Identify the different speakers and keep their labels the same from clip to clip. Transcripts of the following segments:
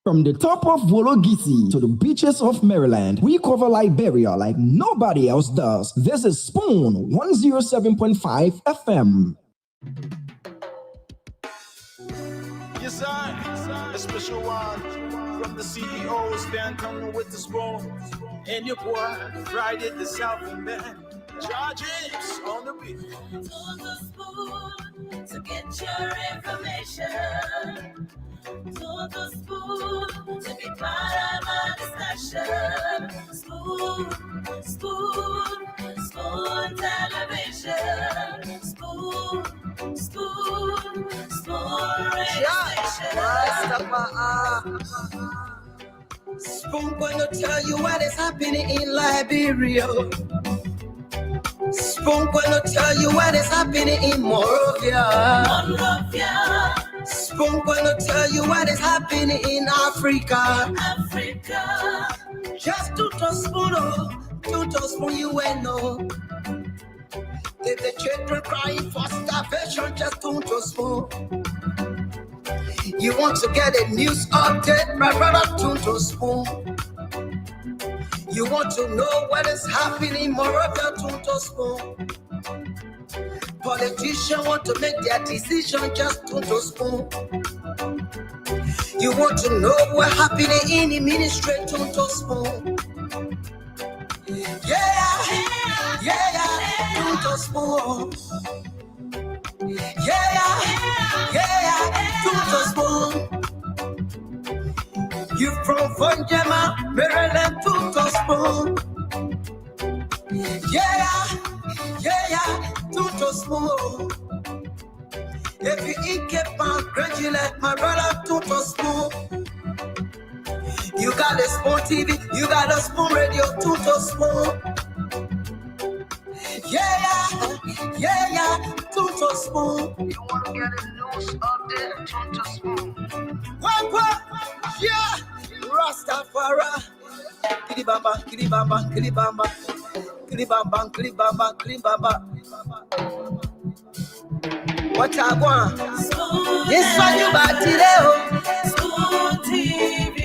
Speaker 1: From the top of Wologisi to the beaches of Maryland, we cover Liberia like nobody else does. This is Spoon 107.5 FM.
Speaker 2: Yes, sir. A special one from the CEO, Stanton with the spoon. And your boy, Friday the Southern Band. Charges on the beat.
Speaker 3: To the spoon to get your information. To the spoon to be part of our discussion. Spoon, spoon, spoon television. Spoon, spoon, spoon radio station.
Speaker 4: Spoon gonna tell you what is happening in Liberia. Spoon gonna tell you what is happening in Monrovia. Spoon gonna tell you what is happening in Africa. Just to spoon you will know. If the children crying for starvation, just to spoon. You want to get a news update, my brother, to spoon. You want to know what is happening in Monrovia, to spoon. Politicians want to make their decision, just to spoon. You want to know what's happening in the ministry, to spoon. Yeah, to spoon. Yeah, to spoon. You from Funjama, Maryland, to spoon. Yeah, to spoon. If you eat keep on congratulate my brother, to spoon. You got a Spoon TV, you got a Spoon Radio, to spoon. Yeah, to spoon. You want to get a news update, to spoon. What? Yeah, Rastafari. Kilibamba, kilibamba, kilibamba. Kilibamba, kilibamba, kilibamba. What I want? This one you back today.
Speaker 3: Spoon TV.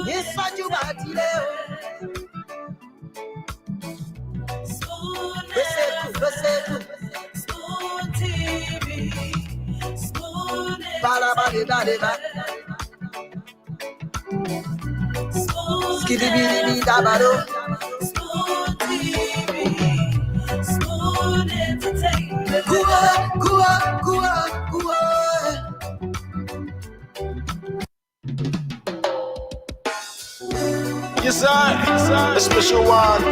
Speaker 4: This one you back today.
Speaker 3: Spoon TV. Spoon.
Speaker 4: Skidibidi dabado.
Speaker 3: Spoon TV. Spoon Entertainment.
Speaker 4: Gua.
Speaker 2: Yes, sir. A special one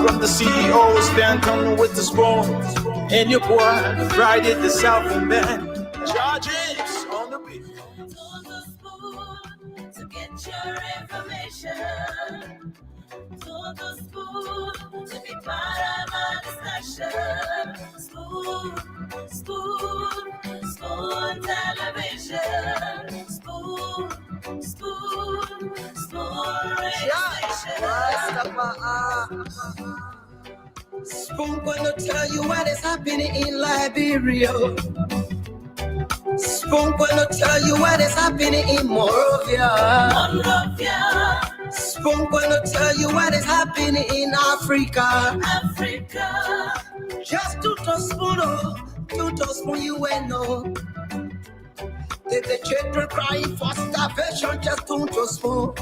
Speaker 2: from the CEO, Stanton with the spoon. And your boy, Friday the Southern Band. Charges on the beat.
Speaker 3: To the spoon to get your information. To the spoon to be part of our discussion. Spoon television. Spoon radio station.
Speaker 4: Spoon gonna tell you what is happening in Liberia. Spoon gonna tell you what is happening in Monrovia. Spoon gonna tell you what is happening in Africa. Just to spoon you will know. If the children crying for starvation, just to spoon.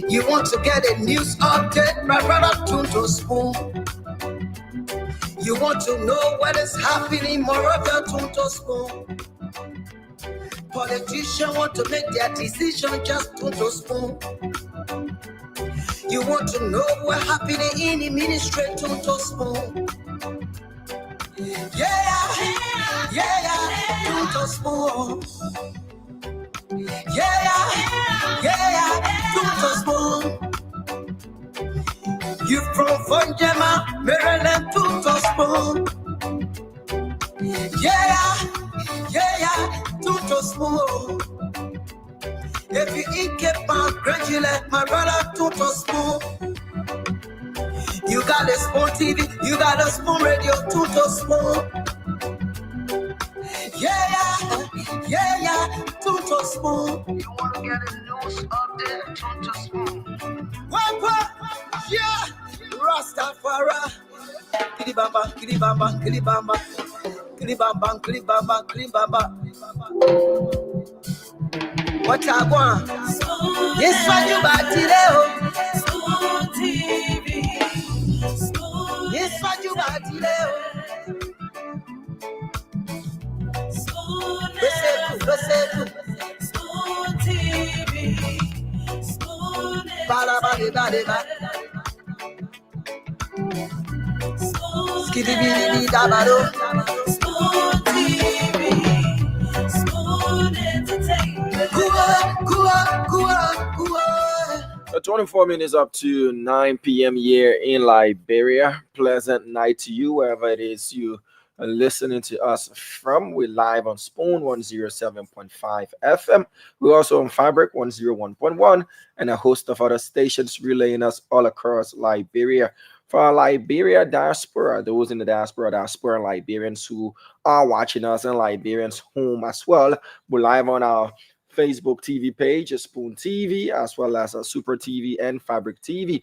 Speaker 4: You want to get a news update, my brother, to spoon. You want to know what is happening in Monrovia, to spoon. Politicians want to make their decision, just to spoon. You want to know what's happening in the ministry, to spoon. Yeah, to spoon. Yeah, to spoon. You from Funjama, Maryland, to spoon. Yeah, to spoon. If you eat keep on congratulate my brother, to spoon. You got a Spoon TV, you got a Spoon Radio, to spoon. Yeah, to Spoon.
Speaker 2: You want to get a news update? Turn to Spoon.
Speaker 4: What? Yeah. Rastafari. Kilibamba, kilibamba, kilibamba. Kilibamba, kilibamba, kilibamba. What I want? Yes, what you about today?
Speaker 3: Spoon TV. Spoon.
Speaker 4: Yes, what you about today?
Speaker 3: Spoon. Spoon TV. Spoon.
Speaker 4: Bada. Skidibidi dabado.
Speaker 3: Spoon TV. Spoon Entertainment.
Speaker 4: Kua.
Speaker 5: The 24 minutes up to 9 p.m. here in Liberia. Pleasant night to you, wherever it is you are listening to us from. We're live on Spoon 107.5 FM. We're also on Fabric 101.1 and a host of other stations relaying us all across Liberia. For our Liberia diaspora, those in the diaspora Liberians who are watching us and Liberians home as well, we're live on our Facebook TV page, Spoon TV, as well as Super TV and Fabric TV.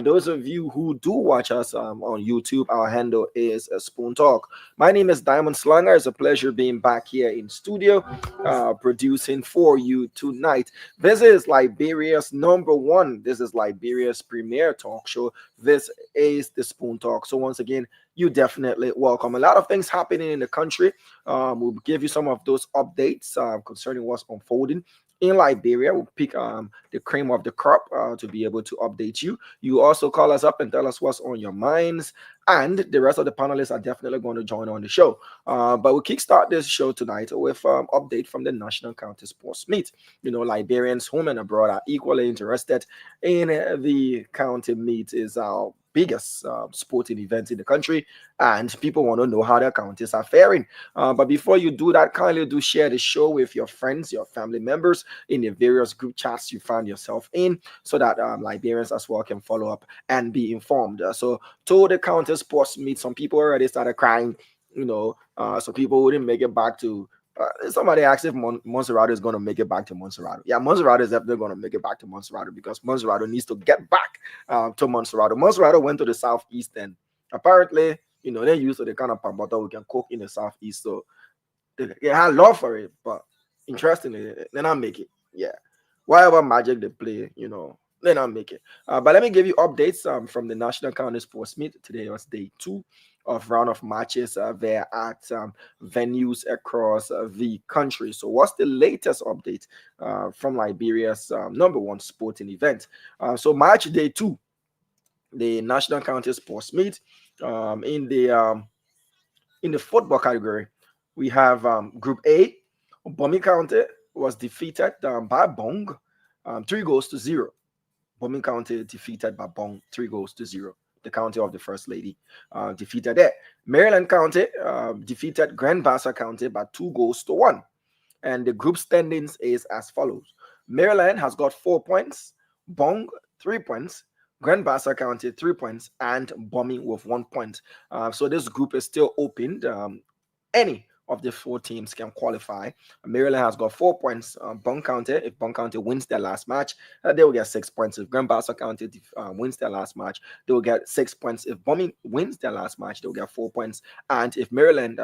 Speaker 5: Those of you who do watch us on YouTube, our handle is Spoon Talk. My name is Diamond Slanger. It's a pleasure being back here in studio, producing for you tonight. This is Liberia's number one. This is Liberia's premier talk show. This is the Spoon Talk. So once again, you definitely welcome. A lot of things happening in the country. We'll give you some of those updates concerning what's unfolding in Liberia. We'll pick the cream of the crop to be able to update you. You also call us up and tell us what's on your minds. And the rest of the panelists are definitely going to join on the show. But we'll kickstart this show tonight with update from the National County Sports Meet. You know, Liberians home and abroad are equally interested in the county meet. Is our biggest sporting event in the country, and people want to know how their counties are faring. But before you do that, kindly do share the show with your friends, your family members, in the various group chats you find yourself in, so that Liberians as well can follow up and be informed. So to the county sports meet, some people already started crying, you know, so people wouldn't make it back to somebody asked if Montserrat is going to make it back to Montserrat. Yeah, Montserrat is definitely going to make it back to Montserrat, because Montserrat needs to get back to Montserrat. Montserrat went to the southeast, and apparently, you know, they're used to the kind of pambata we can cook in the southeast. So they had love for it, but interestingly, they not make it. Yeah, whatever magic they play, you know, they not make it. But let me give you updates from the National County Sports Meet. Today was day 2 of round of matches there at venues across the country. So what's the latest update from Liberia's number one sporting event? So match day 2, the National County Sports Meet. In the football category, we have Group A. Bomi County was defeated by Bong 3-0. Bomi County defeated by Bong 3-0. The county of the First Lady defeated there. Maryland County defeated Grand Bassa County by 2-1. And the group standings is as follows. Maryland has got 4 points, Bong 3 points, Grand Bassa County 3 points, and Bomi with 1 point. So this group is still opened. Any of the 4 teams can qualify. Maryland has got 4 points. Bong County, if Bong County wins their last match, they will get 6 points. If Grand Bassa County wins their last match, they will get 6 points. If Bomi wins their last match, they will get 4 points. And if Maryland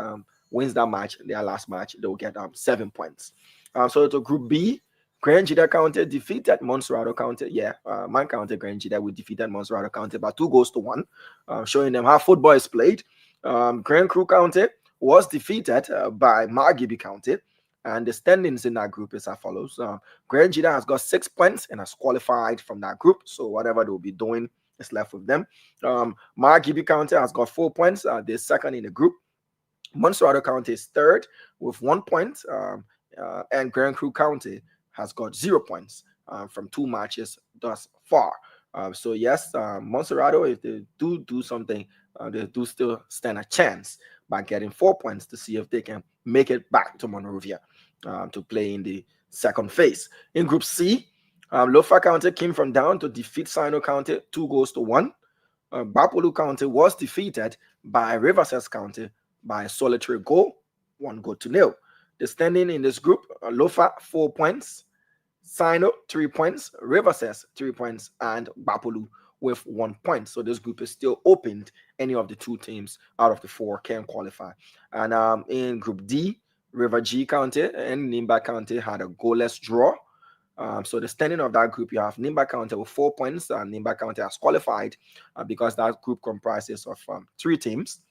Speaker 5: wins that match, their last match, they will get 7 points. So to Group B, Grand Jida County defeated Montserrat County. Yeah, my county, Grand Jida, we defeated Montserrat County by 2-1, showing them how football is played. Grand Crew County was defeated by Margibi County, and the standings in that group is as follows. Grand Jida has got 6 points and has qualified from that group, so whatever they'll be doing is left with them. Margibi County has got 4 points. They're second in the group. Montserrat County is third with 1 point, and Grand Crew County has got 0 points from 2 matches thus far. So yes, Montserrat, if they do something, they do still stand a chance by getting 4 points to see if they can make it back to Monrovia to play in the second phase. In Group C, Lofa County came from down to defeat Sino County 2-1. Bapolu County was defeated by Riverside County by a solitary goal, 1-0. The standing in this group: Lofa 4 points, Sino 3 points, Riverses 3 points, and Bapolu with 1 point. So this group is still opened. Any of the 2 teams out of the 4 can qualify. And in Group D, River G County and Nimba County had a goalless draw. So the standing of that group, you have Nimba County with 4 points, and Nimba County has qualified because that group comprises of 3 teams.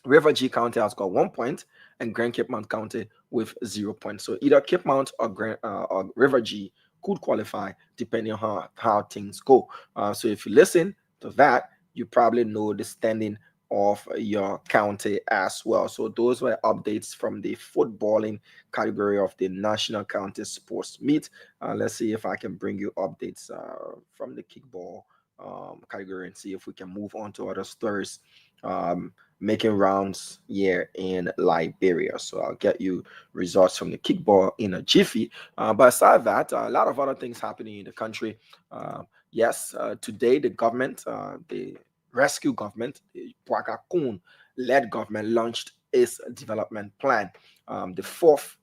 Speaker 5: River G County has got 1 point, and Grand Cape Mount County with 0 points. So either Cape Mount or River G could qualify depending on how things go. So if you listen to that, you probably know the standing of your county as well. So those were updates from the footballing category of the National County Sports Meet. Let's see if I can bring you updates from the kickball category and see if we can move on to other stories making rounds here in Liberia. So I'll get you results from the kickball in a jiffy. But aside that, a lot of other things happening in the country. Yes, today the government, the rescue government, the Bwaka Kun-led government, launched its development plan, the 4th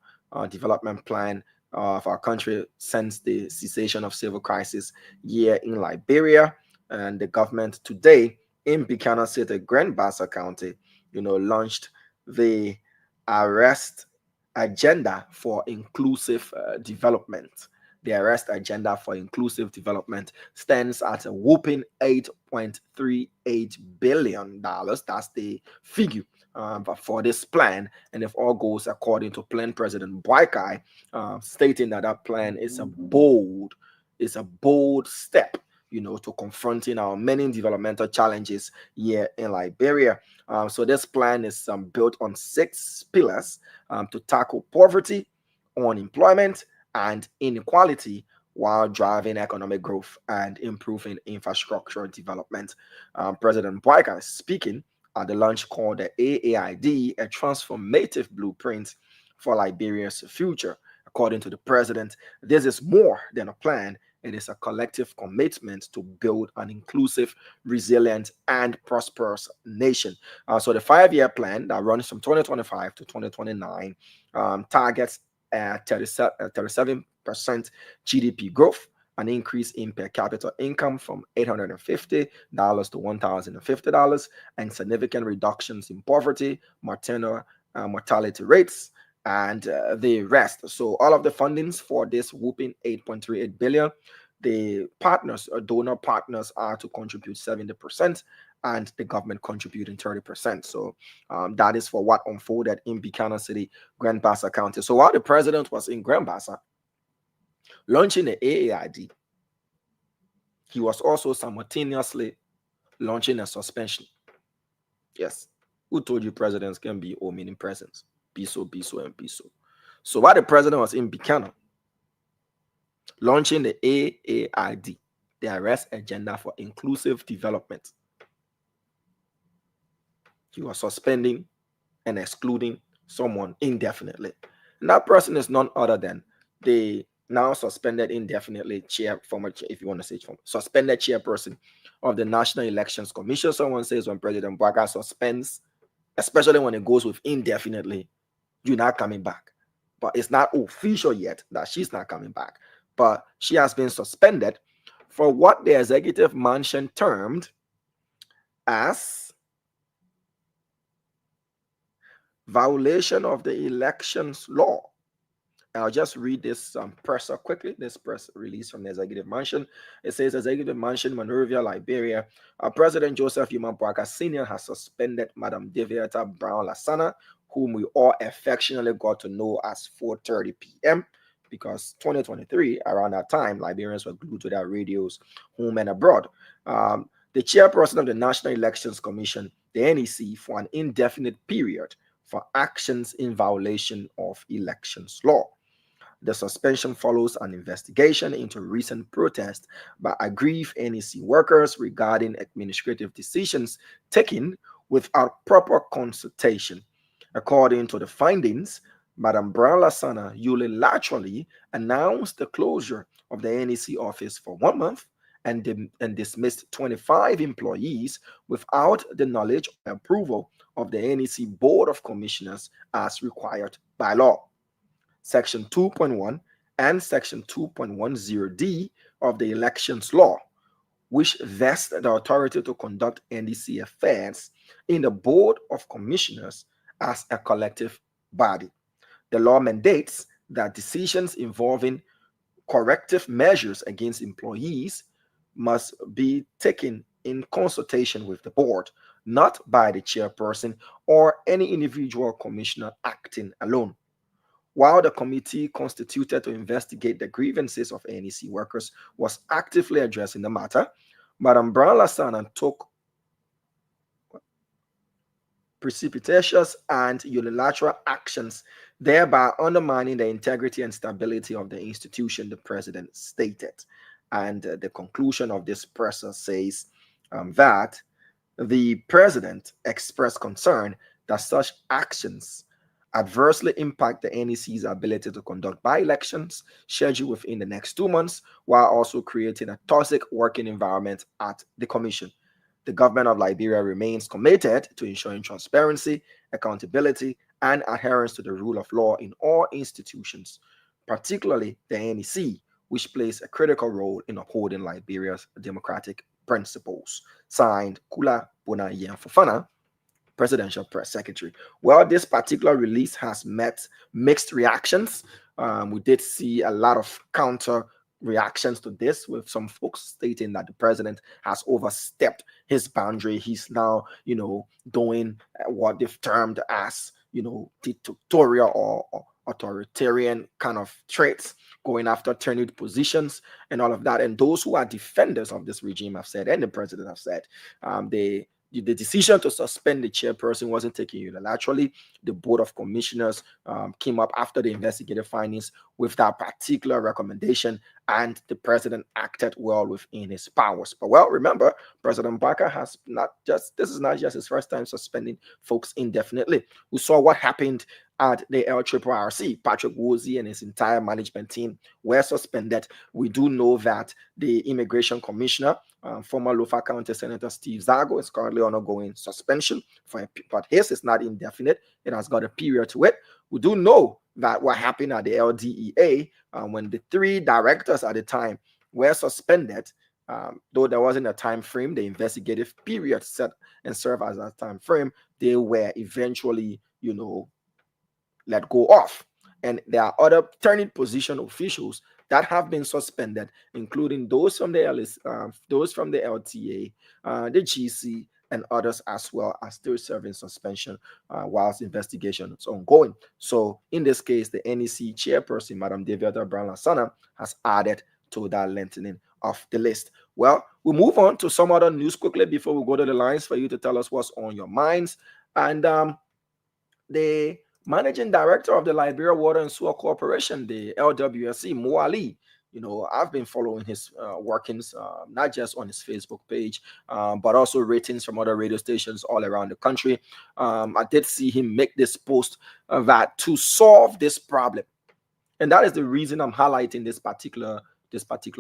Speaker 5: development plan of our country since the cessation of civil crisis here in Liberia. And the government today in Buchanan City, Grand Bassa County, launched the Arrest Agenda for Inclusive Development. The Arrest Agenda for Inclusive Development stands at a whopping $8.38 billion. That's the figure for this plan. And if all goes according to Plan President Boakai, stating that that plan is a bold step to confronting our many developmental challenges here in Liberia. So this plan is built on 6 pillars to tackle poverty, unemployment, and inequality while driving economic growth and improving infrastructure development. President Boakai is speaking at the launch called the AAID, a transformative blueprint for Liberia's future. According to the president, this is more than a plan. It is a collective commitment to build an inclusive, resilient, and prosperous nation. So the 5-year plan that runs from 2025 to 2029 targets 37% GDP growth, an increase in per capita income from $850 to $1,050, and significant reductions in poverty, mortality rates, and the rest. So all of the fundings for this whooping $8.38 billion, the partners or donor partners are to contribute 70% and the government contributing 30%. So that is for what unfolded in Buchanan City, Grand Bassa County. So while the president was in Grand Bassa launching the AAID, he was also simultaneously launching a suspension. Yes, who told you presidents can be meaning presence? Biso, and Biso. So while the president was in Buchanan launching the AAID, the Arrest Agenda for Inclusive Development, he was suspending and excluding someone indefinitely. And that person is none other than the now suspended indefinitely suspended chairperson of the National Elections Commission. Someone says when President Boakai suspends, especially when it goes with indefinitely, you're not coming back. But it's not official yet that she's not coming back. But she has been suspended for what the executive mansion termed as violation of the elections law. I'll just read this presser quickly. This press release from the Executive Mansion. It says, Executive Mansion, Monrovia, Liberia. President Joseph Yuma Boakai Sr. has suspended Madam Deviata Brown Lasana, whom we all affectionately got to know as 4:30 p.m. because 2023, around that time, Liberians were glued to their radios home and abroad. The chairperson of the National Elections Commission, the NEC, for an indefinite period for actions in violation of elections law. The suspension follows an investigation into recent protests by aggrieved NEC workers regarding administrative decisions taken without proper consultation. According to the findings, Madam Brown Lasana unilaterally announced the closure of the NEC office for 1 month and dismissed 25 employees without the knowledge or approval of the NEC Board of Commissioners as required by law. Section 2.1 and Section 2.10D of the Elections Law, which vest the authority to conduct NDC affairs in the Board of Commissioners as a collective body. The law mandates that decisions involving corrective measures against employees must be taken in consultation with the board, not by the chairperson or any individual commissioner acting alone. While the committee constituted to investigate the grievances of NEC workers was actively addressing the matter, Madam Brown Lasana took precipitous and unilateral actions, thereby undermining the integrity and stability of the institution, the president stated. And the conclusion of this presser says that the president expressed concern that such actions adversely impact the NEC's ability to conduct by-elections scheduled within the next 2 months, while also creating a toxic working environment at the commission. The government of Liberia remains committed to ensuring transparency, accountability, and adherence to the rule of law in all institutions, particularly the NEC, which plays a critical role in upholding Liberia's democratic principles. Signed, Kula Bonayen Fofana, Presidential Press Secretary. Well, this particular release has met mixed reactions. We did see a lot of counter reactions to this, with some folks stating that the president has overstepped his boundary. He's now, doing what they've termed as, dictatorial or authoritarian kind of traits, going after tenured positions and all of that. And those who are defenders of this regime have said, and the president have said, the decision to suspend the chairperson wasn't taken unilaterally. The Board of Commissioners came up after the investigative findings with that particular recommendation, and the president acted well within his powers. But well, remember, President Barker this is not just his first time suspending folks indefinitely. We saw what happened at the LRRC. Patrick Woolsey and his entire management team were suspended. We do know that the immigration commissioner, former Lofa County Senator Steve Zago, is currently undergoing suspension, but his is not indefinite. It has got a period to it. We do know that what happened at the LDEA, when the 3 directors at the time were suspended, though there wasn't a time frame, the investigative period set and served as a time frame, they were eventually, let go of. And there are other turning position officials that have been suspended, including those from the LTA, the GC, and others as well, are still serving suspension whilst investigation is ongoing. So in this case, the NEC chairperson, Madam Deviata Brown Lasana, has added to that lengthening of the list. Well, we'll move on to some other news quickly before we go to the lines for you to tell us what's on your minds. And the managing director of the Liberia Water and Sewer Corporation, the LWSC, Mo Ali, I've been following his workings, not just on his Facebook page, but also ratings from other radio stations all around the country. I did see him make this post that to solve this problem, and that is the reason I'm highlighting this particular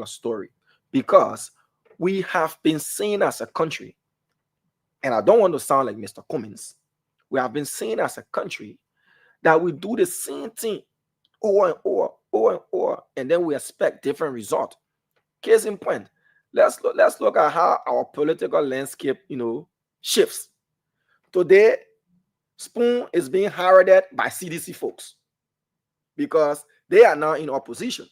Speaker 5: story, because we have been seen as a country, and I don't want to sound like Mr. Cummins, we have been seen as a country that we do the same thing over and over, and then we expect different results. Case in point, let's look at how our political landscape, shifts. Today, Spoon is being heralded by CDC folks because they are now in opposition.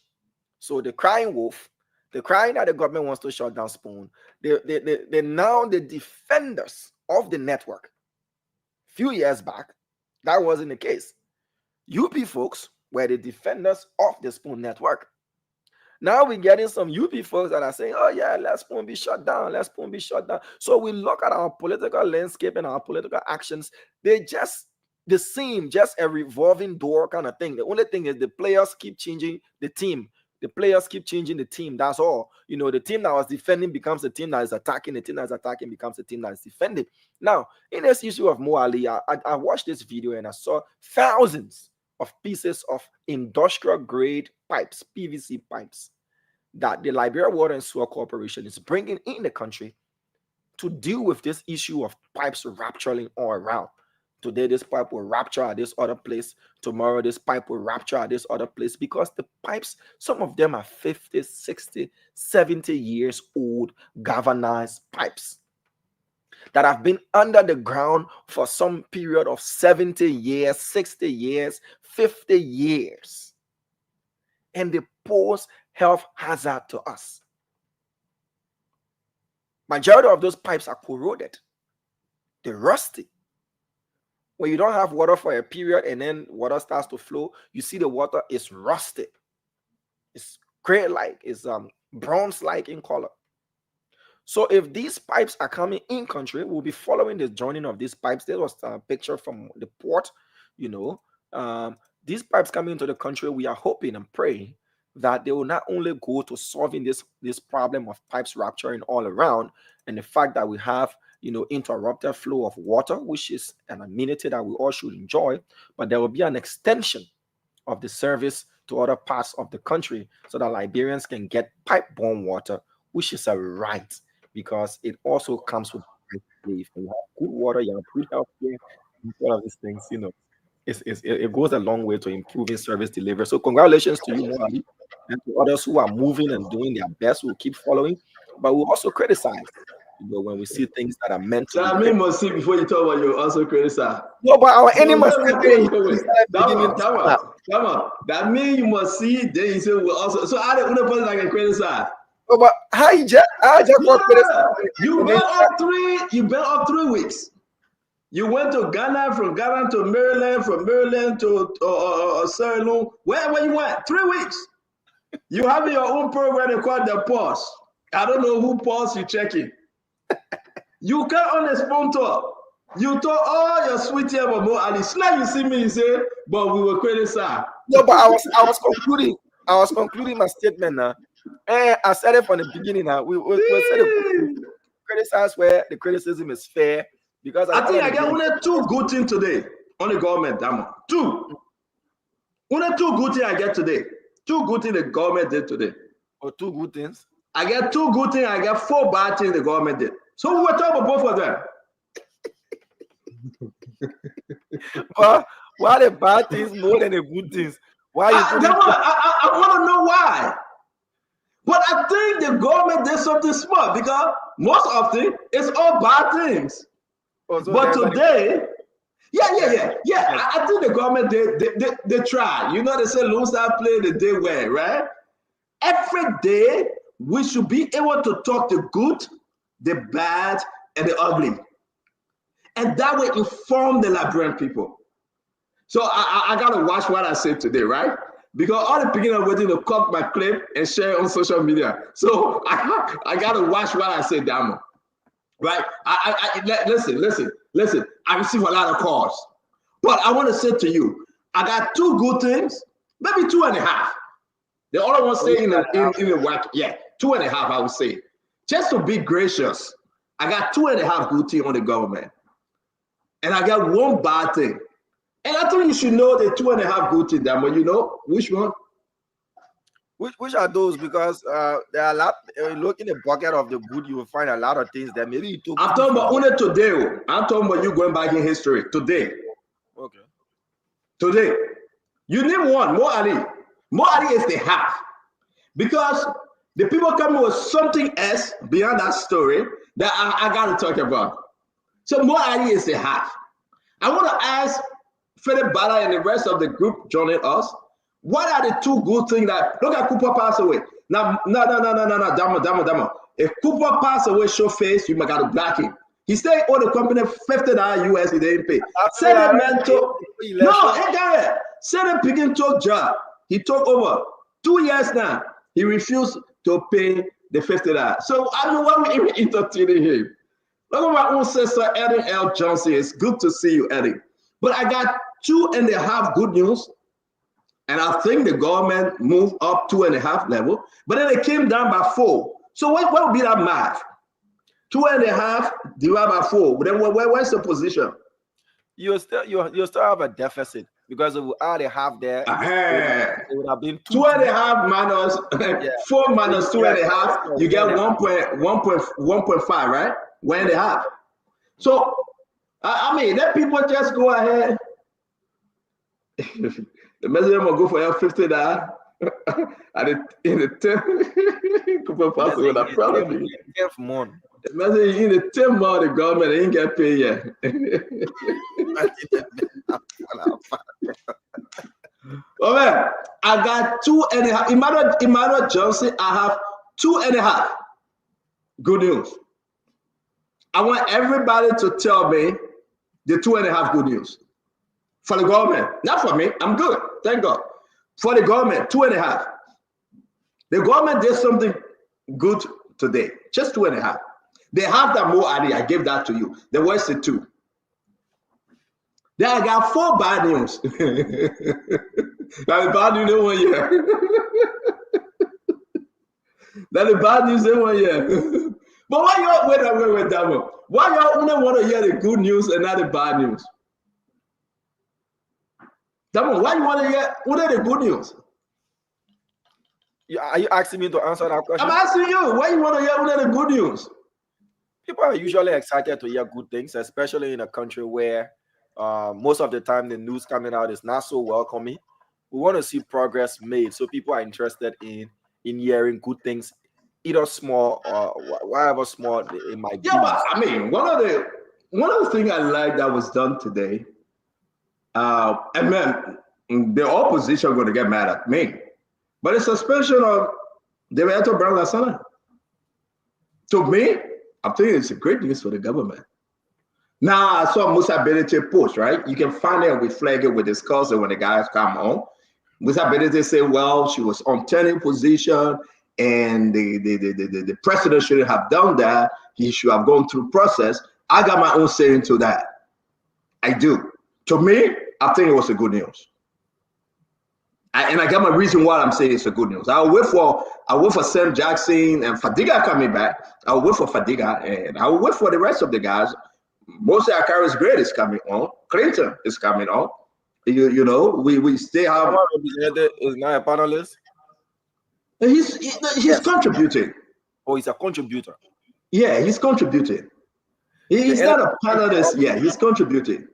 Speaker 5: So the crying wolf, the crying that the government wants to shut down Spoon, they're now the defenders of the network. A few years back, that wasn't the case. UP folks were the defenders of the Spoon network. Now we're getting some UP folks that are saying, oh yeah, let Spoon be shut down, let Spoon be shut down. So we look at our political landscape and our political actions, they just seem just a revolving door kind of thing. The only thing is the players keep changing the team. The players keep changing the team. That's all. The team that was defending becomes the team that is attacking. The team that is attacking becomes the team that is defending. Now, in this issue of Mo Ali, I watched this video and I saw thousands of pieces of industrial grade pipes, PVC pipes, that the Liberia Water and Sewer Corporation is bringing in the country to deal with this issue of pipes rupturing all around. Today, this pipe will rupture at this other place. Tomorrow, this pipe will rupture at this other place because the pipes, some of them are 50, 60, 70 years old galvanized pipes that have been under the ground for some period of 70 years, 60 years, 50 years. And they pose health hazard to us. Majority of those pipes are corroded. They're rusty. When you don't have water for a period and then water starts to flow, you see the water is rusted. It's gray-like, it's bronze-like in color. So if these pipes are coming in country, we'll be following the joining of these pipes. There was a picture from the port, these pipes coming into the country, we are hoping and praying that they will not only go to solving this problem of pipes rupturing all around, and the fact that we have interrupted flow of water, which is an amenity that we all should enjoy, but there will be an extension of the service to other parts of the country so that Liberians can get pipe-borne water, which is a right, because it also comes with relief. You have good water, you have good health care, all of these things, it goes a long way to improving service delivery. So congratulations to you, Mohali, and to others who are moving and doing their best. We'll keep following, but we'll also criticize when we see things that are meant to.
Speaker 6: I mean, must see before you talk about you also criticize.
Speaker 5: No, but our animals.
Speaker 6: Come on. That means you must see. Then you say we also. So I don't person that can criticize.
Speaker 5: No, but I just criticize.
Speaker 6: You been up 3 weeks. You went to Ghana, from Ghana to Maryland, from Maryland to Sierra Leone. Wherever you went, 3 weeks. You have your own program called the Pulse. I don't know who Pulse you checking. You come on the phone talk. You talk all your sweet here about Mohali. Now you see me, you say, but we were criticized.
Speaker 5: No, but I was concluding. I was concluding my statement now. And I said it from the beginning now. We said criticize where the criticism is fair. Because
Speaker 6: I think I got only 2 good things today on the government, Damo. 2. Only 2 good things I get today. 2 good things the government did today.
Speaker 5: Or 2 good things?
Speaker 6: I get 2 good things, I got 4 bad things the government did. So we were talking about both of them.
Speaker 5: But why the bad things more than the good things? Why
Speaker 6: I want to know why. But I think the government did something smart, because most often it's all bad things. So but today, I think the government they try. They say Lone Star play the day well, right? Every day we should be able to talk the good, the bad, and the ugly, and that will inform the Liberian people. So I gotta watch what I say today, right? Because all the beginning are waiting to cut my clip and share on social media. So I gotta watch what I say, Damo. Right? Listen. I receive a lot of calls, but I want to say to you, I got 2 good things, maybe 2.5. The other one say in the work, 2.5. I would say, just to be gracious, I got 2.5 good things on the government, and I got 1 bad thing. And I think you should know the 2.5 good things. But you know which one?
Speaker 5: Which are those? Because there are a lot. Look in the bucket of the good, you will find a lot of things that maybe you took.
Speaker 6: I'm talking about only today. I'm talking about you going back in history today.
Speaker 5: Okay.
Speaker 6: Today, you need one. Mohali is the half, because the people come with something else beyond that story that I got to talk about. So Mohali is the half. I want to ask Philip Bala and the rest of the group joining us. What are the 2 good things that look at Cooper pass away? Now, no, Damo. If Cooper pass away, show face, you might got to black him. He stay on the company $50 US he didn't pay. Send a man to ain't that it. Send a picking talk job. He took over 2 years now. He refused to pay the $50. So I don't know why we even entertaining him. Look at my own sister, Eddie L. Johnson. It's good to see you, Eddie. But I got 2.5 good news. And I think the government moved up 2.5 level, but then it came down by 4. So what would be that math? 2.5 divided by 4. Then where's the position?
Speaker 5: You still have a deficit, because if we already have there, it would have been
Speaker 6: 2.5 minus 4 minus 2.5. You get 1.5, right? 1.5. So I mean, let people just go ahead. The messenger will go for your $50. In the 10 couple possible with a problem. The messenger in the 10 month, the government ain't get paid yet. Oh man, I got 2.5. Emmanuel Johnson, I have 2.5 good news. I want everybody to tell me the 2.5 good news for the government. Not for me. I'm good. Thank God. For the government, 2.5. The government did something good today. Just 2.5. They have that more idea. I gave that to you. The West is 2. Then I got 4 bad news. Now the bad news in 1 year. Now the bad news in 1 year. But why y'all wait, Damo? Why y'all only want to hear the good news and not the bad news? Damo, why you want to hear only the good news?
Speaker 5: Are you asking me to answer that question?
Speaker 6: I'm asking you, why you want to hear only the good news?
Speaker 5: People are usually excited to hear good things, especially in a country where most of the time the news coming out is not so welcoming. We want to see progress made, so people are interested in hearing good things, either small or whatever small it might be.
Speaker 6: Yeah, but I mean, one of the things I like that was done today, and man, the opposition are going to get mad at me, but the suspension of Debeato Brown Lasana. To me, I'm thinking it's a great news for the government. Now, I saw Musa Benete post, right? You can find it, we flag it, we discuss it when the guys come home. Musa Benete say, well, she was on turning position and the president shouldn't have done that. He should have gone through process. I got my own saying to that. I do. To me, I think it was a good news. And I got my reason why I'm saying it's a good news. I'll wait for Sam Jackson and Fadiga coming back. I'll wait for Fadiga and I'll wait for the rest of the guys. Mostly Akari's Great is coming on. Clinton is coming on. You know, we still have.
Speaker 5: Is not a panelist.
Speaker 6: He's contributing.
Speaker 5: Oh, he's a contributor.
Speaker 6: Yeah, he's contributing. He's not a panelist. Yeah, he's contributing.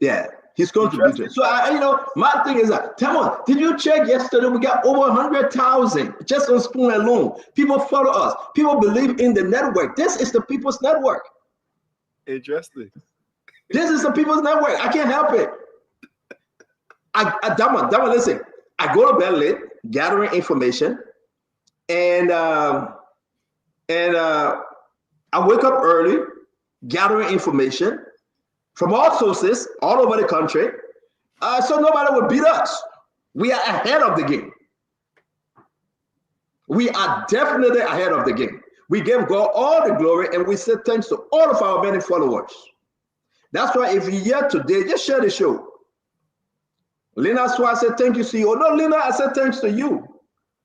Speaker 6: Yeah, he's contributing. So my thing is that, come on, did you check yesterday? We got over 100,000 just on Spoon alone. People follow us. People believe in the network. This is the people's network.
Speaker 5: Interesting.
Speaker 6: This is the people's network. I can't help it. Dama, listen. I go to bed late, gathering information, and I wake up early, gathering information from all sources all over the country, so nobody will beat us. We are ahead of the game. We are definitely ahead of the game. We give God all the glory, and we say thanks to all of our many followers. That's why if you're here today, just share the show. Lena Swa said, thank you, CEO. No, Lena, I said thanks to you.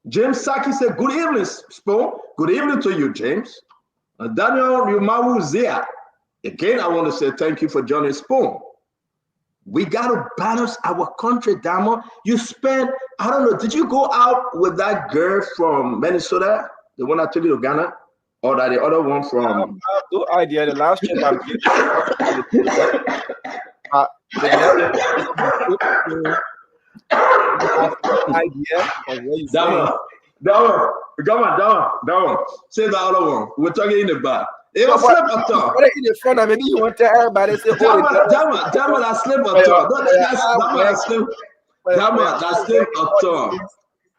Speaker 6: James Saki said, good evening, Spoon. Good evening to you, James. Daniel Yumawu Zia. Again, I want to say thank you for joining Spoon. We got to balance our country, Damo. You spent, I don't know, did you go out with that girl from Minnesota? The one I took you to Ghana? Or that the other one from?
Speaker 5: I have no idea. The last trip I'm
Speaker 6: Down. Say the other one. We're talking in the back. It was slip a tongue.
Speaker 5: In the front, maybe you want to tell everybody. Say,
Speaker 6: Damn, I slip a tongue. That's slip a tongue.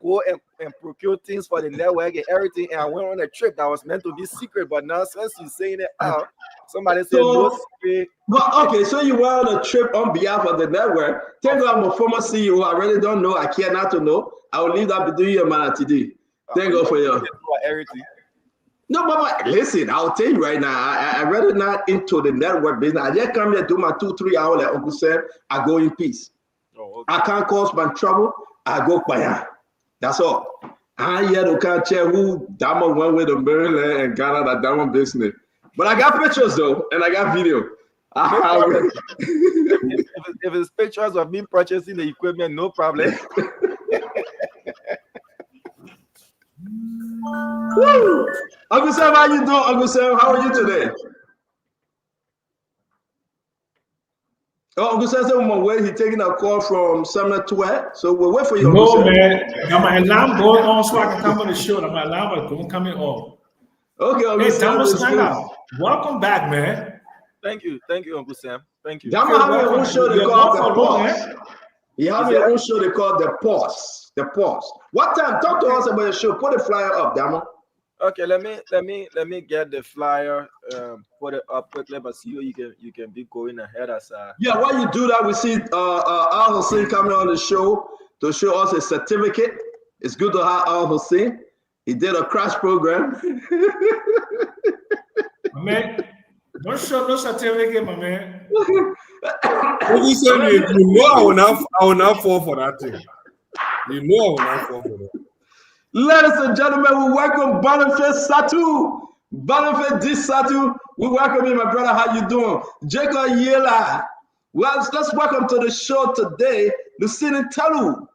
Speaker 5: Go and procure things for the network and everything. And I went on a trip that was meant to be secret, but now since you're saying it out, somebody said no secret.
Speaker 6: But okay, so you went on a trip on behalf of the network. Thank God I'm a former CEO. I really don't know. I care not to know. I will leave that between you and Manatidi. Thank God for you.
Speaker 5: Everything.
Speaker 6: No, but listen, I'll tell you right now, I really not into the network business. I just come here, do my 2-3 hours like Uncle said, I go in peace.
Speaker 5: Oh, okay.
Speaker 6: I can't cause my trouble. I go by. That's all. I yet can't tell who Dama went with in Maryland and Ghana that Dama business. But I got pictures though, and I got video.
Speaker 5: If it's pictures of me purchasing the equipment, no problem.
Speaker 6: Woo! Uncle Sam, how you doing? Uncle Sam, how are you today? Oh, Uncle Sam said on my way, he taking a call from Sumner Twet. So we'll wait for you.
Speaker 7: No,
Speaker 6: Uncle Sam.
Speaker 7: man. Now my alarm going on so I can come on the show. Now my alarm is going coming on.
Speaker 6: Okay, Uncle
Speaker 7: Hey,
Speaker 6: Sam.
Speaker 7: Thomas
Speaker 6: is good.
Speaker 7: Snyder, welcome back, man.
Speaker 5: Thank you, Uncle Sam. Thank you.
Speaker 6: Dama have your own show they
Speaker 7: You're
Speaker 6: call
Speaker 7: gone
Speaker 6: The
Speaker 7: for long,
Speaker 6: Pause. He have your own show they call The Pause. The Pause. What time? Talk to us about your show. Put the flyer up, Dama.
Speaker 5: Okay, let me get the flyer. Put it up quickly, but see you can be going ahead as
Speaker 6: Yeah, while you do that, we see Al Hussein coming on the show to show us a certificate. It's good to have Al Hussein. He did a crash program.
Speaker 7: My man, don't show no certificate, my man.
Speaker 8: You said you know I will not fall for that thing. You know I will not fall for that.
Speaker 6: Ladies and gentlemen, we welcome Boniface Satu. Boniface D. Satu. We welcome you, my brother. How you doing? Jacob Yela. Well, let's welcome to the show today, Lucina Talu,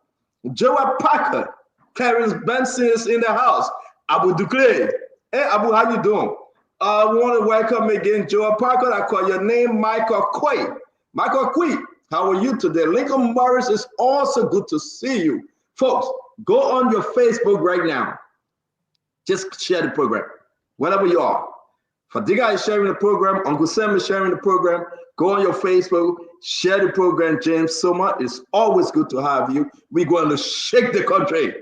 Speaker 6: Joel Parker, Clarence Benson is in the house, Abu Ducre. Hey, Abu, how you doing? I want to welcome again Joel Parker. I call your name Michael Quay. Michael Quay, how are you today? Lincoln Morris is also good to see you. Folks, go on your Facebook right now. Just share the program, wherever you are. Fadiga is sharing the program. Uncle Sam is sharing the program. Go on your Facebook, share the program. James Soma, it's always good to have you. We're going to shake the country.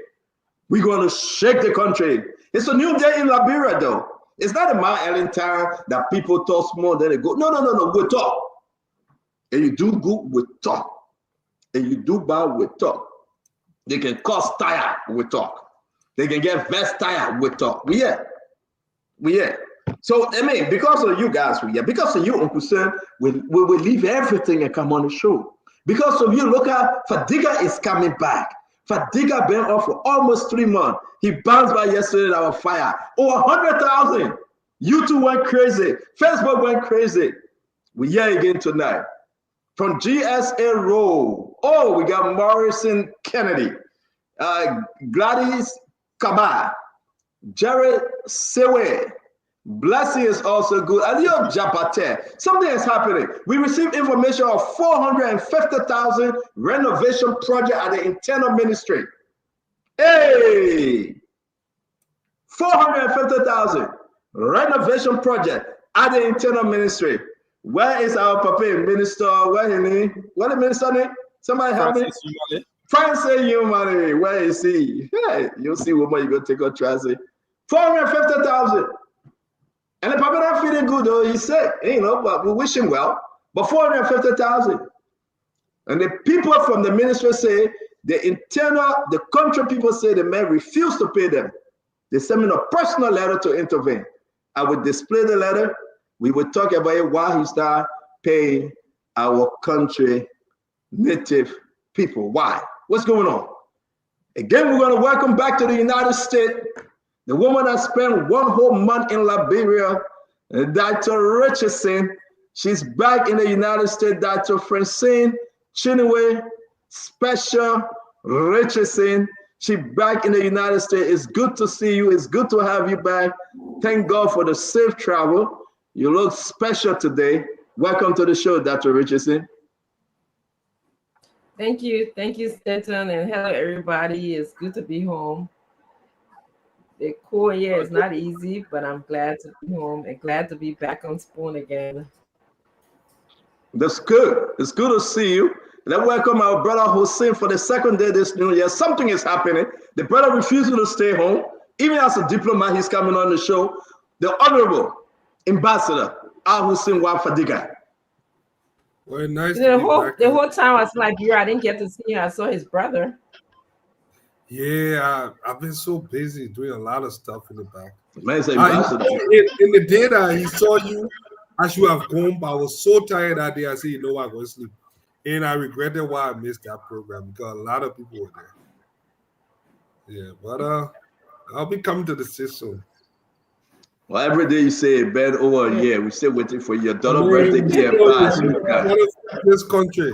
Speaker 6: We're going to shake the country. It's a new day in Liberia, though. It's not a Mount Ellen time that people talk small, then they go. No. We talk. And you do good, we talk. And you do bad, we talk. They can cause tire, we talk. They can get vest tire, we talk. We here. So, I mean, because of you guys, because of you, Uncle Sam, we will leave everything and come on the show. Because of you, look at Fadiga is coming back. Fadiga been off for almost 3 months. He bounced by yesterday at our fire. Over 100,000. YouTube went crazy. Facebook went crazy. We here again tonight. From GSA Road. Oh, we got Morrison Kennedy. Gladys Kaba. Jared Sewe. Blessing is also good. Alio Japate. Something is happening. We received information of 450,000 renovation project at the internal ministry. Hey! 450,000 renovation project at the internal ministry. Where is our papa minister? What the minister name? Somebody help me. Francis Yumani. Where is he? Hey, you'll see what you gonna take on transit. 450,000. And the papa not feeling good though. He's sick, but we wish him well. But 450,000. And the people from the ministry say the country people say the man refused to pay them. They sent me a personal letter to intervene. I would display the letter. We would talk about it while he started paying our country native people. Why? What's going on? Again, we're going to welcome back to the United States the woman that spent 1 whole month in Liberia, Dr. Richardson. She's back in the United States, Dr. Francine Chinwe Special Richardson. She's back in the United States. It's good to see you. It's good to have you back. Thank God for the safe travel. You look special today. Welcome to the show, Dr. Richardson.
Speaker 9: Thank you, Stanton, and hello, everybody. It's good to be home. The cool year is not easy, but I'm glad to be home and glad to be back on Spoon again.
Speaker 6: That's good. It's good to see you. Let's welcome our brother Hussein for the second day this new year. Something is happening. The brother refusing to stay home. Even as a diplomat, he's coming on the show. The Honorable Ambassador Al Hussein Wa Fadiga.
Speaker 8: Well, nice.
Speaker 9: The whole time I was like, I didn't get to see him. I saw his brother.
Speaker 8: Yeah, I've been so busy doing a lot of stuff in the back.
Speaker 6: Man, it's
Speaker 8: in the day that he saw you, I should have gone, but I was so tired that day. I said, I'm going to sleep. And I regretted why I missed that program because a lot of people were there. Yeah, but I'll be coming to the system.
Speaker 6: Well, every day you say bed over a year. We're still waiting for your daughter's birthday here.
Speaker 8: This country.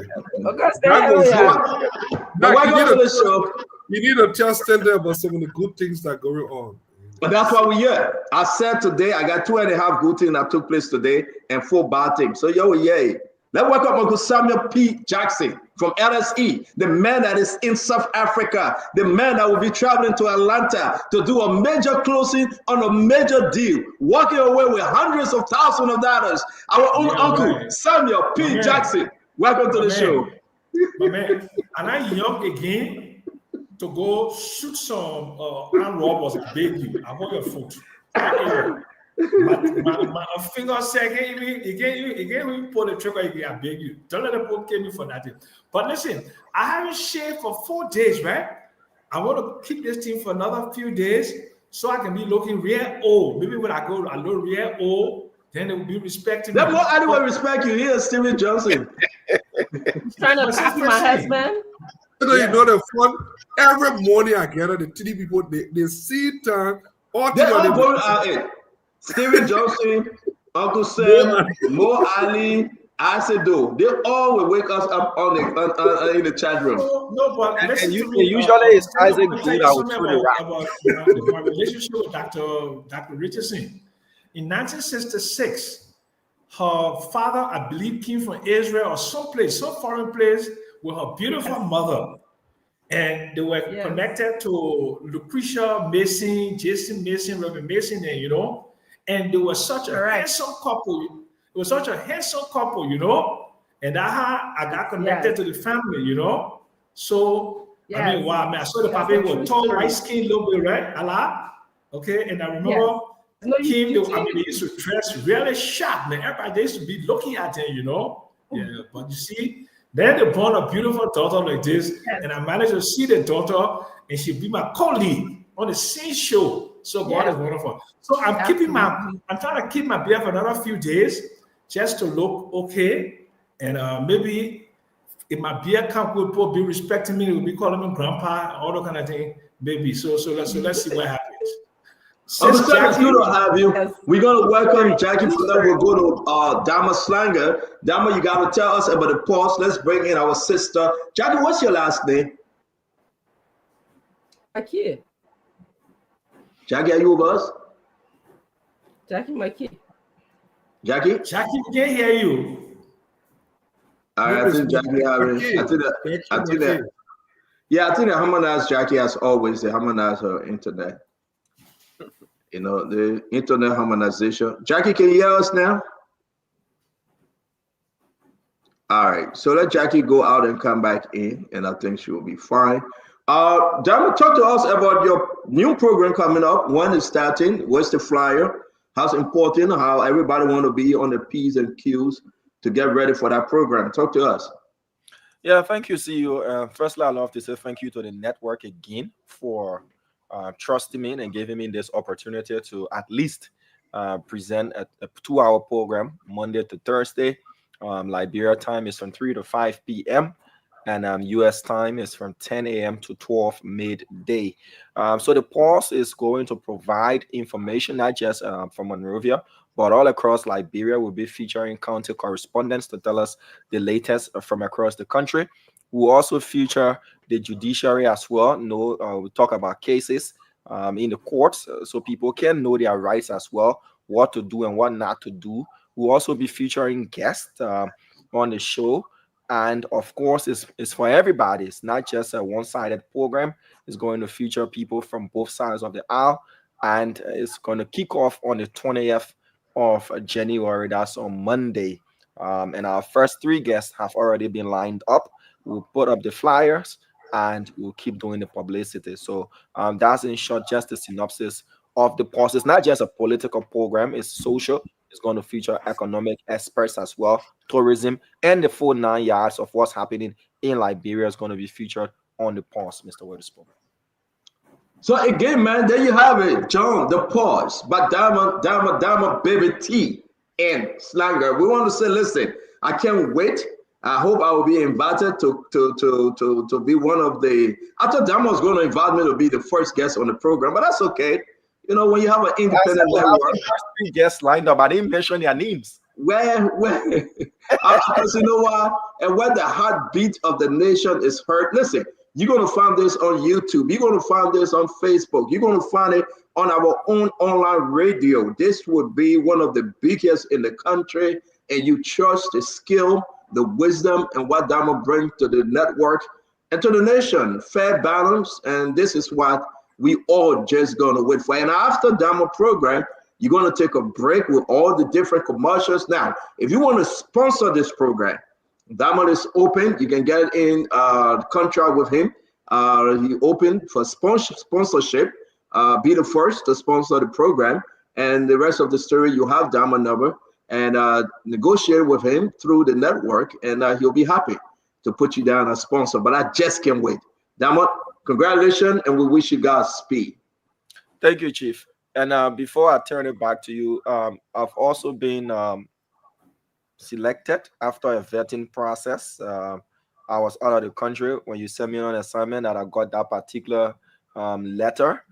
Speaker 8: You need to tell Stender about some of the good things that are going on.
Speaker 6: But that's why we're here. I said today, I got 2.5 good things that took place today and 4 bad things. So, yay. Let's welcome Uncle Samuel P. Jackson from LSE, the man that is in South Africa, the man that will be traveling to Atlanta to do a major closing on a major deal, walking away with hundreds of thousands of dollars. Our own uncle, Samuel P. Jackson. Welcome to the show.
Speaker 7: My man, and I young again to go shoot some armed robbers. I beg you. I want your food. My finger said, he can't even pull the trigger again. I beg you. Don't let the book get me for nothing. But listen, I haven't shaved for 4 days, right? I want to keep this thing for another few days so I can be looking real old. Maybe when I go, I look real old, then they will be respecting me.
Speaker 6: That more anyone respect you here, Steven Johnson.
Speaker 9: Trying to copy my husband.
Speaker 8: You know the fun. Every morning I gather the 3 people. They see time.
Speaker 6: They're all going out in. Steven Johnson, Uncle Sam, Mo Ali, Asedo. They all will wake us up on the in the chat room.
Speaker 7: No, but
Speaker 5: and usually it's Isaac Good out through the rap.
Speaker 7: About my relationship with Dr. Richardson. In 1966, her father, I believe, came from Israel or some foreign place, with her beautiful mother. And they were connected to Lucretia Mason, Jason Mason, Reverend Mason, and, you know. And they were such a handsome couple. It was such a handsome couple, you know. And I got connected to the family, you know. So, I mean, wow, man, I saw the papa was tall, white skin, little bit, right? Allah. Okay, and I remember Kim, they used to dress really sharp, man. Everybody, they used to be looking at them, you know. Yeah, but you see, then they born a beautiful daughter like this, and I managed to see the daughter, and she'll be my colleague on the same show. So God is wonderful. So I'm trying to keep my beard for another few days, just to look okay, and maybe if my beard count will be respecting me, will be calling me grandpa, all that kind of thing, maybe. So let's see what happens.
Speaker 6: It's good to have you. We're gonna welcome Jackie. We'll go to Dama Slanger. Dama, you gotta tell us about the pause. Let's bring in our sister. Jackie, what's your last name?
Speaker 9: Jackie.
Speaker 6: Jackie, are you with us?
Speaker 9: Jackie, my kid.
Speaker 6: Jackie?
Speaker 7: Jackie, we can't hear you.
Speaker 6: All right, I think Jackie I think that. Yeah, I think that harmonize Jackie as always. They harmonize her internet. You know, the internet harmonization. Jackie, can you hear us now? All right, so let Jackie go out and come back in, and I think she will be fine. Dama, talk to us about your new program coming up. When it's starting? What's the flyer? How's important? How everybody want to be on the P's and Q's to get ready for that program? Talk to us.
Speaker 5: Yeah, thank you, CEO. Firstly, I'd love to say thank you to the network again for trusting me and giving me this opportunity to at least present a 2-hour program Monday to Thursday. Liberia time is from 3 to 5 p.m. and US time is from 10 a.m. to 12 midday. So the pause is going to provide information not just from Monrovia, but all across Liberia. Will be featuring county correspondents to tell us the latest from across the country. We'll also feature the judiciary as well. We talk about cases in the courts so people can know their rights as well, what to do and what not to do. We'll also be featuring guests on the show. And of course, it's for everybody. It's not just a one-sided program. It's going to feature people from both sides of the aisle. And it's going to kick off on the 20th of January. That's on Monday. And our first 3 guests have already been lined up. We'll put up the flyers and we'll keep doing the publicity. So that's in short just a synopsis of the pause. It's not just a political program. It's social. It's going to feature economic experts as well, tourism, and the full 9 yards of what's happening in Liberia is going to be featured on the pause, Mr. Witherspoon.
Speaker 6: So again, man, there you have it, John, the pause, but Dama, Baby T, and Slanger. We want to say, listen, I can't wait. I hope I will be invited to be one of the. I thought Dama was going to invite me to be the first guest on the program, but that's okay. You know, when you have an independent network,
Speaker 5: first 3 guests lined up. I didn't mention their names.
Speaker 6: Because you know what? And when the heartbeat of the nation is heard, listen, you're going to find this on YouTube. You're going to find this on Facebook. You're going to find it on our own online radio. This would be one of the biggest in the country, and you trust the skill the wisdom and what Diamond brings to the network and to the nation. Fair balance, and this is what we all just gonna wait for. And after Diamond program, you're gonna take a break with all the different commercials. Now, if you want to sponsor this program, Diamond is open. You can get in contract with him. He open for sponsorship. Be the first to sponsor the program, and the rest of the story you have Diamond number and negotiate with him through the network, and he'll be happy to put you down as sponsor. But I just can't wait. Diamond, congratulations, and we wish you guys speed.
Speaker 5: Thank you, Chief. And before I turn it back to you, I've also been selected after a vetting process. I was out of the country when you sent me on an assignment that I got that particular letter.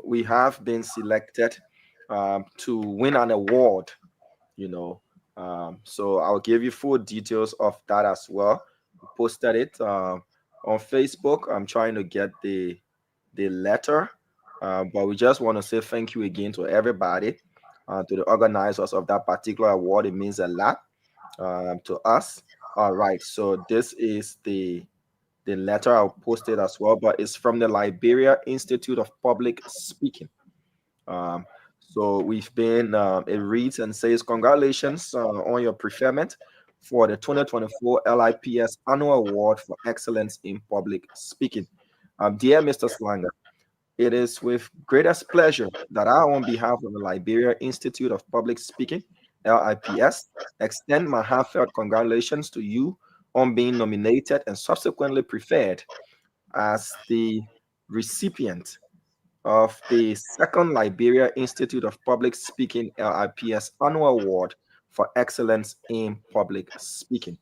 Speaker 5: We have been selected to win an award, so I'll give you full details of that as well. We posted it on Facebook. I'm trying to get the letter, but we just want to say thank you again to everybody, to the organizers of that particular award. It means a lot to us. All right, so this is the letter. I'll post it as well, but it's from the Liberia Institute of Public Speaking. So we've been, it reads and says, congratulations on your preferment for the 2024 LIPS Annual Award for Excellence in Public Speaking. Dear Mr. Slanger, it is with greatest pleasure that I, on behalf of the Liberia Institute of Public Speaking, LIPS, extend my heartfelt congratulations to you on being nominated and subsequently preferred as the recipient of the second Liberia Institute of Public Speaking LIPS Annual Award for Excellence in Public Speaking.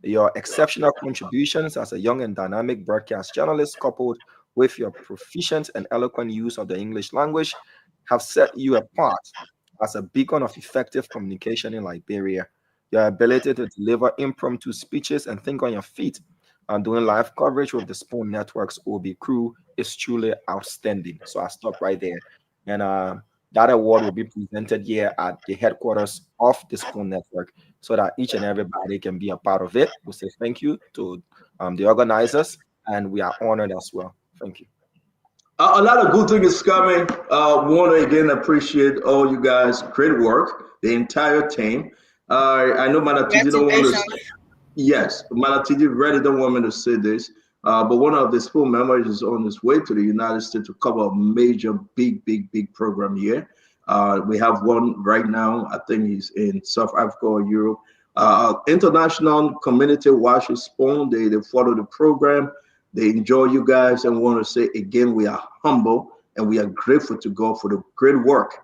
Speaker 5: Your exceptional contributions as a young and dynamic broadcast journalist, coupled with your proficient and eloquent use of the English language, have set you apart as a beacon of effective communication in Liberia. Your ability to deliver impromptu speeches and think on your feet and doing live coverage with the Spoon Network's OB crew is truly outstanding. So I'll stop right there. And that award will be presented here at the headquarters of the Spoon Network so that each and everybody can be a part of it. We say thank you to the organizers, and we are honored as well. Thank you.
Speaker 6: A lot of good things is coming. We want to again appreciate all you guys. Great work, the entire team. I know Manatidi don't want to. Yes, Manatidi really don't want me to say this, but one of the Spoon members is on his way to the United States to cover a major, big program here. We have one right now. I think he's in South Africa or Europe. International community watches Spoon. They follow the program. They enjoy you guys, and want to say again, we are humble and we are grateful to God for the great work.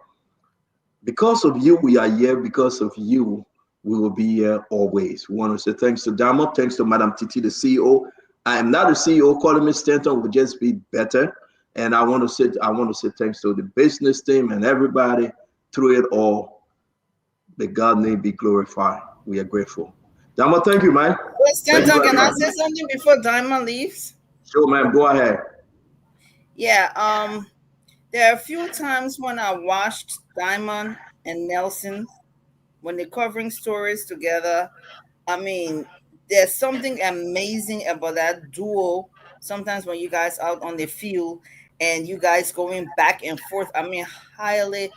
Speaker 6: Because of you, we are here. Because of you, we will be here always. We want to say thanks to Diamond, thanks to Madam Titi, the CEO. I am not the CEO. Calling me Stanton would just be better. And I want to say thanks to the business team and everybody through it all. May God's name be glorified. We are grateful. Diamond, thank you, man.
Speaker 10: Wait, Stanton, can I say something before Diamond leaves?
Speaker 6: Sure, man. Go ahead.
Speaker 10: Yeah. There are a few times when I watched Diamond and Nelson when they're covering stories together. I mean, there's something amazing about that duo. Sometimes when you guys out on the field and you guys going back and forth, I mean, highly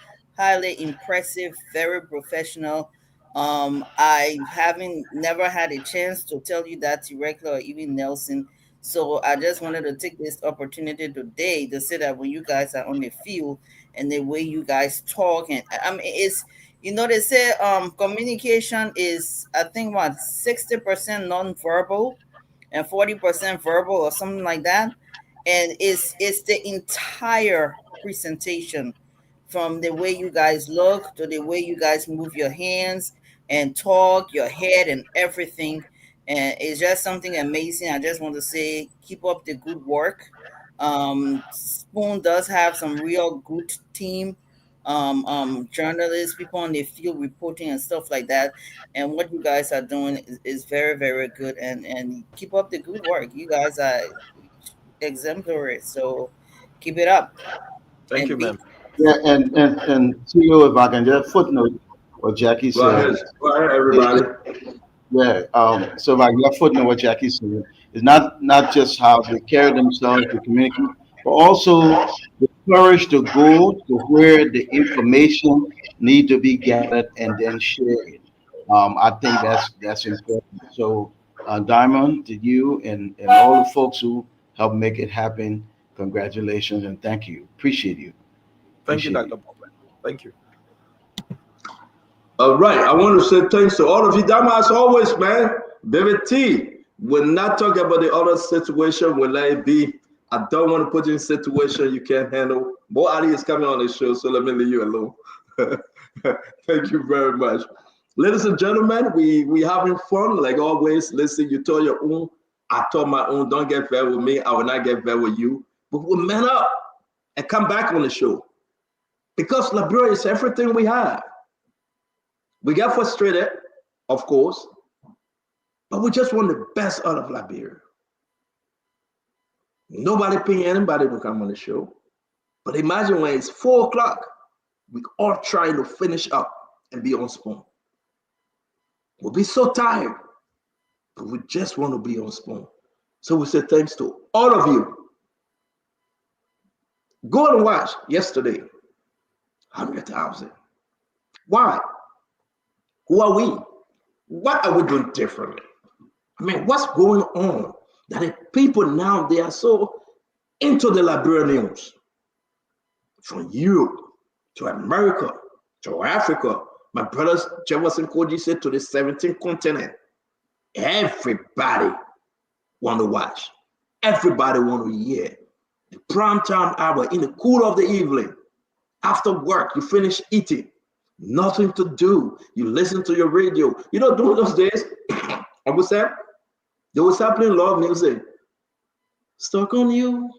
Speaker 10: impressive, very professional. I haven't never had a chance to tell you that directly or even Nelson. So I just wanted to take this opportunity today to say that when you guys are on the field and the way you guys talk, and I mean, it's, they say communication is, I think, 60% non-verbal and 40% verbal or something like that. And it's the entire presentation, from the way you guys look to the way you guys move your hands and talk, your head and everything. And it's just something amazing. I just want to say, keep up the good work. Spoon does have some real good team, journalists, people on the field reporting and stuff like that. And what you guys are doing is very, very good. And keep up the good work. You guys are exemplary. So keep it up.
Speaker 5: Thank you, ma'am.
Speaker 11: Yeah, and CEO, if I can just footnote what Jackie said.
Speaker 6: Go ahead, everybody.
Speaker 11: Yeah. So like left foot in what Jackie said is not just how they carry themselves, the community, but also the courage to go to where the information need to be gathered and then shared. I think that's important. So, Diamond, to you and all the folks who helped make it happen, congratulations and thank you. Appreciate you.
Speaker 5: Thank you,
Speaker 11: Appreciate
Speaker 5: Dr. Bob. Thank you.
Speaker 6: All right, I want to say thanks to all of you. Dama, as always, man. Baby T, we're not talking about the other situation. Will let it be. I don't want to put you in a situation you can't handle. Mo Ali is coming on the show, so let me leave you alone. Thank you very much. Ladies and gentlemen, we having fun like always. Listen, you told your own, I told my own. Don't get fair with me. I will not get fair with you. But we'll man up and come back on the show. Because Liberia is everything we have. We get frustrated, of course, but we just want the best out of Liberia. Nobody paying anybody to come on the show. But imagine when it's 4 o'clock, we all trying to finish up and be on Spoon. We'll be so tired, but we just want to be on Spoon. So we say thanks to all of you. Go and watch yesterday, 100,000. Why? Who are we? What are we doing differently? I mean, what's going on that the people now, they are so into the Liberian news? From Europe to America to Africa. My brothers, Jefferson Koji said, to the 17th continent. Everybody want to watch. Everybody want to hear. The prime time hour in the cool of the evening. After work, you finish eating. Nothing to do. You listen to your radio. You know, during those days, I would say, they was playing love music. Stuck on you.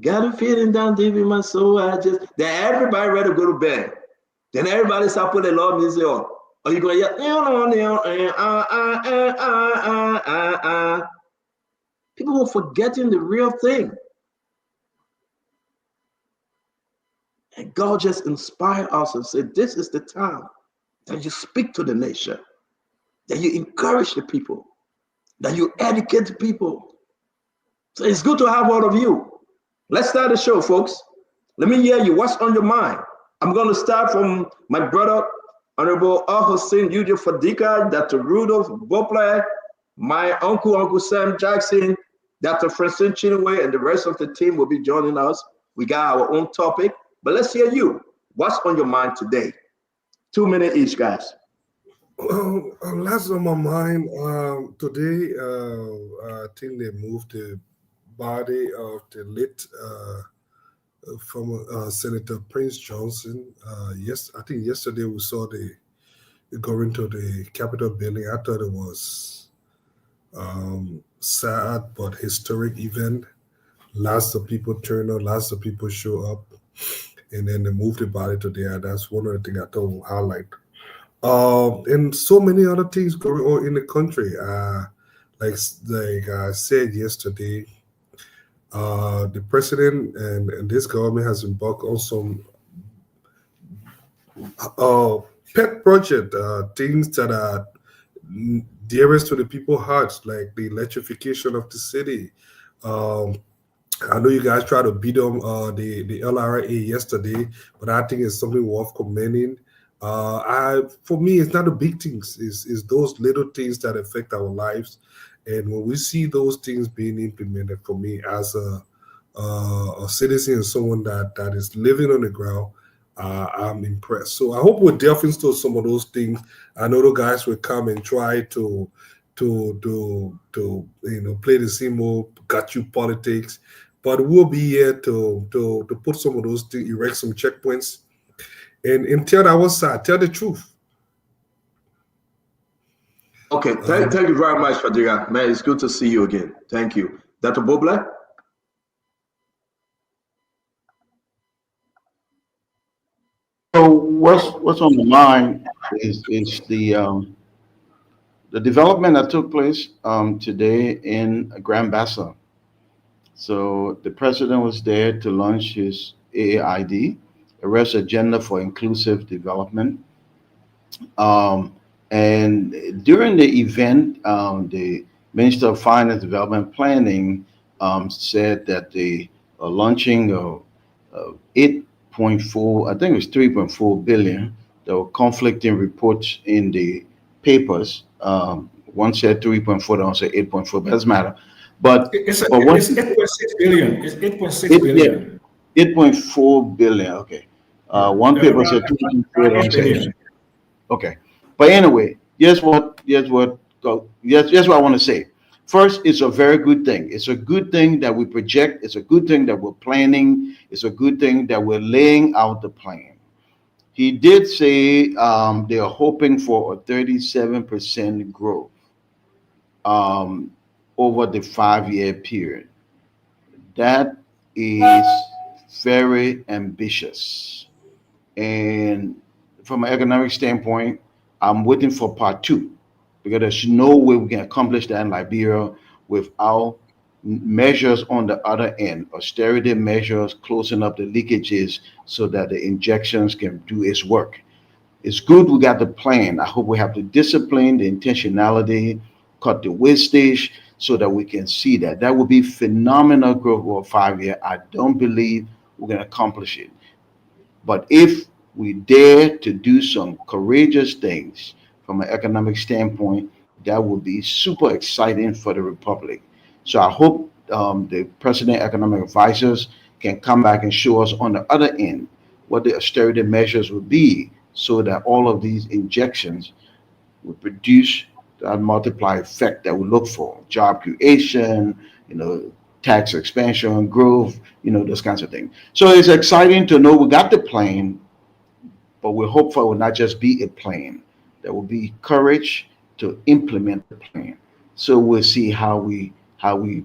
Speaker 6: Got a feeling down deep in my soul. Then everybody ready to go to bed. Then everybody start putting love music on. Or you go, yeah, people were forgetting the real thing. And God just inspired us and said, this is the time that you speak to the nation, that you encourage the people, that you educate the people. So it's good to have all of you. Let's start the show, folks. Let me hear you. What's on your mind? I'm going to start from my brother, Honorable Al-Hussein Yudio Fadika, Dr. Rudolph Bopler, my uncle, Uncle Sam Jackson, Dr. Francine Chinwe, and the rest of the team will be joining us. We got our own topic. But let's hear you. What's on your mind today? 2 minutes each, guys.
Speaker 8: Last on my mind today, I think they moved the body of the late former Senator Prince Johnson. Yes, I think yesterday we saw the going to the Capitol building. I thought it was sad but historic event. Lots of people turn up, lots of people show up. And then they moved the body to there. That's one of the things I thought we'll highlight. And so many other things going on in the country. Like I said yesterday, the president and this government has embarked on some pet project, things that are dearest to the people's hearts, like the electrification of the city. I know you guys tried to beat them the LRA yesterday, but I think it's something worth commending. For me, it's not the big things. It's those little things that affect our lives. And when we see those things being implemented, for me as a citizen and someone that is living on the ground, I'm impressed. So I hope we'll delve into some of those things. I know the guys will come and try to play the same old got you politics. But we'll be here to put some of those things, erect some checkpoints, and tell our side, tell the truth.
Speaker 6: Okay, thank you very much, Fadiga. Man, it's good to see you again. Thank you. Dr. Bobla?
Speaker 11: So what's on my mind is the development that took place today in Grand Bassa. So the president was there to launch his AAID, Arrest Agenda for Inclusive Development. And during the event, the Minister of Finance Development Planning said that they are launching 8.4, I think it was 3.4 billion. There were conflicting reports in the papers. One said 3.4, the other said 8.4, but it doesn't matter. But
Speaker 7: It's
Speaker 11: but what
Speaker 7: 8.6 billion. It's 8.6
Speaker 11: it,
Speaker 7: billion.
Speaker 11: yeah, 8.4 billion. Okay. One
Speaker 7: Yeah,
Speaker 11: paper said 2.4, the
Speaker 7: around
Speaker 11: other
Speaker 7: 8
Speaker 11: said
Speaker 7: billion.
Speaker 11: okay. But anyway, here's what here's what I want to say. First, it's a very good thing. It's a good thing that we project. It's a good thing that we're planning. It's a good thing that we're laying out the plan. He did say they are hoping for a 37% growth um, over the 5-year period. That is very ambitious. And from an economic standpoint, I'm waiting for part two because there's no way we can accomplish that in Liberia without measures on the other end, austerity measures, closing up the leakages so that the injections can do its work. It's good we got the plan. I hope we have the discipline, the intentionality, cut the wastage so that we can see that. That would be phenomenal growth over 5 years. I don't believe we're going to accomplish it. But if we dare to do some courageous things from an economic standpoint, that would be super exciting for the Republic. So I hope the President Economic Advisors can come back and show us on the other end what the austerity measures would be so that all of these injections would produce that multiplier effect that we look for, job creation, tax expansion, growth, those kinds of things. So it's exciting to know we got the plan, but we hope for it will not just be a plan. There will be courage to implement the plan. So we'll see how we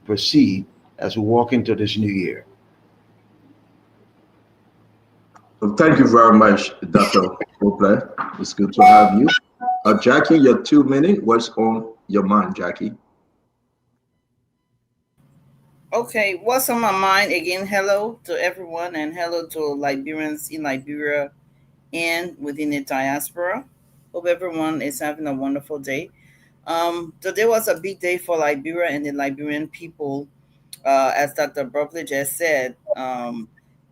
Speaker 11: proceed as we walk into this new year.
Speaker 6: Well, thank you very much, Dr. Copeland. It's good to have you. Jackie, your 2 minutes. What's on your mind, Jackie?
Speaker 10: Okay, what's on my mind? Again, hello to everyone and hello to Liberians in Liberia and within the diaspora. Hope everyone is having a wonderful day. Today was a big day for Liberia and the Liberian people. As Dr. Broccoli just said,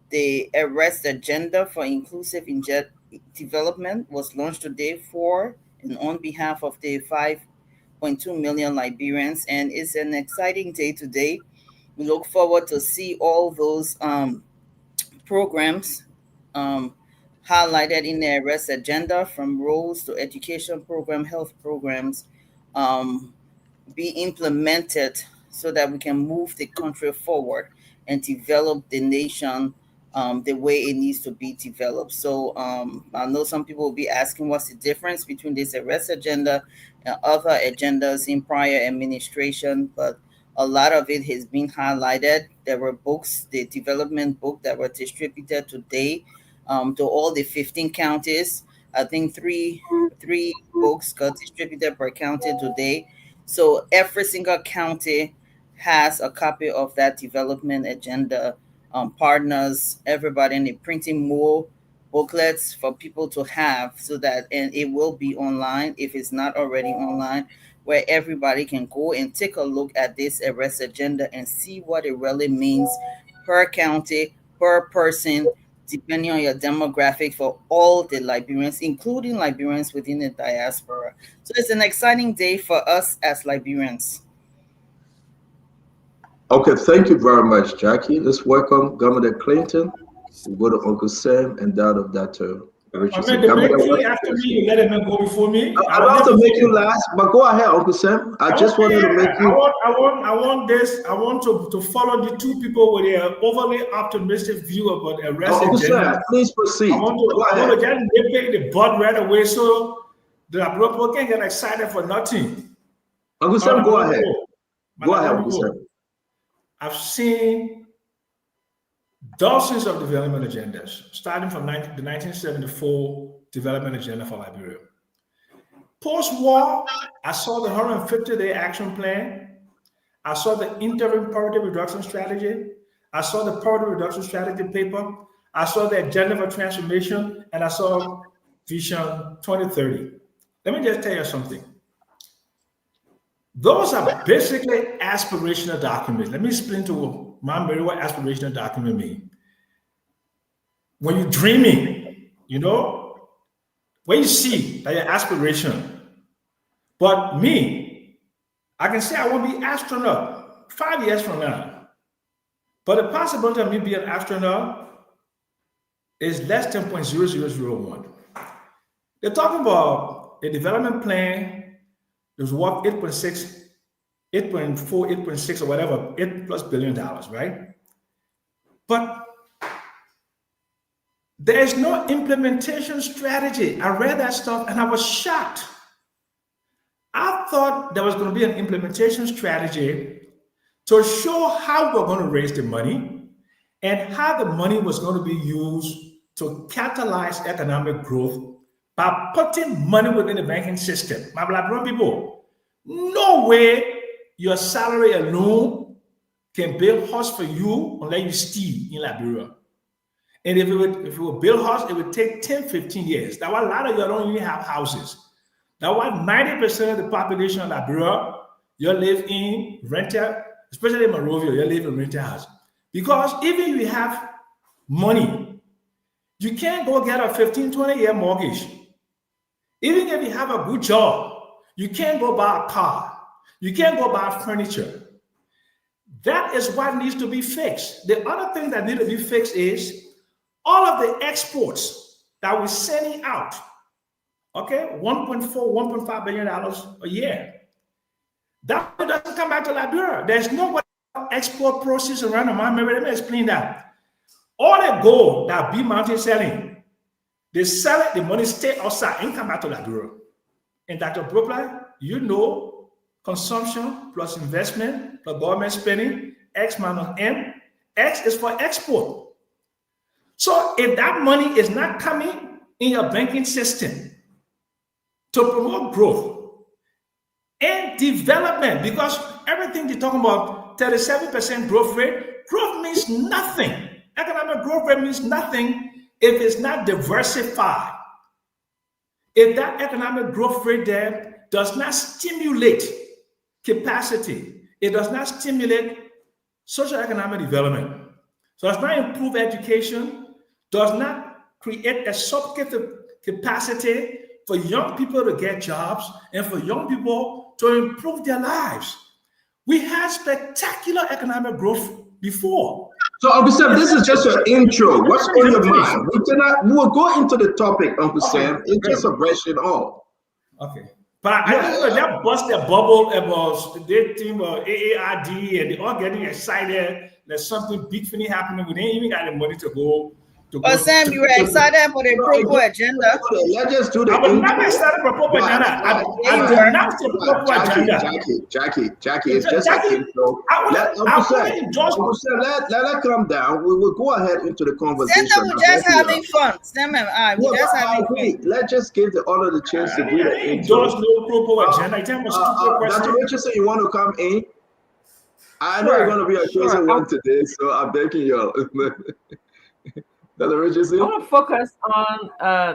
Speaker 10: the Arrest Agenda for Inclusive Development was launched today for and on behalf of the 5.2 million Liberians, and it's an exciting day today. We look forward to see all those programs highlighted in the Arrest Agenda, from roads to education program, health programs, be implemented so that we can move the country forward and develop the nation the way it needs to be developed. So I know some people will be asking what's the difference between this Arrest Agenda and other agendas in prior administration, but a lot of it has been highlighted. There were books, the development book that were distributed today to all the 15 counties. I think three books got distributed per county today. So every single county has a copy of that development agenda. Partners, everybody, and they're printing more booklets for people to have so that, and it will be online if it's not already online, where everybody can go and take a look at this Arrest Agenda and see what it really means per county, per person, depending on your demographic, for all the Liberians, including Liberians within the diaspora. So it's an exciting day for us as Liberians.
Speaker 6: Okay, thank you very much, Jackie. Let's welcome Governor Clinton. We'll go to Uncle Sam and that of Dr. Richardson.
Speaker 7: After me, you let him go before me.
Speaker 6: I'd love to make you last, but go ahead, Uncle Sam. I just wanted to make you.
Speaker 7: I want to follow the two people with their overly optimistic view about the Arrest
Speaker 6: Uncle
Speaker 7: Agenda.
Speaker 6: Sam, please proceed.
Speaker 7: I want to just nip the bud right away so the people can get excited for nothing.
Speaker 6: Uncle Sam, go ahead. Go ahead, Uncle Sam.
Speaker 7: I've seen dozens of development agendas, starting from the 1974 Development Agenda for Liberia. Post-war, I saw the 150-day action plan. I saw the interim poverty reduction strategy. I saw the poverty reduction strategy paper. I saw the agenda for transformation, and I saw Vision 2030. let me just tell you something. Those are basically aspirational documents. Let me explain to Mom Mary what aspirational document mean. When you're dreaming, you know, when you see that your aspiration. But me, I can say I want to be an astronaut 5 years from now. But the possibility of me being an astronaut is less than 0.0001. They're talking about a development plan. There's worth 8.6, 8.4, 8.6 or whatever, $8+ billion, right? But there is no implementation strategy. I read that stuff and I was shocked. I thought there was going to be an implementation strategy to show how we're going to raise the money and how the money was going to be used to catalyze economic growth by putting money within the banking system. My black people, no way your salary alone can build house for you unless you steal in Liberia. And if it would build house, it would take 10, 15 years. That's why a lot of you don't even have houses. That's why 90% of the population of Liberia, you live in rental, especially in Monrovia, you live in rental house. Because even if you have money, you can't go get a 15, 20-year mortgage. Even if you have a good job, you can't go buy a car. You can't go buy furniture. That is what needs to be fixed. The other thing that needs to be fixed is all of the exports that we're sending out, okay, $1.4, $1.5 billion a year. That doesn't come back to Liberia. There's no export process around the mine. Let me explain that. All the gold that B Mountain is selling, they sell it, the money stay outside and come back to Liberia. And Dr. Brooklyn, you know, consumption plus investment plus government spending, X minus M, X is for export. So if that money is not coming in your banking system to promote growth and development, because everything you're talking about, 37% growth rate, growth means nothing. Economic growth rate means nothing if it's not diversified. If that economic growth rate there does not stimulate capacity, it does not stimulate social economic development, so does not improve education, does not create a sufficient capacity for young people to get jobs and for young people to improve their lives. We had spectacular economic growth before.
Speaker 6: So, Uncle Sam, this is just an intro. What's on your mind? We will go into the topic, Uncle Sam. It's just a brushing off.
Speaker 7: Okay. But I think that bust their bubble about the team of AARD and they're all getting excited. There's something big thing happening. We didn't even got the money to go.
Speaker 10: But Sam, you were excited for the Propo agenda.
Speaker 6: Let's just do the
Speaker 7: I was not excited for Propo agenda. I denounced the Propo agenda.
Speaker 6: Jackie, it's just an intro. Let calm down. We will go ahead into the conversation.
Speaker 10: Sam, we're just having fun. Sam and I, we're just having fun.
Speaker 6: Let's just give the other the chance to do the intro.
Speaker 7: There's no Propo agenda.
Speaker 6: Dr. Richardson, you want to come in? I know you're going to be a chosen one today, so I'm begging you.
Speaker 9: I want to focus on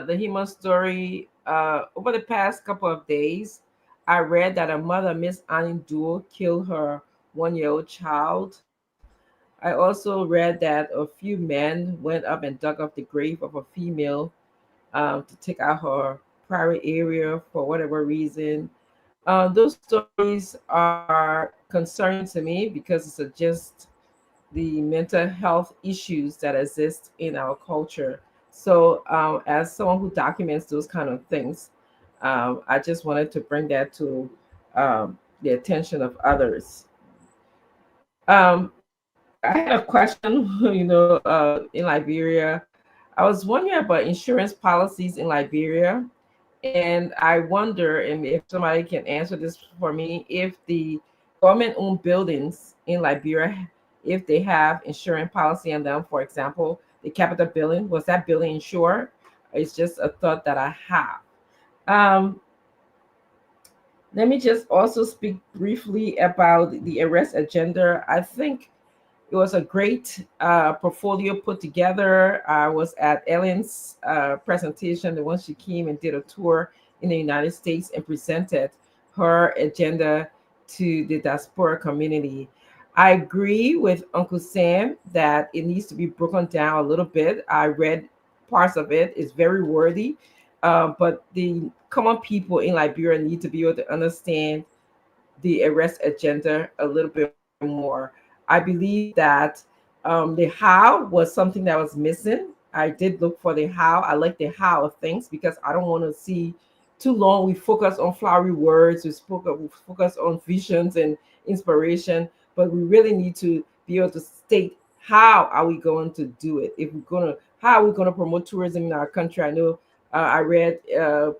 Speaker 9: the Hema story. Over the past couple of days, I read that a mother, Miss Annie Duo, killed her 1-year-old child. I also read that a few men went up and dug up the grave of a female to take out her private area for whatever reason. Those stories are concerning to me because it suggests the mental health issues that exist in our culture. So as someone who documents those kind of things, I just wanted to bring that to the attention of others. I had a question, in Liberia. I was wondering about insurance policies in Liberia. And I wonder, and if somebody can answer this for me, if the government-owned buildings in Liberia, if they have insurance policy on them, for example, the Capitol building, was that building insured? It's just a thought that I have. Let me just also speak briefly about the arrest agenda. I think it was a great portfolio put together. I was at Ellen's presentation, the one she came and did a tour in the United States and presented her agenda to the diaspora community. I agree with Uncle Sam that it needs to be broken down a little bit. I read parts of it. It's very worthy, but the common people in Liberia need to be able to understand the arrest agenda a little bit more. I believe that the how was something that was missing. I did look for the how. I like the how of things because I don't want to see too long. We focus on flowery words. We focus on visions and inspiration, but we really need to be able to state how are we going to do it. If we're gonna, how are we going to promote tourism in our country? I know I read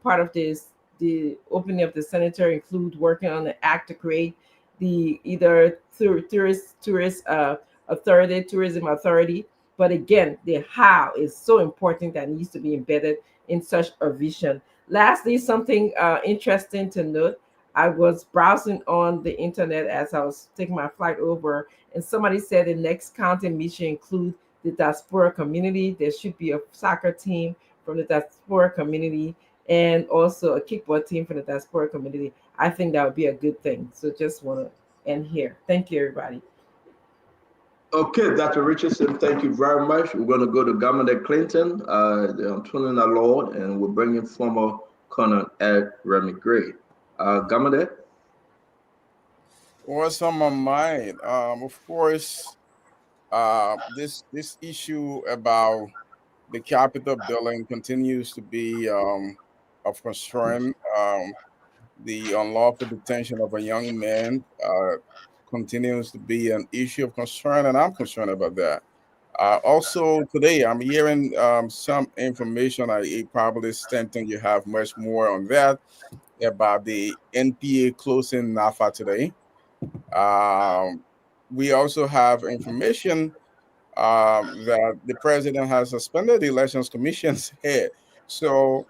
Speaker 9: part of this. The opening of the senator include working on the act to create the either tourist authority, tourism authority. But again, the how is so important that needs to be embedded in such a vision. Lastly, something interesting to note. I was browsing on the internet as I was taking my flight over, and somebody said the next county mission include the diaspora community. There should be a soccer team from the diaspora community and also a kickball team from the diaspora community. I think that would be a good thing. So just want to end here. Thank you, everybody.
Speaker 6: Okay, Dr. Richardson, thank you very much. We're going to go to Governor Clinton, the Antonina Lord, and we're bringing former Colonel Ed Remy Gray. Governor?
Speaker 12: What's on my mind? Of course, this issue about the Capitol building continues to be of concern. The unlawful detention of a young man continues to be an issue of concern, and I'm concerned about that. Also, today I'm hearing some information. I probably Stanton, you have much more on that about the NPA closing NAFA today. We also have information that the president has suspended the Elections Commission's head. So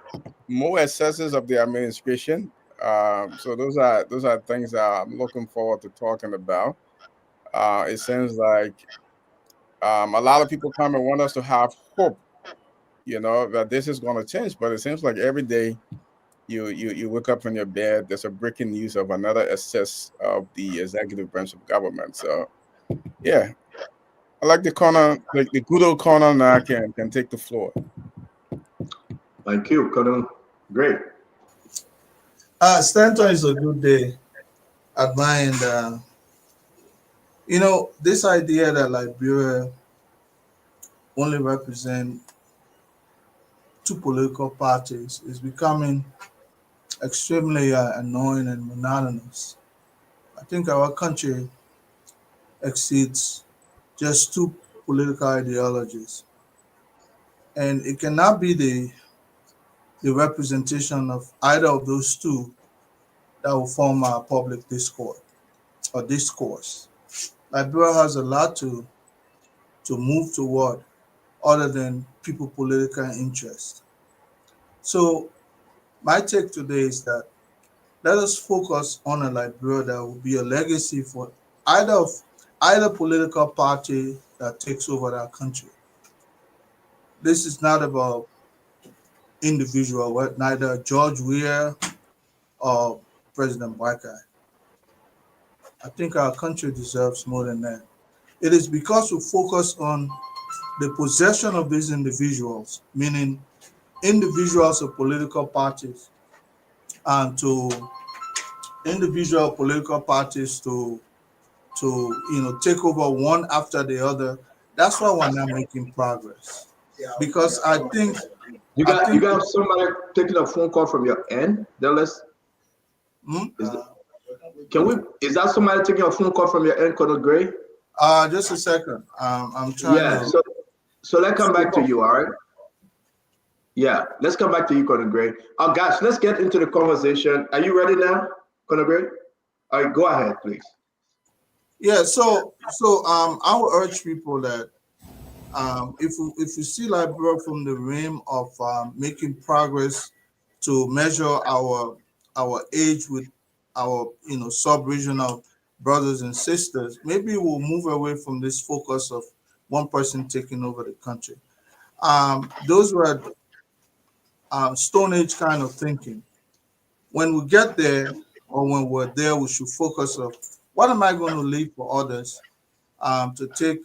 Speaker 12: more excesses of the administration. So those are things that I'm looking forward to talking about. It seems like a lot of people come and want us to have hope, that this is going to change. But it seems like every day you wake up in your bed, there's a breaking news of another excess of the executive branch of government. So yeah, I like the corner, like the good old corner now can take the floor.
Speaker 6: Thank you, Colonel. Great.
Speaker 13: Stanton is a good day at my end. This idea that Liberia only represent two political parties is becoming extremely annoying and monotonous. I think our country exceeds just two political ideologies, and it cannot be the representation of either of those two that will form our public discourse. Liberia has a lot to move toward other than people political interest. So my take today is that let us focus on a Liberia that will be a legacy for either political party that takes over our country. This is not about individual, neither George Weah or President Boakai. I think our country deserves more than that. It is because we focus on the possession of these individuals, meaning individuals of political parties, and to individual political parties to take over one after the other. That's why we're not making progress. Because I think
Speaker 6: you got somebody taking a phone call from your end, Dallas. Is that somebody taking a phone call from your end, Colonel Gray?
Speaker 13: Just a second. I'm trying.
Speaker 6: Yeah. So let's come back to you. All right. Yeah. Let's come back to you, Colonel Gray. Oh gosh, let's get into the conversation. Are you ready now, Colonel Gray? All right, go ahead, please.
Speaker 13: Yeah. So I would urge people that if you see Liberia from the realm of making progress to measure our age with our sub-regional brothers and sisters, maybe we'll move away from this focus of one person taking over the country. Those were Stone Age kind of thinking. when we get there, or when we're there, we should focus on what am I going to leave for others to take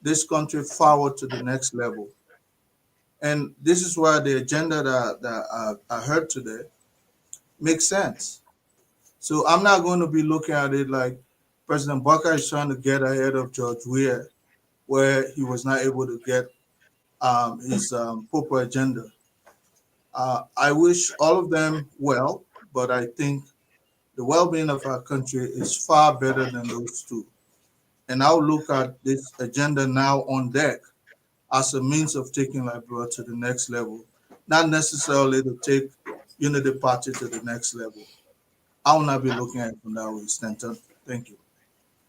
Speaker 13: this country forward to the next level. And this is why the agenda that I heard today makes sense. So I'm not going to be looking at it like President Barker is trying to get ahead of George Weah, where he was not able to get his proper agenda. I wish all of them well, but I think the well-being of our country is far better than those two. And I'll look at this agenda now on deck as a means of taking Liberia to the next level, not necessarily to take Unity Party to the next level. I will not be looking at it from that way, Stanton. Thank you.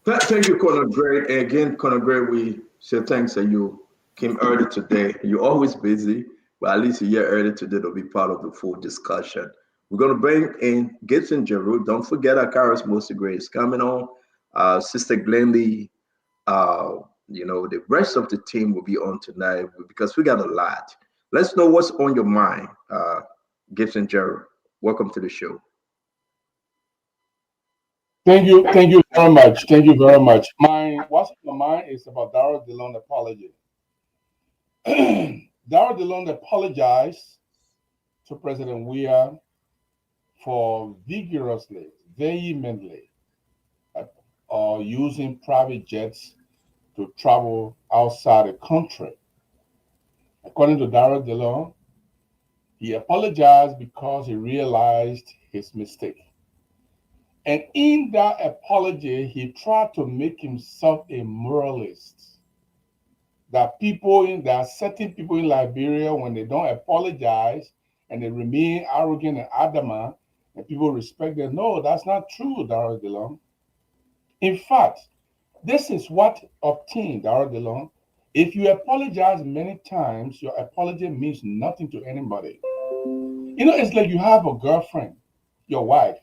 Speaker 6: Thank you, Colonel Gray. And again, Colonel Gray, we say thanks that you came early today. You're always busy, but at least you're here early today to be part of the full discussion. We're going to bring in Gibson Jeru. Don't forget our Karis Mostly Gray is coming on. Sister Glendy, the rest of the team will be on tonight because we got a lot. Let's know what's on your mind. Gibson Jeru, welcome to the show.
Speaker 14: Thank you very much. Thank you very much. What's on my mind is about Darrell DeLone apology. Darrell DeLone apologized to President Weah for vigorously, vehemently using private jets to travel outside the country. According to Darrell DeLone, he apologized because he realized his mistake. And in that apology, he tried to make himself a moralist. There are certain people in Liberia, when they don't apologize and they remain arrogant and adamant, and people respect them. No, that's not true, Darrell DeLone. In fact, this is what obtained, Darrell DeLone. If you apologize many times, your apology means nothing to anybody. It's like you have a girlfriend, your wife.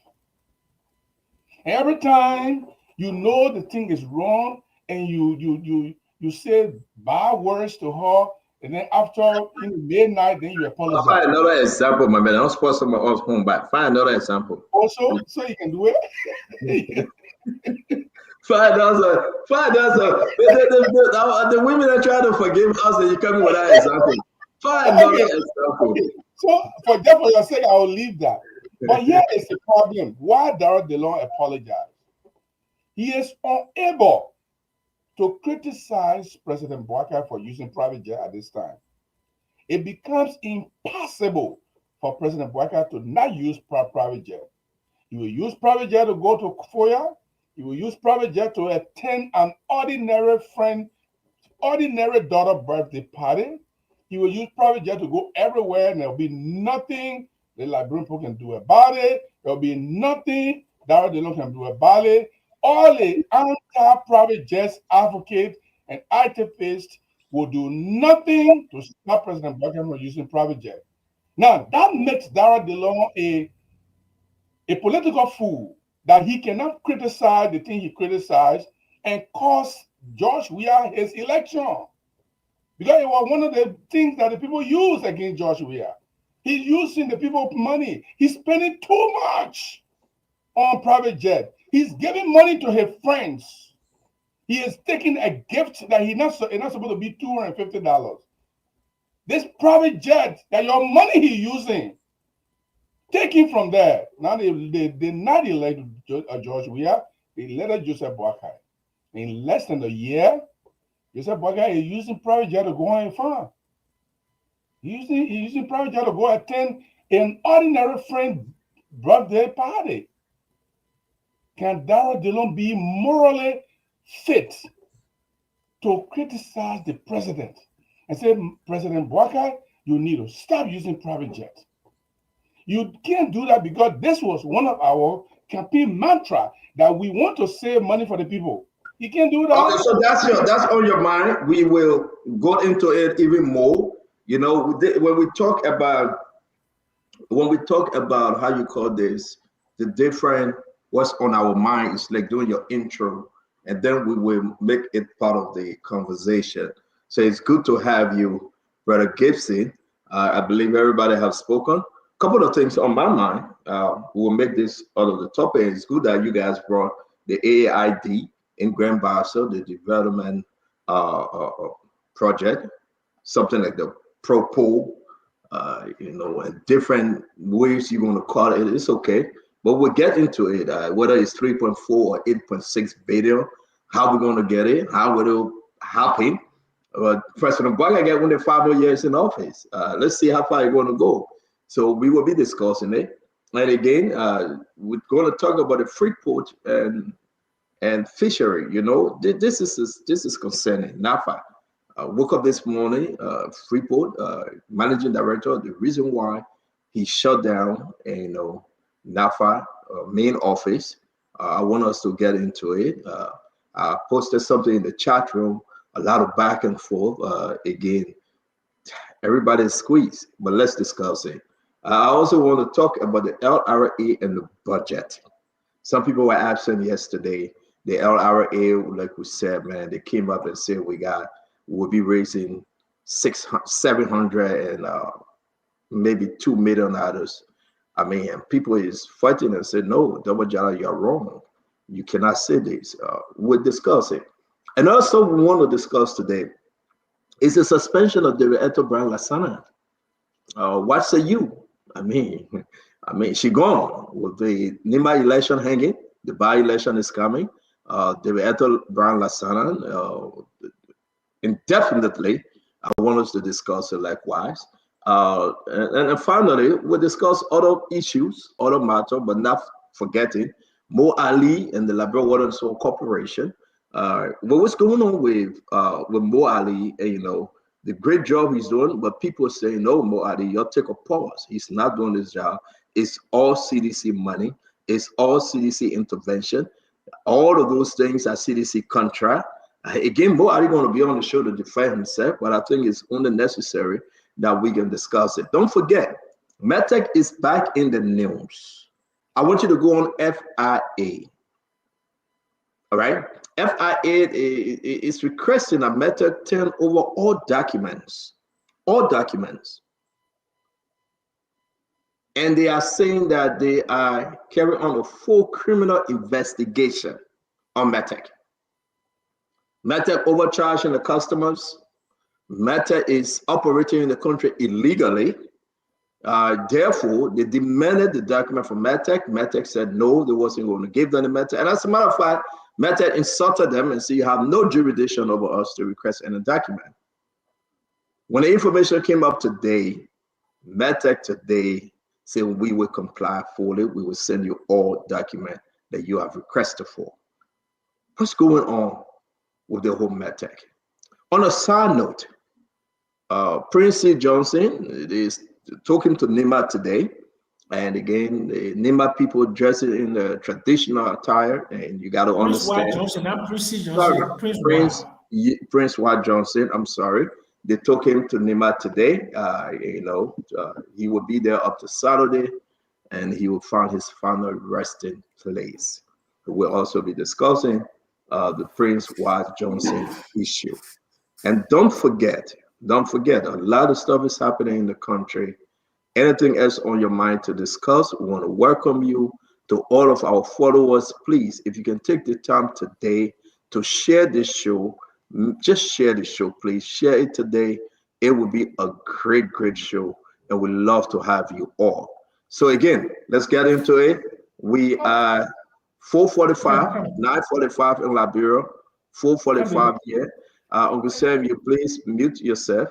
Speaker 14: And every time you know the thing is wrong and you say bad words to her, and then after midnight, then you apologize.
Speaker 6: I'll find another example, my man. I don't suppose someone else home back. Find another example.
Speaker 14: Also, so you can do it.
Speaker 6: Find another. The women are trying to forgive us, and you come with that example. Find another example.
Speaker 14: So for your sake, I will leave that. But here is the problem. Why Darrell DeLone apologized? He is unable to criticize President Barker for using private jet at this time. It becomes impossible for President Barker to not use private jet. He will use private jet to go to FOIA. He will use private jet to attend an ordinary daughter birthday party. He will use private jet to go everywhere, and there'll be nothing the Liberian people can do about it. There'll be nothing Darrell DeLone can do about it. All the anti-private jets advocates and activists will do nothing to stop President Barker from using private jet. Now, that makes Darrell DeLone a political fool, that he cannot criticize the thing he criticized and cost George Weah his election. Because it was one of the things that the people used against George Weah. He's using the people's money. He's spending too much on private jet. He's giving money to his friends. He is taking a gift that he's not supposed to be $250. This private jet that your money he's using, take him from there. Now they not elect George Weah. They elected Joseph Boakai. In less than a year, Joseph Boakai is using private jet to go on and farm. He's using private jet to go attend an ordinary friend birthday party. Can Darrell DeLone be morally fit to criticize the president and say, President Boakai, you need to stop using private jet? You can't do that, because this was one of our campaign mantra, that we want to save money for the people. You can't do that.
Speaker 6: Okay, so that's on your mind. We will go into it even more. When we talk about how you call this, the different what's on our mind, is like doing your intro, and then we will make it part of the conversation. So it's good to have you, Brother Gibson. I believe everybody have spoken. couple of things on my mind. We'll make this out of the topic. It's good that you guys brought the AAID in Grand Bassa, the development project, something like the ProPol, and different ways you want to call it. It's okay, but we'll get into it. Whether it's 3.4 or 8.6 billion, how we're going to get it, how it'll happen. President Boakai got 1 5 more years in office. Let's see how far you're going to go. So we will be discussing it. And again, we're going to talk about the Freeport and fishery. This is concerning NAFA. Woke up this morning, Freeport managing director. The reason why he shut down, NAFA main office. I want us to get into it. I posted something in the chat room. A lot of back and forth. Again, everybody's squeezed, but let's discuss it. I also want to talk about the LRA and the budget. Some people were absent yesterday. The LRA, like we said, man, they came up and said we'll be raising 700 and maybe 2 million others. I mean, and people is fighting and said, no, Double Jala, you're wrong. You cannot say this. We'll discuss it. And also we want to discuss today is the suspension of David Eto Brown Lasana. What say you? I mean, she gone with the Nima election hanging. The by-election is coming. David Eto Brown Lasana indefinitely. I want us to discuss it likewise. And finally, we'll discuss other issues, other matters, but not forgetting Mo Ali and the Liberia Water and Soil Corporation. But what's going on with Mo Ali? The great job he's doing, but people say, no, Mo Ali, you'll take a pause. He's not doing his job. It's all CDC money. It's all CDC intervention. All of those things are CDC contract. Again, Mo Ali going to be on the show to defend himself, but I think it's only necessary that we can discuss it. Don't forget, Medtech is back in the news. I want you to go on FIA. All right? FIA is requesting that Medtech turn over all documents. And they are saying that they are carrying on a full criminal investigation on Medtech. Medtech overcharging the customers. Medtech is operating in the country illegally. Therefore, they demanded the document from Medtech. Medtech said no, they wasn't going to give them the Medtech. And as a matter of fact, Medtech insulted them and said, you have no jurisdiction over us to request any document. When the information came up today, Medtech today said we will comply fully. We will send you all document that you have requested for. What's going on with the whole Medtech? On a side note, Prince C. Johnson is talking to NIMA today. And again, the NIMA people dressed in the traditional attire, and you got to understand.
Speaker 7: Johnson, not Prince C. Johnson.
Speaker 6: Sorry, Prince White Johnson. I'm sorry. They took him to NIMA today. He will be there up to Saturday, and he will find his final resting place. We'll also be discussing the Prince White Johnson issue. And don't forget, a lot of stuff is happening in the country. Anything else on your mind to discuss, we want to welcome you to all of our followers. Please, if you can take the time today to share this show, just share the show, please. Share it today. It will be a great, great show, and we'd love to have you all. So again, let's get into it. We are 4:45, 9:45 in Liberia, 4:45 here. Uncle Sam, you please mute yourself.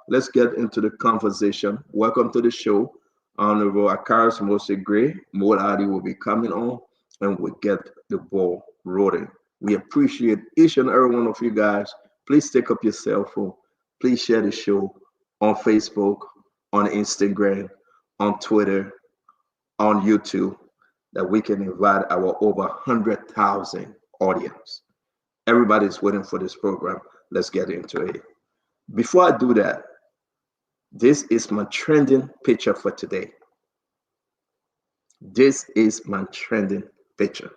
Speaker 6: Let's get into the conversation. Welcome to the show. Honorable Akaris Mose Gray, Mo Ali will be coming on, and we'll get the ball rolling. We appreciate each and every one of you guys. Please take up your cell phone. Please share the show on Facebook, on Instagram, on Twitter, on YouTube, that we can invite our over 100,000 audience. Everybody's waiting for this program. Let's get into it. Before I do that, this is my trending picture for today. This is my trending picture.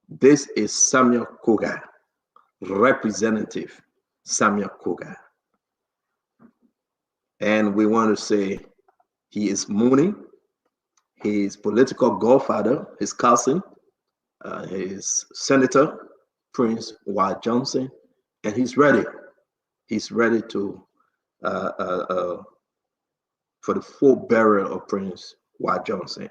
Speaker 6: This is Samuel Koga, Representative Samuel Koga. And we want to say He is Mooney, his political godfather, his cousin, his senator, Prince Wyatt Johnson, and he's ready. He's ready to for the full burial of Prince Wyatt Johnson.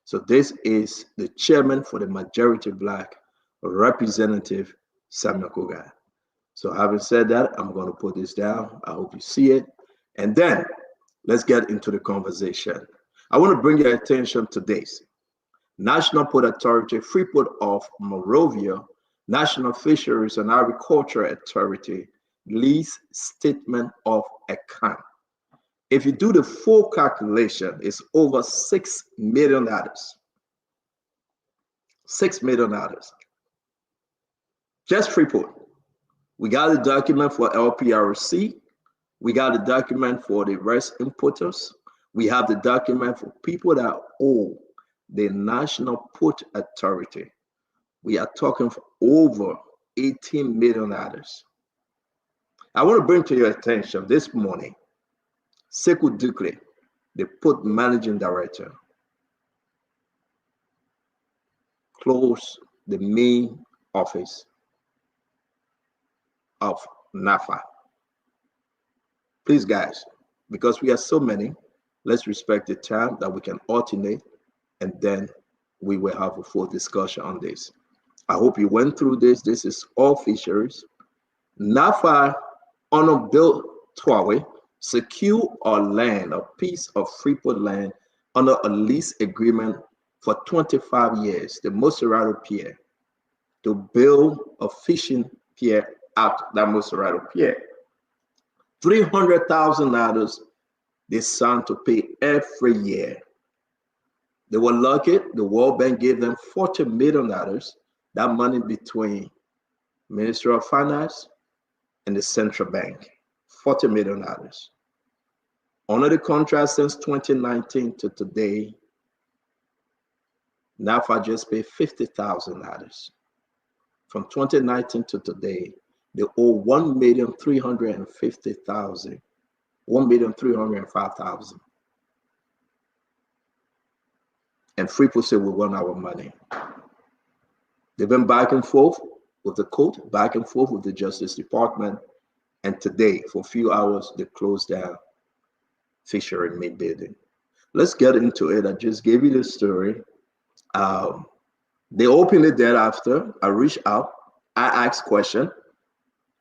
Speaker 6: So this is the chairman for the majority black Representative Samuel Koga. So having said that, I'm going to put this down. I hope you see it. And then let's get into the conversation. I want to bring your attention to this. National Port Authority, Freeport of Monrovia, National Fisheries and Agriculture Authority lease statement of account. If you do the full calculation, it's over $6 million. $6 million. Just Freeport. We got a document for LPRC. We got a document for the rest importers. We have the document for people that owe the National Port Authority. We are talking for over $18 million. I want to bring to your attention this morning, Sekou Dukle, the Port Managing Director, closed the main office of NAFA. Please, guys, because we are so many, let's respect the time that we can alternate, and then we will have a full discussion on this. I hope you went through this. This is all fisheries. NAFA on Bill 12 secure our land, a piece of Freeport land, under a lease agreement for 25 years, the Moserado Pier, to build a fishing pier at that Moserado Pier. $300,000 they signed to pay every year. They were lucky. The World Bank gave them $40 million, that money between Ministry of Finance and the Central Bank, $40 million. Under the contract since 2019 to today, NAFA just paid $50,000. From 2019 to today, they owe $1,350,000, $1,305,000. And Freeport said we want our money. They've been back and forth with the court, back and forth with the Justice Department, and today, for a few hours, they closed down Fishery and Meat Building. Let's get into it. I just gave you the story. They opened it thereafter. I reached out. I asked questions.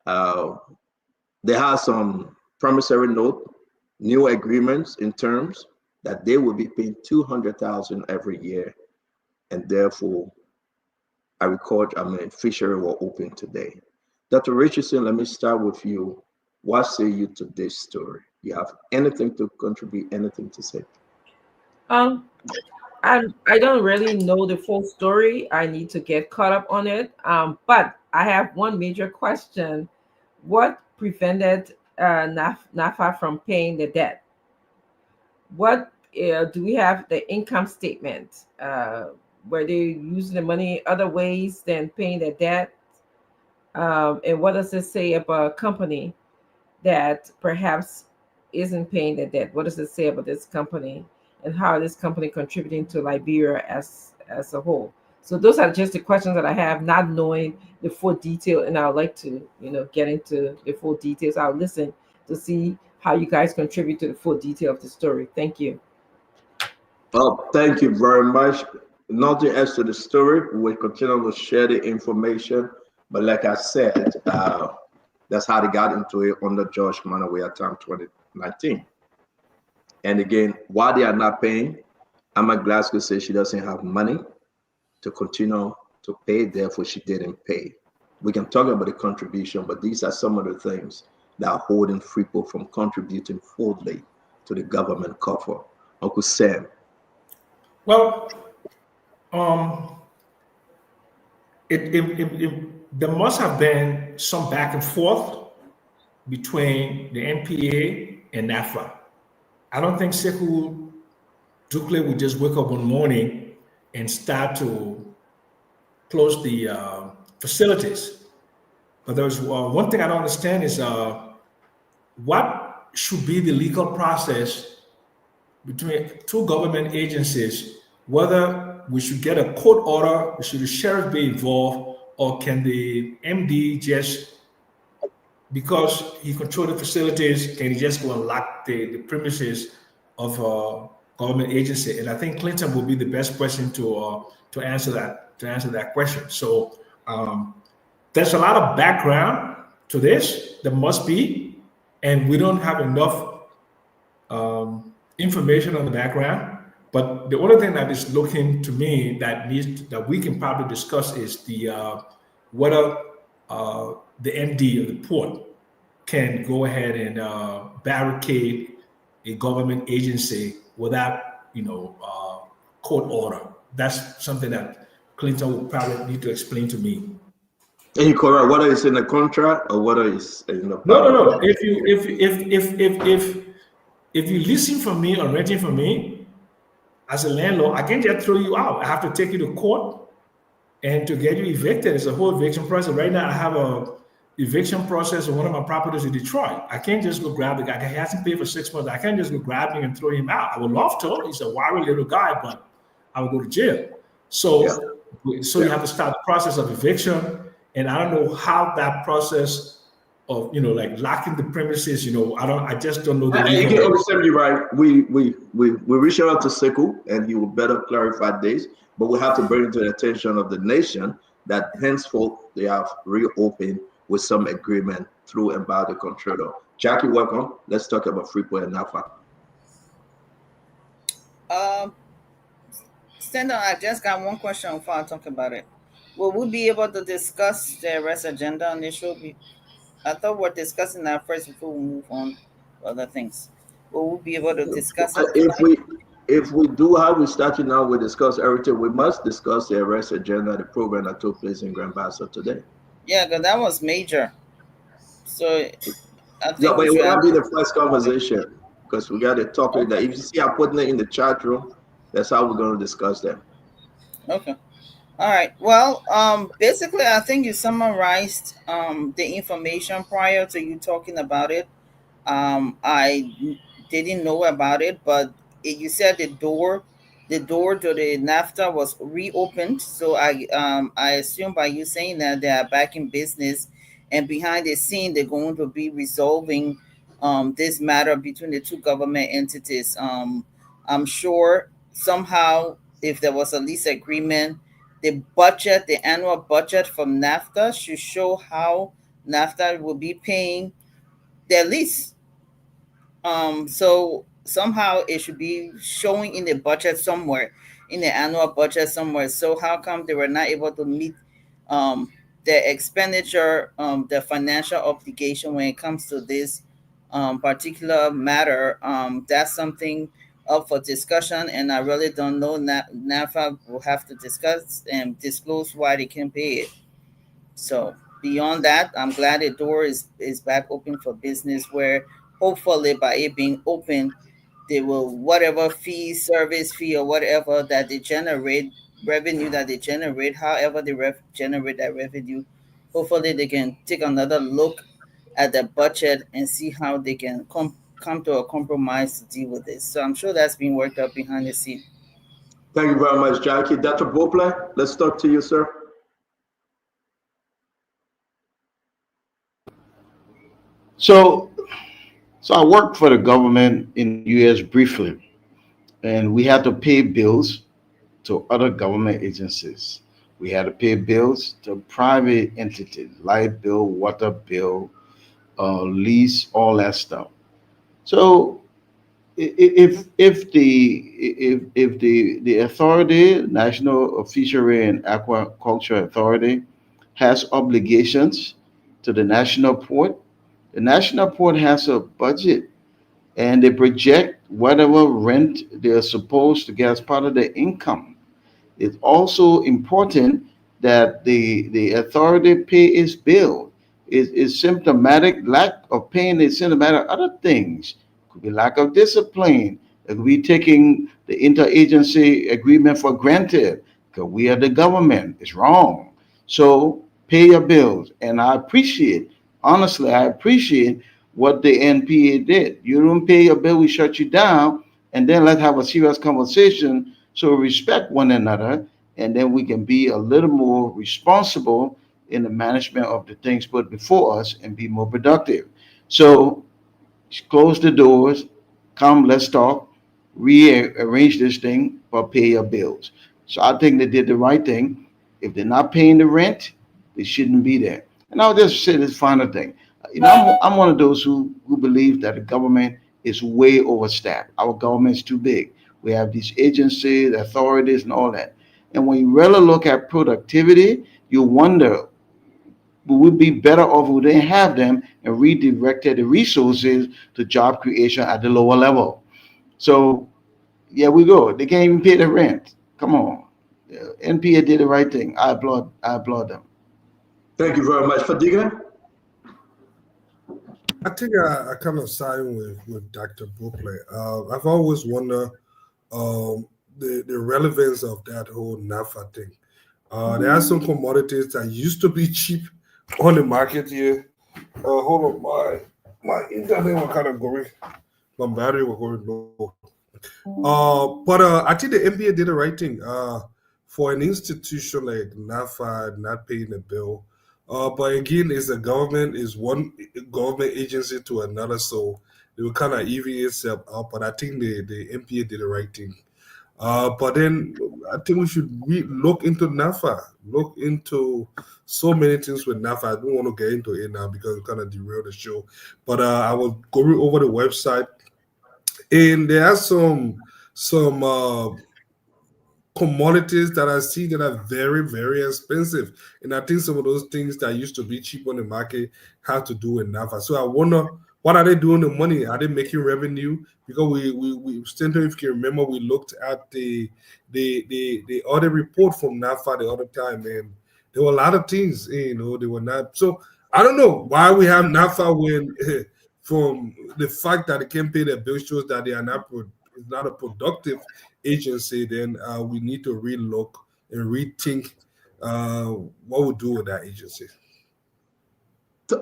Speaker 6: They have some promissory note, new agreements in terms that they will be paying $200,000 every year, and therefore, fishery will open today. Dr. Richardson, let me start with you. What say you to this story? You have anything to contribute, anything to say?
Speaker 9: I don't really know the full story. I need to get caught up on it. But I have one major question. What prevented NAFA from paying the debt? What do we have the income statement? Were they using the money other ways than paying the debt? And what does it say about a company that perhaps isn't paying the debt? What does it say about this company, and how is this company contributing to Liberia as a whole? So those are just the questions that I have, not knowing the full detail, and I would like to, get into the full details. I'll listen to see how you guys contribute to the full detail of the story. Thank you.
Speaker 6: Well, thank you very much. Nothing else to the story. We'll continue to share the information. But like I said, that's how they got into it under George Manaway at time 2019. And again, why they are not paying, Emma Glasgow says she doesn't have money to continue to pay, therefore she didn't pay. We can talk about the contribution, but these are some of the things that are holding Freeport from contributing fully to the government coffers. Uncle Sam.
Speaker 7: Well, there must have been some back and forth between the NPA and NAFA. I don't think Sekou Dukle would just wake up one morning and start to close the facilities. But there's one thing I don't understand is what should be the legal process between two government agencies, whether we should get a court order, should the sheriff be involved, or can the MD just, because he controls the facilities, can he just go and lock the premises of a government agency? And I think Clinton will be the best person to answer that question. So there's a lot of background to this. There must be, and we don't have enough information on the background. But the only thing that is looking to me that we can probably discuss is the whether the MD of the port can go ahead and barricade a government agency without, court order. That's something that Clinton will probably need to explain to me.
Speaker 6: And you correct whether it's in a contract or whether it's
Speaker 7: No. If you listen from me or renting from me, as a landlord, I can't just throw you out. I have to take you to court, and to get you evicted, it's a whole eviction process. Right now, I have a eviction process on one of my properties in Detroit. I can't just go grab the guy. He hasn't paid for 6 months. I can't just go grab him and throw him out. I would love to. He's a wiry little guy, but I would go to jail. So you have to start the process of eviction. And I don't know how that process of, like locking the premises, I just don't know.
Speaker 6: You can understand you right. We reach out to Sekou, and he will better clarify this, but we have to bring it to the attention of the nation that henceforth they have reopened with some agreement through and by the controller. Jackie, welcome. Let's talk about Freeport and NAFTA.
Speaker 10: Stand on, I just got one question before I talk about it. Will we be able to discuss the rest agenda on this show? I thought we're discussing that first before we move on to other things. Will we be able to discuss it?
Speaker 6: If we do how we started now, we discuss everything. We must discuss the arrest agenda, the program that took place in Grand Bassa today.
Speaker 10: Yeah, because that was major. So I think
Speaker 6: but it will not be the first conversation, because we got a topic that if you see I'm putting it in the chat room, that's how we're going to discuss them.
Speaker 10: Okay. All right. Well, basically, I think you summarized the information prior to you talking about it. I didn't know about it, but you said the door to the NAFTA was reopened. So I assume by you saying that they are back in business, and behind the scene they're going to be resolving this matter between the two government entities. I'm sure somehow if there was a lease agreement, the annual budget from NAFTA should show how NAFTA will be paying their lease. So somehow it should be showing in the budget somewhere, in the annual budget somewhere. So how come they were not able to meet their expenditure, their financial obligation when it comes to this particular matter? That's something up for discussion, and I really don't know. NAFTA will have to discuss and disclose why they can't pay it. So beyond that, I'm glad the door is back open for business, where hopefully by it being open, they will, whatever fee, service fee, or whatever that they generate, revenue that they generate, however they generate that revenue, hopefully they can take another look at the budget and see how they can come to a compromise to deal with this. So I'm sure that's being worked out behind the scene.
Speaker 6: Thank you very much, Jackie. Dr. Bople, let's talk to you, sir.
Speaker 11: So I worked for the government in the U.S. briefly, and we had to pay bills to other government agencies. We had to pay bills to private entities, light bill, water bill, lease, all that stuff. So if the authority, National Fishery and Aquaculture Authority, has obligations to the national port, the national port has a budget, and they project whatever rent they're supposed to get as part of their income. It's also important that the authority pay its bill. Is symptomatic. Lack of paying is symptomatic. Other things could be lack of discipline. It could be taking the interagency agreement for granted because we are the government. It's wrong. So pay your bills. And I appreciate, honestly, what the NPA did. You don't pay your bill, we shut you down, and then let's have a serious conversation so we respect one another, and then we can be a little more responsible in the management of the things put before us and be more productive. So close the doors, come, let's talk, rearrange this thing, but pay your bills. So I think they did the right thing. If they're not paying the rent, they shouldn't be there. And I'll just say this final thing. I'm one of those who believe that the government is way overstaffed. Our government is too big. We have these agencies, authorities, and all that. And when you really look at productivity, you wonder, would we be better off if we didn't have them and redirected the resources to job creation at the lower level? So, yeah, we go. They can't even pay the rent. Come on. NPA did the right thing. I applaud them.
Speaker 6: Thank you very much. Fadiga?
Speaker 8: I think I kind of side with Dr. Buckley. I've always wondered the relevance of that whole NAFA thing. There are some commodities that used to be cheap on the market here. Hold on, my internet was kind of going, my battery was going low. But I think the NBA did the right thing. For an institution like NAFA not paying the bill, but again, it's a government, is one government agency to another, so they will kind of even itself out. But I think the MPA did the right thing. But then I think we should look into NAFA, look into so many things with NAFA. I don't want to get into it now because it kind of derail the show. But I was going over the website, and there are some commodities that I see that are very, very expensive. And I think some of those things that used to be cheap on the market have to do with NAFA. So I wonder, what are they doing with the money? Are they making revenue? Because we still, if you can remember, we looked at the audit report from NAFA the other time, and there were a lot of things, they were not. So I don't know why we have NAFA when from the fact that they can't pay their bill shows that they are it's not a productive agency. Then we need to relook and rethink what we do with that agency.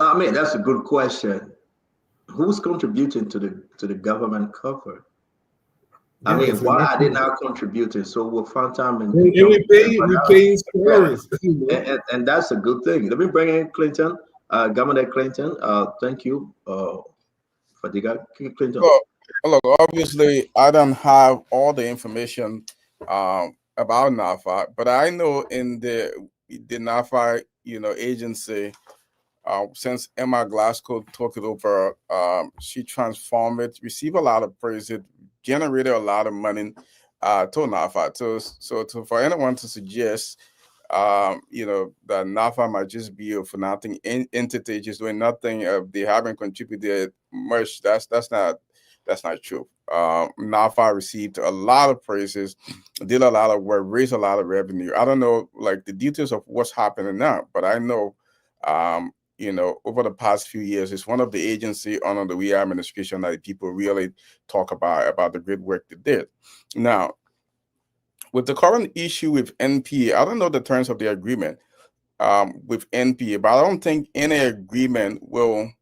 Speaker 6: I mean, that's a good question. Who's contributing to the government cover? I mean, why are they not contributing? So we'll find time and
Speaker 8: we pay salaries.
Speaker 6: And that's a good thing. Let me bring in Clinton, Governor Clinton. Thank you, Fadiga Clinton.
Speaker 12: Well, look, obviously, I don't have all the information about NAFA, but I know in the NAFA, agency, since Emma Glasgow took it over, she transformed it, received a lot of praise, it generated a lot of money to NAFA. So for anyone to suggest, that NAFA might just be a for nothing entity, just doing nothing, they haven't contributed much. That's not true. NAFA received a lot of praises, did a lot of work, raised a lot of revenue. I don't know like the details of what's happening now, but I know, over the past few years, it's one of the agencies under the WE administration that people really talk about the great work they did. Now, with the current issue with NPA, I don't know the terms of the agreement with NPA, but I don't think any agreement will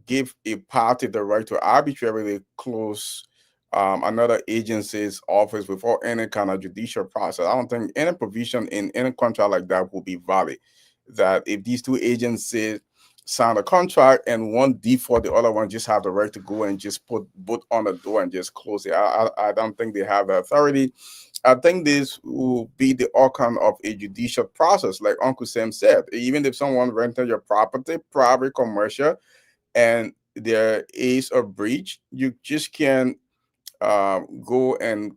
Speaker 12: give a party the right to arbitrarily close another agency's office without any kind of judicial process. I don't think any provision in any contract like that will be valid. That if these two agencies sign a contract and one default, the other one just have the right to go and just put both on the door and just close it. I don't think they have the authority. I think this will be the outcome of a judicial process, like Uncle Sam said. Even if someone rented your property, private, commercial, and there is a breach, you just can't go and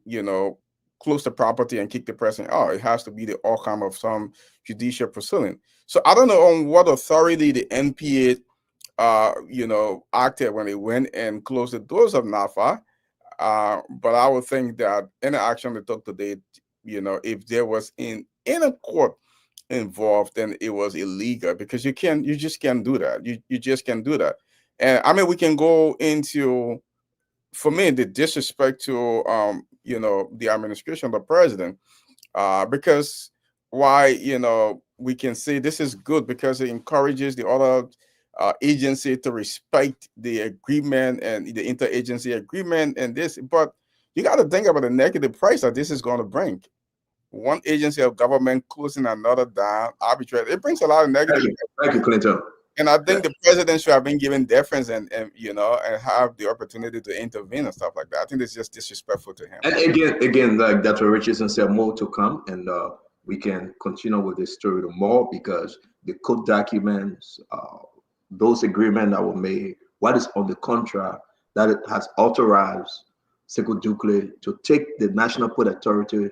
Speaker 12: close the property and kick the person out. It has to be the outcome of some judicial proceeding. So I don't know on what authority the NPA acted when they went and closed the doors of NAFA. But I would think that any action they took today, if there was in a court involved, then it was illegal, because you just can't do that. You just can't do that. And I mean, we can go into, for me, the disrespect to the administration of the president, because why we can say this is good because it encourages the other agency to respect the agreement and the interagency agreement and this. But you got to think about the negative price that this is going to bring. One agency of government closing another down arbitrarily. It brings a lot of negative.
Speaker 6: Thank you, Clinton.
Speaker 12: And I think the president should have been given deference and have the opportunity to intervene and stuff like that. I think it's just disrespectful to him.
Speaker 6: And again, like Dr. Richardson said, more to come, and we can continue with this story tomorrow because the code documents, those agreements that were made, what is on the contract that it has authorized Sekou Doucouré to take the National Port Authority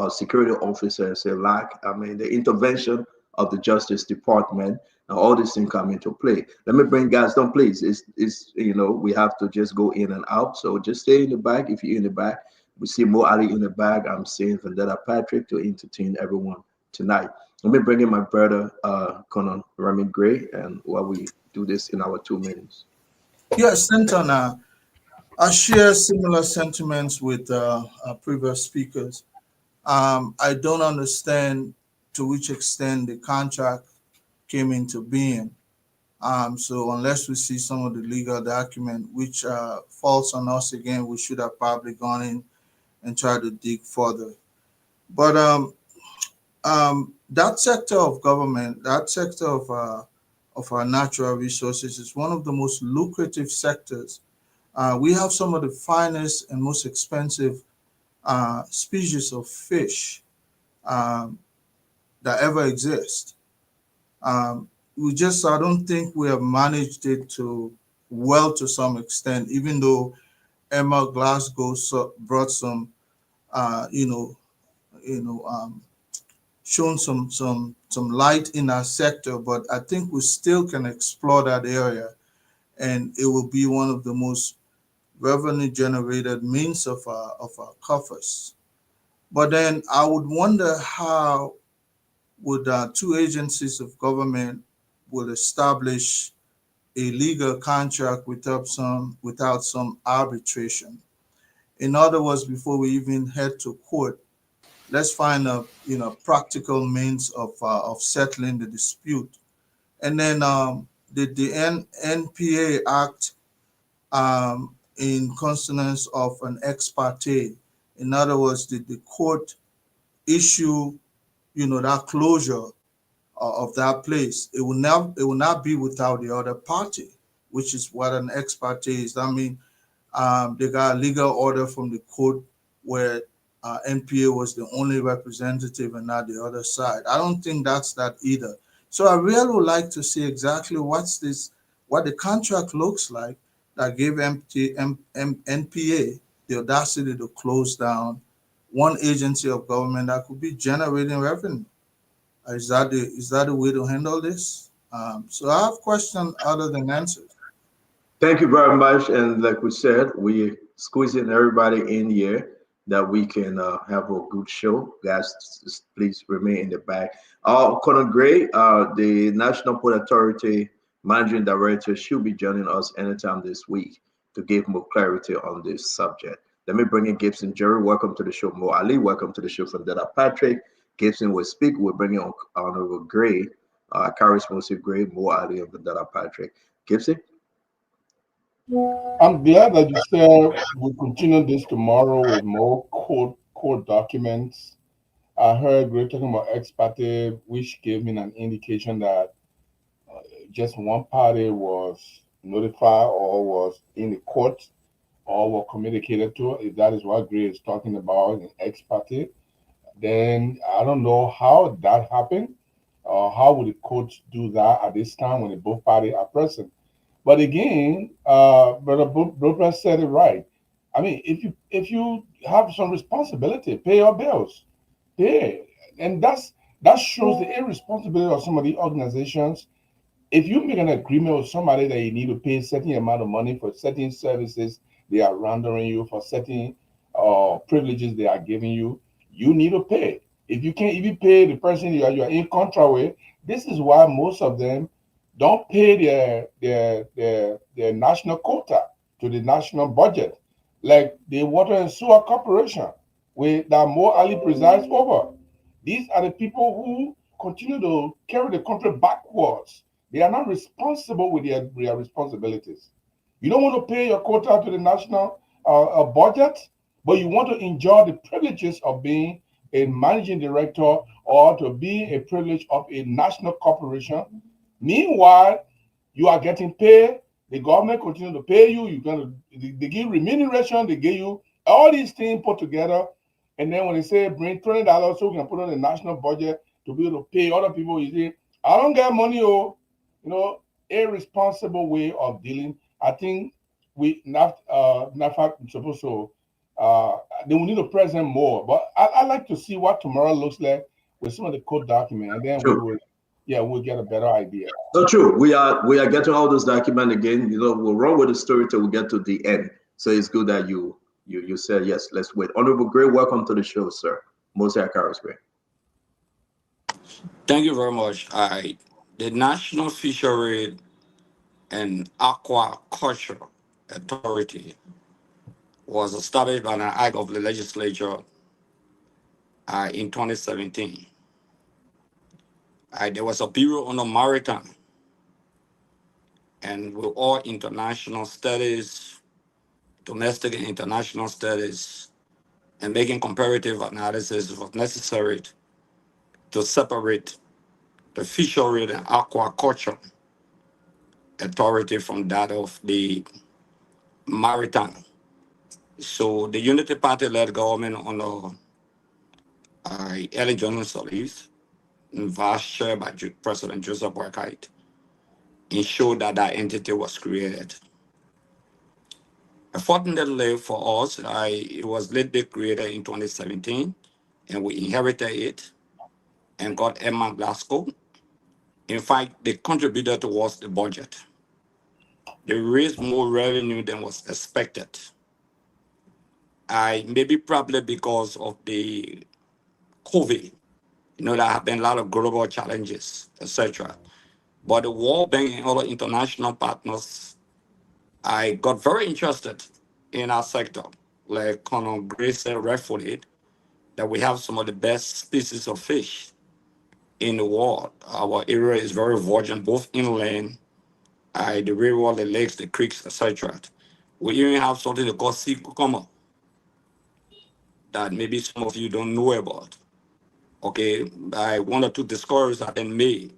Speaker 6: security officers, the intervention of the Justice Department, and all these things come into play. Let me bring guys down, please. It's we have to just go in and out. So just stay in the back. If you're in the back, we see Mo Ali in the back. I'm seeing Vendetta Patrick to entertain everyone tonight. Let me bring in my brother, Colonel Remy Gray, and while we do this in our 2 minutes.
Speaker 13: Yes, Stanton, I share similar sentiments with previous speakers. I don't understand to which extent the contract came into being. So unless we see some of the legal document, which falls on us again, we should have probably gone in and tried to dig further. But that sector of government, that sector of our natural resources is one of the most lucrative sectors. We have some of the finest and most expensive species of fish that ever exist. I don't think we have managed it to some extent, even though Emma Glasgow brought some, shown some light in our sector, but I think we still can explore that area, and it will be one of the most revenue-generated means of our coffers. But then I would wonder how would two agencies of government would establish a legal contract without some arbitration. In other words, before we even head to court, let's find a practical means of settling the dispute. And then the NPA Act in consonance of an ex parte. In other words, did the court issue that closure of that place? It will not be without the other party, which is what an ex parte is. I mean, they got a legal order from the court where NPA was the only representative and not the other side. I don't think that's that either. So I really would like to see exactly what the contract looks like that gave NPA the audacity to close down one agency of government that could be generating revenue. Is that the way to handle this? So I have questions other than answers.
Speaker 6: Thank you very much. And like we said, we squeezing everybody in here that we can have a good show. Guys, please remain in the back. Conor Gray, the National Port Authority Managing Director, should be joining us anytime this week to give more clarity on this subject. Let me bring in Gibson Jerry. Welcome to the show. Mo Ali, welcome to the show. From Dada Patrick. Gibson will speak. We'll bring in Honorable Gray, Charismatic Gray, Mo Ali, and Dada Patrick. Gibson?
Speaker 14: I'm glad that you said we'll continue this tomorrow with more court documents. I heard Gray talking about ex parte, which gave me an indication that just one party was notified or was in the court or were communicated to. If that is what Gray is talking about in ex parte, then I don't know how that happened. How would the courts do that at this time when both parties are present? But again, Brother Broper said it right. I mean, if you have some responsibility, pay your bills, pay, and that shows the irresponsibility of some of the organizations. If you make an agreement with somebody that you need to pay a certain amount of money for certain services they are rendering you, for certain privileges they are giving you, you need to pay. If you can't even pay the person you are in contract with, this is why most of them don't pay their national quota to the national budget, like the Water and Sewer Corporation, that Mo Ali presides over. These are the people who continue to carry the country backwards. They are not responsible with their responsibilities. You don't want to pay your quota to the national budget, but you want to enjoy the privileges of being a managing director or to be a privilege of a national corporation. Meanwhile, you are getting paid. The government continue to pay you. They give remuneration. They give you all these things put together. And then when they say bring $20 so we can put on the national budget to be able to pay other people, you say, I don't get money, oh. Irresponsible way of dealing. I think NAFA supposed to, they will need to present more. But I like to see what tomorrow looks like with some of the code document, and then we'll get a better idea.
Speaker 6: So true. We are getting all those documents again. We'll run with the story till we get to the end. So it's good that you said yes. Let's wait. Honorable Gray, welcome to the show, sir. Mosiah Carlos Gray.
Speaker 15: Thank you very much. The National Fishery and Aquaculture Authority was established by an act of the legislature in 2017. There was a Bureau on the Maritime, and with all international studies, domestic and international studies, and making comparative analysis, it was necessary to separate the Fishery and Aquaculture Authority from that of the Maritime. So the Unity Party-led government under Ellen Johnson Sirleaf, and vice chair by President Joseph Boakai, ensured that that entity was created. Unfortunately for us, it was lately created in 2017, and we inherited it and got Emma Glasgow. In fact, they contributed towards the budget. They raised more revenue than was expected. Maybe probably because of the COVID. There have been a lot of global challenges, etc. But the World Bank and other international partners, I got very interested in our sector. Like Colonel Gray said rightfully, that we have some of the best species of fish in the world. Our area is very virgin, both inland, the river, the lakes, the creeks, etc. We even have something they call sea cucumber that maybe some of you don't know about. Okay, one or two discoveries have been made.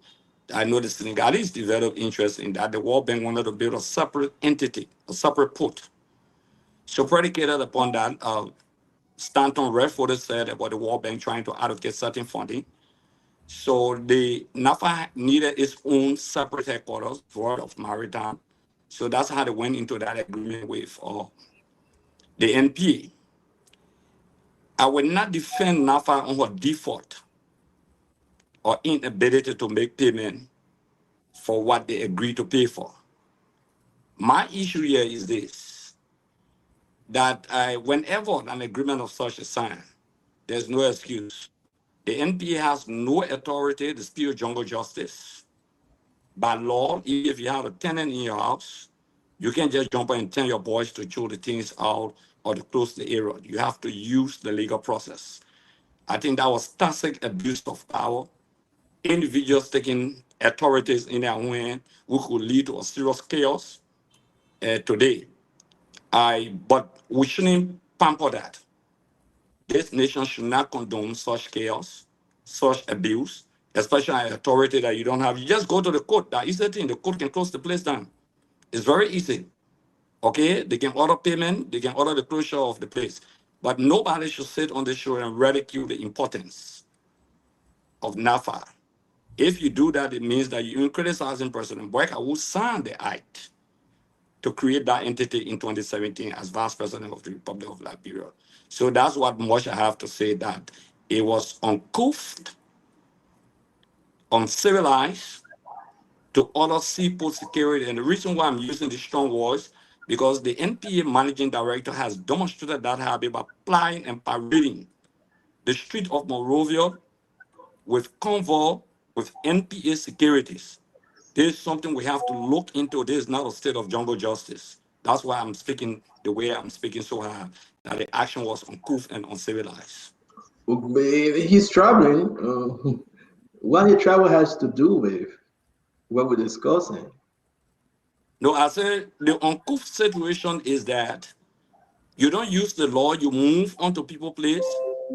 Speaker 15: I know the Senegalese developed interest in that. The World Bank wanted to build a separate entity, a separate port. So predicated upon that, Stanton Redford said about the World Bank trying to allocate certain funding. So the NAFA needed its own separate headquarters, Board of Maritime. So that's how they went into that agreement with the NPA. I will not defend NAFA on her default or inability to make payment for what they agreed to pay for. My issue here is this, that whenever an agreement of such is signed, there's no excuse. The NPA has no authority to dispute jungle justice. By law, if you have a tenant in your house, you can't just jump in and tell your boys to throw the things out or to close the area. You have to use the legal process. I think that was tacit abuse of power. Individuals taking authorities in their own hand, who could lead to a serious chaos today. But we shouldn't pamper that. This nation should not condone such chaos, such abuse, especially an authority that you don't have. You just go to the court. That is the thing. The court can close the place down. It's very easy. Okay? They can order payment. They can order the closure of the place. But nobody should sit on the show and ridicule the importance of NAFA. If you do that, it means that you're criticizing President Boakai, who signed the act to create that entity in 2017 as Vice President of the Republic of Liberia. So that's what much I have to say, that it was uncouth, uncivilized to other seaport security. And the reason why I'm using the strong words, because the NPA managing director has demonstrated that habit by plying and parading the street of Monrovia with convoy, with NPA securities. This is something we have to look into. This is not a state of jungle justice. That's why I'm speaking the way I'm speaking so hard, that the action was uncouth and uncivilized.
Speaker 6: He's traveling. What he travel has to do what we're discussing.
Speaker 15: No, I said the uncouth situation is that you don't use the law, you move onto people's place.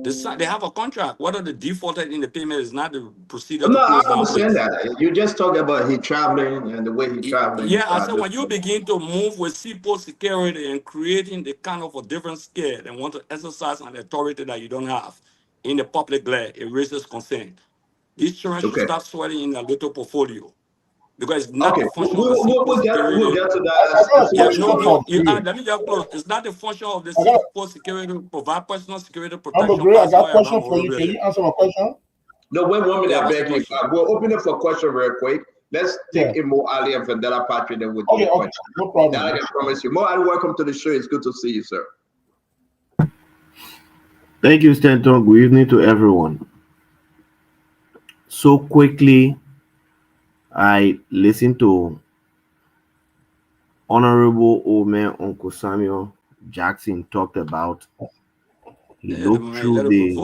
Speaker 15: They have a contract. Whether the defaulted in the payment is not the procedure
Speaker 6: No,
Speaker 15: to
Speaker 6: I
Speaker 15: close down
Speaker 6: understand
Speaker 15: place.
Speaker 6: that. You just talk about he traveling and the way he traveling.
Speaker 15: Yeah, I said when you begin to move with seaport security and creating the kind of a different scale and want to exercise an authority that you don't have in the public glare, it raises concern. These children should start sweating in a little portfolio because it's not
Speaker 6: Okay,
Speaker 15: the function of the seaport security.
Speaker 6: we'll get to that.
Speaker 15: Yeah, no, let me just close. It's not the function of the seaport security to provide personal security protection.
Speaker 14: Gray, I got a
Speaker 15: Password,
Speaker 14: question for you. Can you answer my question?
Speaker 6: No, wait 1 minute,
Speaker 15: Yeah,
Speaker 6: I
Speaker 15: what's the
Speaker 6: beg you.
Speaker 15: question?
Speaker 6: We'll open it for question real quick. Let's take Mo Ali and Vandela Patrick, then we'll do the question.
Speaker 14: No problem.
Speaker 6: That I can promise you. Mo Ali, welcome to the show. It's good to see you, sir.
Speaker 16: Thank you, Stanton. Good evening to everyone. So quickly, I listened to Honorable Omer Uncle Samuel Jackson talked about. He looked through the.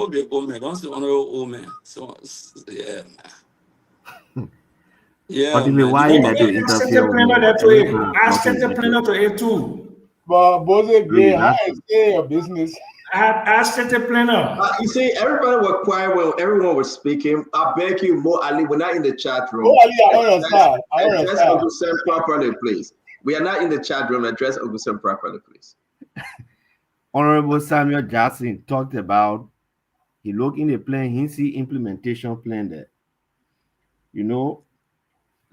Speaker 15: Don't say honorable old man. So yeah, man. Yeah,
Speaker 16: But why
Speaker 7: Hey,
Speaker 16: that you interfere with me?
Speaker 7: I sent the planner to A2.
Speaker 14: But Bose Gray, how
Speaker 16: that's-
Speaker 14: is your business?
Speaker 7: I sent the planner.
Speaker 6: You see, everybody was quiet when everyone was speaking. I beg you, Mo Ali, we're not in the chat room.
Speaker 14: Mo Ali, I don't understand. I don't
Speaker 6: Address
Speaker 14: understand.
Speaker 6: Uncle Sam properly, please. We are not in the chat room. Address Uncle Sam properly, please.
Speaker 16: Honorable Samuel Jackson talked about. He looked in the plan. He see implementation plan there. You know,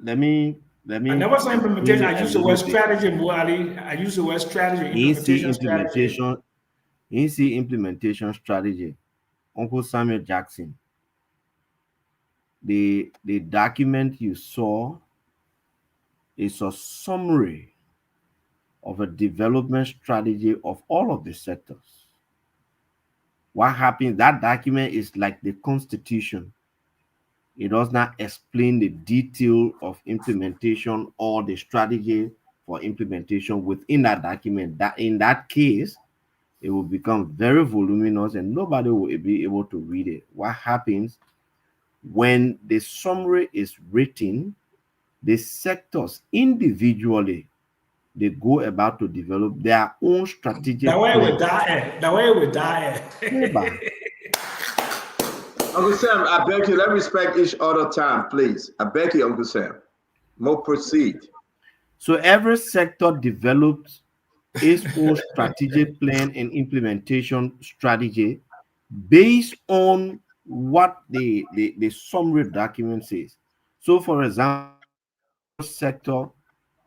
Speaker 16: let me.
Speaker 7: I never saw implementation. I used the word strategy, Muali. I used the word strategy.
Speaker 16: He see implementation strategy. Uncle Samuel Jackson. The document you saw is a summary of a development strategy of all of the sectors. What happened? That document is like the Constitution. It does not explain the detail of implementation or the strategy for implementation within that document. That in that case, it will become very voluminous and nobody will be able to read it. What happens when the summary is written, the sectors individually, they go about to develop their own strategic
Speaker 7: That way
Speaker 16: plan.
Speaker 7: we die. That way we die.
Speaker 6: Uncle Sam, I beg you, let's respect each other time, please. I beg you, Uncle Sam. Mo, proceed.
Speaker 16: So every sector develops its own strategic plan and implementation strategy based on what the summary document says. So, for example, sector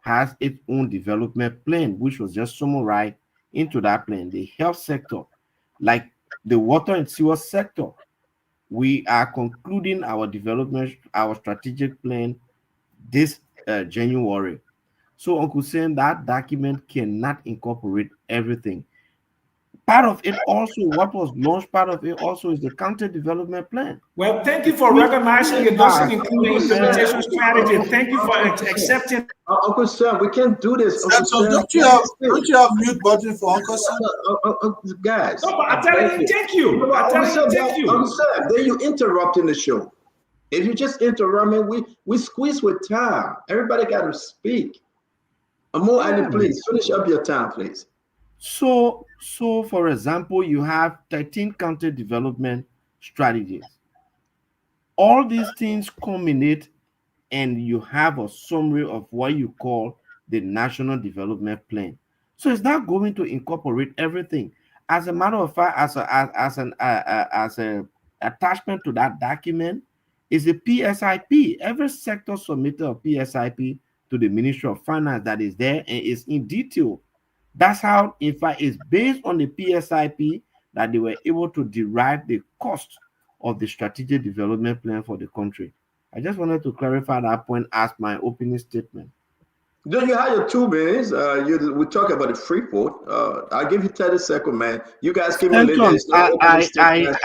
Speaker 16: has its own development plan, which was just summarized into that plan. The health sector, like the water and sewer sector, we are concluding our development, our strategic plan this January. So, Uncle Sam, that document cannot incorporate everything. Part of it also, what was launched, part of it also is the counter development plan.
Speaker 7: Well, thank you for recognizing it doesn't include the implementation strategy. Thank you for accepting.
Speaker 6: Uncle Sam, we can't do this. Uncle
Speaker 13: So
Speaker 6: Sam,
Speaker 13: don't you have mute button for Uncle Sam?
Speaker 6: Guys.
Speaker 7: No, but I tell you, thank you. I tell you, thank you.
Speaker 6: Uncle Sam, then you interrupting the show. If you just interrupt me, we squeeze with time. Everybody got to speak. Mo Ali, please finish up your time, please.
Speaker 16: So for example, you have 13 counter development strategies. All these things culminate and you have a summary of what you call the National Development Plan. So it's not going to incorporate everything. As a matter of fact, as an attachment to that document is the PSIP. Every sector submitted a PSIP to the Ministry of Finance that is there and is in detail. That's how, in fact, it's based on the PSIP that they were able to derive the cost of the strategic development plan for the country. I just wanted to clarify that point as my opening statement.
Speaker 6: Then you have your 2 minutes. We talk about the Freeport. I'll give you 30 seconds, man. You guys came in late. There's no opening statement.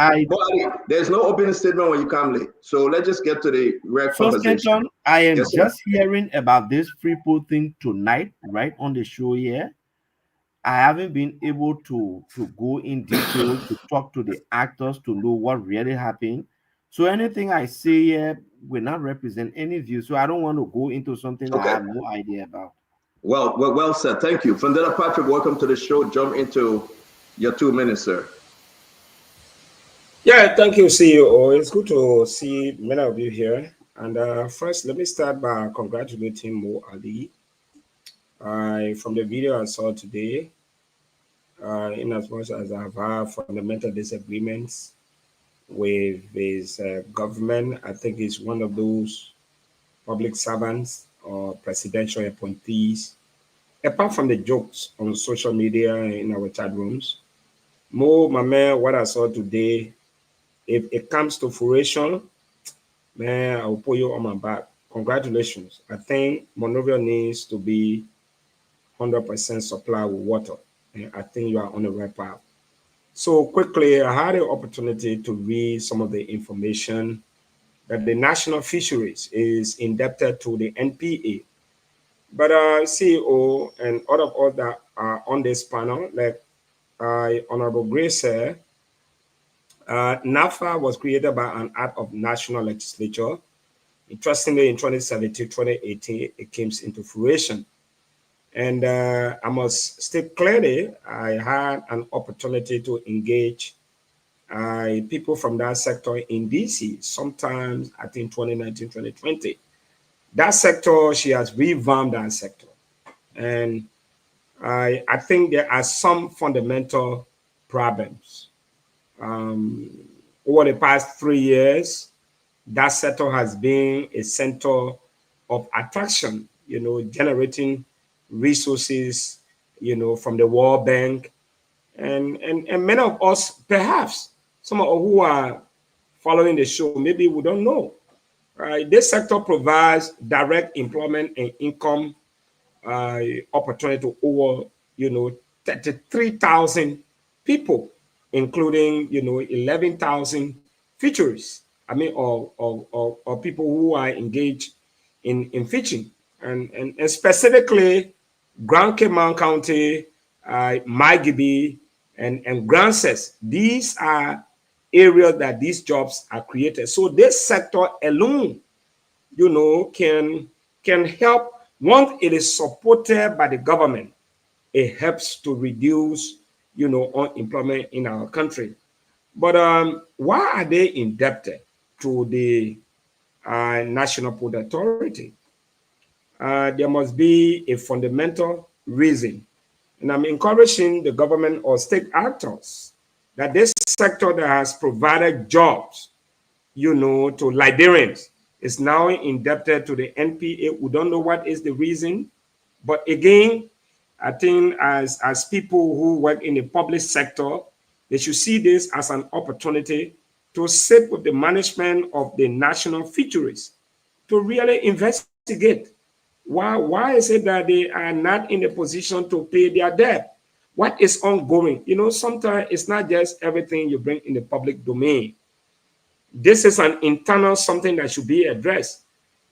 Speaker 6: There's no opening statement when you come late. So let's just get to the rare conversation.
Speaker 16: Stanton, I am
Speaker 6: Yes, sir.
Speaker 16: just hearing about this Freeport thing tonight, right on the show here. I haven't been able to go in detail to talk to the actors to know what really happened. So anything I say here, will not represent any view. So I don't want to go into something that I have no idea about.
Speaker 6: Well said. Thank you. Fundela Patrick, welcome to the show. Jump into your 2 minutes, sir.
Speaker 17: Yeah, thank you, CEO. It's good to see many of you here. And first, let me start by congratulating Mo Ali. From the video I saw today, in as much as I've had fundamental disagreements with his government, I think he's one of those public servants or presidential appointees, apart from the jokes on social media in our chat rooms. Mo, my man, what I saw today, if it comes to fruition, man, I'll put you on my back. Congratulations. I think Monrovia needs to be 100% supply with water. And I think you are on the right path. So quickly, I had the opportunity to read some of the information that the National Fisheries is indebted to the NPA. But CEO and all of us that are on this panel, like Honorable Grace said, NAFA was created by an act of national legislature. Interestingly, in 2017-2018, it came into fruition. And I must state clearly, I had an opportunity to engage people from that sector in DC, sometimes I think 2019, 2020. That sector, she has revamped that sector. And I think there are some fundamental problems. Over the past 3 years, that sector has been a center of attraction, generating resources, from the World Bank. And many of us, perhaps, some of who are following the show, maybe we don't know. Right? This sector provides direct employment and income opportunity to over, 33,000 people, including, 11,000 fisheries. I mean, or people who are engaged in fishing, and specifically Grand Cayman County, Maygibi, and Grand Cess. These are areas that these jobs are created. So this sector alone, can help. Once it is supported by the government, it helps to reduce, unemployment in our country. But why are they indebted to the National Port Authority? There must be a fundamental reason. And I'm encouraging the government or state actors that this sector that has provided jobs, to Liberians is now indebted to the NPA. We don't know what is the reason. But again, I think as people who work in the public sector, they should see this as an opportunity to sit with the management of the national fisheries to really investigate. Why is it that they are not in a position to pay their debt? What is ongoing? Sometimes it's not just everything you bring in the public domain. This is an internal something that should be addressed.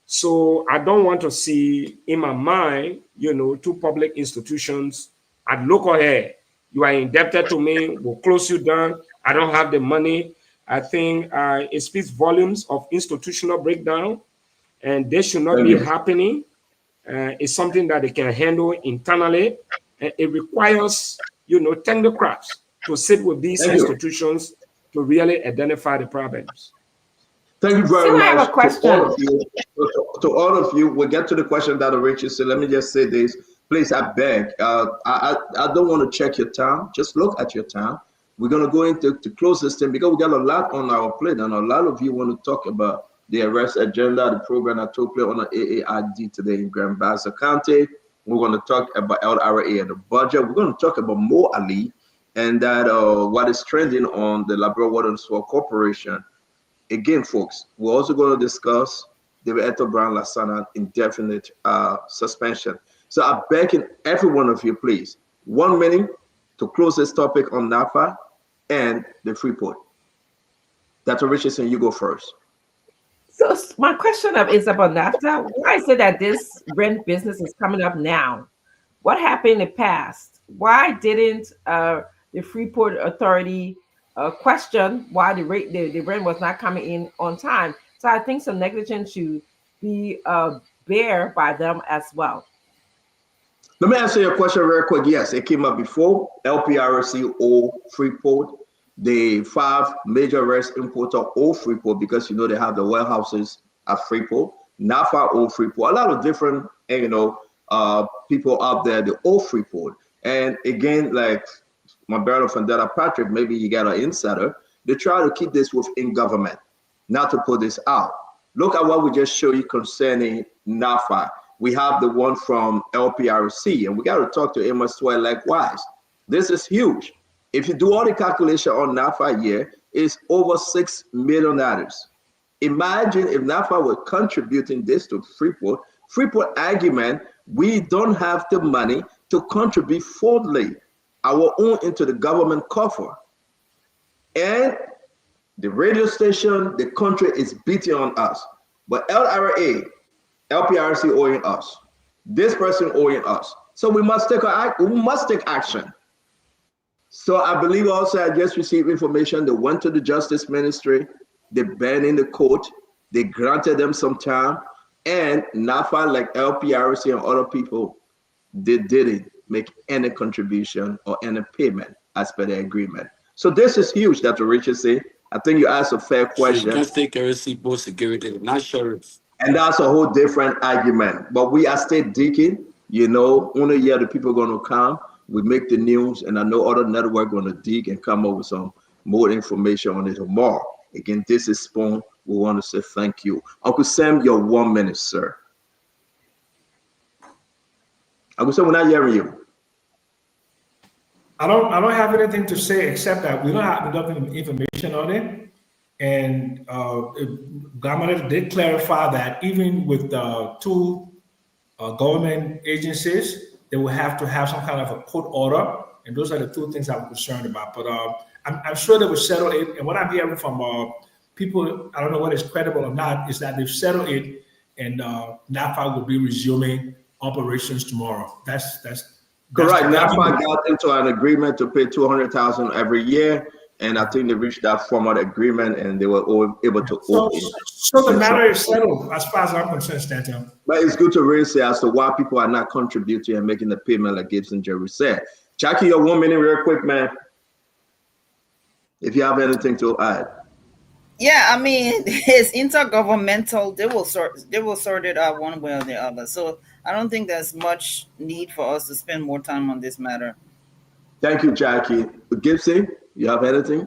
Speaker 17: So I don't want to see in my mind, two public institutions at local head. You are indebted to me, we'll close you down. I don't have the money. I think it speaks volumes of institutional breakdown, and this should not be happening. It's something that they can handle internally. And it requires, technocrats to sit with these institutions to really identify the problems.
Speaker 6: Thank you very much.
Speaker 9: I have a question.
Speaker 6: To all of you, we'll get to the question that Richard said. Let me just say this. Please, I beg. I don't want to check your time. Just look at your time. We're going to go into to close this thing because we got a lot on our plate, and a lot of you want to talk about the arrest agenda, the program that took place on the AAID today in Grand Bassa County. We're going to talk about LRA and the budget. We're going to talk about Mo Ali and that what is trending on the Liberia Water and Soil Corporation. Again, folks, we're also going to discuss David Eto Brown Lasana indefinite suspension. So I beg every one of you, please, 1 minute to close this topic on NAFA and the Freeport. Dr. Richardson, you go first.
Speaker 9: So my question is about NAFTA. Why is it that this rent business is coming up now? What happened in the past? Why didn't the Freeport Authority question why the rent was not coming in on time? So I think some negligence should be bear by them as well.
Speaker 6: Let me answer your question real quick. Yes, it came up before. LPRC owe Freeport. The 5 major rice importer owe Freeport because they have the warehouses at Freeport. NAFA owe Freeport. A lot of different people out there, they owe Freeport. And again, like my brother Fandetta Patrick, maybe you got an insider. They try to keep this within government, not to put this out. Look at what we just showed you concerning NAFA. We have the one from LPRC, and we got to talk to Amos Swell likewise. This is huge. If you do all the calculation on NAFA a year, it's over $6 million. Imagine if NAFA were contributing this to Freeport. Freeport argument, we don't have the money to contribute fully our own into the government coffer. And the radio station, the country is beating on us. But LRA, LPRC owing us. This person owing us. So we must take action. So I believe also I just received information. They went to the Justice Ministry. They banned in the court. They granted them some time. And NAFA, like LPRC and other people, they didn't make any contribution or any payment as per the agreement. So this is huge, Dr. Richardson. I think you asked a fair question.
Speaker 15: So you can take RC both security, not sheriffs.
Speaker 6: And that's a whole different argument. But we are state digging, only year the people are going to come. We make the news, and I know other networks going to dig and come up with some more information on it tomorrow. Again, this is Spoon. We want to say thank you. Uncle Sam, your 1 minute, sir. Uncle Sam, we're not hearing you.
Speaker 7: I don't have anything to say except that we don't have enough information on it. And government did clarify that even with the 2 government agencies, they will have to have some kind of a court order. And those are the 2 things I'm concerned about. But I'm sure they will settle it. And what I'm hearing from people, I don't know whether it's credible or not, is that they've settled it and NAFA will be resuming operations tomorrow. That's
Speaker 6: correct. NAFA got into an agreement to pay $200,000 every year. And I think they reached that formal agreement and they were able to open.
Speaker 7: So the matter is settled as far as I'm concerned, Stanton.
Speaker 6: But it's good to raise it as to why people are not contributing and making the payment like Gibson Jerry said. Jackie, your 1 minute real quick, man. If you have anything to add.
Speaker 10: Yeah, I mean, it's intergovernmental. They will sort it out one way or the other. So I don't think there's much need for us to spend more time on this matter.
Speaker 6: Thank you, Jackie. Gibson, you have anything?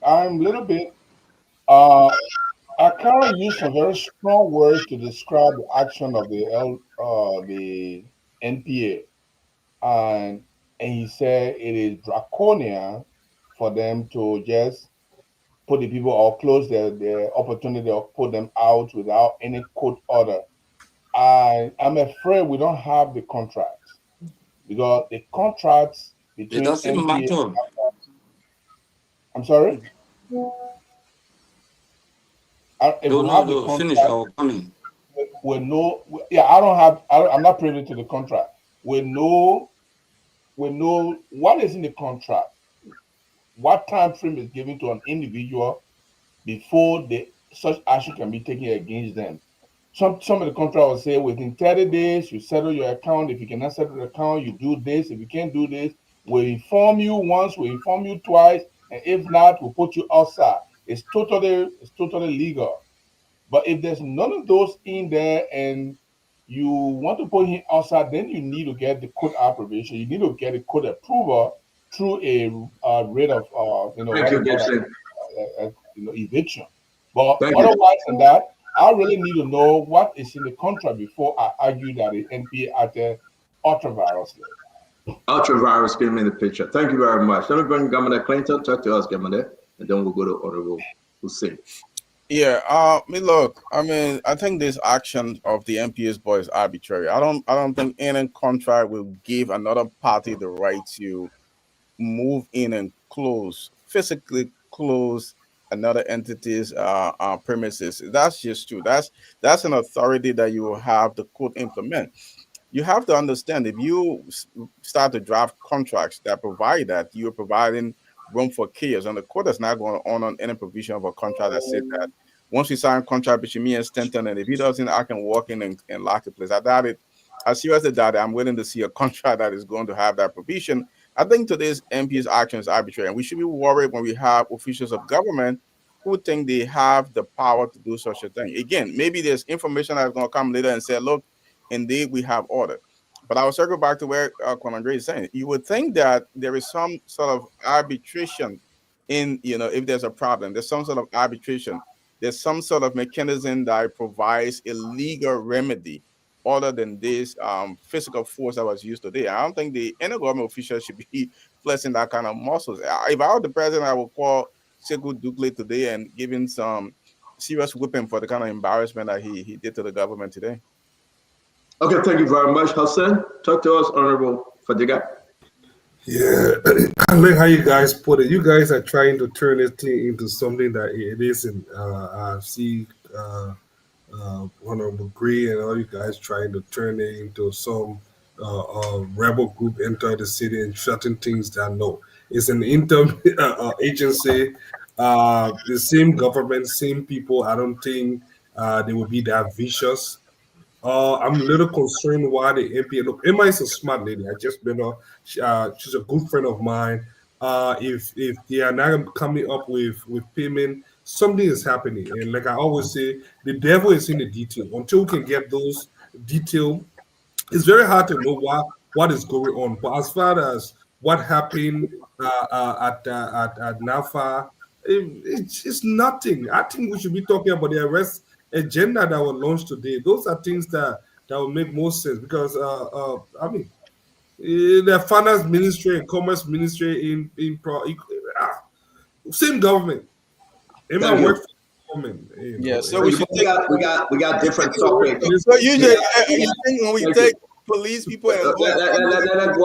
Speaker 14: I'm a little bit. I can't use some very strong words to describe the action of the NPA, and he said it is draconian for them to just put the people or close their opportunity or put them out without any court order. I'm afraid we don't have the contracts because the contracts between
Speaker 15: it doesn't
Speaker 14: NPA
Speaker 15: matter.
Speaker 14: I'm sorry.
Speaker 15: No, finish our coming.
Speaker 14: We know. Yeah, I'm not privy to the contract. We know what is in the contract. What time frame is given to an individual before such action can be taken against them. Some of the contract will say within 30 days you settle your account. If you cannot settle the account, you do this. If you can't do this, we'll inform you once, we'll inform you twice, and if not, we'll put you outside. It's totally legal. But if there's none of those in there and you want to put him outside, then you need to get the court approbation. You need to get a court approval through a rate of eviction. But otherwise than that, I really need to know what is in the contract before I argue that the NPA acted ultra-virus.
Speaker 6: Ultra-virus came in the picture. Thank you very much. Let me bring Governor Clinton, talk to us, Governor, and then we'll go to Honorable Hussein.
Speaker 12: Yeah, look, I think this action of the NPA's boy is arbitrary. I don't think any contract will give another party the right to move in and physically close another entity's premises. That's just true. That's an authority that you will have the court implement. You have to understand, if you start to draft contracts that provide that, you're providing room for chaos. And the court is not going to honor any provision of a contract that said that once we sign a contract between me and Stanton, and if he doesn't, I can walk in and lock the place. I doubt it. I seriously doubt it. I'm willing to see a contract that is going to have that provision. I think today's MP's action is arbitrary, and we should be worried when we have officials of government who think they have the power to do such a thing. Again, maybe there's information that's going to come later and say, look, indeed, we have order. But I will circle back to where Conagre is saying. You would think that there is some sort of arbitration in, if there's a problem, there's some sort of arbitration. There's some sort of mechanism that provides a legal remedy other than this physical force that was used today. I don't think any government official should be flexing that kind of muscles. If I were the president, I would call Sekou Doucouré today and give him some serious whipping for the kind of embarrassment that he did to the government today.
Speaker 6: Okay, thank you very much, Hassan. Talk to us, Honorable Fadiga.
Speaker 8: Yeah, I like how you guys put it. You guys are trying to turn this thing into something that it isn't. I see Honorable Gray and all you guys trying to turn it into some rebel group enter the city and shutting things down. No, it's an inter agency. The same government, same people. I don't think they will be that vicious. I'm a little concerned why the MP. Look, Emma is a smart lady. I just been she's a good friend of mine. If they are not coming up with payment, something is happening. And like I always say, the devil is in the detail. Until we can get those details, it's very hard to know what is going on. But as far as what happened at NAFA, it's nothing. I think we should be talking about the arrest agenda that was launched today. Those are things that will make more sense because I mean the finance ministry and commerce ministry same government. Emma worked for the government.
Speaker 12: Yeah, so we
Speaker 6: got different topics.
Speaker 12: So usually you think when we take police people and
Speaker 6: let's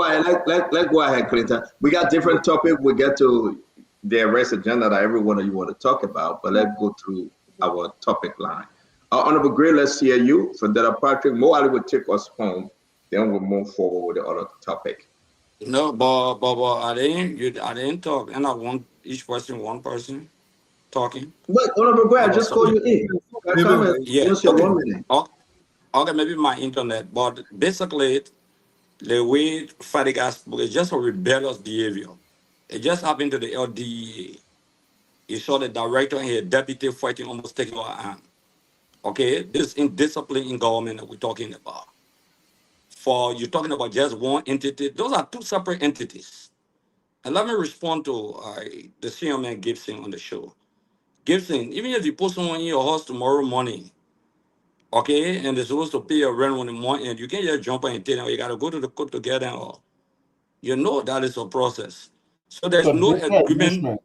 Speaker 6: go ahead, Clinton. We got different topics. We get to the arrest agenda that every one of you want to talk about, but let's go through our topic line. Honorable Gray, let's hear you. From that, Patrick, Mo Ali will take us home. Then we'll move forward with the other topic.
Speaker 15: No, but I didn't talk, and I want each person, one person talking.
Speaker 6: But Honorable Gray, I just call you in.
Speaker 15: Yeah.
Speaker 6: Okay.
Speaker 15: Okay, maybe my internet, but basically, the way Fadiga spoke is just a rebellious behavior. It just happened to the LDA. You saw the director and his deputy fighting, almost taking our arm. Okay, this indiscipline in government that we're talking about. For you're talking about just one entity, those are two separate entities. And let me respond to the senior man Gibson on the show. Gibson, even if you put someone in your house tomorrow morning, okay, and they're supposed to pay your rent on the morning, and you can't just jump and tell them you got to go to the court together, or that is a process. So there's no agreement.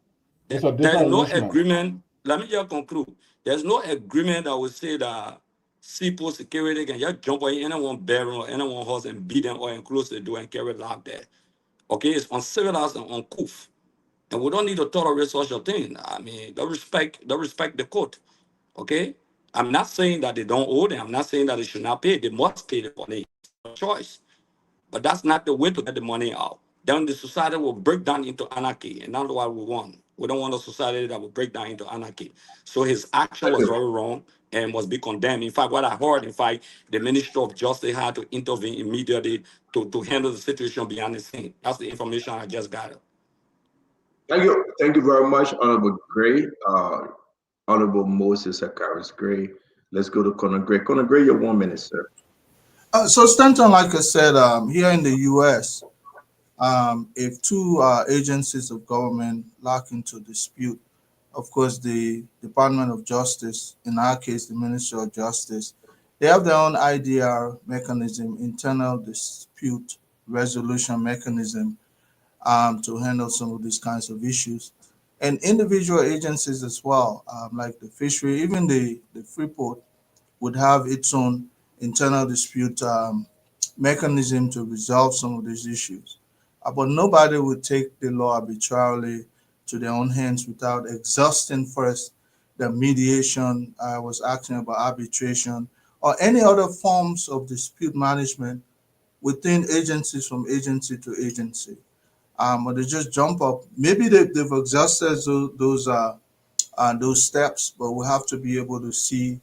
Speaker 15: There's no agreement. Let me just conclude. There's no agreement that would say that CPO security can just jump on anyone bedroom or anyone house and beat them or close the door and carry lock there. Okay, it's uncivilized and uncouth. And we don't need to tolerate such a thing. I mean, they respect the court. Okay? I'm not saying that they don't owe them. I'm not saying that they should not pay. They must pay the money. It's a choice. But that's not the way to get the money out. Then the society will break down into anarchy, and that's what we want. We don't want a society that will break down into anarchy. So his action was very wrong and must be condemned. In fact, what I heard, the Ministry of Justice had to intervene immediately to handle the situation behind the scene. That's the information I just got.
Speaker 6: Thank you very much, Honorable Gray. Honorable Moses Akaris Gray. Let's go to Conor Gray. Conor Gray, your 1 minute, sir.
Speaker 13: So Stanton, like I said, here in the U.S., if two agencies of government lock into dispute, of course, the Department of Justice, in our case, the Ministry of Justice, they have their own IDR mechanism, internal dispute resolution mechanism, to handle some of these kinds of issues. And individual agencies as well, like the fishery, even the Freeport would have its own internal dispute mechanism to resolve some of these issues. But nobody would take the law arbitrarily to their own hands without exhausting first the mediation. I was asking about arbitration or any other forms of dispute management within agencies from agency to agency. But they just jump up. Maybe they've exhausted those steps, but we have to be able to see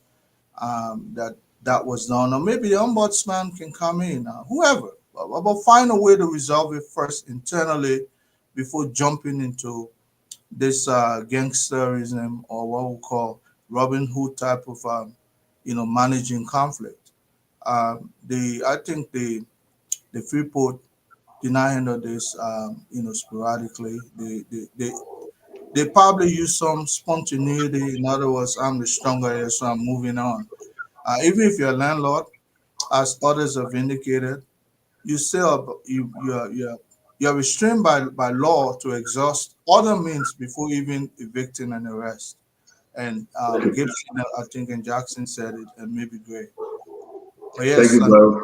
Speaker 13: that was done, or maybe the ombudsman can come in, whoever, but find a way to resolve it first internally before jumping into this gangsterism, or what we call Robin Hood type of managing conflict. I think the Freeport did not handle this sporadically. They probably use some spontaneity. In other words, I'm the stronger here, so I'm moving on. Even if you're a landlord, as others have indicated, you're restrained by law to exhaust other means before even evicting an arrest. And Gibson, I think, and Jackson said it, and maybe Gray. But yes,
Speaker 6: thank you, bro.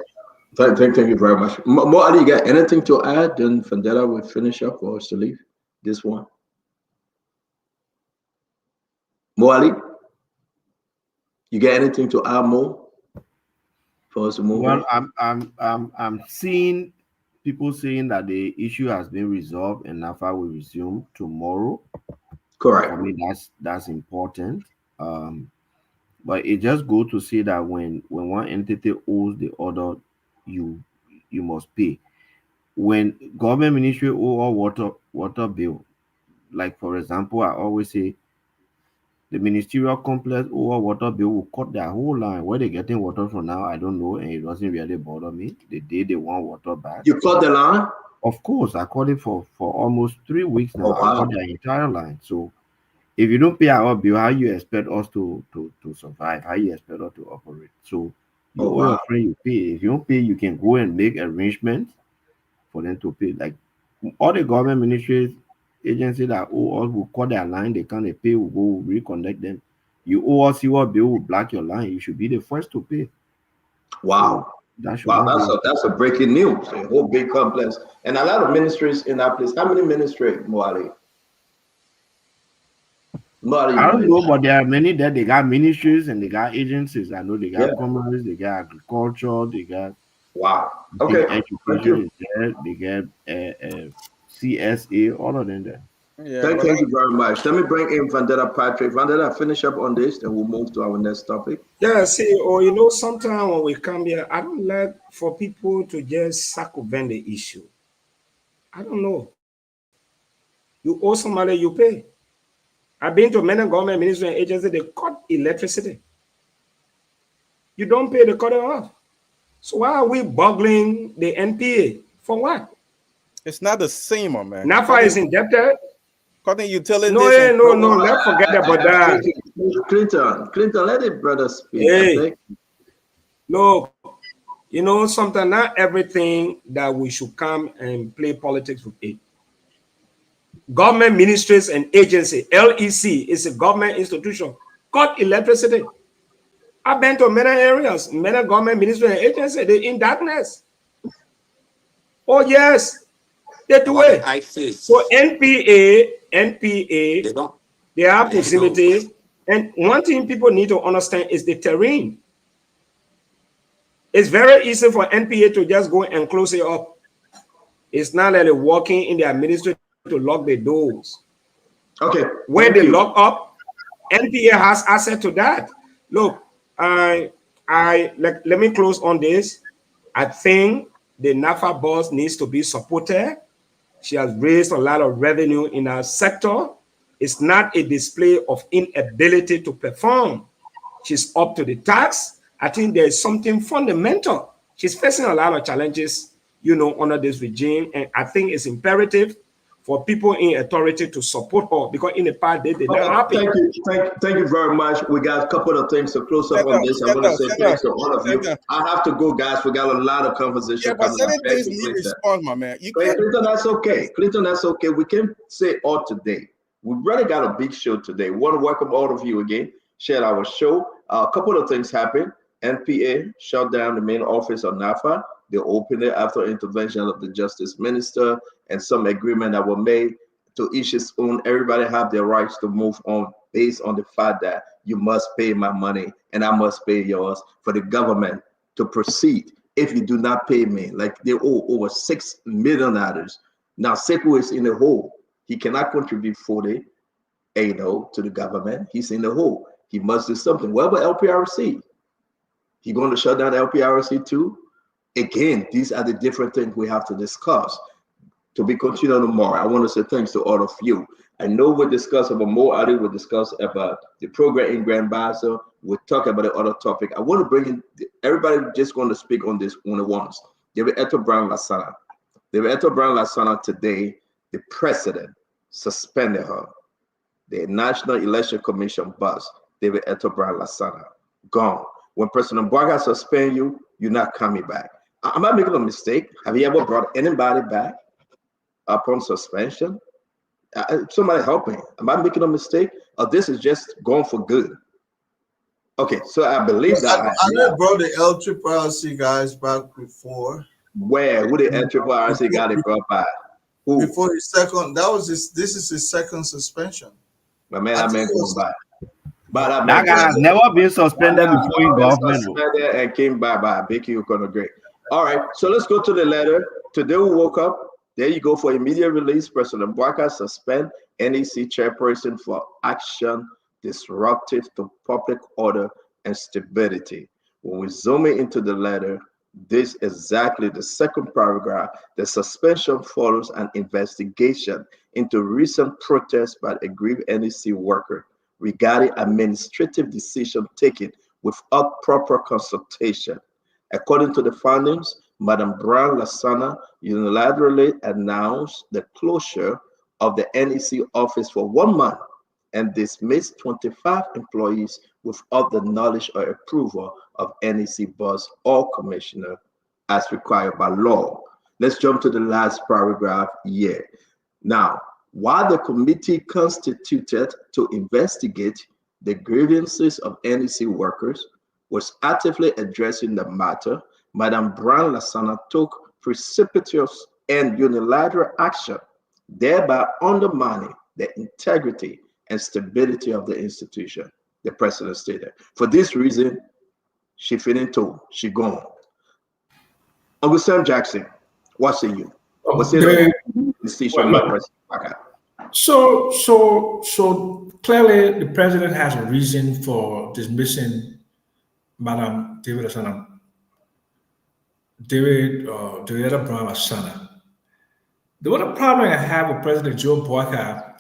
Speaker 6: Thank you very much. Mo Ali, you got anything to add? Then Fandela will finish up for us to leave this one. Mo Ali, you got anything to add more for us to move on?
Speaker 16: Well, I'm seeing people saying that the issue has been resolved and NAFA will resume tomorrow.
Speaker 6: Correct.
Speaker 16: I mean, that's important. But it just goes to say that when one entity owes the other, you must pay. When government ministry owe a water bill, like for example, I always say the ministerial complex owe a water bill will cut their whole line. Where they're getting water from now, I don't know, and it doesn't really bother me. The day they want water back.
Speaker 6: You cut the line?
Speaker 16: Of course, I cut it for almost 3 weeks now.
Speaker 6: Oh, wow.
Speaker 16: I cut the entire line. So if you don't pay our bill, how you expect us to survive? How you expect us to operate? So you owe your friend, you pay. If you don't pay, you can go and make arrangements for them to pay. Like all the government ministries, agencies that owe us will cut their line, they can't pay, will go reconnect them. You owe us your bill, will block your line. You should be the first to pay.
Speaker 6: Wow.
Speaker 16: So
Speaker 6: that's a breaking news. A whole big complex. And a lot of ministries in that place. How many ministries, Mo Ali?
Speaker 16: I don't know, but there are many that they got ministries and they got agencies. I know they got commerce, they got agriculture, they got
Speaker 6: Okay.
Speaker 16: Education is there, they got CSA, all of them there.
Speaker 12: Yeah,
Speaker 6: Thank you very much. Let me bring in Vandetta Patrick. Vandetta, finish up on this, then we'll move to our next topic.
Speaker 17: Yeah, see, sometimes when we come here, I don't like for people to just circumvent the issue. I don't know. You owe somebody, you pay. I've been to many government ministry and agencies, they cut electricity. You don't pay, they cut it off. So why are we boggling the NPA? For what?
Speaker 12: It's not the same, man.
Speaker 17: NAFA is indebted.
Speaker 12: Cutting utilities.
Speaker 17: No, let's forget about that.
Speaker 6: Clinton, let it brother speak.
Speaker 17: Hey, look, sometimes not everything that we should come and play politics with it. Government ministries and agency, LEC is a government institution. Cut electricity. I've been to many areas, many government ministries and agencies, they're in darkness. Oh, yes, they do it. So NPA, they have proximity. And one thing people need to understand is the terrain. It's very easy for NPA to just go and close it up. It's not like they're walking in their ministry to lock the doors.
Speaker 6: Okay.
Speaker 17: Where they lock up, NPA has access to that. Look, let me close on this. I think the NAFA boss needs to be supported. She has raised a lot of revenue in our sector. It's not a display of inability to perform. She's up to the task. I think there's something fundamental. She's facing a lot of challenges, under this regime. And I think it's imperative for people in authority to support her, because in the past they're not happy.
Speaker 6: Thank you very much. We got a couple of things to close up on this. I want to say thanks to all of you. I have to go, guys. We got a lot of conversation.
Speaker 12: Yeah, but certain things need response, my man.
Speaker 6: Clinton, that's okay. Clinton, that's okay. We can say all today. We really got a big show today. We want to welcome all of you again. Share our show. A couple of things happened. NPA shut down the main office of NAFA. They opened it after intervention of the justice minister and some agreement that were made to each his own. Everybody have their rights to move on based on the fact that you must pay my money and I must pay yours for the government to proceed. If you do not pay me, like they owe over $6 million Now, Sekou is in the hole. He cannot contribute 40, to the government. He's in the hole. He must do something. What about LPRC? He going to shut down LPRC too? Again, these are the different things we have to discuss. To be continued tomorrow, I want to say thanks to all of you. I know we discussed about Mo Ali, we discussed about the program in Grand Bassa, we talk about the other topic. I want to bring in everybody just going to speak on this one at once. David Eto Brown Lassana. David Eto Brown Lassana today, the president suspended her. The National Election Commission boss, David Eto Brown Lassana, gone. When President Bouaga suspend you, you're not coming back. Am I making a mistake? Have you ever brought anybody back upon suspension? Somebody help me. Am I making a mistake? Or this is just gone for good? Okay, so I believe that.
Speaker 13: I never brought the LRRC guys back before.
Speaker 6: Where? Who the LRRC got it brought back? Who?
Speaker 13: Before his second, this is his second suspension.
Speaker 6: But man, I meant going back. But
Speaker 16: that guy has never been suspended before in government.
Speaker 6: Suspended and came back by Becky O'Connor Great. All right, so let's go to the letter. Today we woke up. There you go for immediate release. President Bouaga suspend NEC chairperson for action disruptive to public order and stability. When we zoom into the letter, this is exactly the second paragraph. The suspension follows an investigation into recent protests by a aggrieved NEC worker regarding administrative decision taken without proper consultation. According to the findings, Madam Brown Lassana unilaterally announced the closure of the NEC office for 1 month and dismissed 25 employees without the knowledge or approval of NEC boss or commissioner as required by law. Let's jump to the last paragraph here. Now, while the committee constituted to investigate the grievances of NEC workers was actively addressing the matter, Madam Brown Lassana took precipitous and unilateral action, thereby undermining the integrity and stability of the institution, the president stated. For this reason, she finito, she gone. Uncle Sam Jackson, what's in you? What's in the decision by President Bouaga?
Speaker 7: So clearly the president has a reason for dismissing Madam David Lassana. David Brown Lassana. The other problem I have with President Joe Bouaga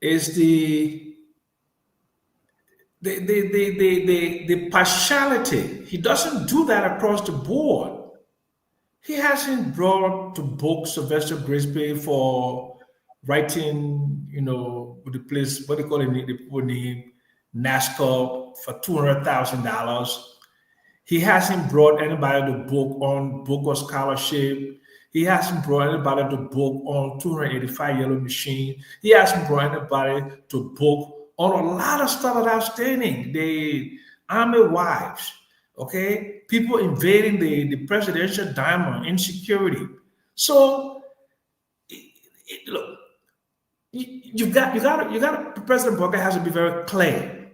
Speaker 7: is the partiality. He doesn't do that across the board. He hasn't brought to book Sylvester Grisby for writing, with the place, what they call it, the NASCAR for $200,000. He hasn't brought anybody to book on Booker Scholarship. He hasn't brought anybody to book on 285 Yellow Machine. He hasn't brought anybody to book on a lot of stuff that's outstanding. The Army wives, okay? People invading the presidential diamond, insecurity. So, look, President Bouaga has to be very clear,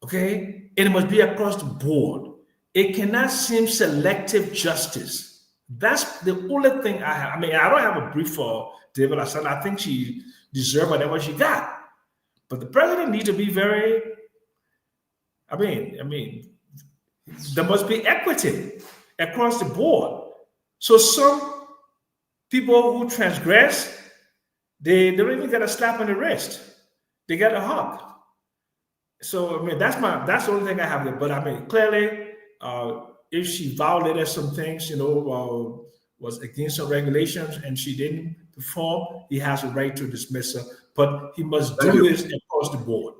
Speaker 7: okay? And it must be across the board. It cannot seem selective justice. That's the only thing I have. I mean, I don't have a brief for David Lassana. I think she deserved whatever she got. But the president needs to be very, I mean, there must be equity across the board. So some people who transgress, they don't even get a slap on the wrist. They get a hug. So, I mean, that's the only thing I have there. But I mean, clearly, if she violated some things, was against some regulations and she didn't perform, he has a right to dismiss her. But he must do this across the board.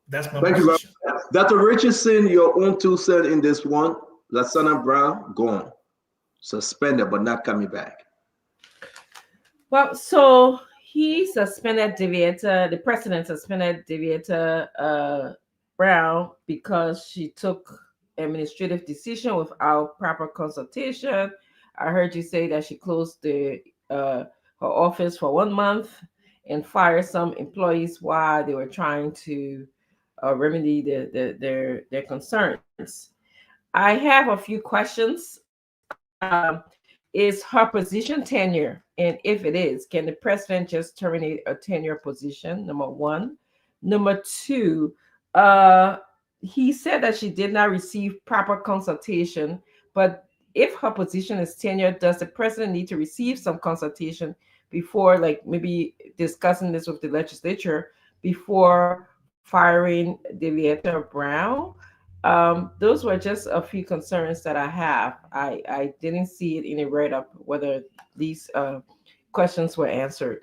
Speaker 7: That's my position.
Speaker 6: Dr. Richardson, your own 2 cents in this one. Lassana Brown, gone. Suspended, but not coming back.
Speaker 9: Well, so he suspended Davietta, the president suspended Davietta Brown because she took administrative decision without proper consultation. I heard you say that she closed her office for 1 month and fired some employees while they were trying to remedy their concerns. I have a few questions. is her position tenure? And if it is, can the president just terminate a tenure position? Number one. Number two, he said that she did not receive proper consultation, but if her position is tenure, does the president need to receive some consultation before, like maybe discussing this with the legislature before firing Devietta Brown? Those were just a few concerns that I have. I didn't see it in a write-up whether these questions were answered.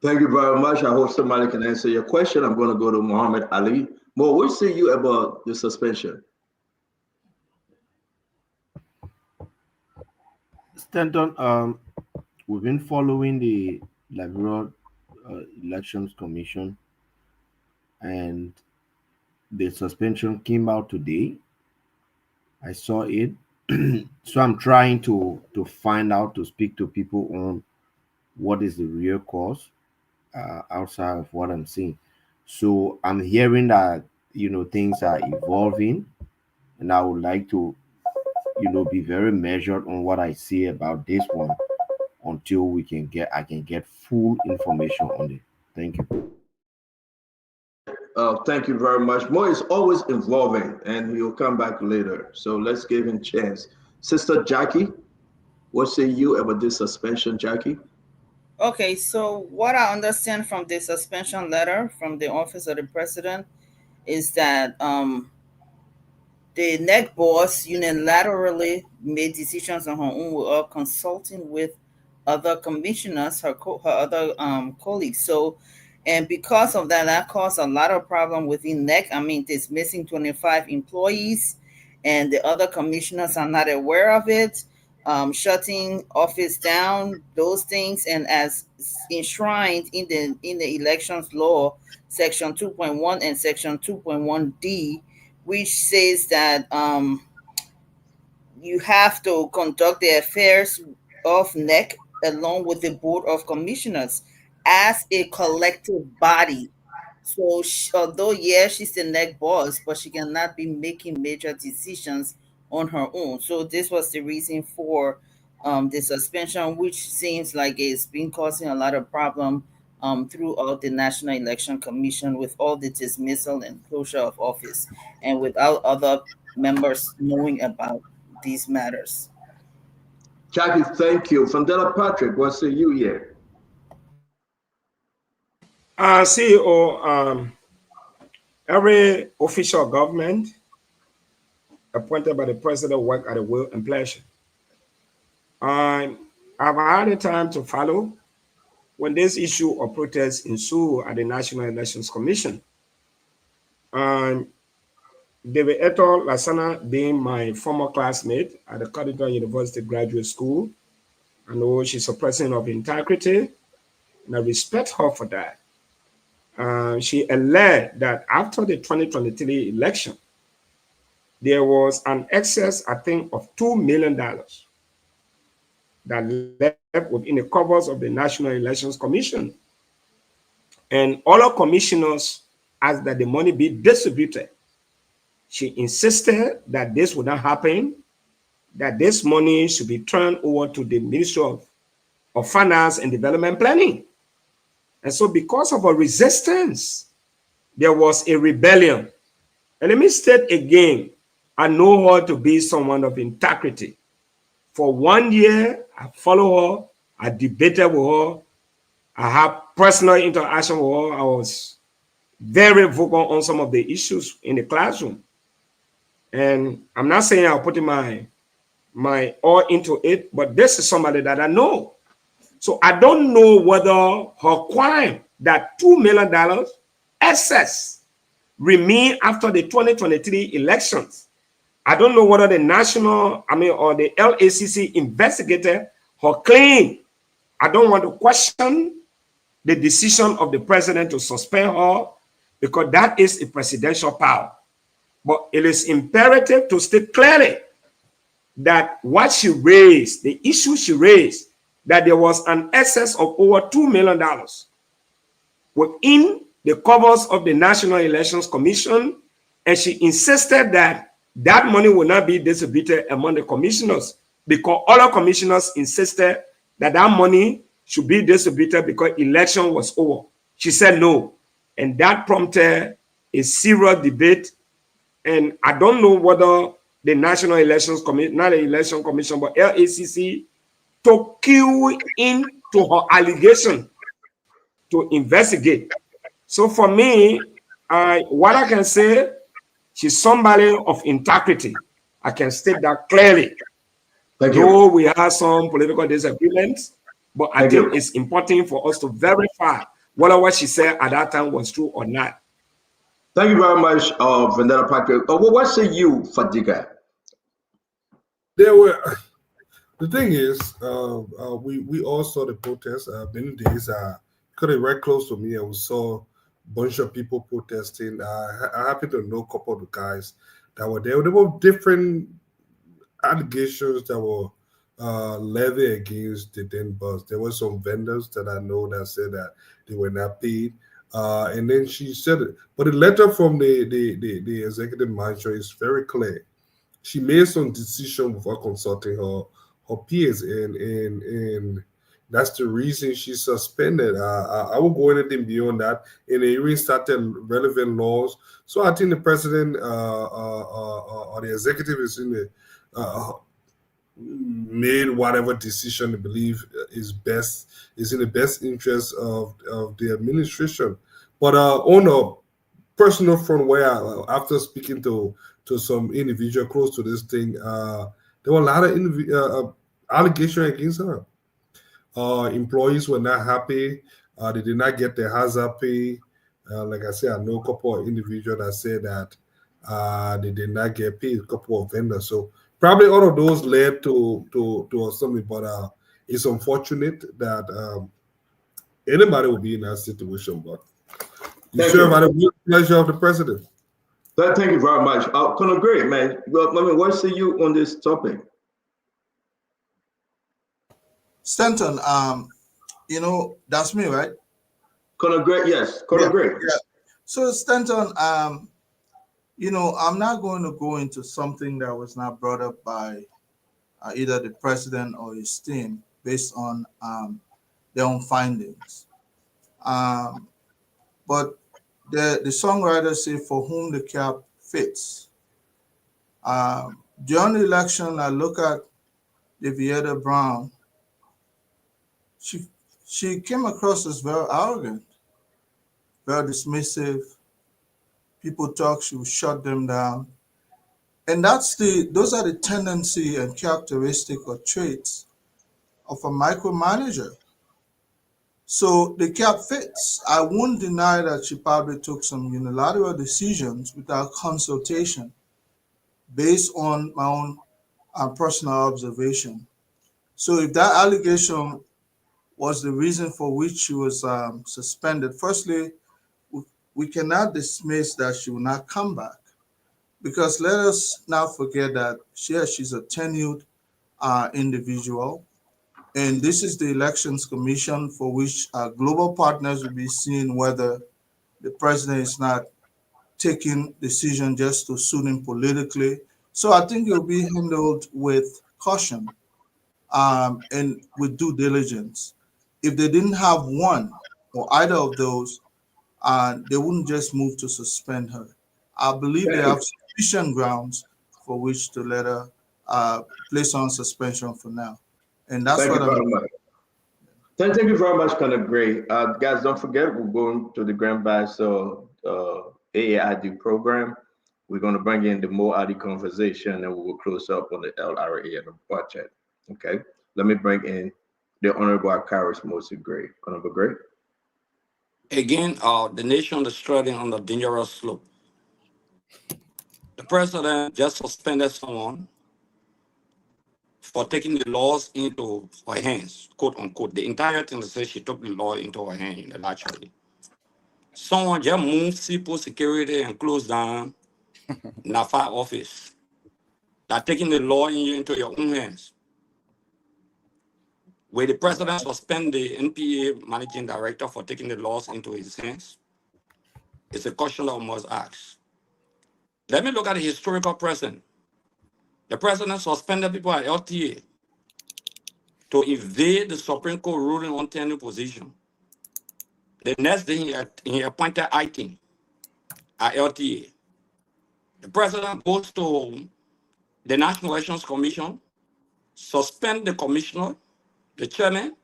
Speaker 6: Thank you very much. I hope somebody can answer your question. I'm going to go to Muhammad Ali. Mo, what say you about the suspension?
Speaker 16: Stanton, we've been following the Liberal Elections Commission, and the suspension came out today. I saw it. So I'm trying to find out, to speak to people on what is the real cause outside of what I'm seeing. So I'm hearing that, things are evolving, and I would like to, be very measured on what I see about this one until I can get full information on it. Thank you.
Speaker 6: Thank you very much. Mo is always involving, and he'll come back later. So let's give him a chance. Sister Jackie, what say you about this suspension, Jackie?
Speaker 10: Okay, so what I understand from the suspension letter from the office of the president is that the NEC boss unilaterally made decisions on her own without consulting with other commissioners, her other colleagues. So, and because of that, that caused a lot of problem within NEC. I mean, there's missing 25 employees, and the other commissioners are not aware of it. Shutting office down, those things, and as enshrined in the elections law, section 2.1 and section 2.1D, which says that you have to conduct the affairs of NEC along with the Board of Commissioners as a collective body. So although, she's the NEC boss, but she cannot be making major decisions on her own. So this was the reason for the suspension, which seems like it's been causing a lot of problem throughout the National Election Commission with all the dismissal and closure of office, and without other members knowing about these matters.
Speaker 6: Jackie, thank you. Fundella Patrick, what say you here?
Speaker 17: CEO, every official government appointed by the president work at the will and pleasure. I've had the time to follow when this issue of protest ensued at the National Elections Commission. David Eto Lasana, being my former classmate at the Cardinal University Graduate School, I know she's a person of integrity, and I respect her for that. She alleged that after the 2023 election, there was an excess, I think, of $2 million that left within the covers of the National Elections Commission. And all our commissioners asked that the money be distributed. She insisted that this would not happen, that this money should be turned over to the Ministry of Finance and Development Planning. And so because of a resistance, there was a rebellion. And let me state again, I know her to be someone of integrity. For 1 year, I follow her, I debated with her, I have personal interaction with her. I was very vocal on some of the issues in the classroom. And I'm not saying I'll put my all into it, but this is somebody that I know. So I don't know whether her crime, that $2 million excess, remain after the 2023 elections. I don't know whether the or the LACC investigated her claim. I don't want to question the decision of the president to suspend her, because that is a presidential power. But it is imperative to state clearly that what she raised, the issue she raised, that there was an excess of over $2 million within the covers of the National Elections Commission, and she insisted that that money will not be distributed among the commissioners because other commissioners insisted that that money should be distributed because election was over. She said no. And that prompted a serious debate. And I don't know whether the National Elections Commission, not the Election Commission, but LACC took cue into her allegation to investigate. So for me, what I can say, she's somebody of integrity. I can state that clearly. Though we have some political disagreements, but I think it's important for us to verify whether what she said at that time was true or not.
Speaker 6: Thank you very much, Vendetta Patrick. What say you, Fadiga?
Speaker 8: There were. The thing is, we all saw the protests. Many days, because it right close to me, and we saw a bunch of people protesting. I happen to know a couple of the guys that were there. There were different allegations that were levied against the Den bus. There were some vendors that I know that said that they were not paid. And then she said it. But the letter from the executive manager is very clear. She made some decision before consulting her peers, and that's the reason she's suspended. I won't go anything beyond that. And they even started relevant laws. So I think the president or the executive is in the made whatever decision they believe is in the best interest of the administration. But on a personal front, where after speaking to some individual close to this thing, there were a lot of allegations against her. Employees were not happy. They did not get their hazard pay. Like I said, I know a couple of individuals that said that they did not get paid, a couple of vendors. So probably all of those led to something, but it's unfortunate that anybody will be in that situation. But you serve at the pleasure of the president.
Speaker 6: Thank you very much. Conor Gray, man. Well, I mean, what say you on this topic?
Speaker 13: Stanton, that's me, right?
Speaker 6: Conor Gray, yes. Conor Gray.
Speaker 13: Yeah. So Stanton, I'm not going to go into something that was not brought up by either the president or his team based on their own findings. But the songwriters say, "For whom the cap fits." During the election, I look at Vivietta Brown. She came across as very arrogant, very dismissive. People talk, she would shut them down. And those are the tendency and characteristic or traits of a micromanager. So the cap fits. I won't deny that she probably took some unilateral decisions without consultation based on my own personal observation. So if that allegation was the reason for which she was suspended, firstly, we cannot dismiss that she will not come back, because let us not forget that she's a tenured individual. And this is the Elections Commission, for which our global partners will be seeing whether the president is not taking decision just to suit him politically. So I think it will be handled with caution and with due diligence. If they didn't have one or either of those, they wouldn't just move to suspend her. I believe they have sufficient grounds for which to let her place on suspension for now. And that's what I'm.
Speaker 6: Thank you very much, Conor Gray. Guys, don't forget, we're going to the Grand Bassa AAID program. We're going to bring in the Mo Ali conversation, and we will close up on the LRA and the budget. Okay, let me bring in the Honorable Akaris Mosi Gray. Honorable Gray.
Speaker 15: Again, the nation is treading on a dangerous slope. The president just suspended someone for taking the laws into her hands, quote unquote. The entire thing says she took the law into her hand, actually. Someone just moved Sipo Security and closed down NAFA office. They're taking the law into your own hands. Will the president suspend the NPA managing director for taking the laws into his hands? It's a question that we must ask. Let me look at the historical present. The president suspended people at LTA to evade the Supreme Court ruling on tenure position. The next day, he appointed I-Team at LTA. The president goes to the National Elections Commission, suspend the commissioner, the chairman.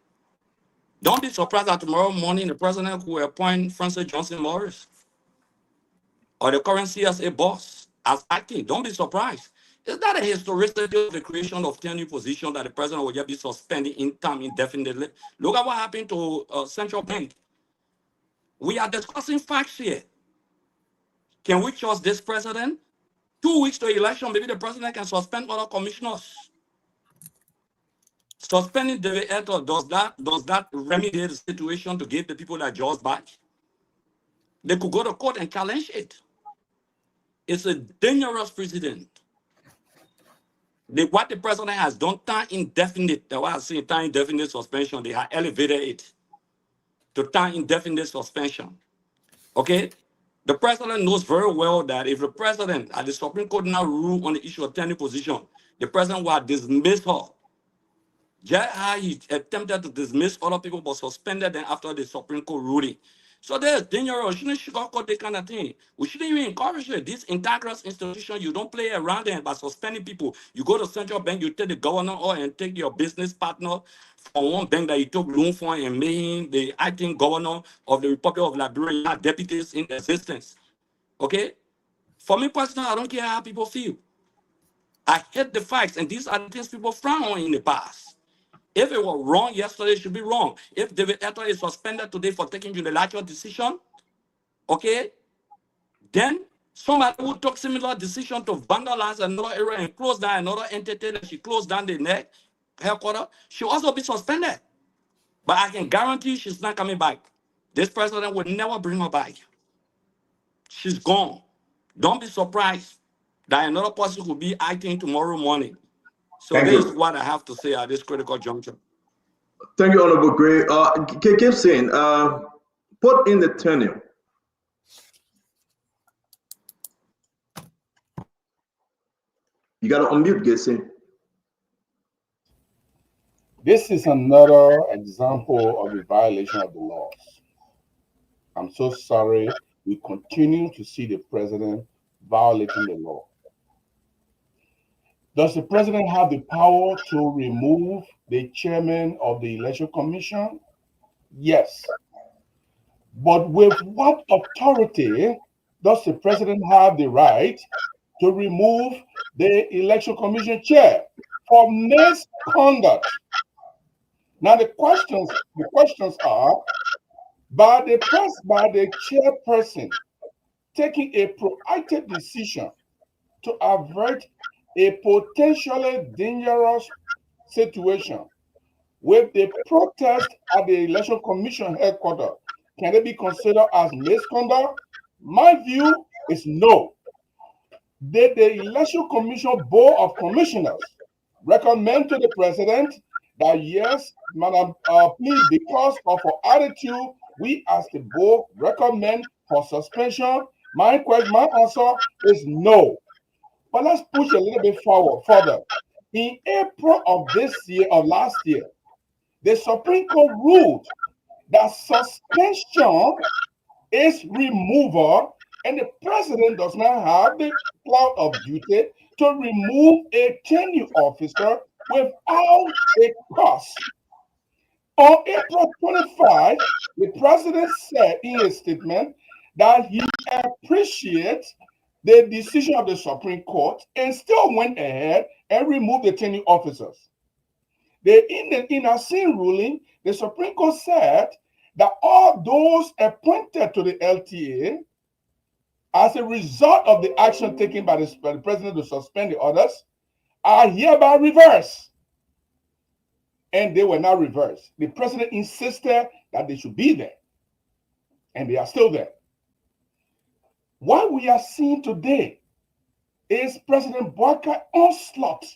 Speaker 15: Don't be surprised that tomorrow morning the president will appoint Francis Johnson Morris or the current CSA boss as acting. Don't be surprised. Is that a historicity of the creation of tenure position that the president will just be suspending in time indefinitely? Look at what happened to Central Bank. We are discussing facts here. Can we trust this president? 2 weeks to election, maybe the president can suspend other commissioners. Suspending David Ethel, does that remedy the situation to give the people their jobs back? They could go to court and challenge it. It's a dangerous precedent. What the president has done, time indefinite, that's why I say time indefinite suspension, they have elevated it to time indefinite suspension. Okay? The president knows very well that if the president at the Supreme Court now rule on the issue of tenure position, the president will dismiss her. Just how he attempted to dismiss other people but suspended them after the Supreme Court ruling. So there's dangerous. We shouldn't sugarcoat that kind of thing. We shouldn't even encourage it. This integrous institution, you don't play around them by suspending people. You go to central bank, you take the governor or and take your business partner from one bank that you took loan for and made him the acting governor of the Republic of Liberia. You have deputies in existence. Okay? For me personally, I don't care how people feel. I hate the facts, and these are the things people frown on in the past. If it was wrong yesterday, it should be wrong. If David Ethel is suspended today for taking unilateral decision, okay, then somebody who took similar decision to vandalize another area and close down another entity that she closed down the neck headquarters, she'll also be suspended. But I can guarantee she's not coming back. This president will never bring her back. She's gone. Don't be surprised that another person could be acting tomorrow morning. So this is what I have to say at this critical juncture.
Speaker 6: Thank you, Honorable Gray. Keep saying, put in the tenure. You got to unmute, Gacy.
Speaker 14: This is another example of a violation of the laws. I'm so sorry. We continue to see the president violating the law. Does the president have the power to remove the chairman of the election commission? Yes. But with what authority does the president have the right to remove the election commission chair for misconduct? Now the questions are, by the chairperson taking a proactive decision to avert a potentially dangerous situation with the protest at the election commission headquarters, can it be considered as misconduct? My view is no. Did the election commission board of commissioners recommend to the president that yes, madam, please, because of our attitude, we as the board recommend for suspension? My answer is no. But let's push a little bit further. In April of last year, the Supreme Court ruled that suspension is removal, and the president does not have the clout of duty to remove a tenure officer without a cause. On April 25, the president said in a statement that he appreciates the decision of the Supreme Court and still went ahead and removed the tenure officers. In a same ruling, the Supreme Court said that all those appointed to the LTA as a result of the action taken by the president to suspend the others are hereby reversed. And they were not reversed. The president insisted that they should be there. And they are still there. What we are seeing today is President Boakai onslaught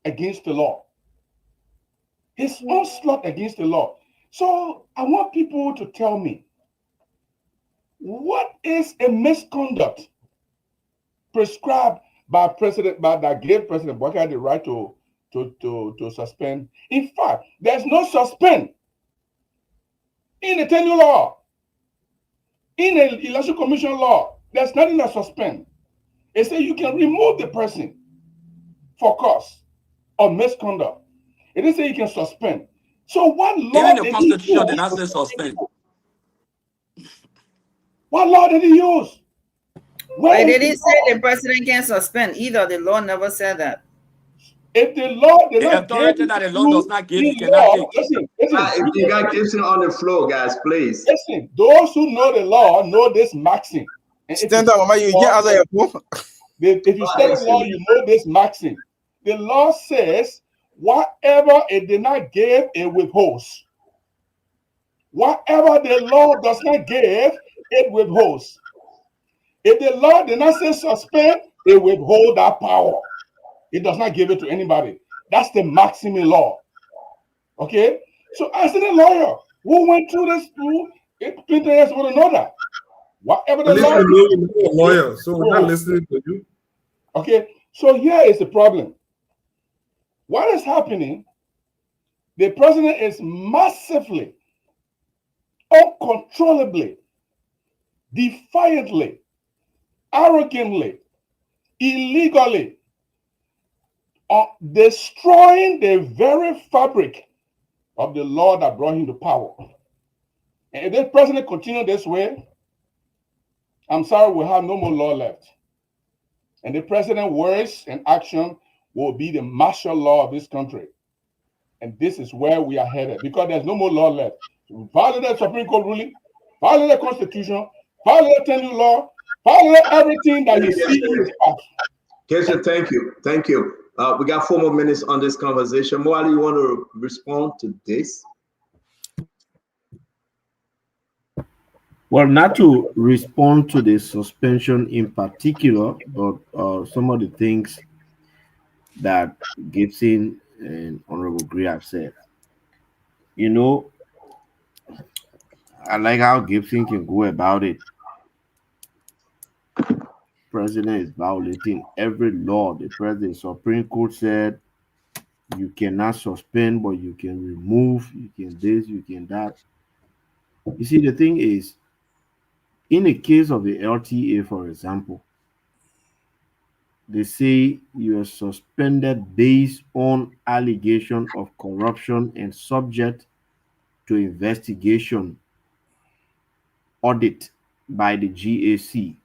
Speaker 14: against the law. His onslaught against the law. So I want people to tell me, what is a misconduct prescribed by that gave President Boakai the right to to suspend. In fact, there's no suspend in the tenure law, in the election commission law. There's nothing that suspend. It says you can remove the person for cause or misconduct. It didn't say you can suspend. So what law
Speaker 15: Even the
Speaker 14: did he
Speaker 15: Constitution did
Speaker 14: use?
Speaker 15: not say suspend.
Speaker 14: What law did he use?
Speaker 10: Why did he say the president can suspend? Either the law never said that.
Speaker 14: If the law did
Speaker 15: The
Speaker 14: not
Speaker 15: authority
Speaker 14: give
Speaker 15: that the law does not give, you
Speaker 14: in
Speaker 15: cannot
Speaker 14: law,
Speaker 15: take.
Speaker 14: listen,
Speaker 6: If you got Gibson on the floor, guys, please.
Speaker 14: listen, those who know the law know this maxim. And if
Speaker 12: Stand up, Mama. You get out of your
Speaker 14: if you study law, you know this maxim. The law says, whatever it did not give, it withholds. Whatever the law does not give, it withholds. If the law did not say suspend, it withhold that power. It does not give it to anybody. That's the maximum law. Okay? So as a lawyer who went through this through 20 years would know that. Whatever the
Speaker 8: At least
Speaker 14: law
Speaker 8: we know you're a lawyer, so we're not listening to you.
Speaker 14: Okay, so here is the problem. What is happening? The president is massively, uncontrollably, defiantly, arrogantly, illegally destroying the very fabric of the law that brought him to power. And if the president continues this way, I'm sorry, we'll have no more law left. And the president's words and action will be the martial law of this country. And this is where we are headed because there's no more law left. We violate the Supreme Court ruling, violate the Constitution, violate the tenure law, violate everything that you see in this path.
Speaker 6: Kesha, thank you. Thank you. We got 4 more minutes on this conversation. Moali, you want to respond to this?
Speaker 16: Well, not to respond to the suspension in particular, but some of the things that Gibson and Honorable Gray have said. You know, I like how Gibson can go about it. President is violating every law. The Supreme Court said you cannot suspend, but you can remove, you can this, you can that. You see, the thing is, in the case of the LTA, for example, they say you are suspended based on allegation of corruption and subject to investigation audit by the GAC.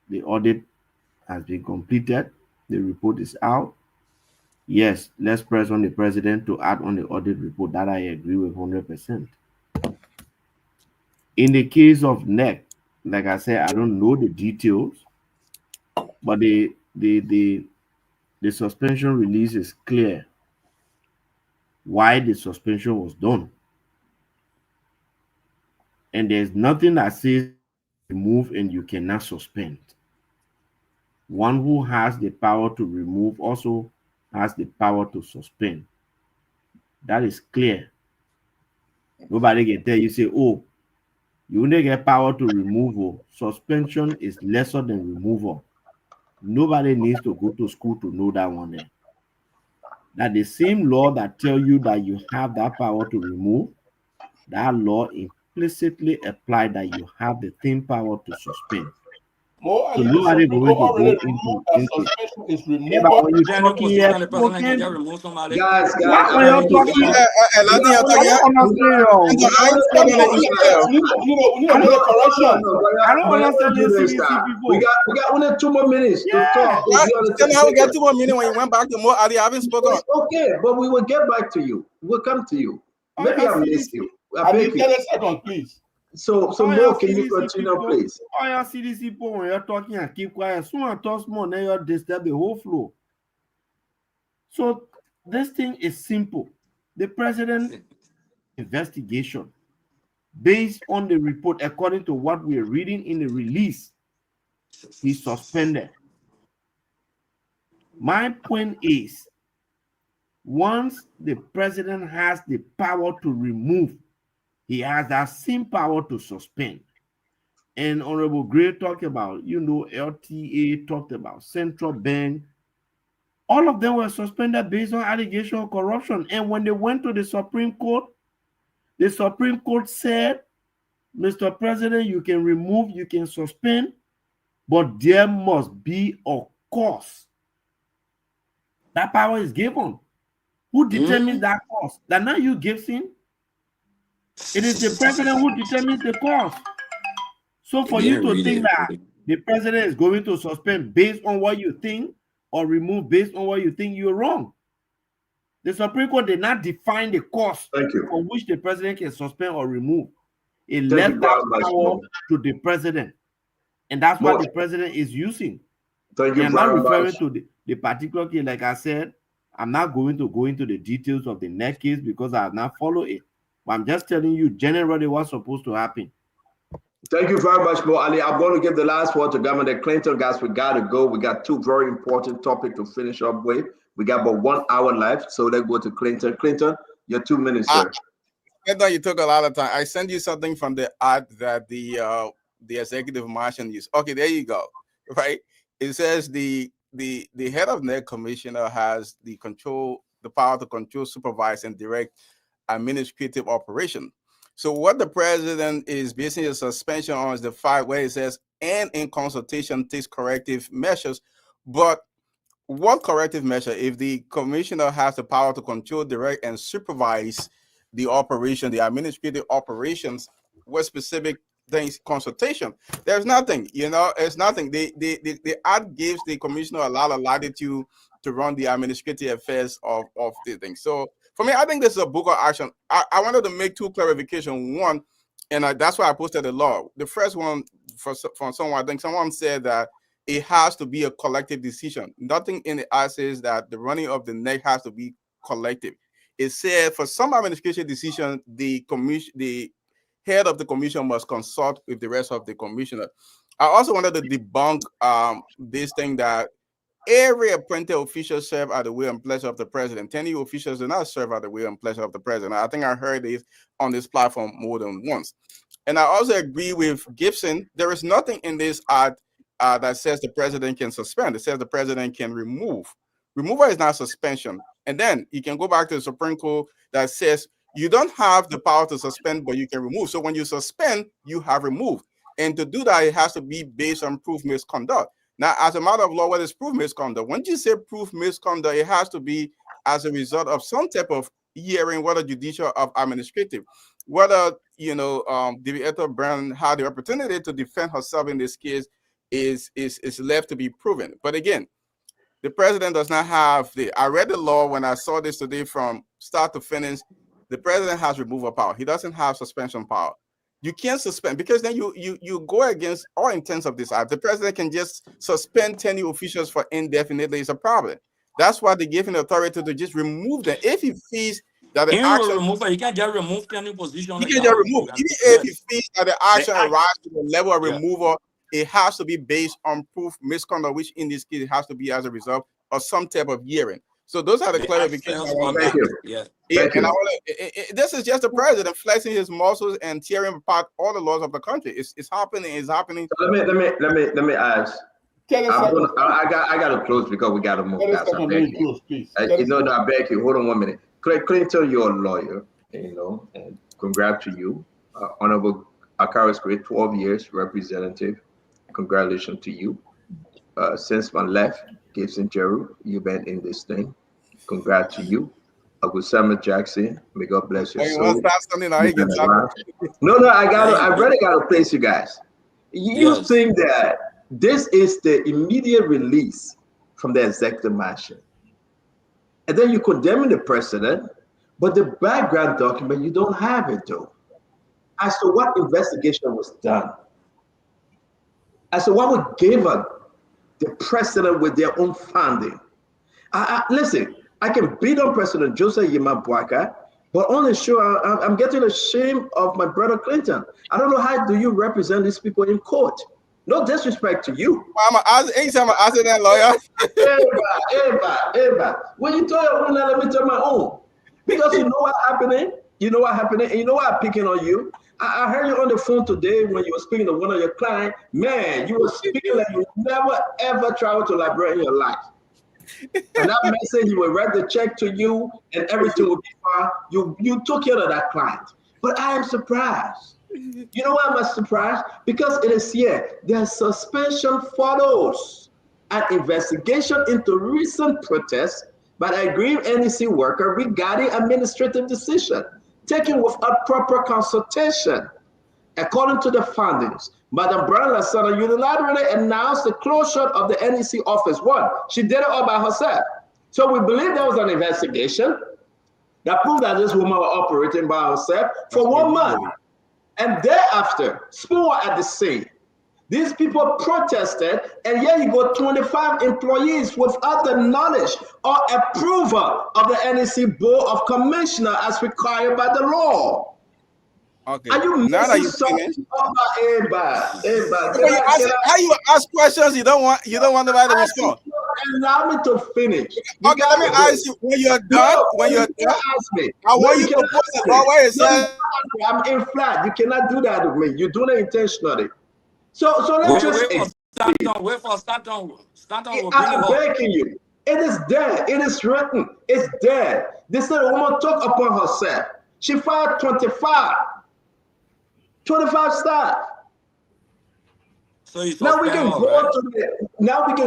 Speaker 16: The audit has been completed. The report is out. Yes, let's press on the president to add on the audit report. That I agree with 100%. In the case of NEC, like I said, I don't know the details, but the suspension release is clear why the suspension was done. And there's nothing that says remove and you cannot suspend. One who has the power to remove also has the power to suspend. That is clear. Nobody can tell you, say, oh, you only get power to remove. Suspension is lesser than removal. Nobody needs to go to school to know that one there. That the same law that tell you that you have that power to remove, that law implicitly apply that you have the same power to suspend. So nobody going to go into
Speaker 14: suspension is
Speaker 16: yeah, but when you're talking here,
Speaker 6: Guys,
Speaker 16: when you're talking, I don't understand this CDC people.
Speaker 6: We got only 2 more minutes to talk.
Speaker 12: Tell me how we got 2 more minutes when you went back to more Ali. I haven't spoken.
Speaker 6: It's okay, but we will get back to you. We'll come to you. Maybe I missed you. I beg you.
Speaker 14: 10 seconds, please.
Speaker 6: So more, can you continue, please?
Speaker 16: All your CDC people, when you're talking and keep quiet, soon and talk small, then you'll disturb the whole flow. So this thing is simple. The president investigation based on the report, according to what we are reading in the release, he's suspended. My point is, once the president has the power to remove, he has that same power to suspend. And Honorable Gray talked about, LTA talked about central bank All of them were suspended based on allegation of corruption. And when they went to the Supreme Court said, Mr. President, you can remove, you can suspend, but there must be a cause. That power is given. Who determines that cause? That not you, Gibson. It is the president who determines the cause. So for you to think that the president is going to suspend based on what you think or remove based on what you think, you're wrong. The Supreme Court did not define the cause for which the president can suspend or remove. It left that power to the president. And that's what the president is using. I'm not referring to the particular case. Like I said, I'm not going to go into the details of the next case because I have not followed it. But I'm just telling you generally what's supposed to happen.
Speaker 6: Thank you very much, Mo Ali. I'm going to give the last word to Governor Clinton. Guys, we got to go. We got two very important topics to finish up with. We got about 1 hour left, so let's go to Clinton. Clinton, your 2 minutes, sir.
Speaker 12: Clinton, you took a lot of time. I sent you something from the ad that the executive marshal used. Okay, there you go. Right? It says the head of NEC commissioner has the power to control, supervise, and direct administrative operation. So what the president is basing his suspension on is the fact where it says, and in consultation takes corrective measures. But what corrective measure? If the commissioner has the power to control, direct, and supervise the operation, the administrative operations, what specific things consultation? There's nothing, it's nothing. The act gives the commissioner a lot of latitude to run the administrative affairs of the thing. So for me, I think this is a book of action. I wanted to make two clarifications. One, and that's why I posted the law. The first one from someone, I think someone said that it has to be a collective decision. Nothing in the act says that the running of the NEC has to be collective. It said for some administration decision, the head of the commission must consult with the rest of the commissioner. I also wanted to debunk this thing that every appointed official serve at the will and pleasure of the president. 10 officials do not serve at the will and pleasure of the president. I think I heard this on this platform more than once. And I also agree with Gibson. There is nothing in this act that says the president can suspend. It says the president can remove. Removal is not suspension. And then you can go back to the Supreme Court that says you don't have the power to suspend, but you can remove. So when you suspend, you have removed. And to do that, it has to be based on proof misconduct. Now, as a matter of law, what is proof misconduct? When you say proof misconduct, it has to be as a result of some type of hearing, whether judicial or administrative. Whether, Vivietta Brown had the opportunity to defend herself in this case is left to be proven. But again, the president does not have I read the law when I saw this today from start to finish. The president has removal power. He doesn't have suspension power. You can't suspend because then you go against all intents of this act. The president can just suspend 10 officials for indefinitely. It's a problem. That's why they give him authority to just remove them. If he feels that the action,
Speaker 15: he can't just remove any position.
Speaker 12: He can just remove. Even if he feels that the action arises to the level of removal, it has to be based on proof misconduct, which in this case it has to be as a result of some type of hearing. So those are the clarifications.
Speaker 6: Thank you.
Speaker 12: Yeah.
Speaker 6: Thank you.
Speaker 12: This is just the president flexing his muscles and tearing apart all the laws of the country. It's happening. It's happening.
Speaker 6: So let me ask. I got to close because we got to move. Guys, I beg you. I beg you. Hold on 1 minute. Clinton, you're a lawyer, and congrats to you. Honorable Akaris Great, 12 years representative. Congratulations to you. Since my left, Gibson Jeru, you've been in this thing. Congrats to you. Agusama Jackson, may God bless your soul. No, I really got to place you guys. You think that this is the immediate release from the executive mansion, and then you condemn the president, but the background document, you don't have it though. As to what investigation was done, as to what was given the president with their own funding. Listen, I can beat on President Joseph Yema Boakai, but only sure I'm getting ashamed of my brother Clinton. I don't know how do you represent these people in court. No disrespect to you.
Speaker 12: Anytime I ask that lawyer.
Speaker 6: Eva. When you tell your own, let me tell my own. Because you know what's happening. You know what happening, and you know why I'm picking on you. I heard you on the phone today when you were speaking to one of your clients. Man, you were speaking like you never ever traveled to Liberia in your life. And that man said he will write the check to you and everything will be fine. You took care of that client. But I am surprised. You know why I'm surprised? Because it is here. There's suspension follows an investigation into recent protests by the aggrieved NEC worker regarding administrative decision taken without proper consultation. According to the findings, Madam Brown Lasana unilaterally announced the closure of the NEC office. One, she did it all by herself. So we believe there was an investigation that proved that this woman was operating by herself for 1 month. And thereafter, Spoon was at the scene. These people protested, and here you go, 25 employees without the knowledge or approval of the NEC Board of Commissioners as required by the law.
Speaker 12: Okay.
Speaker 6: Are you
Speaker 12: now that
Speaker 6: missing
Speaker 12: you
Speaker 6: something
Speaker 12: finished,
Speaker 6: about
Speaker 12: how you ask questions you don't want nobody to respond?
Speaker 6: Allow me to finish.
Speaker 12: Okay, let me ask you when you're done. When you're done,
Speaker 6: ask me.
Speaker 12: I want you to put the law where it says.
Speaker 6: I'm in flat. You cannot do that with me. You're doing it intentionally. So let's
Speaker 15: wait for Stanton.
Speaker 6: I'm begging you. It is there. It is written. It's there. This little woman took upon herself. She fired 25 staff.
Speaker 15: So
Speaker 6: now we can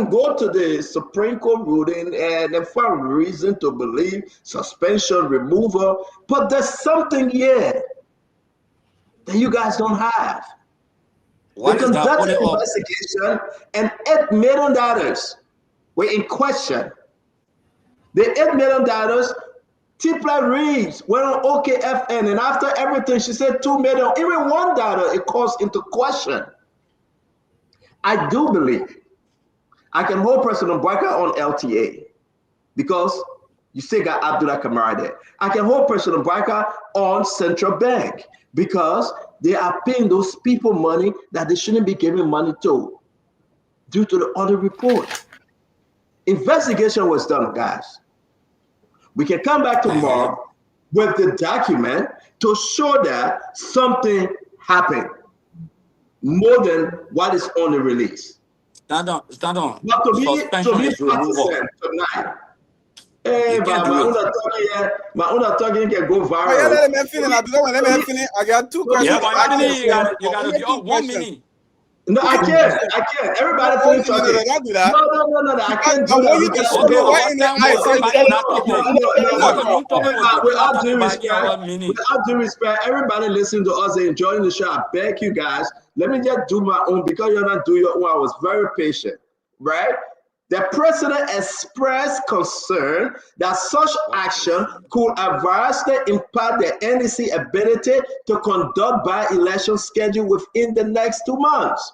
Speaker 6: go to the Supreme Court ruling and find reason to believe suspension, removal, but there's something here that you guys don't have. They conducted an investigation and $8 million were in question. The $8 million, Tipla Reeves went on OKFN, and after everything, she said $2 million, even $1 it calls into question. I do believe I can hold President Boyka on LTA because you still got Abdullah Kamara there. I can hold President Boyka on Central Bank because they are paying those people money that they shouldn't be giving money to due to the audit report. Investigation was done, guys. We can come back tomorrow with the document to show that something happened more than what is on the release.
Speaker 15: Stand on.
Speaker 6: But to be partisan tonight, hey, my own talking can go viral.
Speaker 12: Let me finish. I got two questions.
Speaker 15: Yeah, you got to be 1 minute.
Speaker 6: No, I can't. Everybody finish talking. No, I can't do that. Without due respect, everybody listening to us and enjoying the show, I beg you guys, let me just do my own because you're not doing your own. I was very patient, right? The president expressed concern that such action could adversely impact the NEC ability to conduct by-election schedule within the next 2 months,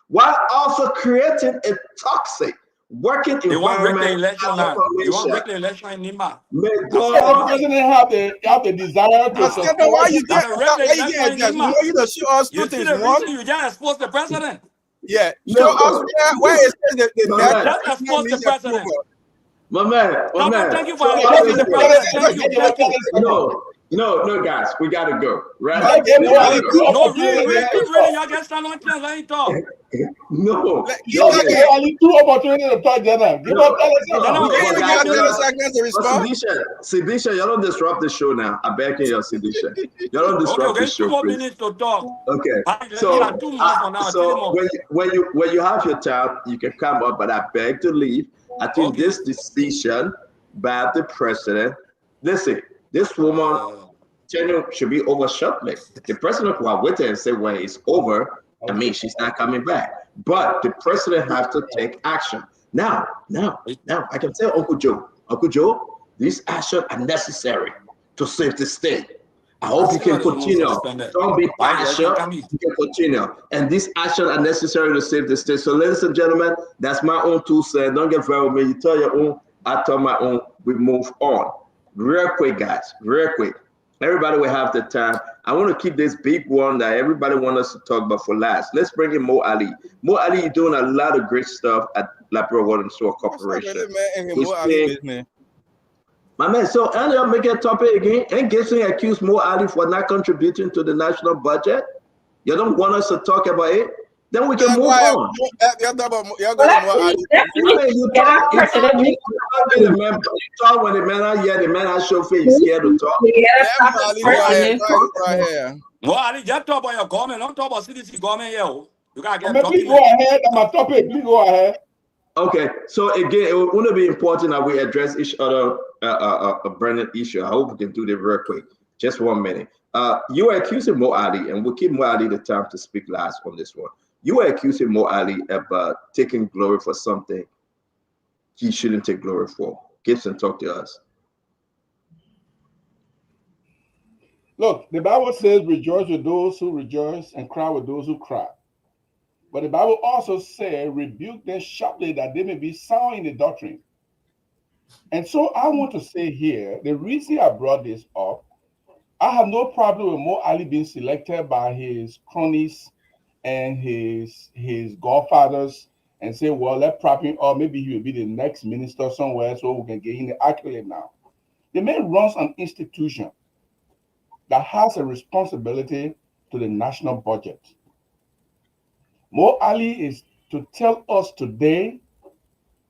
Speaker 6: while also creating a toxic working environment.
Speaker 15: You want break the election in Nima?
Speaker 14: The president have the desire to.
Speaker 12: Why you get show us two things. One,
Speaker 15: you just expose the president.
Speaker 12: Yeah, show us where it says
Speaker 15: just expose the president.
Speaker 6: My man.
Speaker 15: Thank you for exposing the president. Thank you.
Speaker 6: No, guys, we gotta go. Right?
Speaker 15: No, really, y'all just stand on chance. I ain't talk.
Speaker 6: No.
Speaker 14: Only 2 opportunities to talk, Jenna.
Speaker 6: Sidisha, y'all don't disrupt the show now. I beg you, Sidisha. Y'all don't disrupt the show.
Speaker 15: 2 more minutes to talk.
Speaker 6: Okay. So when you have your time, you can come up, but I beg to leave. I think this decision by the president. Listen. This woman tenure should be over shortly. The president will wait and say when it's over, I mean, she's not coming back. But the president has to take action. Now, I can tell Uncle Joe, these actions are necessary to save the state. I hope you can continue. Don't be partial. You can continue. And these actions are necessary to save the state. So, ladies and gentlemen, that's my own 2 cents. Don't get very with me. You tell your own, I tell my own. We move on. Real quick, guys. Real quick. Everybody will have the time. I want to keep this big one that everybody wants us to talk about for last. Let's bring in Mo Ali. Mo Ali, you're doing a lot of great stuff at Labrador Water and Sewer Corporation. My man, so earlier make a topic again. Ain't Gibson accused Mo Ali for not contributing to the national budget? You don't want us to talk about it? Then we can move on.
Speaker 12: You're going more Ali.
Speaker 6: You talk when the man are here, the man are show face scared to talk.
Speaker 15: Well, Ali, just talk about your government. Don't talk about CDC government here. You gotta get
Speaker 14: Please go ahead. I'm a topic. Please go ahead.
Speaker 6: Okay, so again, it would be important that we address each other a burning issue. I hope we can do this very quick. Just 1 minute. You are accusing Mo Ali, and we'll give Mo Ali the time to speak last on this one. You are accusing Mo Ali about taking glory for something he shouldn't take glory for. Gibson, talk to us.
Speaker 14: Look, the Bible says, rejoice with those who rejoice and cry with those who cry. But the Bible also says, rebuke them sharply that they may be sound in the doctrine. And so I want to say here, the reason I brought this up, I have no problem with Mo Ali being selected by his cronies and his godfathers and say, well, let's prop him up. Maybe he will be the next minister somewhere so we can get him the accolade now. The man runs an institution that has a responsibility to the national budget. Mo Ali is to tell us today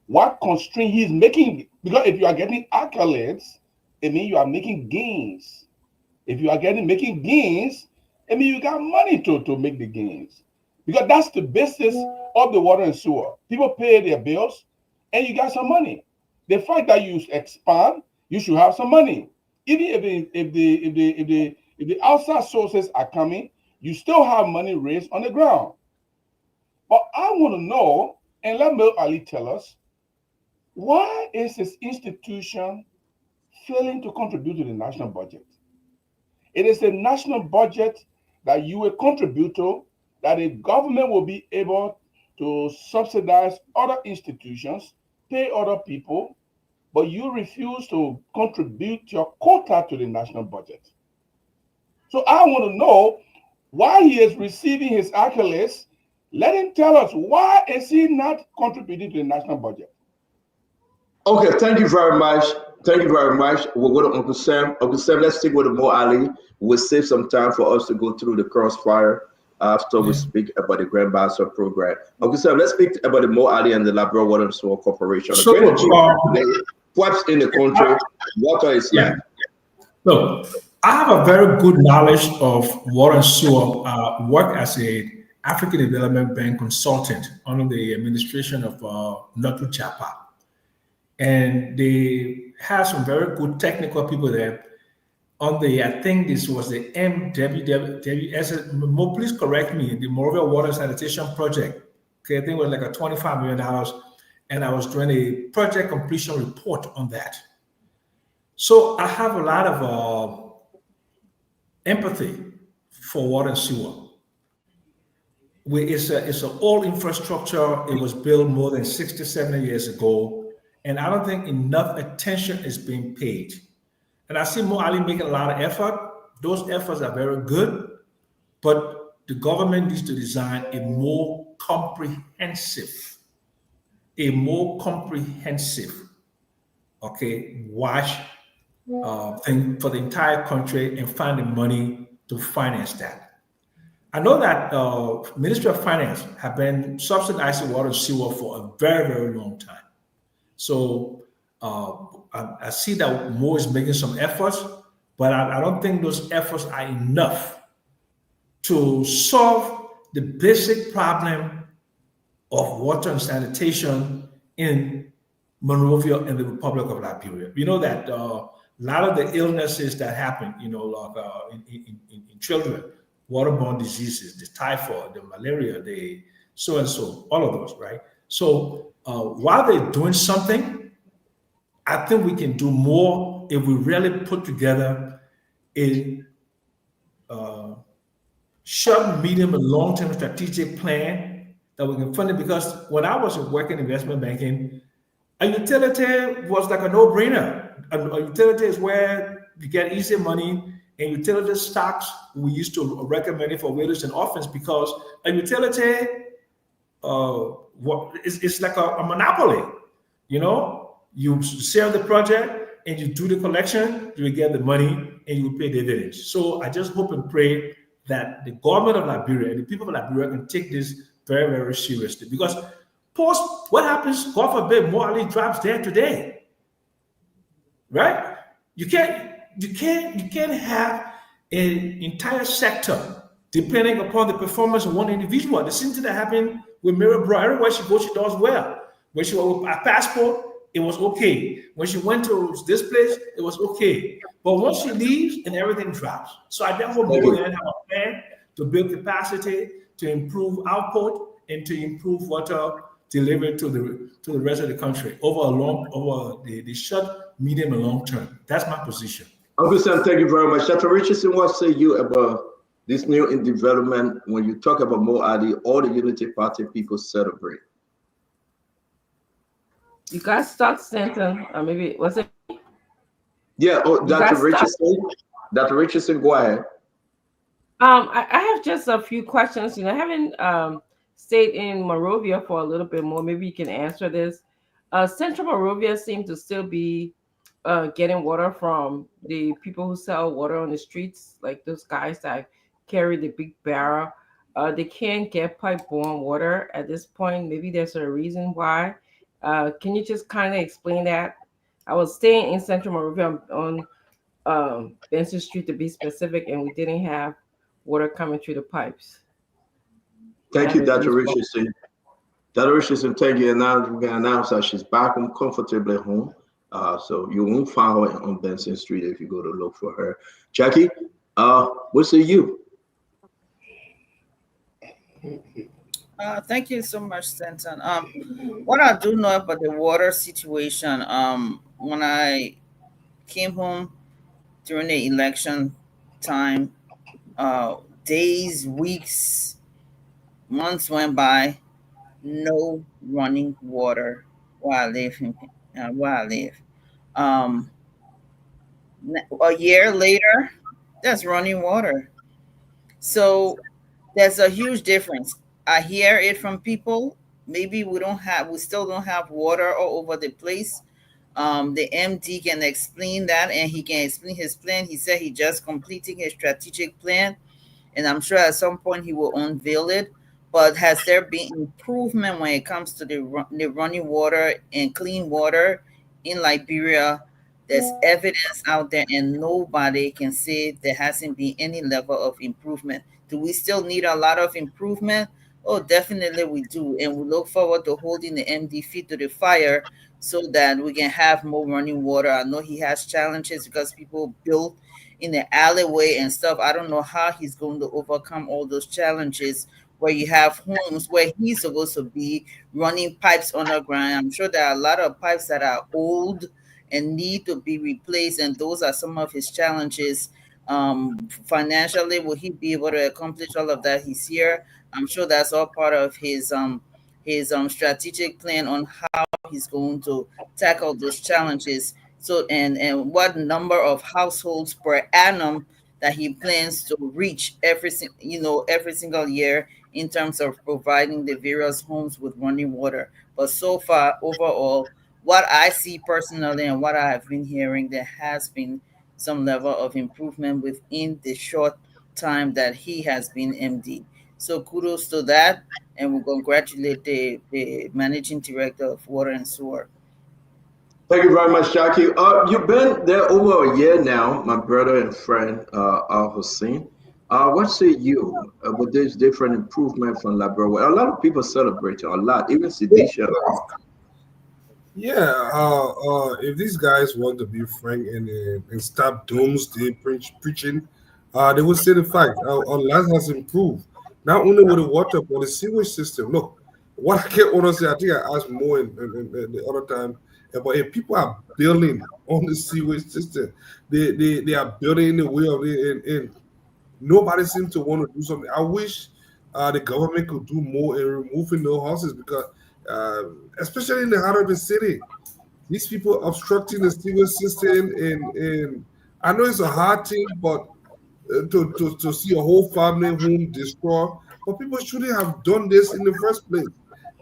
Speaker 14: what constraint he's making, because if you are getting accolades, it means you are making gains. If you are making gains, it means you got money to make the gains. Because that's the basis of the water and sewer. People pay their bills and you got some money. The fact that you expand, you should have some money. Even if the outside sources are coming, you still have money raised on the ground. But I want to know, and let Mo Ali tell us, why is this institution failing to contribute to the national budget? It is the national budget that you will contribute to, that the government will be able to subsidize other institutions, pay other people, but you refuse to contribute your quota to the national budget. So I want to know why he is receiving his accolades. Let him tell us, why is he not contributing to the national budget?
Speaker 6: Okay, thank you very much. Thank you very much. We'll go to Uncle Sam. Uncle Sam, let's stick with Mo Ali. We'll save some time for us to go through the crossfire after we speak about the Grand Bassa program. Uncle Sam, let's speak about the Mo Ali and the Labrador Water and Sewer Corporation. What's in the country? Water is like.
Speaker 7: Look, I have a very good knowledge of water and sewer. Work as a African Development Bank consultant under the administration of Notu Chapa. And they have some very good technical people there. On the, I think this was the MWWS, Mo, please correct me, the Monrovia Water Sanitation Project. Okay, I think it was like a $25 million. And I was doing a project completion report on that. So I have a lot of empathy for water and sewer. It's an old infrastructure. It was built more than 60, 70 years ago. And I don't think enough attention is being paid. And I see Mo Ali making a lot of effort. Those efforts are very good, but the government needs to design a more comprehensive, wash thing for the entire country and find the money to finance that. I know that Ministry of Finance have been subsidizing water and sewer for a very, very long time. So I see that Mo is making some efforts, but I don't think those efforts are enough to solve the basic problem of water and sanitation in Monrovia and the Republic of Liberia. You know that a lot of the illnesses that happen, like in children, waterborne diseases, the typhoid, the malaria, the so-and-so, all of those, right? So while they're doing something, I think we can do more if we really put together a short, medium, and long-term strategic plan that we can fund it. Because when I was working in investment banking, a utility was like a no-brainer. A utility is where you get easy money, and utility stocks, we used to recommend it for widows and orphans, because a utility it's like a monopoly. You sell the project and you do the collection, you get the money and you pay dividends. So I just hope and pray that the government of Liberia and the people of Liberia can take this very, very seriously. Because what happens, God forbid, Mo Ali drops dead today, right? You can't have an entire sector depending upon the performance of one individual. The same thing that happened with Mary Brown. Everywhere she goes, she does well. When she was with a passport, it was okay. When she went to this place, it was okay. But once she leaves, and everything drops. So I therefore believe we have a plan to build capacity, to improve output, and to improve water delivery to the rest of the country over the short, medium, and long term. That's my position.
Speaker 6: Uncle Sam, thank you very much. Dr. Richardson, what say you about this new in development? When you talk about Mo Ali, all the Unity Party people celebrate.
Speaker 9: You guys start, Stanton, or maybe was it?
Speaker 6: Yeah, Dr. Richardson. Dr. Richardson, go ahead.
Speaker 9: I have just a few questions. I haven't stayed in Monrovia for a little bit more. Maybe you can answer this. Central Monrovia seems to still be getting water from the people who sell water on the streets, like those guys that carry the big barrel. They can't get pipe-borne water at this point. Maybe there's a reason why. Can you just kind of explain that? I was staying in Central Monrovia on Benson Street to be specific, and we didn't have water coming through the pipes.
Speaker 6: Thank you, Dr. Richardson. Dr. Richardson, thank you. And now we're going to announce that she's back home comfortably home. So you won't find her on Benson Street if you go to look for her. Jackie, what say you?
Speaker 10: Thank you so much, Stanton. What I do know about the water situation, when I came home during the election time, days, weeks, months went by, no running water where I live. A year later, there's running water. So there's a huge difference. I hear it from people. Maybe we still don't have water all over the place. The MD can explain that, and he can explain his plan. He said he just completing his strategic plan, and I'm sure at some point he will unveil it. But has there been improvement when it comes to the running water and clean water in Liberia? There's evidence out there, and nobody can say there hasn't been any level of improvement. Do we still need a lot of improvement? Oh, definitely we do. And we look forward to holding the MD feet to the fire so that we can have more running water. I know he has challenges because people build in the alleyway and stuff. I don't know how he's going to overcome all those challenges where you have homes where he's supposed to be running pipes underground. I'm sure there are a lot of pipes that are old and need to be replaced, and those are some of his challenges. Financially, will he be able to accomplish all of that? He's here. I'm sure that's all part of his strategic plan on how he's going to tackle those challenges. So and what number of households per annum that he plans to reach every single year in terms of providing the various homes with running water. But so far, overall, what I see personally and what I have been hearing, there has been some level of improvement within the short time that he has been MD. So kudos to that, and we congratulate the managing director of Water and Sewer.
Speaker 6: Thank you very much, Jackie. You've been there over a year now, my brother and friend, Al Hussein. What say you about this different improvement from Liberia? A lot of people celebrate a lot, even Sidisha.
Speaker 8: Yeah, if these guys want to be frank and stop doomsday preaching, they will say the fact our lives has improved, not only with the water but the sewage system. Look, what I can't honestly, I think I asked more in the other time. But if people are building on the sewage system, they are building in the way of it, and nobody seems to want to do something. I wish the government could do more in removing those houses because, especially in the heart of the city, these people obstructing the sewage system, and I know it's a hard thing, but to see a whole family home destroyed, but people shouldn't have done this in the first place.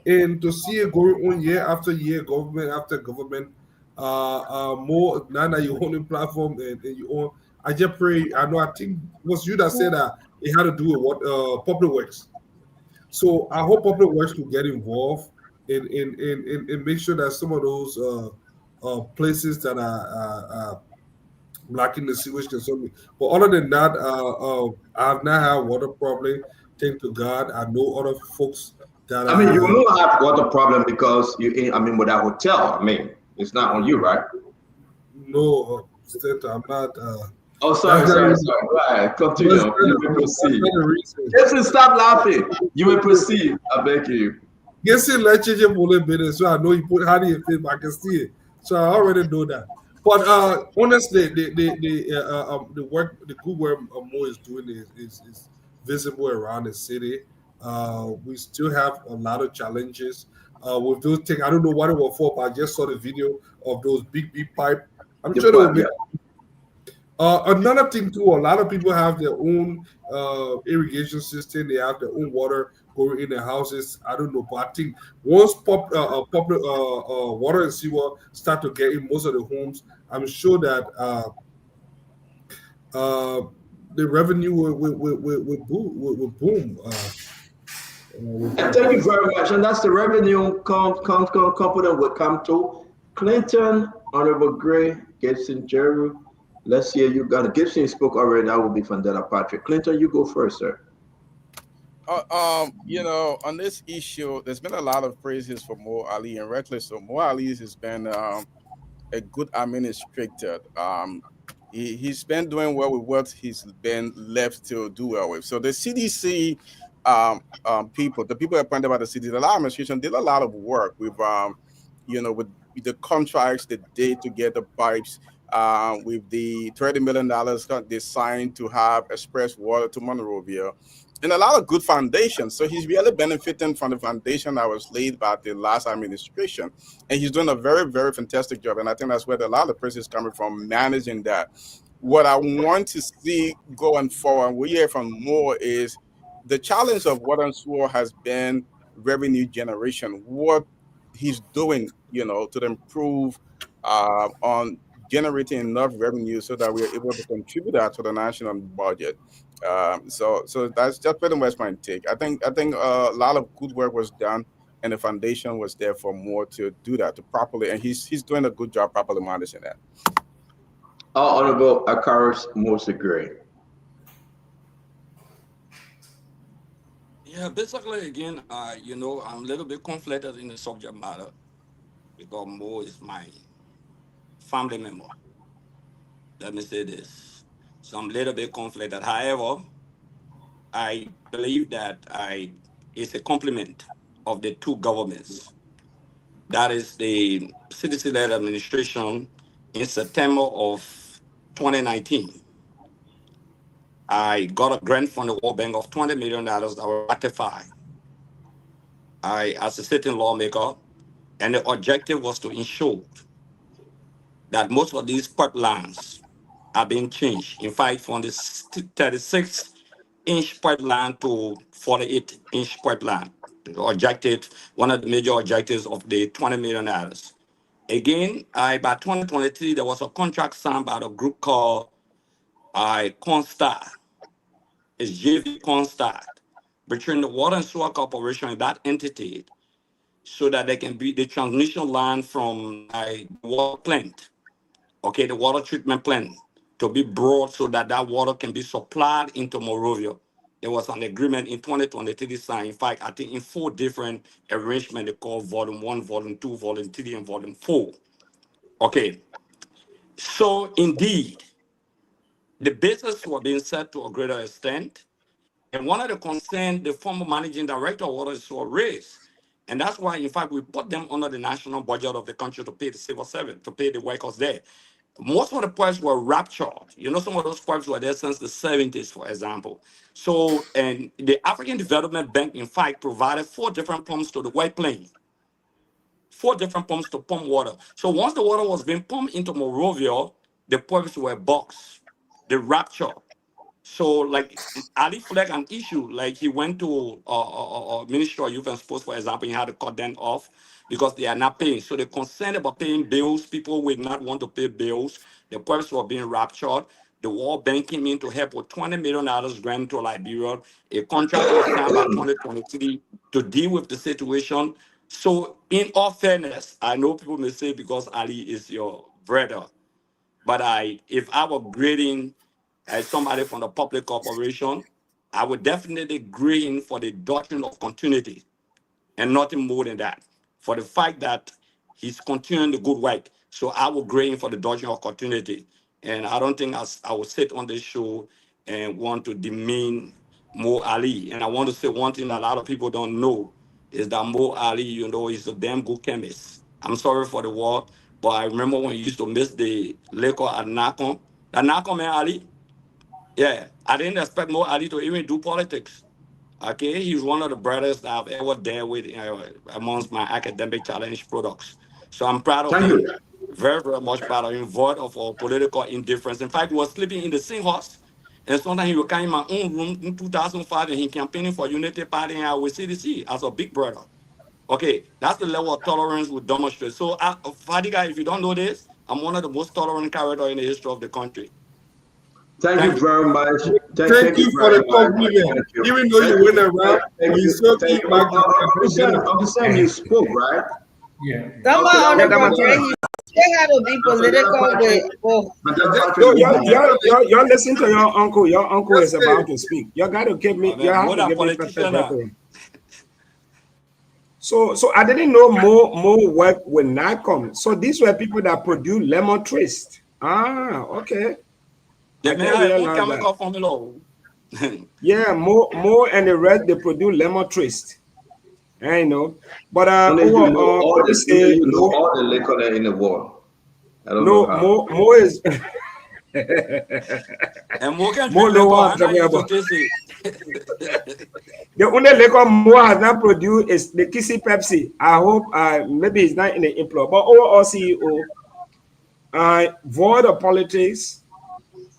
Speaker 8: And to see it going on year after year, government after government, more now that you own the platform and you own, I just pray. I think it was you that said that it had to do with what public works. So I hope public works to get involved and make sure that some of those places that are blocking the sewage can solve it. But other than that, I have not had water problem. Thank to God. I know other folks that
Speaker 6: I mean, you will have water problem because you in, I mean, with that hotel. I mean, it's not on you, right?
Speaker 8: No, I'm not.
Speaker 6: Oh, sorry. Right, continue. You may proceed. Just stop laughing. You may proceed. I beg you.
Speaker 8: Yes, let's change it. So I know you put how do you feel? I can see it. So I already know that. But honestly, the work, the good work Mo is doing is visible around the city. We still have a lot of challenges with those things. I don't know what it was for, but I just saw the video of those big pipe. I'm sure they will make. Another thing too, a lot of people have their own irrigation system. They have their own water going in their houses. I don't know, but I think once public water and sewer start to get in most of the homes, I'm sure that the revenue will boom.
Speaker 6: And thank you very much. And that's the revenue component will come to Clinton, Honorable Gray, Gibson, Jerry. Let's hear you got it. Gibson spoke already. That will be Fandela Patrick. Clinton, you go first, sir.
Speaker 12: You know, on this issue, there's been a lot of praises for Mo Ali and Reckless. So Mo Ali has been a good administrator. He's been doing well with what he's been left to do well with. So the CDC people, the people appointed by the CDC, the administration did a lot of work with, you know, with the contracts they did to get the pipes. With the $30 million they signed to have express water to Monrovia, and a lot of good foundations. So he's really benefiting from the foundation that was laid by the last administration, and he's doing a very, very fantastic job. And I think that's where a lot of praise is coming from, managing that. What I want to see going forward, we hear from more, is the challenge of water and sewer has been revenue generation. What he's doing, you know, to improve on generating enough revenue so that we're able to contribute that to the national budget. So that's just pretty much my take. I think a lot of good work was done, and the foundation was there for more to do that to properly, and he's doing a good job properly managing that.
Speaker 6: Honorable Akaris Mosa Gray.
Speaker 15: Yeah, basically, again, you know, I'm a little bit conflicted in the subject matter because Mo is my family member. Let me say this. So I'm a little bit conflicted. However, I believe that it's a complement of the two governments. That is the CDC-led administration in September of 2019. I got a grant from the World Bank of $20 million that was ratified. As a sitting lawmaker, and the objective was to ensure that most of these pipelines are being changed. In fact, from the 36-inch pipeline to 48-inch pipeline. The objective, one of the major objectives of the $20 million. Again, by 2023, there was a contract signed by the group called Constar. It's JV Constar, between the Water and Sewer Corporation and that entity, so that they can be the transmission line from the water plant, okay, the water treatment plant, to be brought so that that water can be supplied into Monrovia. There was an agreement in 2023 signed. In fact, I think in 4 different arrangements, they call Volume 1, Volume 2, Volume 3, and Volume 4. Okay. So indeed, the basis was being set to a greater extent. And one of the concerns the former managing director of Water and Sewer raised, and that's why, in fact, we put them under the national budget of the country to pay the civil servant, to pay the workers there. Most of the pipes were raptured. You know, some of those pipes were there since the 70s, for example. So, and the African Development Bank, in fact, provided 4 different pumps to the White Plains. 4 different pumps to pump water. So once the water was being pumped into Monrovia, the pipes were boxed, they raptured. So, like, Ali flagged an issue, like he went to Ministry of Youth and Sports, for example, he had to cut them off because they are not paying. So they're concerned about paying bills. People would not want to pay bills. The pipes were being raptured. The World Bank came in to help with $20 million grant to Liberia. A contract was signed by 2023 to deal with the situation. So, in all fairness, I know people may say because Ali is your brother, but if I were grading as somebody from the public corporation, I would definitely grade for the doctrine of continuity and nothing more than that. For the fact that he's continuing the good work. So I will grade for the doctrine of continuity. And I don't think I will sit on this show and want to demean Mo Ali. And I want to say one thing that a lot of people don't know is that Mo Ali, is a damn good chemist. I'm sorry for the word, but I remember when you used to miss the liquor at Nakom. At Nakom, man, Ali? Yeah, I didn't expect Mo Ali to even do politics. Okay, he's one of the brothers that I've ever dealt with amongst my academic challenge products. So I'm proud of him. Very, very much proud of him, void of all political indifference. In fact, he was sleeping in the same house. And sometimes he would come in my own room in 2005 and he campaigning for Unity Party and I with CDC as a big brother. Okay, that's the level of tolerance we demonstrate. So, Fadiga, if you don't know this, I'm one of the most tolerant characters in the history of the country.
Speaker 6: Thank you very much.
Speaker 8: Thank you for the compliment. Even though you went around, you still keep back.
Speaker 6: You spoke, right?
Speaker 7: Yeah.
Speaker 10: Someone on the contrary, they had to be political with.
Speaker 17: You're listening to your uncle. Your uncle is about to speak. You got to give me. You have to give me perspective. So I didn't know more work with NACOM. So these were people that produce lemon twist. Okay. Yeah, more and the rest they produce lemon twist. I know, but
Speaker 6: all the liquor in the world. I don't know how.
Speaker 17: More is.
Speaker 15: And more can
Speaker 17: more no one talking about. The only liquor more has not produced is the Kissy Pepsi. I hope maybe it's not in the employ, but overall CEO, void of politics.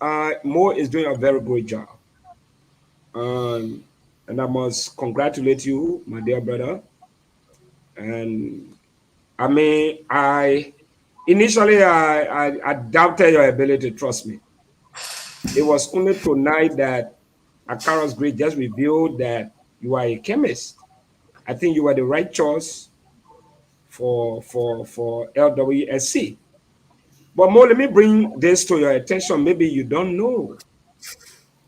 Speaker 17: Mo is doing a very great job. And I must congratulate you, my dear brother. And I mean, initially I doubted your ability, trust me. It was only tonight that Akaros Great just revealed that you are a chemist. I think you are the right choice for LWSC. But Mo, let me bring this to your attention. Maybe you don't know.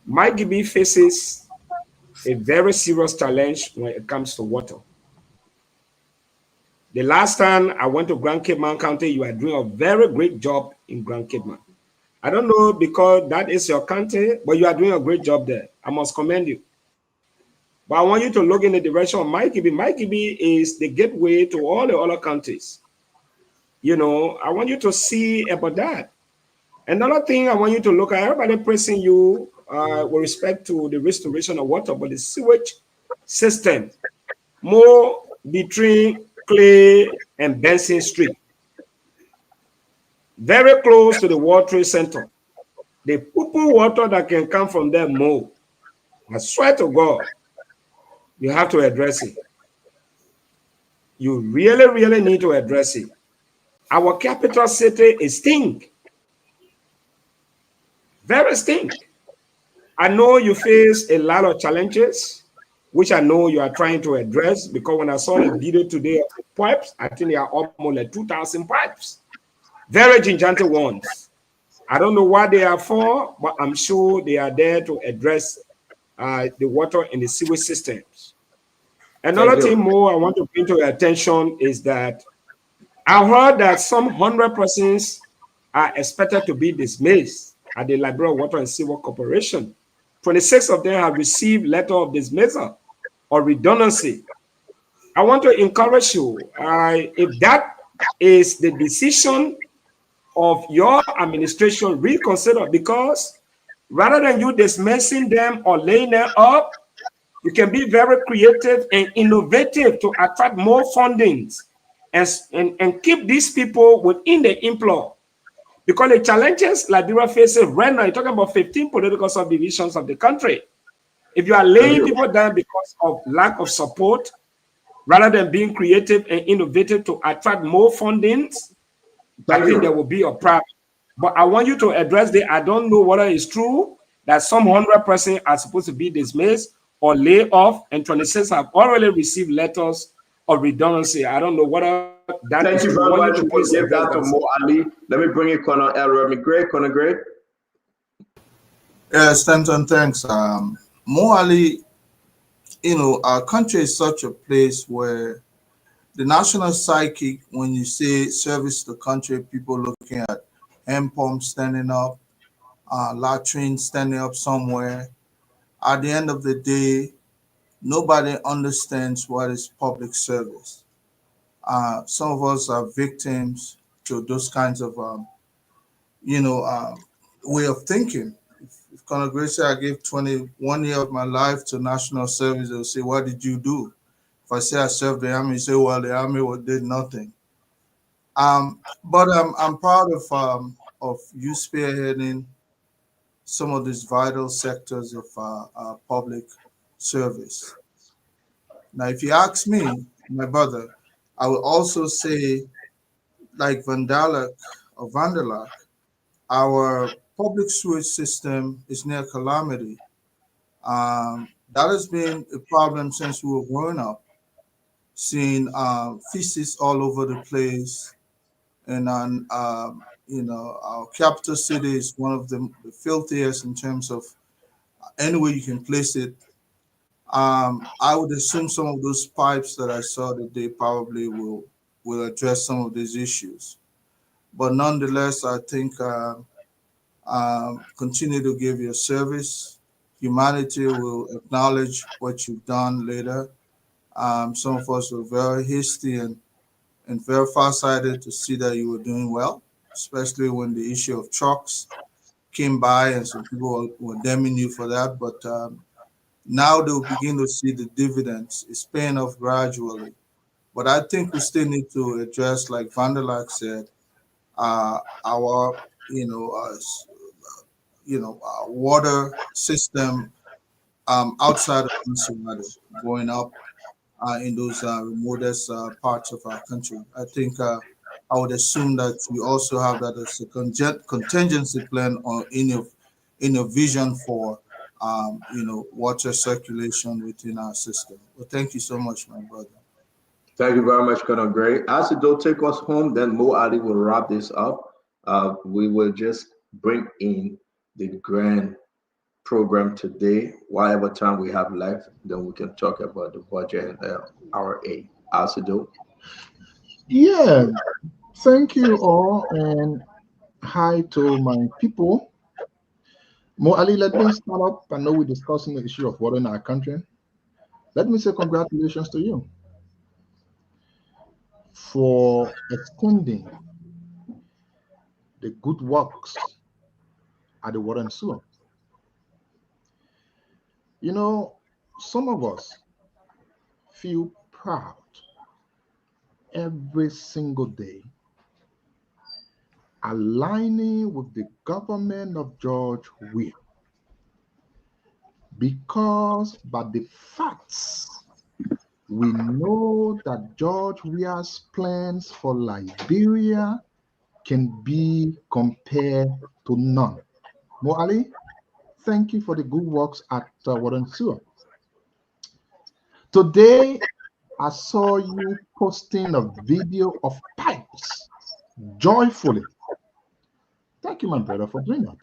Speaker 17: Mike Gibby faces a very serious challenge when it comes to water. The last time I went to Grand Cayman County, you are doing a very great job in Grand Cayman. I don't know because that is your county, but you are doing a great job there. I must commend you. But I want you to look in the direction of Mike Gibby. Mike Gibby is the gateway to all the other counties. I want you to see about that. Another thing I want you to look at, everybody praising you with respect to the restoration of water, but the sewage system, more between Clay and Benson Street, very close to the World Trade Center. The poo water that can come from there more. I swear to God, you have to address it. You really, really need to address it. Our capital city is stink. Very stink. I know you face a lot of challenges, which I know you are trying to address, because when I saw the video today of the pipes, I think there are almost like 2,000 pipes. Very gigantic ones. I don't know what they are for, but I'm sure they are there to address the water in the sewage systems. Another thing more I want to bring to your attention is that I heard that some 100 persons are expected to be dismissed at the Liberia Water and Sewer Corporation. 26 of them have received letter of dismissal or redundancy. I want to encourage you, if that is the decision of your administration, reconsider, because rather than you dismissing them or laying them up, you can be very creative and innovative to attract more fundings and keep these people within the employ. Because the challenges Liberia faces right now, you're talking about 15 political subdivisions of the country. If you are laying people down because of lack of support, rather than being creative and innovative to attract more fundings, I think there will be a problem. But I want you to address the, I don't know whether it's true that some 100% are supposed to be dismissed or laid off, and 26 have already received letters of redundancy. I don't know whether that
Speaker 6: Thank
Speaker 17: is
Speaker 6: you
Speaker 17: true.
Speaker 6: very
Speaker 17: I want
Speaker 6: much.
Speaker 17: you to
Speaker 6: We'll
Speaker 17: please
Speaker 6: give
Speaker 17: address
Speaker 6: that to
Speaker 17: that.
Speaker 6: Mo Ali. Let me bring in Conor Elroy McGray. Conor Gray.
Speaker 13: Yes, Stanton, thanks. Mo Ali, our country is such a place where the national psyche, when you say service to the country, people looking at hand pumps standing up, latrines standing up somewhere. At the end of the day, nobody understands what is public service. Some of us are victims to those kinds of, way of thinking. If Conor Gray said I gave 21 years of my life to national service, they'll say, what did you do? If I say I served the army, you say, well, the army did nothing. But I'm proud of you spearheading some of these vital sectors of public service. Now, if you ask me, my brother, I would also say, like Vanderlak, our public sewage system is near calamity. That has been a problem since we were growing up, seeing feces all over the place. And our capital city is one of the filthiest in terms of any way you can place it. I would assume some of those pipes that I saw today probably will address some of these issues. But nonetheless, I think continue to give your service. Humanity will acknowledge what you've done later. Some of us were very hasty and very farsighted to see that you were doing well, especially when the issue of trucks came by and some people were damning you for that. But now they'll begin to see the dividends. It's paying off gradually. But I think we still need to address, like Vanderlak said, our water system outside of Pennsylvania going up in those remotest parts of our country. I think I would assume that you also have that as a contingency plan or in your vision for water circulation within our system. Well, thank you so much, my brother.
Speaker 6: Thank you very much, Conor Gray. As it don't take us home, then Mo Ali will wrap this up. We will just bring in the grand program today. Whatever time we have left, then we can talk about the budget and RA. As it do.
Speaker 18: Yeah, thank you all, and hi to my people. Mo Ali, let me start up. I know we're discussing the issue of water in our country. Let me say congratulations to you for extending the good works at the water and sewer. Some of us feel proud every single day aligning with the government of George Weah, because by the facts we know that George Weah's plans for Liberia can be compared to none. Mo Ali, thank you for the good works at water and sewer. Today, I saw you posting a video of pipes joyfully. Thank you, my brother, for doing that.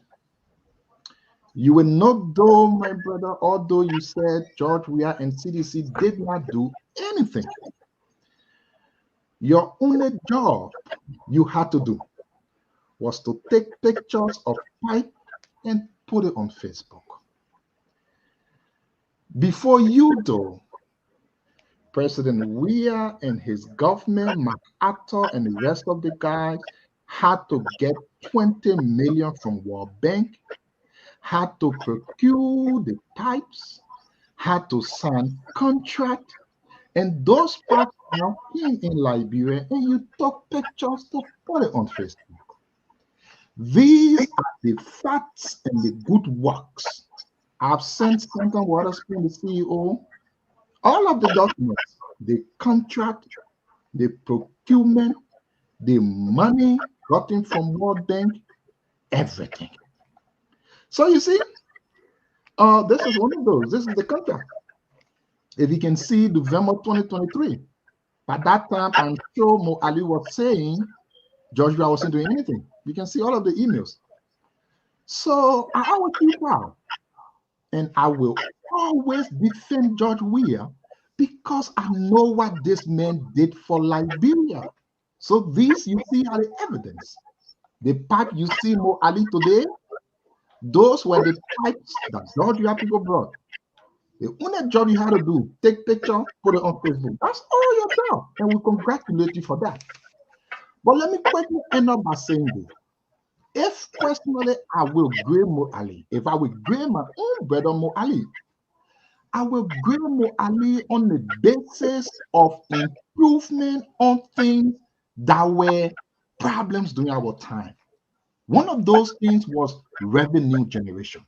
Speaker 18: You will not know, my brother, although you said George Weah and CDC did not do anything. Your only job you had to do was to take pictures of pipe and put it on Facebook. Before you, though, President Weah and his government, MacArthur and the rest of the guys had to get 20 million from World Bank, had to procure the pipes, had to sign contract, and those pipes are in Liberia, and you took pictures to put it on Facebook. These are the facts and the good works. I've sent Stanton Waterspoon, the CEO, all of the documents, the contract, the procurement, the money gotten from World Bank, everything. So you see, this is one of those. This is the contract. If you can see November 2023, at that time, I'm sure Mo Ali was saying Georgia wasn't doing anything. You can see all of the emails. So I always feel proud. And I will always defend George Weah because I know what this man did for Liberia. So these, you see, are the evidence. The pipe you see Mo Ali today, those were the pipes that Georgia people brought. The only job you had to do, take picture, put it on Facebook. That's all your job. And we congratulate you for that. But let me quickly end up by saying this. If personally I will grade Mo Ali, if I will grade my own brother Mo Ali, I will grade Mo Ali on the basis of improvement on things that were problems during our time. One of those things was revenue generation.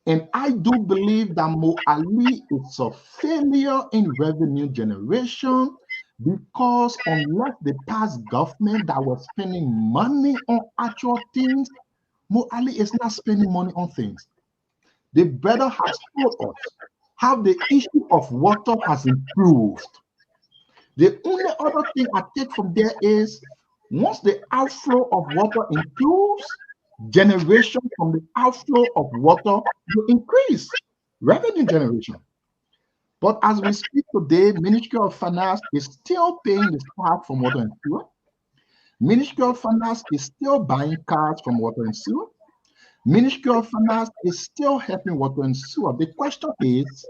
Speaker 18: And I do believe that Mo Ali is a failure in revenue generation because unless the past government that was spending money on actual things, Mo Ali is not spending money on things. The brother has told us how the issue of water has improved. The only other thing I take from there is once the outflow of water improves, generation from the outflow of water will increase, revenue generation. But as we speak today, Ministry of Finance is still paying the staff from water and sewer. Ministry of Finance is still buying cars from water and sewer. Ministry of Finance is still helping water and sewer. The question is,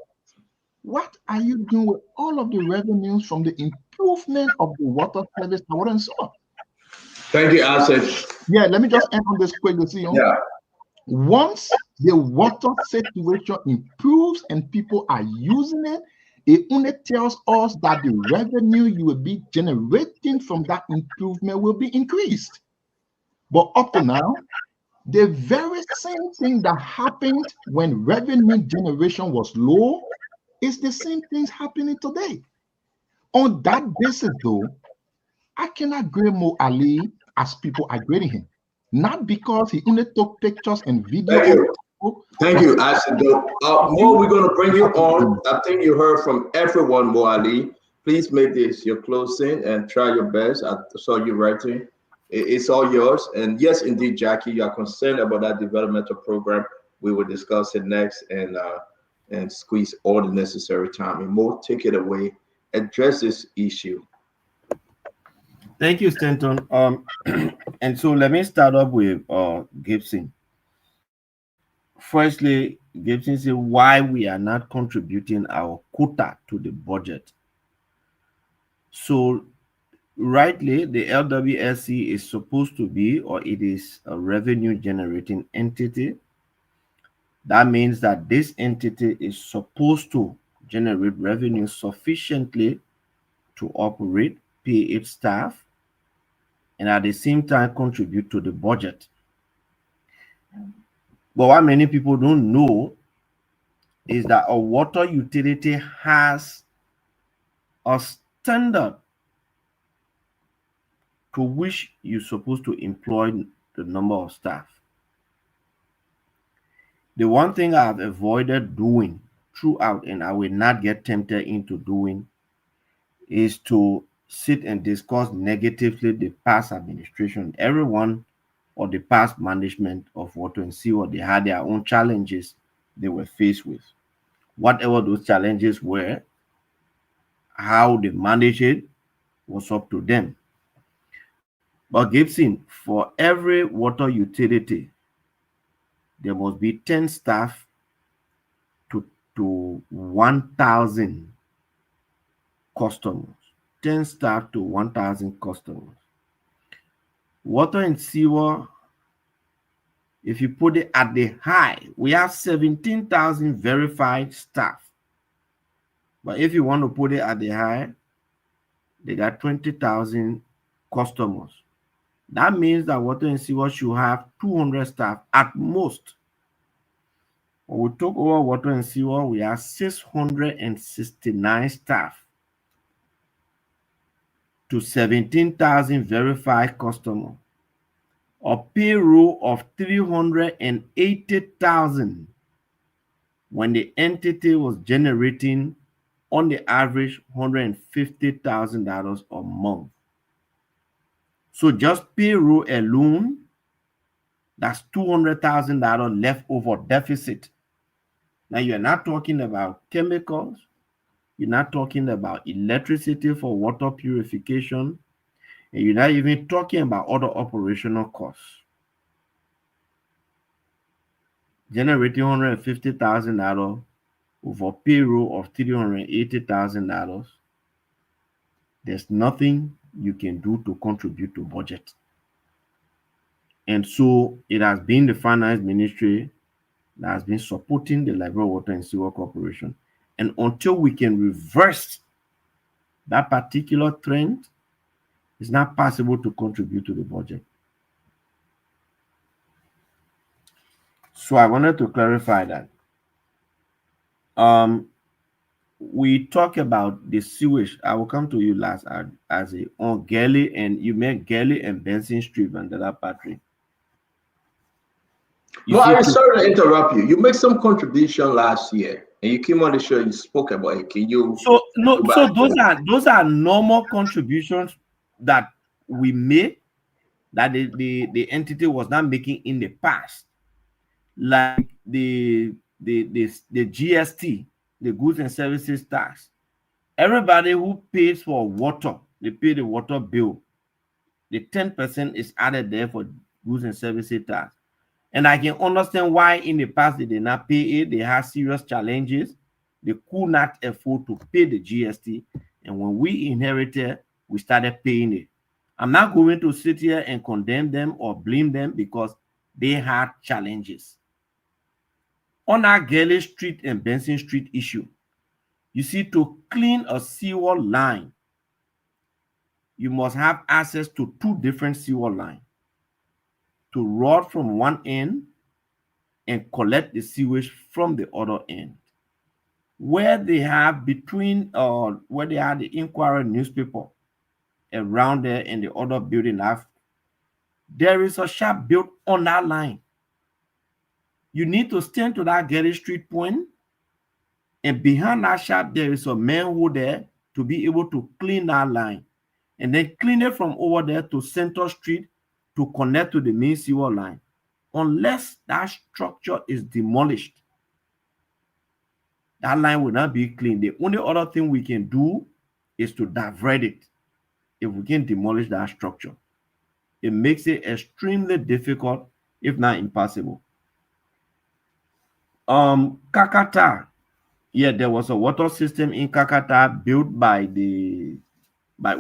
Speaker 18: what are you doing with all of the revenues from the improvement of the water service and water and sewer?
Speaker 6: Thank you, Asif.
Speaker 18: Yeah, let me just end on this quickly. See,
Speaker 6: yeah.
Speaker 18: Once the water situation improves and people are using it, it only tells us that the revenue you will be generating from that improvement will be increased. But up to now, the very same thing that happened when revenue generation was low is the same things happening today. On that basis, though, I cannot grade Mo Ali as people are grading him. Not because he only took pictures and videos.
Speaker 6: Thank you, Asif. Mo, we're going to bring you on. I think you heard from everyone, Mo Ali. Please make this your closing and try your best. I saw you writing. It's all yours. And yes, indeed, Jackie, you are concerned about that developmental program. We will discuss it next and squeeze all the necessary time. And Mo, take it away. Address this issue.
Speaker 16: Thank you, Stanton. And so let me start up with Gibson. Firstly, Gibson said why we are not contributing our quota to the budget. So rightly, the LWSC is supposed to be, or it is a revenue generating entity. That means that this entity is supposed to generate revenue sufficiently to operate, pay its staff, and at the same time contribute to the budget. But what many people don't know is that a water utility has a standard to which you're supposed to employ the number of staff. The one thing I've avoided doing throughout, and I will not get tempted into doing, is to sit and discuss negatively the past administration. Everyone or the past management of water and sewer, they had their own challenges they were faced with. Whatever those challenges were, how they managed it was up to them. But Gibson, for every water utility, there must be 10 staff to 1,000 customers. 10 staff to 1,000 customers. Water and sewer, if you put it at the high, we have 17,000 verified staff. But if you want to put it at the high, they got 20,000 customers. That means that water and sewer should have 200 staff at most. When we took over water and sewer, we have 669 staff to 17,000 verified customers. a payroll of 380,000 when the entity was generating on the average $150,000 a month. So just payroll alone, that's $200,000 leftover deficit. Now you're not talking about chemicals, you're not talking about electricity for water purification, and you're not even talking about other operational costs. Generating $150,000 over payroll of $380,000, there's nothing you can do to contribute to budget. And so it has been the finance ministry that has been supporting the Liberia Water and Sewer Corporation. And until we can reverse that particular trend, it's not possible to contribute to the budget. So I wanted to clarify that. We talk about the sewage. I will come to you last as on Gelly, and you met Gelly and Benson Street and that Patrick.
Speaker 6: No, I'm sorry to interrupt you. You made some contribution last year, and you came on the show. You spoke about it. Can you?
Speaker 16: So those are normal contributions that we made that the entity was not making in the past, like the GST, the goods and services tax. Everybody who pays for water, they pay the water bill. The 10% is added there for goods and services tax. And I can understand why in the past they did not pay it. They had serious challenges. They could not afford to pay the GST. And when we inherited, we started paying it. I'm not going to sit here and condemn them or blame them because they had challenges. On our Gelly Street and Benson Street issue, you see, to clean a sewer line, you must have access to 2 different sewer lines. To rod from one end and collect the sewage from the other end. Where they have between where they have the Inquirer newspaper around there and the other building, there is a shop built on that line. You need to stand to that Gelly Street point, and behind that shop there is a manhole there to be able to clean that line, and then clean it from over there to Center Street to connect to the main sewer line. Unless that structure is demolished, that line will not be cleaned. The only other thing we can do is to divert it. If we can demolish that structure, it makes it extremely difficult, if not impossible. Kakata, yeah, there was a water system in Kakata built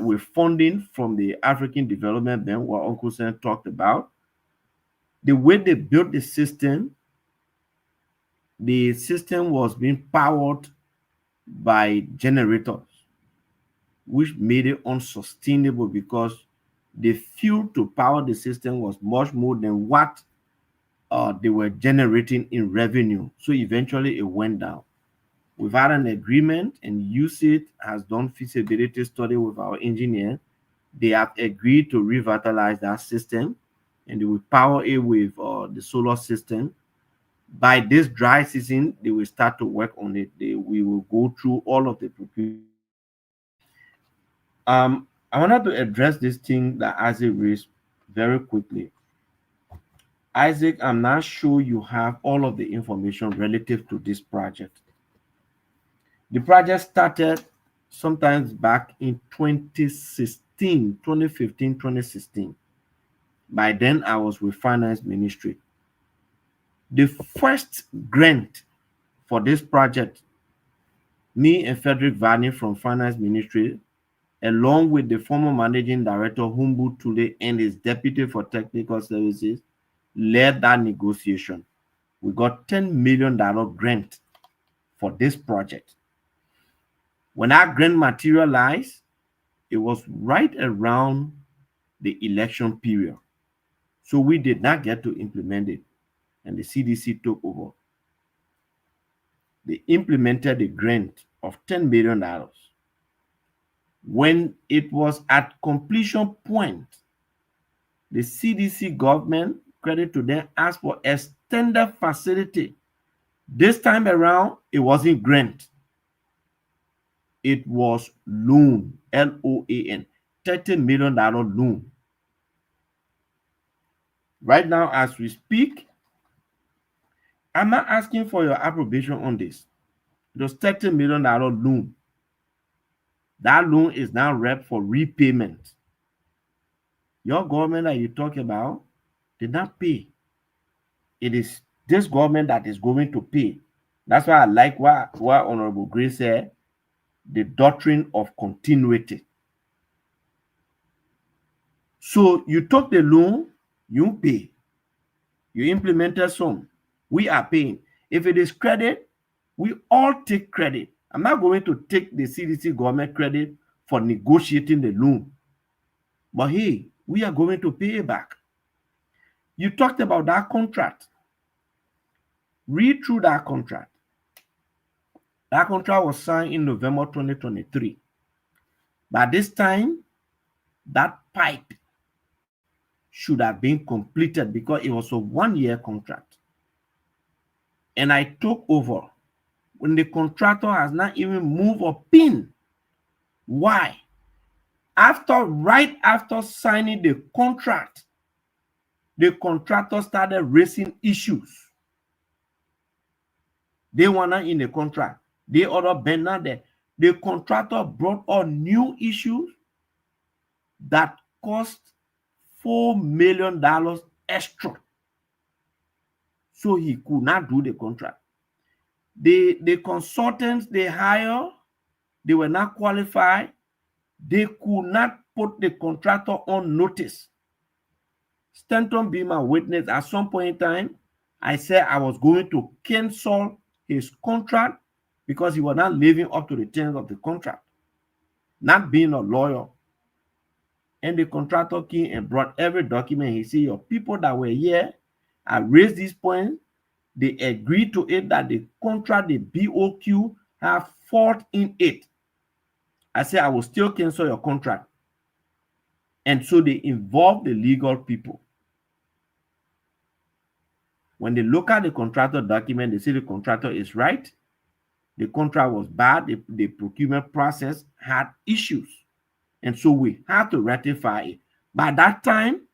Speaker 16: with funding from the African Development Bank, what Uncle Sen talked about. The way they built the system was being powered by generators, which made it unsustainable because the fuel to power the system was much more than what they were generating in revenue. So eventually it went down. We've had an agreement, and USAID has done feasibility study with our engineer. They have agreed to revitalize that system, and they will power it with the solar system. By this dry season, they will start to work on it. We will go through all of the procurement. I wanted to address this thing that Isaac raised very quickly. Isaac, I'm not sure you have all of the information relative to this project. The project started sometimes back in 2015, 2016. By then, I was with Finance Ministry. The first grant for this project, me and Frederick Varney from Finance Ministry, along with the former Managing Director, Humbu Tule, and his Deputy for Technical Services, led that negotiation. We got $10 million grant for this project. When our grant materialized, it was right around the election period. So we did not get to implement it, and the CDC took over. They implemented a grant of $10 million. When it was at completion point, the CDC government, credit to them, asked for extended facility. This time around, it wasn't grant. It was loan, LOAN, $30 million loan. Right now, as we speak, I'm not asking for your approbation on this. It was $30 million loan. That loan is now rep for repayment. Your government that you talk about did not pay. It is this government that is going to pay. That's why I like what Honorable Grace said, the doctrine of continuity. So you took the loan, you pay. You implemented some. We are paying. If it is credit, we all take credit. I'm not going to take the CDC government credit for negotiating the loan. But hey, we are going to pay it back. You talked about that contract. Read through that contract. That contract was signed in November 2023. By this time, that pipe should have been completed because it was a 1-year contract. And I took over when the contractor has not even moved a pin. Why? Right after signing the contract, the contractor started raising issues. They were not in the contract. They other been not there. The contractor brought on new issues that cost $4 million extra. So he could not do the contract. The consultants they hire, they were not qualified. They could not put the contractor on notice. Stanton be my witness. At some point in time, I said I was going to cancel his contract because he was not living up to the terms of the contract, not being a lawyer. And the contractor came and brought every document. He said, your people that were here, I raised this point. They agreed to it that the contract, the BOQ, have fault in it. I said, I will still cancel your contract. And so they involved the legal people. When they look at the contractor document, they say the contractor is right. The contract was bad. The procurement process had issues. And so we had to rectify it. By that time,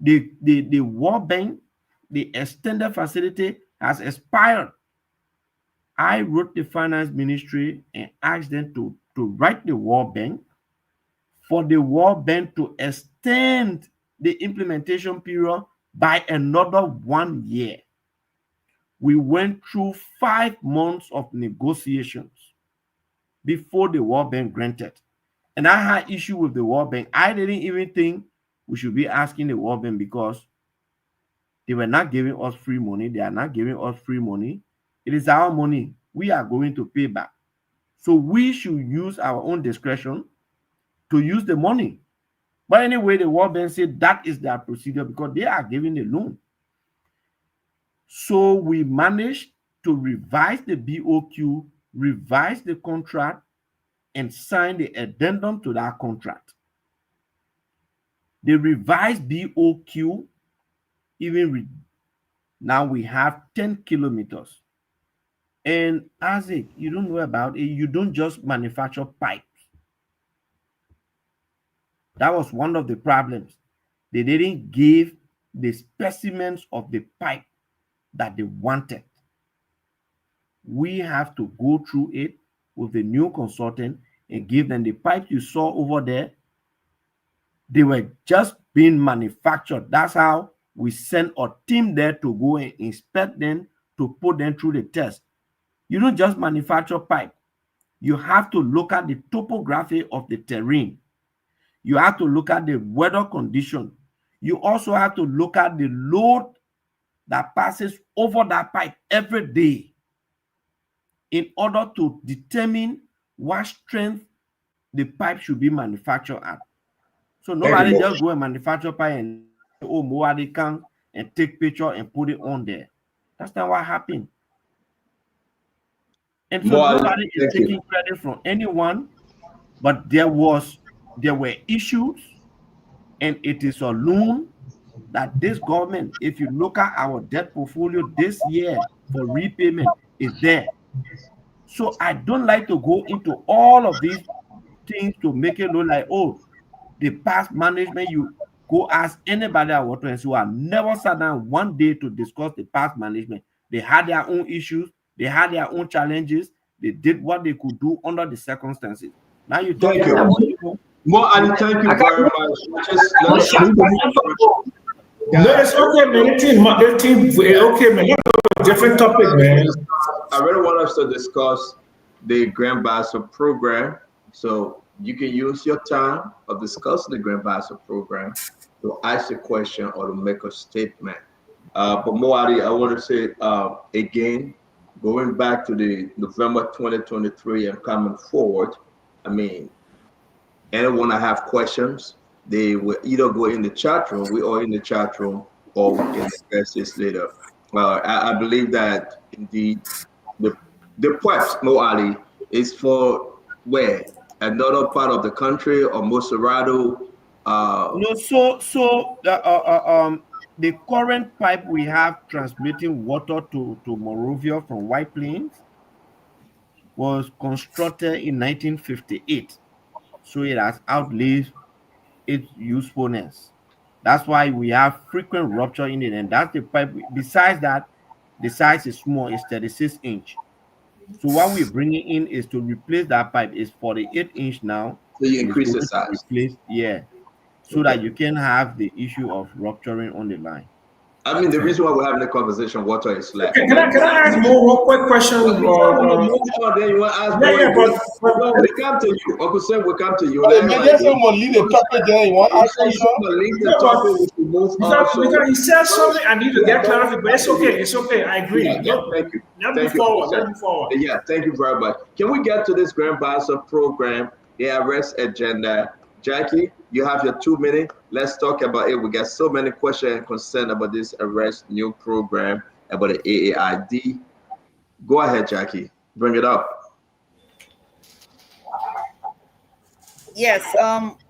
Speaker 16: the World Bank, the extended facility has expired. I wrote the finance ministry and asked them to write the World Bank for the World Bank to extend the implementation period by another 1 year. We went through 5 months of negotiations before the World Bank granted. And I had issue with the World Bank. I didn't even think we should be asking the World Bank because they were not giving us free money. They are not giving us free money. It is our money. We are going to pay back. So we should use our own discretion to use the money. But anyway, the World Bank said that is their procedure because they are giving the loan. So we managed to revise the BOQ, revise the contract, and sign the addendum to that contract. The revised BOQ, now we have 10 kilometers. And Isaac, you don't know about it. You don't just manufacture pipes. That was one of the problems. They didn't give the specimens of the pipe that they wanted. We have to go through it with the new consultant and give them the pipes you saw over there. They were just being manufactured. That's how we sent a team there to go and inspect them, to put them through the test. You don't just manufacture pipe. You have to look at the topography of the terrain. You have to look at the weather condition. You also have to look at the load that passes over that pipe every day in order to determine what strength the pipe should be manufactured at. So nobody just go and manufacture pipe and Moadi can and take picture and put it on there. That's not what happened. And so nobody is taking credit from anyone, but there were issues, and it is a loan, that this government, if you look at our debt portfolio this year for repayment, is there. So I don't like to go into all of these things to make it look like, oh, the past management. You go ask anybody at Water and who have never sat down one day to discuss the past management. They had their own issues, they had their own challenges, they did what they could do under the circumstances. Now you talk about people.
Speaker 6: More Ali, thank you very much.
Speaker 7: No, it's okay, man. The team, okay, man. Different topic, man.
Speaker 6: I really want us to discuss the Grand Bassa program. So you can use your time of discussing the Grand Bassa program to ask a question or to make a statement. But Moadi, I want to say again, going back to the November 2023 and coming forward, I mean, anyone that have questions, they will either go in the chat room, we are in the chat room, or we can discuss this later. I believe that indeed the PWEPS, Moali, is for where? Another part of the country or Moserado?
Speaker 16: No, the current pipe we have transmitting water to Monrovia from White Plains was constructed in 1958. So it has outlived its usefulness. That's why we have frequent rupture in it, and that's the pipe. Besides that, the size is small, it's 36 inch. So what we're bringing in is to replace that pipe. Is 48 inch now.
Speaker 6: So you increase the size.
Speaker 16: So that you can have the issue of rupturing on the line.
Speaker 6: I mean, the reason why we're having the conversation, water is left.
Speaker 7: Can I ask one quick question?
Speaker 6: Then you want to ask but we come to you. Uncle Sam, we come to you.
Speaker 14: There's someone lead the topic there. You want to ask
Speaker 7: because he said something, I need to get clarified, but it's okay. It's okay. I agree.
Speaker 6: Thank you.
Speaker 7: Let's move forward.
Speaker 6: Yeah, thank you very much. Can we get to this Grand Bassa program, the arrest agenda? Jackie, you have your 2 minutes. Let's talk about it. We got so many questions and concerns about this arrest new program, about the AAID. Go ahead, Jackie. Bring it up.
Speaker 10: Yes.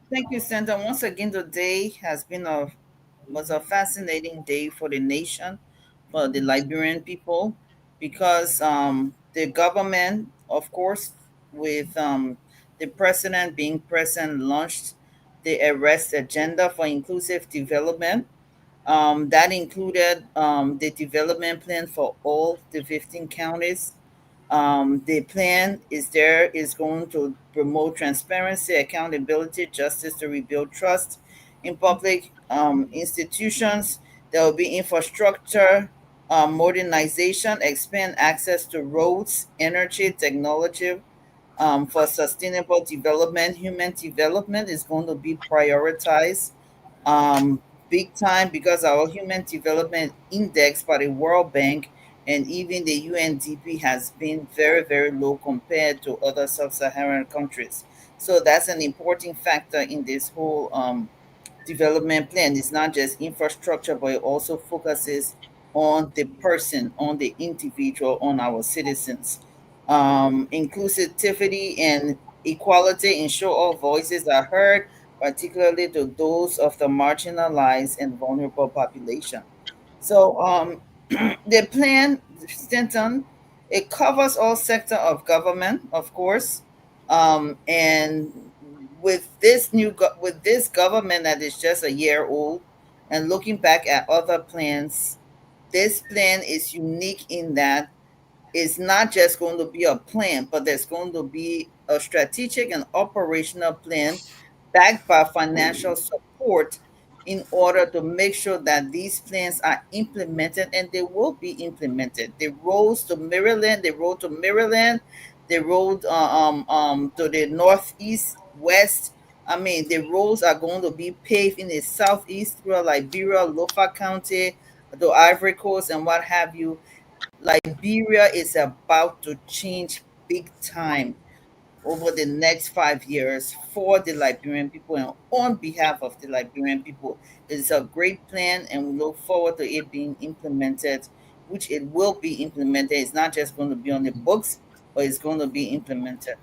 Speaker 10: Thank you, Senator. Once again, today was a fascinating day for the nation, for the Liberian people, because the government, of course, with the president being present, launched the arrest agenda for inclusive development. That included the development plan for all the 15 counties. The plan is going to promote transparency, accountability, justice to rebuild trust in public institutions. There will be infrastructure modernization, expand access to roads, energy, technology, for sustainable development. Human development is going to be prioritized big time, because our human development index by the World Bank and even the UNDP has been very, very low compared to other sub-Saharan countries. So that's an important factor in this whole development plan. It's not just infrastructure, but it also focuses on the person, on the individual, on our citizens. Inclusivity and equality ensure all voices are heard, particularly to those of the marginalized and vulnerable population. So the plan, Stanton, it covers all sectors of government, of course, and with this government that is just a year old, and looking back at other plans, this plan is unique in that it's not just going to be a plan, but there's going to be a strategic and operational plan backed by financial support in order to make sure that these plans are implemented, and they will be implemented. The roads to Maryland, the road to Maryland, the road to the northeast, west. I mean, the roads are going to be paved in the southeast through Liberia, Lofa County, the Ivory Coast, and what have you. Liberia is about to change big time over the next 5 years for the Liberian people and on behalf of the Liberian people. It's a great plan, and we look forward to it being implemented, which it will be implemented. It's not just going to be on the books, but it's going to be implemented.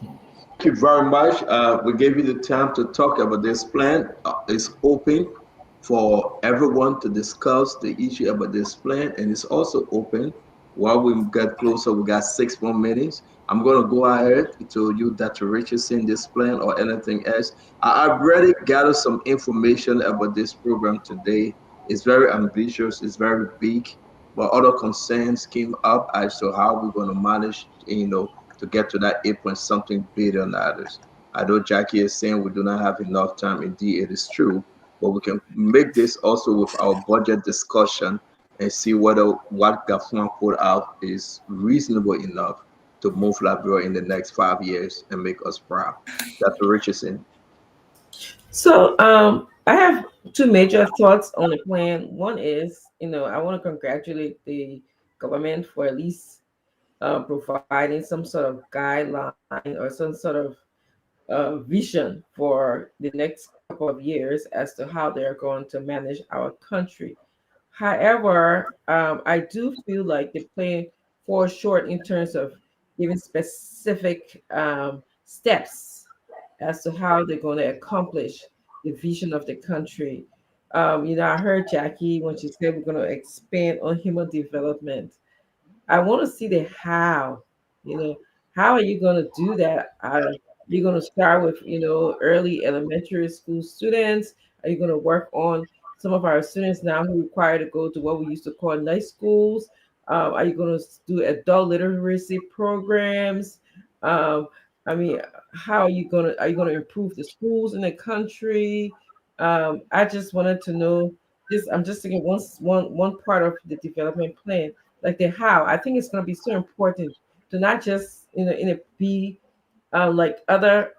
Speaker 6: Thank you very much. We gave you the time to talk about this plan. It's open. for everyone to discuss the issue about this plan, and it's also open. While we get closer, we got 6 more minutes. I'm going to go ahead to you, Dr. Richardson, this plan or anything else. I've already gathered some information about this program today. It's very ambitious, it's very big, but other concerns came up as to how we're going to manage, to get to that 8 point something billion dollars. I know Jackie is saying we do not have enough time. Indeed, it is true, but we can make this also with our budget discussion and see whether what GAFUAN put out is reasonable enough to move Liberia in the next 5 years and make us proud. Dr. Richardson.
Speaker 9: So I have two major thoughts on the plan. One is, I want to congratulate the government for at least providing some sort of guideline or some sort of vision for the next couple of years as to how they're going to manage our country. However, I do feel like the plan falls short in terms of giving specific steps as to how they're going to accomplish the vision of the country. I heard Jackie when she said we're going to expand on human development. I want to see the how. How are you going to do that? You're going to start with, early elementary school students? Are you going to work on some of our students now who require to go to what we used to call night schools? Are you going to do adult literacy programs? How are you going to improve the schools in the country? I just wanted to know this. I'm just thinking one part of the development plan, like the how. I think it's going to be so important to not just be like other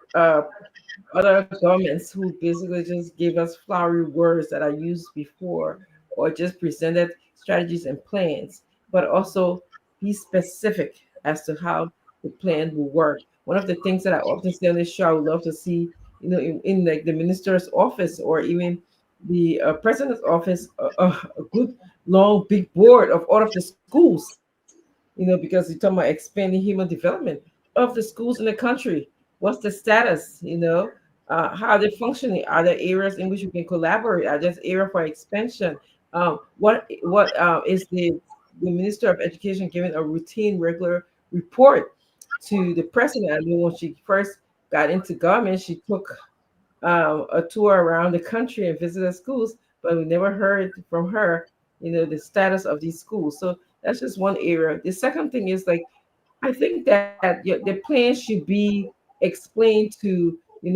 Speaker 9: governments who basically just gave us flowery words that I used before, or just presented strategies and plans, but also be specific as to how the plan will work. One of the things that I often say on this show, I would love to see, in like the minister's office or even the president's office, a good long big board of all of the schools, because you're talking about expanding human development of the schools in the country. What's the status? How are they functioning? Are there areas in which we can collaborate? Are there areas for expansion? What is the Minister of Education giving a routine, regular report to the president? I mean, when she first got into government, she took a tour around the country and visited schools, but we never heard from her, the status of these schools. So that's just one area. The second thing is, like, I think that the plan should be explained to, I'm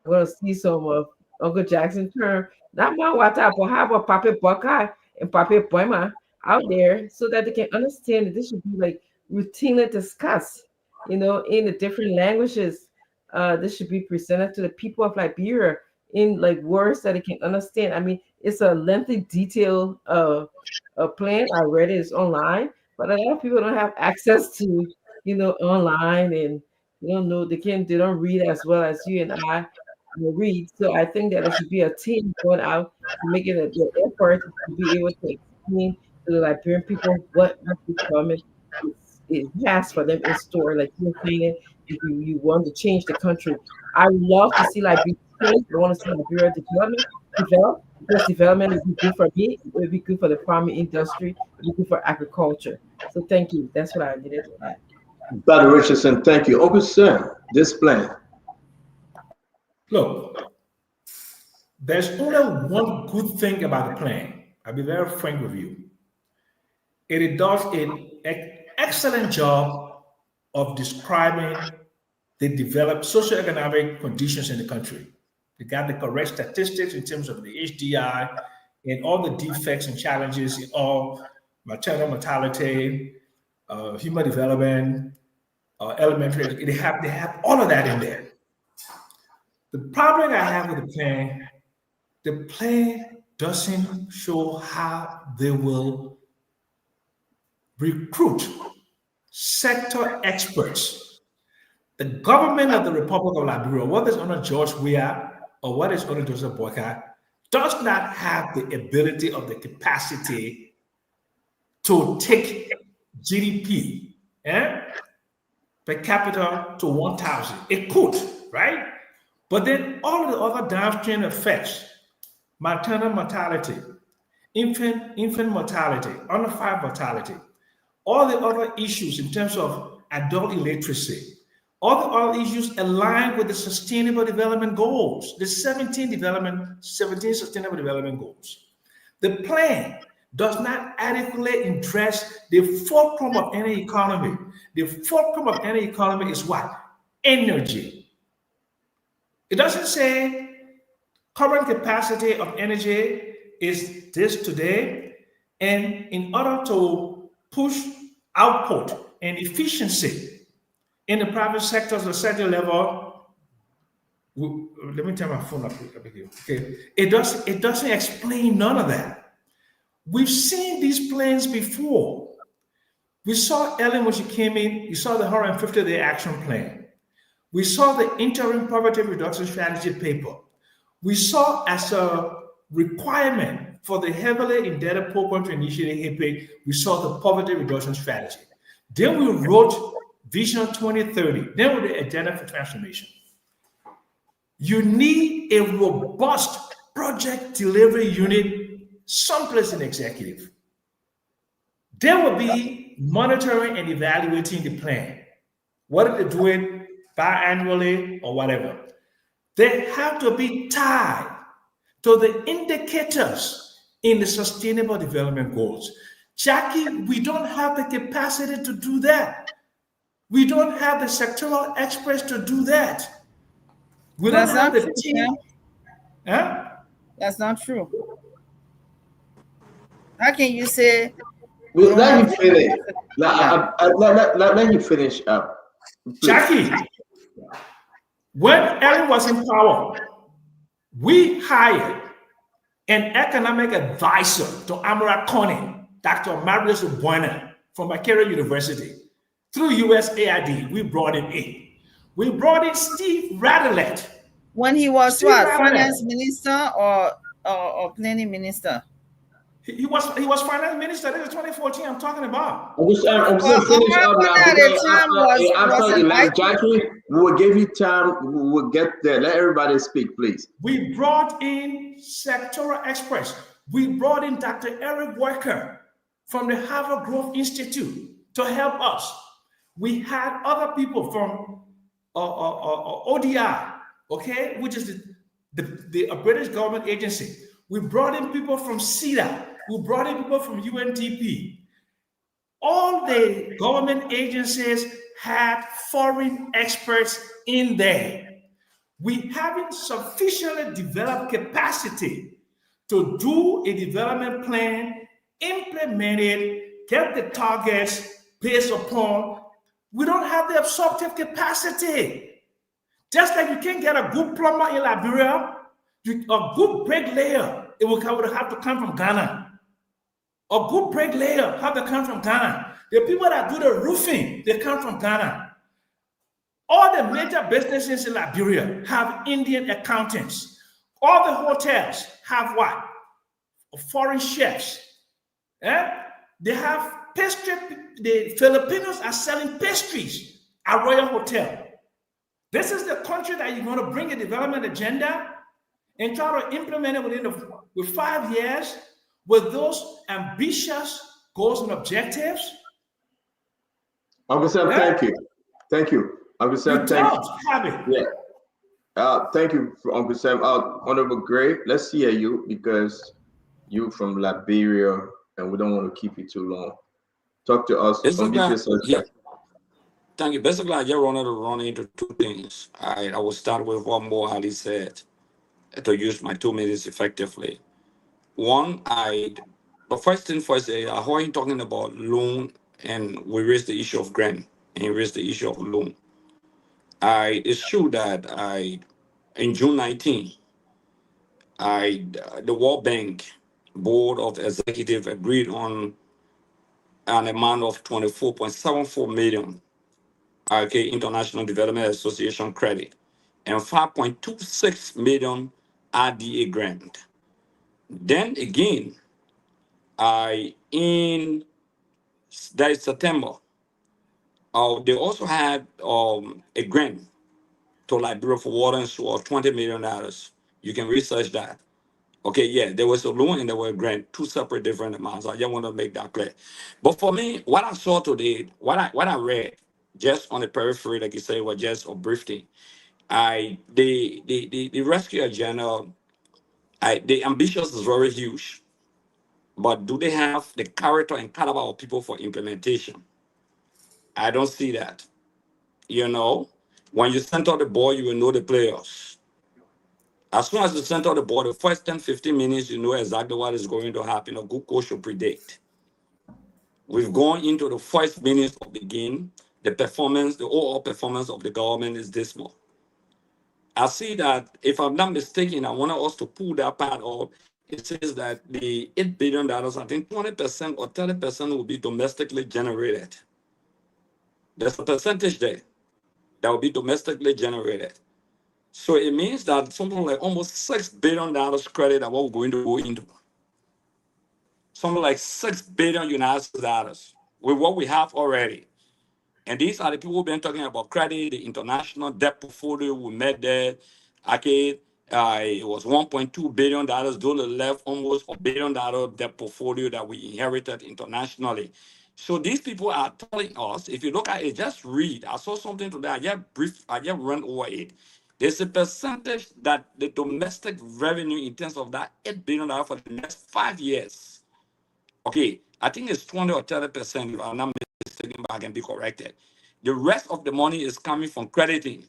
Speaker 9: going to see some of Uncle Jackson term, not my water, but how about Papi Buckeye and Papi Poima out there, so that they can understand that this should be like routinely discussed, in the different languages. This should be presented to the people of Liberia in like words that they can understand. I mean, it's a lengthy, detailed plan. I read it, it's online, but a lot of people don't have access to, online, and they don't read as well as you and I read. So I think that it should be a team going out to make it an effort to be able to explain to the Liberian people what the government it has for them in store. Like you're saying, if you want to change the country, I would love to see Liberia change. I want to see Liberia develop, because development is good for me. It would be good for the farming industry. It would be good for agriculture. So thank you. That's what I needed to add.
Speaker 6: Dr. Richardson, thank you. Uncle Sam, this plan.
Speaker 7: Look, there's only one good thing about the plan. I'll be very frank with you. It does an excellent job of describing the developed socioeconomic conditions in the country. They got the correct statistics in terms of the HDI and all the defects and challenges in all maternal mortality, human development, elementary. They have all of that in there. The problem I have with the plan doesn't show how they will recruit sector experts. The government of the Republic of Liberia, whether it's under George Weah or whether it's under Joseph Boyka, does not have the ability or the capacity to take GDP per capita to 1,000. It could, right? But then all of the other downstream effects, maternal mortality, infant mortality, under 5 mortality, all the other issues in terms of adult illiteracy, all the other issues align with the Sustainable Development Goals, the 17 Sustainable Development Goals. The plan does not adequately address the fulcrum of any economy. The fulcrum of any economy is what? Energy. It doesn't say current capacity of energy is this today, and in order to push output and efficiency in the private sectors or sector level, let me turn my phone up here. Okay, it doesn't explain none of that. We've seen these plans before. We saw Ellen when she came in. You saw the 150-day action plan. We saw the interim poverty reduction strategy paper. We saw as a requirement for the heavily indebted poor country initiative HIPAA, we saw the poverty reduction strategy. Then we wrote Vision 2030. Then with the agenda for transformation. You need a robust project delivery unit someplace in executive. They will be monitoring and evaluating the plan. Whether they do it biannually or whatever. They have to be tied to the indicators in the Sustainable Development Goals. Jackie, we don't have the capacity to do that. We don't have the sectoral experts to do that. We don't have the team. Huh?
Speaker 10: That's not true. How can you say?
Speaker 6: Let me finish. Let you finish up.
Speaker 7: Jackie, when Ellen was in power, we hired an economic advisor to Amara Coney, Dr. Marius Buena from Makerere University. Through USAID, we brought him in. We brought in Steve Radelet.
Speaker 10: When he was finance minister or planning minister?
Speaker 7: He was finance minister. This is 2014 I'm talking about.
Speaker 6: I'm just finish up now. After Elijah Jackie, we will give you time. We will get there. Let everybody speak, please.
Speaker 7: We brought in sectoral experts. We brought in Dr. Eric Walker from the Harvard Growth Institute to help us. We had other people from ODI, okay, which is the British government agency. We brought in people from CEDA. We brought in people from UNDP. All the government agencies had foreign experts in there. We haven't sufficiently developed capacity to do a development plan, implement it, get the targets based upon. We don't have the absorptive capacity. Just like you can't get a good plumber in Liberia, a good bricklayer, it would have to come from Ghana. A good bricklayer have to come from Ghana. The people that do the roofing, they come from Ghana. All the major businesses in Liberia have Indian accountants. All the hotels have what? Foreign chefs. They have pastry. The Filipinos are selling pastries at Royal Hotel. This is the country that you're going to bring a development agenda and try to implement it with 5 years with those ambitious goals and objectives.
Speaker 6: Uncle Sam, thank you. Thank you. Uncle Sam, thank you. Yeah. Thank you, Uncle Sam. Honorable Gray, let's hear you because you from Liberia and we don't want to keep you too long. Talk to us.
Speaker 15: Thank you. Basically, I just wanted to run into two things. I will start with what Mo Ali said to use my 2 minutes effectively. One, the first thing first, how are you talking about loan? And we raised the issue of grant and you raised the issue of loan. It's true that in June 19, the World Bank Board of Executive agreed on an amount of 24.74 million International Development Association credit and 5.26 million RDA grant. Then again, in that is September, they also had a grant to Liberia for water and sewer of $20 million. You can research that. Okay, yeah, there was a loan and there were a grant, two separate different amounts. I just want to make that clear. But for me, what I saw today, what I read, just on the periphery, like you say, was just a brief thing. The rescue agenda, the ambitious is very huge, but do they have the character and caliber of people for implementation? I don't see that. You know, when you center the ball, you will know the players. As soon as you center the ball, the first 10, 15 minutes, you know exactly what is going to happen. A good coach will predict. We've gone into the first minutes of the game. The performance, the overall performance of the government is dismal. I see that, if I'm not mistaken, I want us to pull that part off. It says that the $8 billion, I think 20% or 30% will be domestically generated. There's a percentage there that will be domestically generated. So it means that something like almost $6 billion credit that we're going to go into. Something like $6 billion United States dollars with what we have already. And these are the people who've been talking about credit, the international debt portfolio. We met there. Okay, it was $1.2 billion. Those left almost $1 billion debt portfolio that we inherited internationally. So these people are telling us, if you look at it, just read. I saw something today. I just ran over it. There's a percentage that the domestic revenue in terms of that $8 billion for the next 5 years. Okay, I think it's 20 or 30%, if I'm not mistaken, but I can be corrected. The rest of the money is coming from crediting.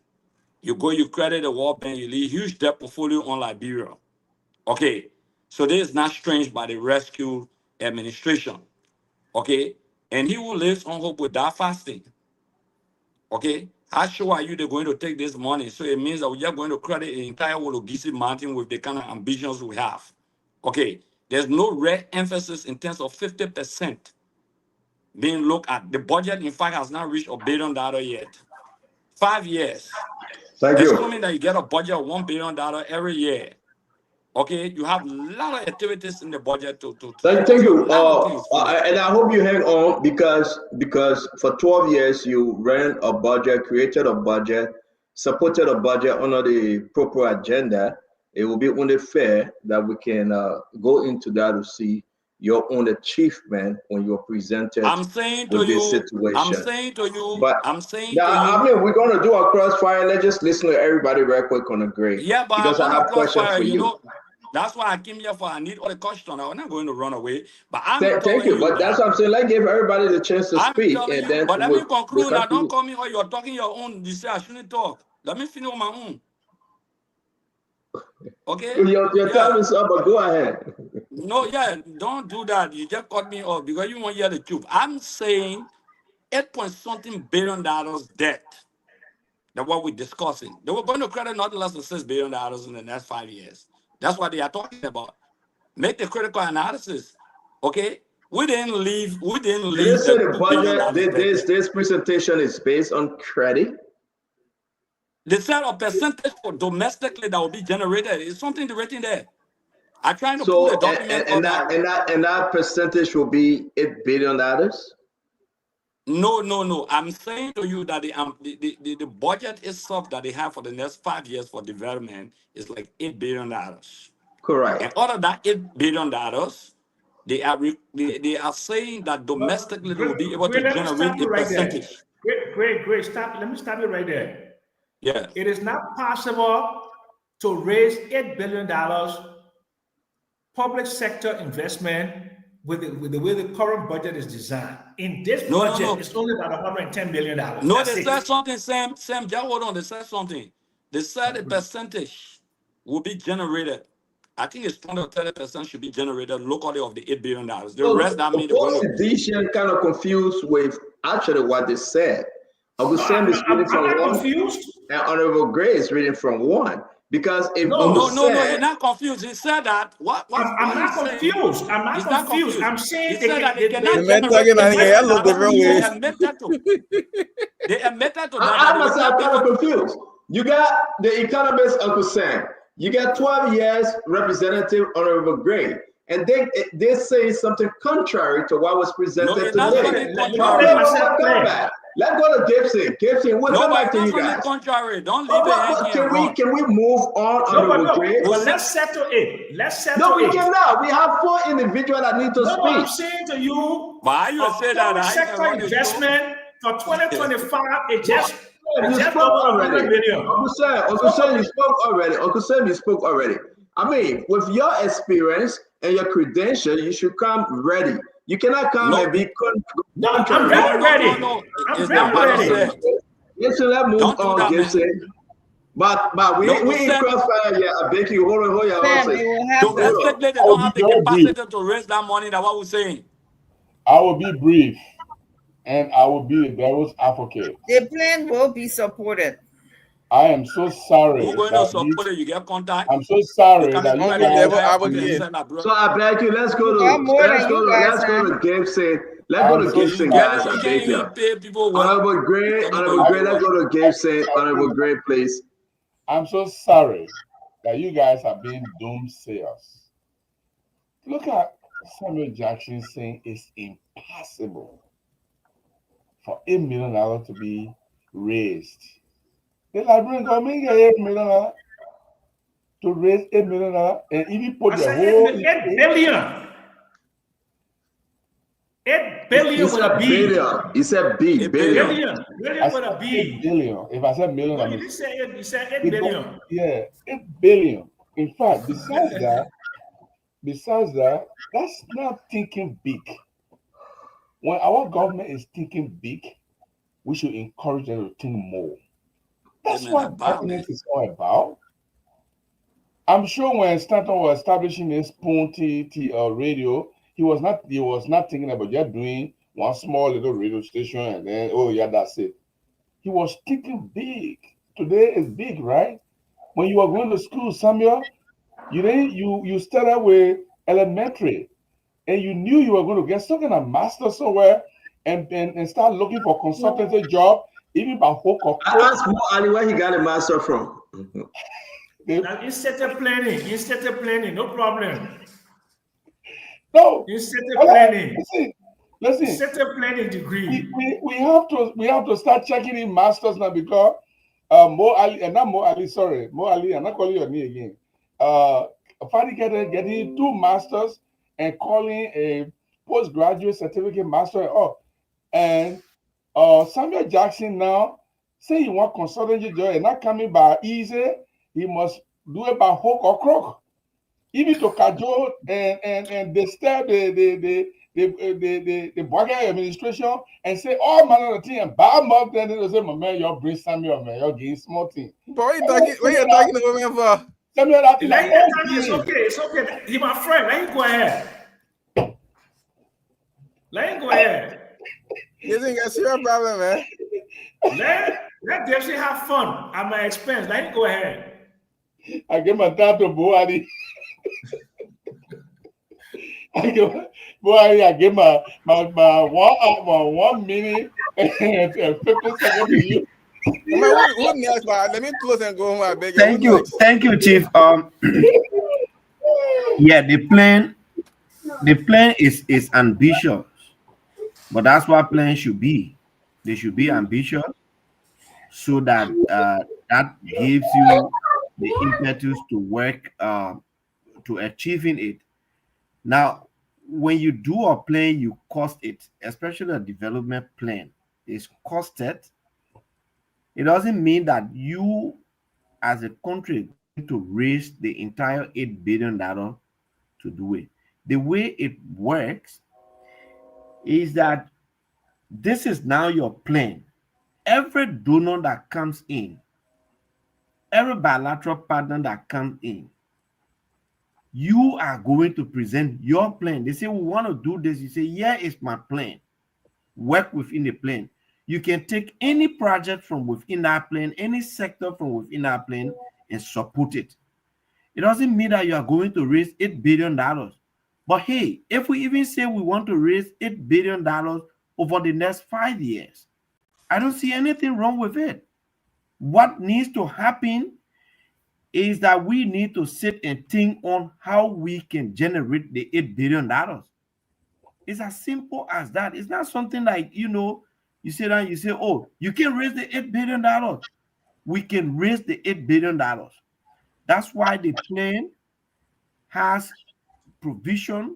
Speaker 15: You credit the World Bank, you leave huge debt portfolio on Liberia. Okay, so this is not strange by the rescue administration. Okay, and he who lives on hope will die fasting. Okay, how sure are you they're going to take this money? So it means that we are going to credit the entire Wologisi Mountain with the kind of ambitions we have. Okay, there's no red emphasis in terms of 50% being looked at. The budget, in fact, has not reached $1 billion yet. 5 years.
Speaker 6: Thank you.
Speaker 15: Assuming that you get a budget of $1 billion every year. Okay, you have a lot of activities in the budget to
Speaker 6: Thank you. And I hope you hang on because for 12 years you ran a budget, created a budget, supported a budget under the proper agenda. It will be only fair that we can go into that to see your own achievement when you're presented with this situation.
Speaker 15: I'm saying to you,
Speaker 6: I mean, we're going to do a crossfire. Let's just listen to everybody real quick on the grade.
Speaker 15: Yeah, but
Speaker 6: because I have questions for you.
Speaker 15: Know, that's why I came here for. I need all the questions. I'm not going to run away. But
Speaker 6: thank you. But that's what I'm saying. Let's give everybody the chance to speak. And then
Speaker 15: but let me conclude. Now, don't call me or you're talking your own. You say I shouldn't talk. Let me finish on my own. Okay.
Speaker 6: Your time is up, but go ahead.
Speaker 15: No, don't do that. You just cut me off because you won't hear the truth. I'm saying $8.something billion debt. That's what we're discussing. They were going to credit not less than $6 billion in the next 5 years. That's what they are talking about. Make the critical analysis. Okay? We didn't leave.
Speaker 6: They say the budget, this presentation is based on credit.
Speaker 15: They said a percentage for domestically that will be generated. It's something written there. I'm trying to pull a document.
Speaker 6: And that percentage will be $8 billion?
Speaker 15: No. I'm saying to you that the budget itself that they have for the next 5 years for development is like $8 billion.
Speaker 6: Correct.
Speaker 15: And out of that $8 billion, they are saying that domestically they will be able to generate a percentage.
Speaker 7: Great. Stop. Let me stop you right there.
Speaker 15: Yeah.
Speaker 7: It is not possible to raise $8 billion public sector investment with the way the current budget is designed. In this budget, it's only about $110 billion.
Speaker 15: No, they said something, Sam, just hold on. They said something. They said a percentage will be generated. I think it's 20 or 30% should be generated locally of the $8 billion. The rest, I mean,
Speaker 6: the kind of confused with actually what they said. Uncle Sam is reading from one, and Honorable Gray is reading from one. Because if
Speaker 15: no, you're not confused. He said that.
Speaker 7: I'm not confused. I'm not confused. I'm saying
Speaker 15: they cannot They admitted to that.
Speaker 6: I myself kind of confused. You got the economist Uncle Sam. You got 12 years Representative Honorable Gray. And they say something contrary to what was presented today. Let's go to Gibson. Gibson, what's
Speaker 15: No,
Speaker 6: that like
Speaker 15: but
Speaker 6: to you
Speaker 15: on the
Speaker 6: guys?
Speaker 15: contrary, don't leave it hanging
Speaker 6: Can
Speaker 15: around.
Speaker 6: we move on
Speaker 7: No, but
Speaker 6: Honorable Gray?
Speaker 7: but let's settle it. Let's settle
Speaker 6: No, we
Speaker 7: it.
Speaker 6: cannot. We have 4 individuals that need to
Speaker 7: No, I'm
Speaker 6: speak.
Speaker 7: saying to you,
Speaker 15: But how you say that?
Speaker 7: public
Speaker 15: How you can
Speaker 7: sector
Speaker 15: run the show?
Speaker 7: investment for 2025 is just
Speaker 6: You
Speaker 7: just
Speaker 6: spoke
Speaker 7: over
Speaker 6: already.
Speaker 7: 100 million.
Speaker 6: Uncle Sam, you spoke already. Uncle Sam, you spoke already. I mean, with your experience and your credential, you should come ready. You cannot come and be
Speaker 7: No, I'm very ready. I'm very ready.
Speaker 6: Listen, let's move on, Gibson. But we in crossfire yet. I beg you, hold on,
Speaker 15: Domestically, they don't have the capacity to raise that money. That's what we're saying.
Speaker 14: I will be brief, and I will be the devil's advocate.
Speaker 10: The plan will be supported.
Speaker 14: I am so sorry.
Speaker 15: Who's going to support it? You get contact.
Speaker 14: I'm so sorry
Speaker 15: You
Speaker 14: that
Speaker 15: can
Speaker 14: you
Speaker 15: be the devil
Speaker 14: guys.
Speaker 15: advocate.
Speaker 6: So I beg you, let's go to Gibson. Let's go to Gibson, guys. I beg you. Honorable Gray, let's go to Gibson. Honorable Gray, please.
Speaker 14: I'm so sorry that you guys are being doomsayers. Look at Samuel Jackson saying it's impossible for $8 million to be raised. The librarian government get $8 million to raise $8 million, and even put the whole
Speaker 7: 8 billion. 8 billion with a B.
Speaker 6: Billion. He said B. Billion.
Speaker 7: Billion with a B.
Speaker 14: Billion. If I said million,
Speaker 7: No,
Speaker 14: I
Speaker 7: you
Speaker 14: mean
Speaker 7: didn't say 8, you said 8 billion.
Speaker 14: yeah, 8 billion. In fact, besides that, that's not thinking big. When our government is thinking big, we should encourage them to think more. That's what government is all about. I'm sure when Stanton was establishing this Spoon radio, he was not thinking about just doing one small little radio station and then that's it. He was thinking big. Today is big, right? When you were going to school, Samuel, you started with elementary, and you knew you were going to get some kind of master somewhere, and start looking for consultancy job, even by hook or crook.
Speaker 6: I asked Mo Ali where he got a master from.
Speaker 7: Instead of planning, no problem.
Speaker 14: No.
Speaker 7: Instead of planning.
Speaker 14: Listen.
Speaker 7: Instead of planning degree.
Speaker 14: We have to start checking in masters now because Mo Ali, I'm not calling your name again. Finally getting 2 masters and calling a postgraduate certificate master. And Samuel Jackson now say he want consultancy job and not coming by easy. He must do it by hook or crook. Even to cajole and disturb the Bogey administration and say all manner of things and bad mouth, then they say, my man, you're bring Samuel, man, you're getting small thing.
Speaker 12: Boy, what you talking about me for?
Speaker 14: Samuel,
Speaker 7: it's okay. He's my friend. Let him go ahead.
Speaker 12: You think I see a problem, man?
Speaker 7: Let Dempsey have fun at my expense. Let him go ahead.
Speaker 14: I give my time to Boadi. I give my 1 minute and 50 seconds to you.
Speaker 12: Let me close and go home. I beg
Speaker 16: you. Thank you, Chief. Yeah, the plan is ambitious, but that's what plans should be. They should be ambitious, so that that gives you the impetus to work to achieving it. Now, when you do a plan, you cost it, especially a development plan. It's costed. It doesn't mean that you, as a country, need to raise the entire $8 billion to do it. The way it works is that this is now your plan. Every donor that comes in, every bilateral partner that comes in, you are going to present your plan. They say, we want to do this. You say, yeah, it's my plan. Work within the plan. You can take any project from within that plan, any sector from within that plan, and support it. It doesn't mean that you are going to raise $8 billion. But hey, if we even say we want to raise $8 billion over the next 5 years, I don't see anything wrong with it. What needs to happen is that we need to sit and think on how we can generate the $8 billion. It's as simple as that. It's not something like, You sit down, you say, oh, you can raise the $8 billion. We can raise the $8 billion. That's why the plan has provision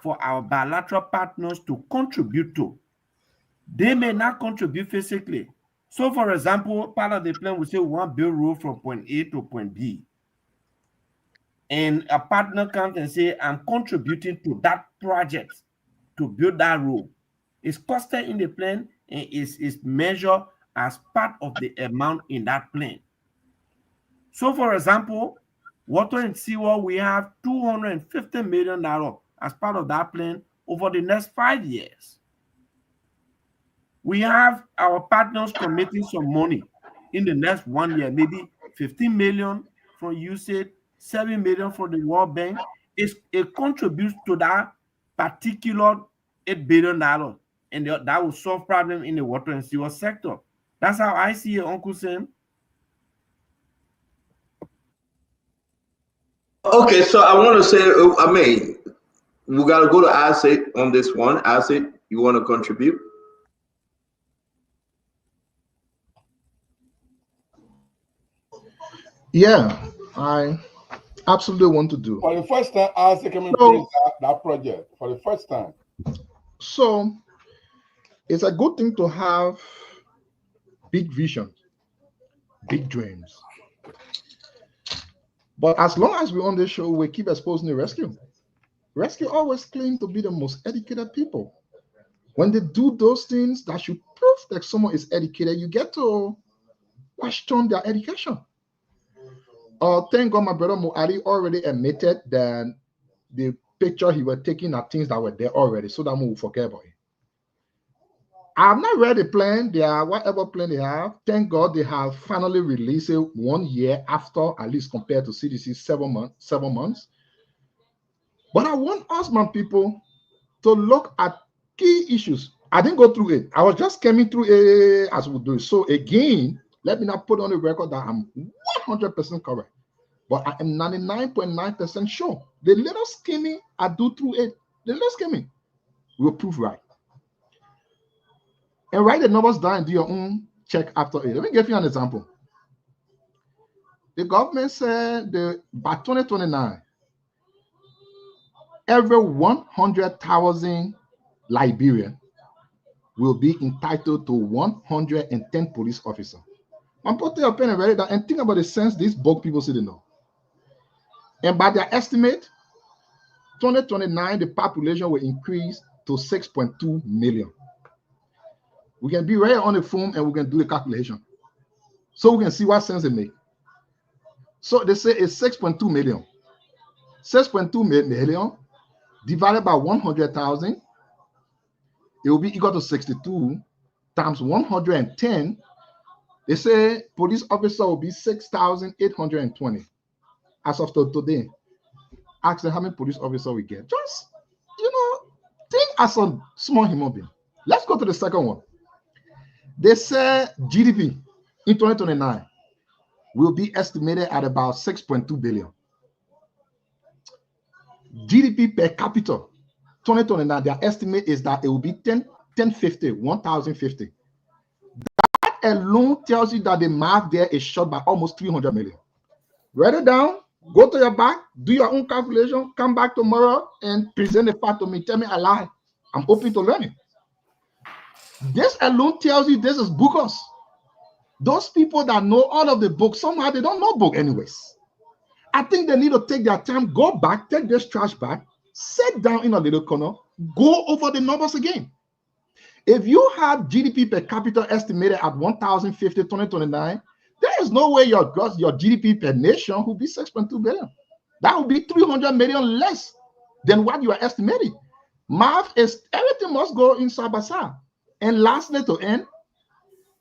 Speaker 16: for our bilateral partners to contribute to. They may not contribute physically. So, for example, part of the plan will say we want to build road from point A to point B. And a partner comes and say, I'm contributing to that project to build that road. It's costed in the plan and is measured as part of the amount in that plan. So, for example, Water and Sewer, we have $250 million as part of that plan over the next 5 years. We have our partners committing some money in the next 1 year, maybe 15 million from USAID, 7 million from the World Bank. It contributes to that particular $8 billion, and that will solve problems in the water and sewer sector. That's how I see it, Uncle Sam.
Speaker 6: Okay, so I want to say, I mean, we got to go to Asset on this one. Asset, you want to contribute?
Speaker 18: Yeah, I absolutely want to do.
Speaker 14: For the first time, Asset coming to that project for the first time.
Speaker 18: So it's a good thing to have big vision, big dreams. But as long as we're on this show, we keep exposing the rescue. Rescue always claim to be the most educated people. When they do those things that should prove that someone is educated, you get to question their education. Thank God my brother Muari already admitted that the picture he was taking are things that were there already, so that we will forget about it. I have not read the plan. They are whatever plan they have. Thank God they have finally released it 1 year after, at least compared to CDC 7 months. But I want us, my people, to look at key issues. I didn't go through it. I was just coming through it as we do. So again, let me not put on the record that I'm 100% correct, but I am 99.9% sure. The little skimming I do through it, the little skimming will prove right. And write the numbers down and do your own check after it. Let me give you an example. The government said that by 2029, every 100,000 Liberian will be entitled to 110 police officers. I'm putting a pen and write it down and think about the sense these bug people say they know. And by their estimate, 2029, the population will increase to 6.2 million. We can be right on the phone and we can do the calculation. So we can see what sense it makes. So they say it's 6.2 million. 6.2 million divided by 100,000, it will be equal to 62 times 110. They say police officer will be 6,820 as of today. Ask them how many police officers we get. Just, think as a small human being. Let's go to the second one. They say GDP in 2029 will be estimated at about 6.2 billion. GDP per capita, 2029, their estimate is that it will be 1,050. That alone tells you that the math there is short by almost 300 million. Write it down, go to your back, do your own calculation, come back tomorrow and present the fact to me. Tell me I lie. I'm open to learning. This alone tells you this is bogus. Those people that know all of the books, somehow they don't know book anyways. I think they need to take their time, go back, take this trash back, sit down in a little corner, go over the numbers again. If you have GDP per capita estimated at 1,050 2029, there is no way your GDP per nation will be 6.2 billion. That would be 300 million less than what you are estimating. Math is everything must go in side by side. And lastly, to end,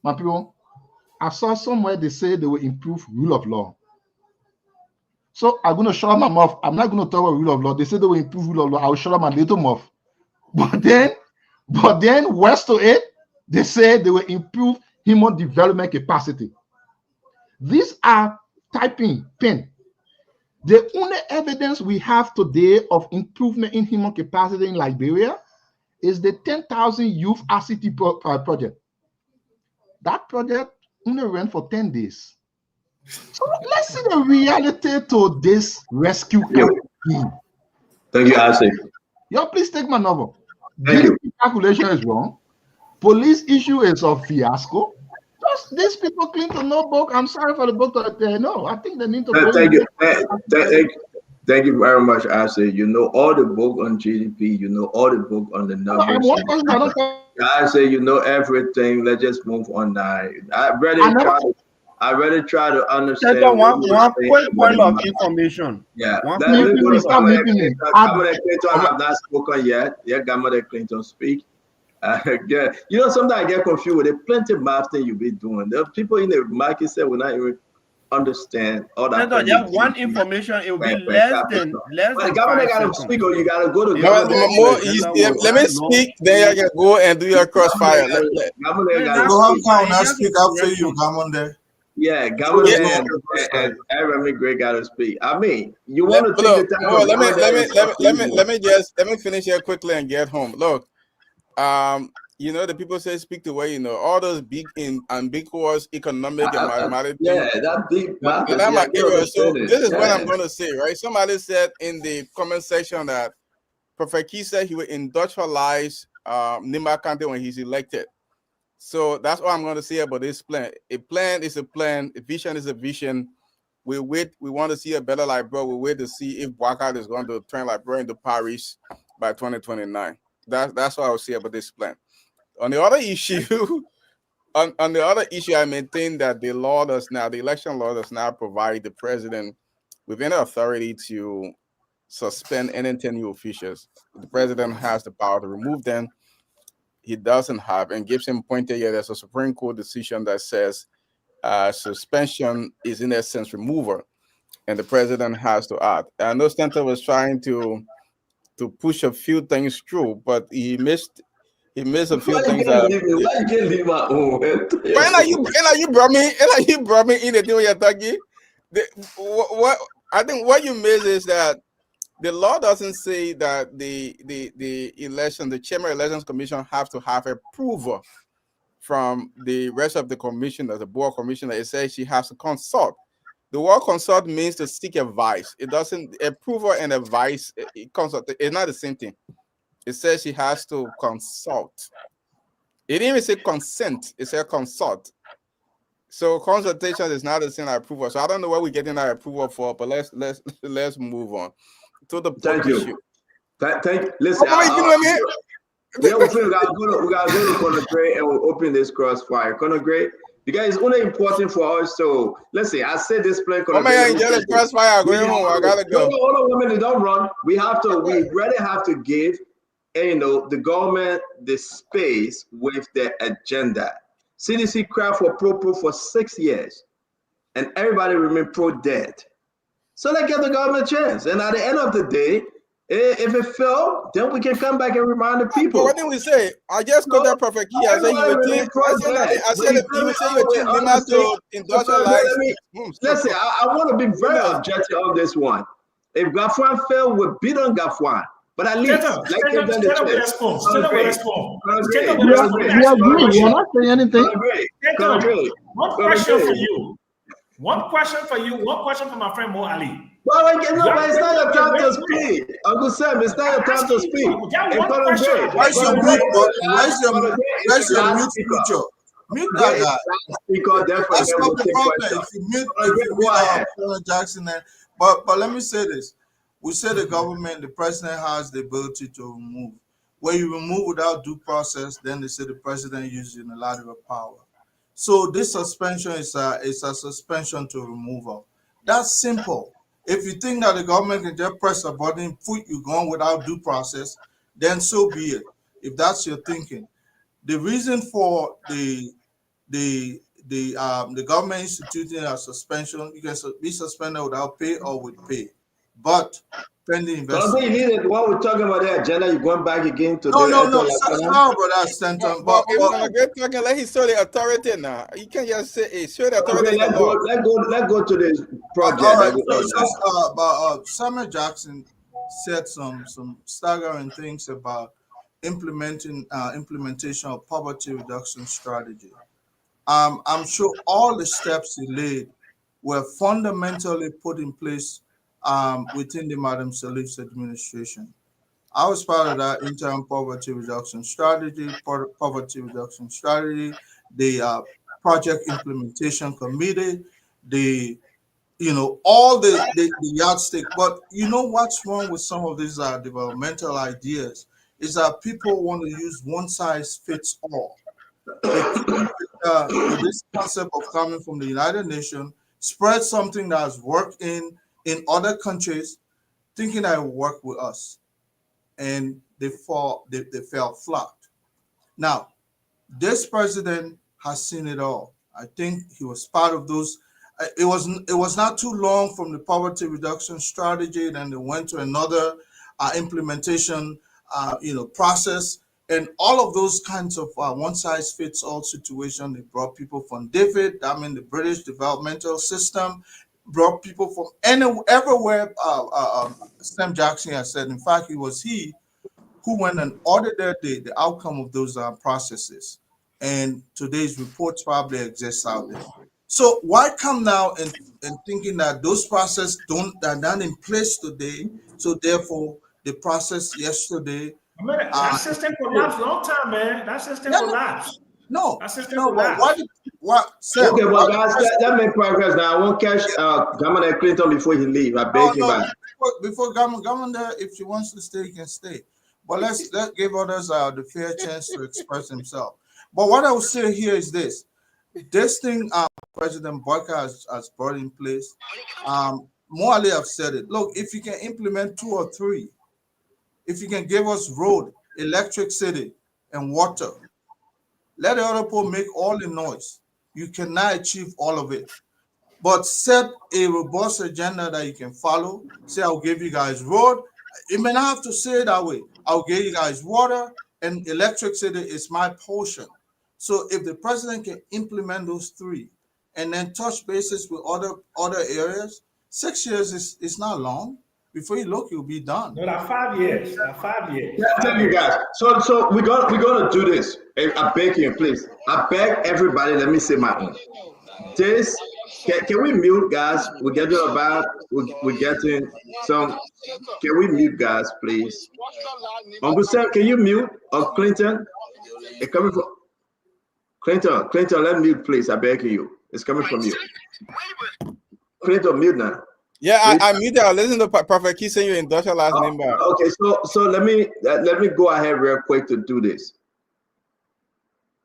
Speaker 18: my people, I saw somewhere they say they will improve rule of law. So I'm going to shut up my mouth. I'm not going to talk about rule of law. They say they will improve rule of law. I will shut up my little mouth. But then west to it, they say they will improve human development capacity. These are typing pen. The only evidence we have today of improvement in human capacity in Liberia is the 10,000 youth ICT project. that project only ran for 10 days. So let's see the reality to this rescue campaign.
Speaker 6: Thank you, Isaac.
Speaker 18: Yo, please take my number.
Speaker 6: Thank you.
Speaker 18: GDP calculation is wrong. Police issue is a fiasco. Just these people clean to no book. I'm sorry for the book that they know. I think they need to.
Speaker 6: Thank you very much, Isaac. You know all the book on GDP. You know all the book on the numbers. Isaac, you know everything. Let's just move on now. I really try to understand.
Speaker 16: One quick point of information.
Speaker 6: Yeah.
Speaker 18: Gamma
Speaker 6: Clinton have not spoken yet. Yeah, Gamma Clinton speak. Yeah. You know, sometimes I get confused with the plenty of math thing you be doing. The people in the market say will not even understand all that.
Speaker 16: Just one information, it will be less than
Speaker 6: Governor got to speak, or you got to go to
Speaker 12: let me speak, then you can go and do your crossfire.
Speaker 13: Governor speak after you, Governor.
Speaker 6: Yeah, Governor and Aaron Gray got to speak. I mean, you want to take the time.
Speaker 12: Let me finish here quickly and get home. Look, you know, the people say speak the way you know all those big ambiguous economic and mathematics.
Speaker 6: Yeah, that big math.
Speaker 12: So this is what I'm going to say, right? Somebody said in the comment section that Prophet Key said he would industrialize Nimba County when he's elected. So that's what I'm going to say about this plan. A plan is a plan. A vision is a vision. We wait. We want to see a better Liberia. We wait to see if Bwaka is going to turn Liberia into Paris by 2029. That's what I would say about this plan. On the other issue, on the other issue, I maintain that the election law does not provide the president with any authority to suspend any 10 new officials. The president has the power to remove them. He doesn't have, and Gibson pointed here, there's a Supreme Court decision that says suspension is in essence removal, and the president has to act. I know Stanton was trying to push a few things through, but he missed a few things.
Speaker 6: Why you can't leave my own?
Speaker 12: And you brought me in the thing you're talking. What I think what you miss is that the law doesn't say that the chairman elections commission have to have approval from the rest of the commissioners, the board commissioner. It says she has to consult. The word consult means to seek advice. It doesn't approval and advice. Consult. It's not the same thing. It says she has to consult. It didn't even say consent. It said consult. So consultation is not the same as approval. So I don't know what we're getting that approval for, but let's move on to the
Speaker 6: thank
Speaker 12: issue.
Speaker 6: You. Thank. Listen. We gotta go to Conor Gray and we'll open this crossfire. Conor Gray, because it's only important for us. So let's see. I said this plan.
Speaker 12: Oh man, get a crossfire. Going home. I gotta go.
Speaker 6: All the women don't run. We really have to give, the government the space with their agenda. CDC cried for pro for 6 years, and everybody remain pro-dead. So they give the government a chance. And at the end of the day, if it failed, then we can come back and remind the people.
Speaker 12: But what did we say? I just got that perfect key. I said you would think. I said you would say you would think Lima to industrialize.
Speaker 6: Listen, I want to be very objective on this one. If Gafwan failed, we beat on Gafwan. But at least,
Speaker 7: You're not
Speaker 18: saying anything.
Speaker 7: One question for you. One question for my friend Mo Ali.
Speaker 6: Well, it's not your time to speak. Uncle Sam, it's not your time to speak.
Speaker 13: Where's your mute feature? Mute that guy. That's not the problem. If you mute Jackson, but let me say this. We say the government, the president has the ability to remove. When you remove without due process, then they say the president uses unilateral power. So this suspension is a suspension to removal. That's simple. If you think that the government can just press a button, put you gone without due process, then so be it. If that's your thinking, the reason for the government instituting a suspension, you can be suspended without pay or with pay. But pending investigation.
Speaker 6: You need it. What we're talking about the agenda, you're going back again to
Speaker 13: no, brother Stanton. But
Speaker 12: let him show the authority now. You can't just say show the authority.
Speaker 6: Let's go to this project.
Speaker 13: All right, Samuel Jackson said some staggering things about implementation of poverty reduction strategy. I'm sure all the steps he laid were fundamentally put in place within the Madam Salif's administration. I was part of that interim poverty reduction strategy, the project implementation committee, all the yardstick. But you know what's wrong with some of these developmental ideas is that people want to use one size fits all. This concept of coming from the United Nations, spread something that has worked in other countries, thinking that it will work with us, and they fell flat. Now, this president has seen it all. I think he was part of those. It was not too long from the poverty reduction strategy, then they went to another implementation, process. And all of those kinds of one-size-fits-all situation, they brought people from David, the British developmental system, brought people from everywhere. Sam Jackson has said, in fact, it was he who went and audited the outcome of those processes. And today's reports probably exist out there. So why come now and thinking that those processes are not in place today, so therefore the process yesterday.
Speaker 7: That system collapsed long time, man. That system collapsed.
Speaker 13: No,
Speaker 7: that system collapsed.
Speaker 6: Okay, well, guys, that make progress now. I won't catch Governor Clinton before he leave. I beg you, man.
Speaker 13: Before Governor, if she wants to stay, he can stay. But let's give others the fair chance to express himself. But what I will say here is this: this thing President Barker has brought in place. Mo Ali have said it. Look, if you can implement 2 or 3. If you can give us road, electricity, and water, let the other people make all the noise. You cannot achieve all of it. But set a robust agenda that you can follow. Say, I'll give you guys road. You may not have to say it that way. I'll give you guys water, and electricity is my portion. So if the president can implement those 3 and then touch bases with other areas, 6 years is not long. Before you look, you'll be done.
Speaker 7: No, that's 5 years. That's 5 years.
Speaker 6: Yeah, tell you guys. So we're gonna do this. I beg you, please. I beg everybody. Let me say my own. This can we mute, guys? We're getting about. We're getting some. Can we mute, guys, please? Uncle Sam, can you mute? Or Clinton? It's coming from Clinton. Clinton, let me mute, please. I beg you. It's coming from you. Clinton, mute now.
Speaker 12: Yeah, I muted. I listen to Prophet Key saying you endorse your last name.
Speaker 6: Okay, so let me go ahead real quick to do this.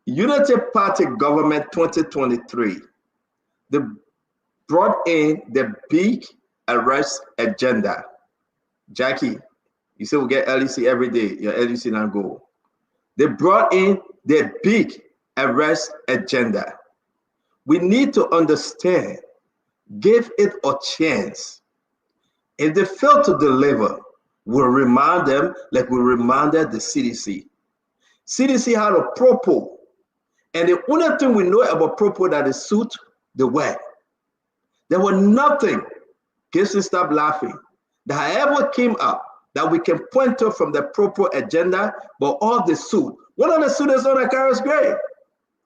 Speaker 6: Unity Party government 2023, they brought in the big arrest agenda. Jackie, you say we get LEC every day. Your LEC not go. They brought in the big arrest agenda. We need to understand. Give it a chance. If they fail to deliver, we'll remind them like we reminded the CDC. CDC had a propo, and the only thing we know about propo that is suit the way. There was nothing. Gibson, stop laughing. That ever came up that we can point to from the propo agenda, but all the suit. One of the suit is on a Carrie's grave.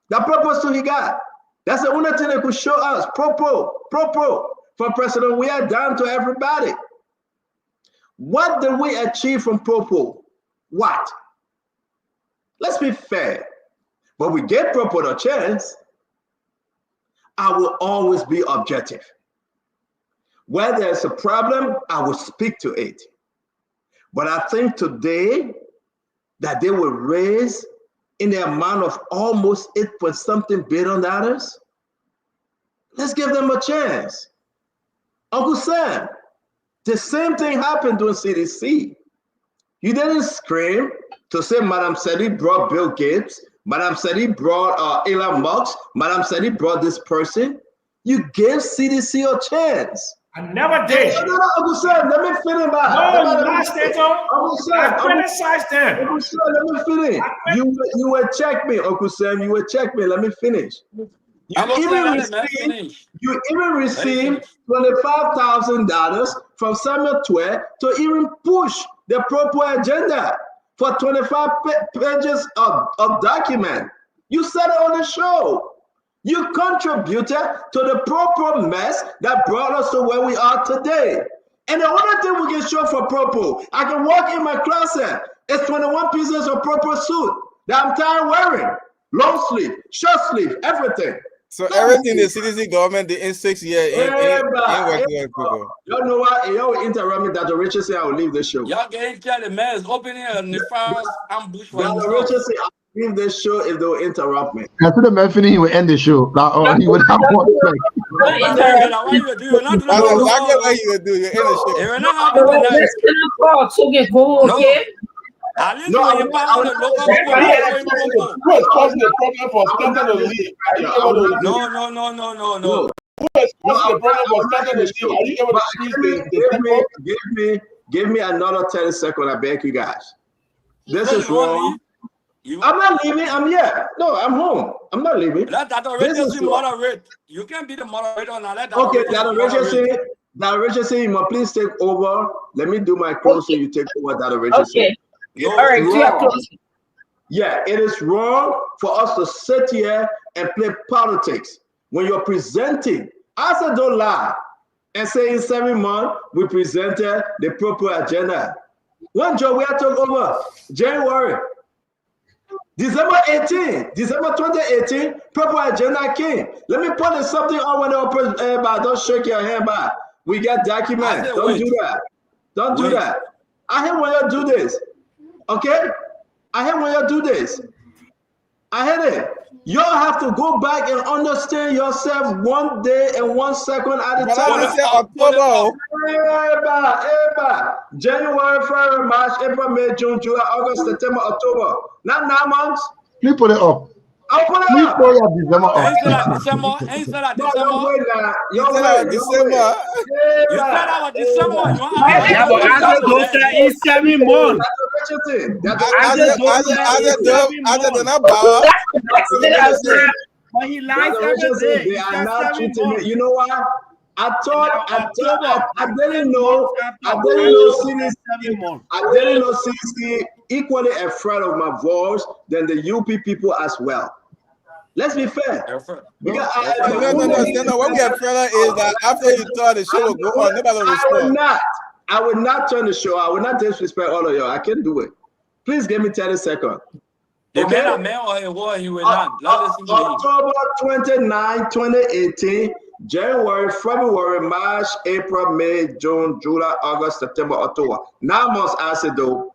Speaker 6: That propo suit he got. That's the only thing they could show us. Propo from President Weah down to everybody. What did we achieve from Propo? What? Let's be fair. But we gave Propo a chance. I will always be objective. Where there's a problem, I will speak to it. But I think today that they will raise in the amount of almost $8.something billion. Let's give them a chance. Uncle Sam, the same thing happened during CDC. You didn't scream to say Madam Sadi brought Bill Gates, Madam Sadi brought Elon Musk, Madam Sadi brought this person. You gave CDC a chance.
Speaker 7: I never did.
Speaker 6: No, Uncle Sam, let me finish back.
Speaker 7: No, you lost it, I criticized them.
Speaker 6: Uncle Sam, let me finish. You will check me, Uncle Sam. You will check me. Let me finish. You even received $25,000 from Samuel Twe to even push the proper agenda for 25 pages of document. You said it on the show. You contributed to the Propo mess that brought us to where we are today. And the only thing we can show for Propo, I can walk in my closet. It's 21 pieces of Propo suit that I'm tired wearing. Long sleeve, short sleeve, everything.
Speaker 12: So everything the CDC government did in 6 years ain't working with people.
Speaker 6: You know what? Y'all interrupt me. Dr. Richard said I will leave the show.
Speaker 15: Y'all getting carried, man. It's opening a nefarious ambush for
Speaker 6: Dr. Richard said I will leave this show if they will interrupt me.
Speaker 18: After the man finished, he would end the show. Like, he would have one thing.
Speaker 15: That's exactly what you would do. You end the show. You're not happy tonight. No. At least when you buy all the local people,
Speaker 14: who is causing the problem for starting the league? Are you able to?
Speaker 15: No.
Speaker 14: Who is causing the problem for starting the league? Are you able to please
Speaker 6: give me another 30 seconds, I beg you guys. This is wrong. I'm not leaving. I'm here. No, I'm home. I'm not leaving.
Speaker 15: Let that Richardson moderate. You can be the moderator now. Let that
Speaker 6: okay, Dr. Richardson, you must please take over. Let me do my close so you take over, Dr. Richardson.
Speaker 9: Okay. All right,
Speaker 6: yeah, it is wrong for us to sit here and play politics when you're presenting. I said don't lie and say in 7 months we presented the proper agenda. When Joe we took over, January, December 2018, proper agenda came. Let me point something on when they don't shake your hand back. We get documents. Don't do that. Don't do that. I hate when you do this. Okay? I hate when you do this. I hate it. You have to go back and understand yourself 1 day and 1 second at a time. January, February, March, April, May, June, July, August, September, October. Not 9 months.
Speaker 18: Please put it up.
Speaker 6: I'll put it
Speaker 18: Please
Speaker 6: up.
Speaker 18: put your December up.
Speaker 15: December.
Speaker 6: You said December.
Speaker 16: Yeah, but as a doctor in 7 months. But he lies every day.
Speaker 6: They are not treating me. You know what? I didn't know CDC equally afraid of my voice than the UP people as well. Let's be fair. Because
Speaker 12: what we are afraid is that after you thought the show would go on, nobody will respond.
Speaker 6: I would not turn the show. I would not disrespect all of you. I can't do it. Please give me 30 seconds. Okay? October 29, 2018, January, February, March, April, May, June, July, August, September, October. 9 months as it though.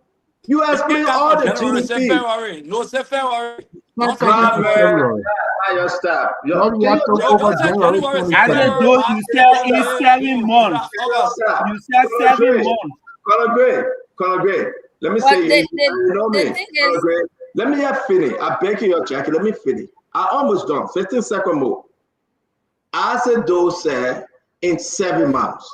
Speaker 6: You explain all the GDP.
Speaker 15: No, say February.
Speaker 6: Your staff.
Speaker 16: As a though you said in 7 months. You said 7 months.
Speaker 6: Color Gray. Let me say you know me. Let me have finish. I beg you, Jackie. Let me finish. I almost done. 15 second more. As a though said in 7 months.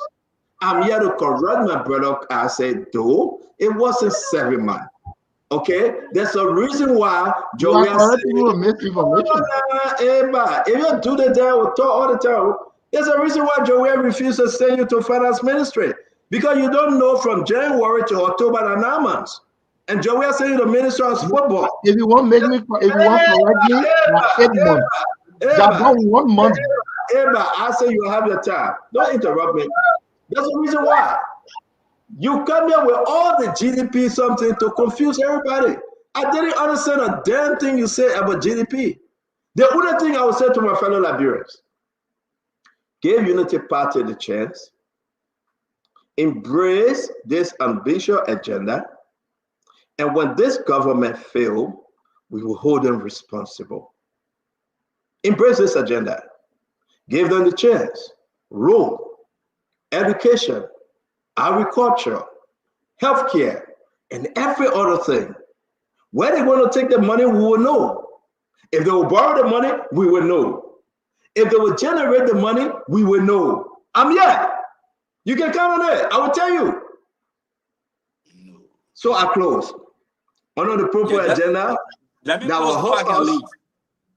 Speaker 6: I'm here to correct my brother. I said though it wasn't 7 months. Okay, there's a reason why Joey said, if you do the damn talk all the time, there's a reason why Joey refused to send you to finance ministry because you don't know from January to October the 9 months. And Joey sent you to minister of football.
Speaker 18: If you want correct me, 8 months. That 1 month.
Speaker 6: I say you have your time. Don't interrupt me. There's a reason why. You come here with all the GDP something to confuse everybody. I didn't understand a damn thing you said about GDP. The only thing I would say to my fellow Liberians, give Unity Party the chance, embrace this ambitious agenda, and when this government fails, we will hold them responsible. Embrace this agenda. Give them the chance. Rule, education, agriculture, healthcare, and every other thing. Where they're going to take the money, we will know. If they will borrow the money, we will know. If they will generate the money, we will know. I'm here. You can count on it. I will tell you. So I close. Under the proper agenda, that was hot.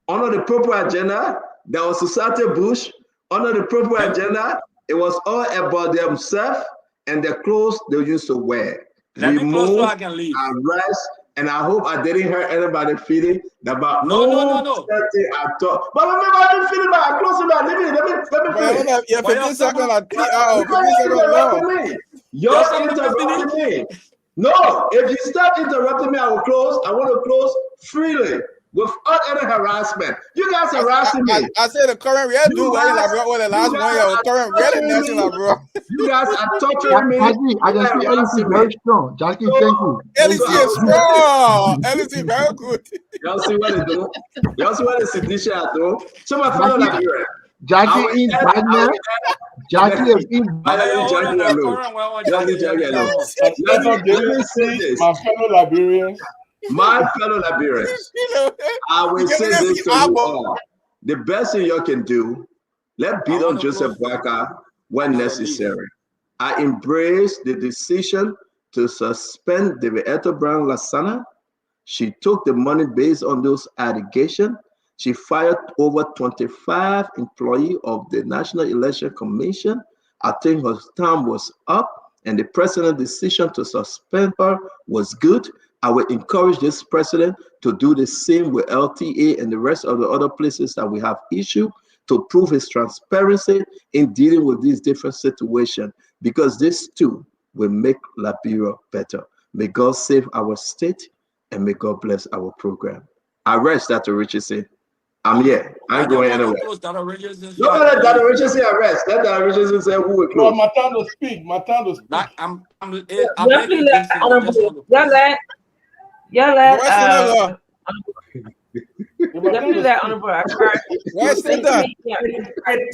Speaker 6: Under the proper agenda, that was Society Bush. Under the proper agenda, it was all about themselves and the clothes they used to wear.
Speaker 15: Let me close so I can leave.
Speaker 6: Arrest and I hope I didn't hurt anybody feeling about
Speaker 15: No.
Speaker 6: something I thought. But remember, I didn't feel about I close it out. Let me finish.
Speaker 12: Yeah, 15 seconds at 3 hours. 15 seconds long.
Speaker 6: You're interrupting me. No, if you stop interrupting me, I will close. I want to close freely without any harassment. You guys harassing me.
Speaker 12: I said the current real do what the last 1 year. Current really national, bro.
Speaker 6: You guys are torturing me.
Speaker 18: I can see LEC very strong. Jackie, thank you.
Speaker 12: LEC is strong. LEC very good.
Speaker 6: Y'all see what they do? Y'all see what the Sidisha do? Some of fellow Liberian.
Speaker 18: Jackie in Wagner. Jackie is in.
Speaker 6: Jackie alone. Let me say this.
Speaker 14: My fellow Liberians.
Speaker 6: My fellow Liberians. I will say this to you all. The best thing you can do, let beat on Joseph Boakai when necessary. I embrace the decision to suspend David Brown Lasana. She took the money based on those allegations. She fired over 25 employees of the National Election Commission. I think her term was up, and the president's decision to suspend her was good. I would encourage this president to do the same with LTA and the rest of the other places that we have issue, to prove his transparency in dealing with these different situations, because this too will make Liberia better. May God save our state, and may God bless our program. I rest, Dr. Richardson. I'm here. I'm going anywhere. No, let Dr. Richardson arrest. Let Dr. Richardson say who will close.
Speaker 14: My time to speak. My time to speak.
Speaker 9: Definitely that honorable.
Speaker 7: It's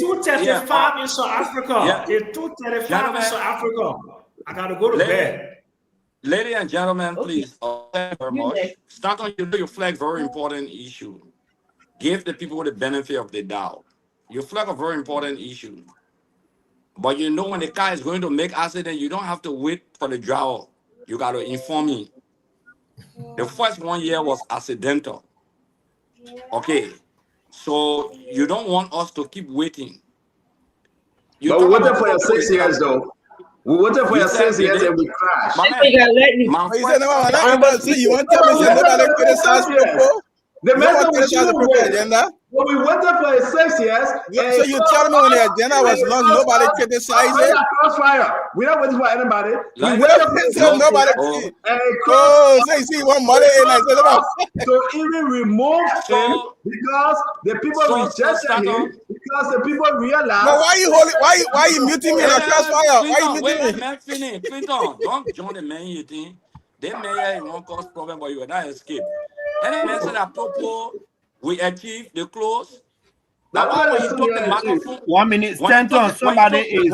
Speaker 7: 2:35 in South Africa. It's 2:35 in South Africa. I gotta go to bed.
Speaker 15: Ladies and gentlemen, please. Thank you very much. Start on your flag. Very important issue. Give the people the benefit of the doubt. Your flag a very important issue. But you know when the car is going to make accident, you don't have to wait for the driver. You got to inform me. The first 1 year was accidental. Okay. So you don't want us to keep waiting.
Speaker 6: But we waited for your 6 years though. We waited for your 6 years and we crashed.
Speaker 12: You want to tell me nobody criticized people?
Speaker 6: The message was you agenda. Well, we waited for 6 years.
Speaker 12: So you tell me when the agenda was long, nobody criticized it?
Speaker 6: Crossfire. We don't wait for anybody. We
Speaker 12: Like,
Speaker 6: waited for
Speaker 12: nobody.
Speaker 6: so
Speaker 12: you see one money in I said about.
Speaker 6: to even remove him because the people rejected him, because the people realized.
Speaker 12: No, why you muting me in a crossfire? Why you muting me?
Speaker 15: Clinton, don't join the man you think. They may won't cause problem, but you will not escape. Any man said apropos, we achieve the close. Now, when you took the microphone,
Speaker 16: 1 minute, Stanton, somebody is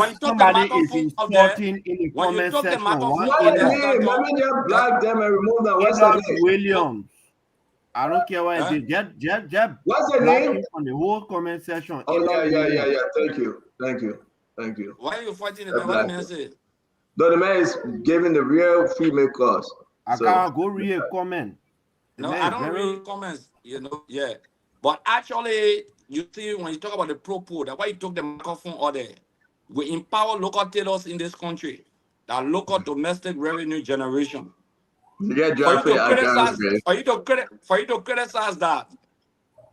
Speaker 16: insulting in the comment section.
Speaker 6: Black them and remove them. What's the name?
Speaker 16: Williams. I don't care what it is. Just
Speaker 6: what's the name?
Speaker 16: On the whole comment section.
Speaker 6: Oh, yeah. Thank you.
Speaker 15: Why are you fighting the man? What the man said?
Speaker 6: The man is giving the real female cause.
Speaker 16: I can't go read a comment.
Speaker 15: No, I don't read comments, yeah. But actually, you see, when you talk about the pro-poor, that's why you took the microphone order. We empower local tailors in this country, that local domestic revenue generation.
Speaker 6: Yeah,
Speaker 15: for you to criticize that,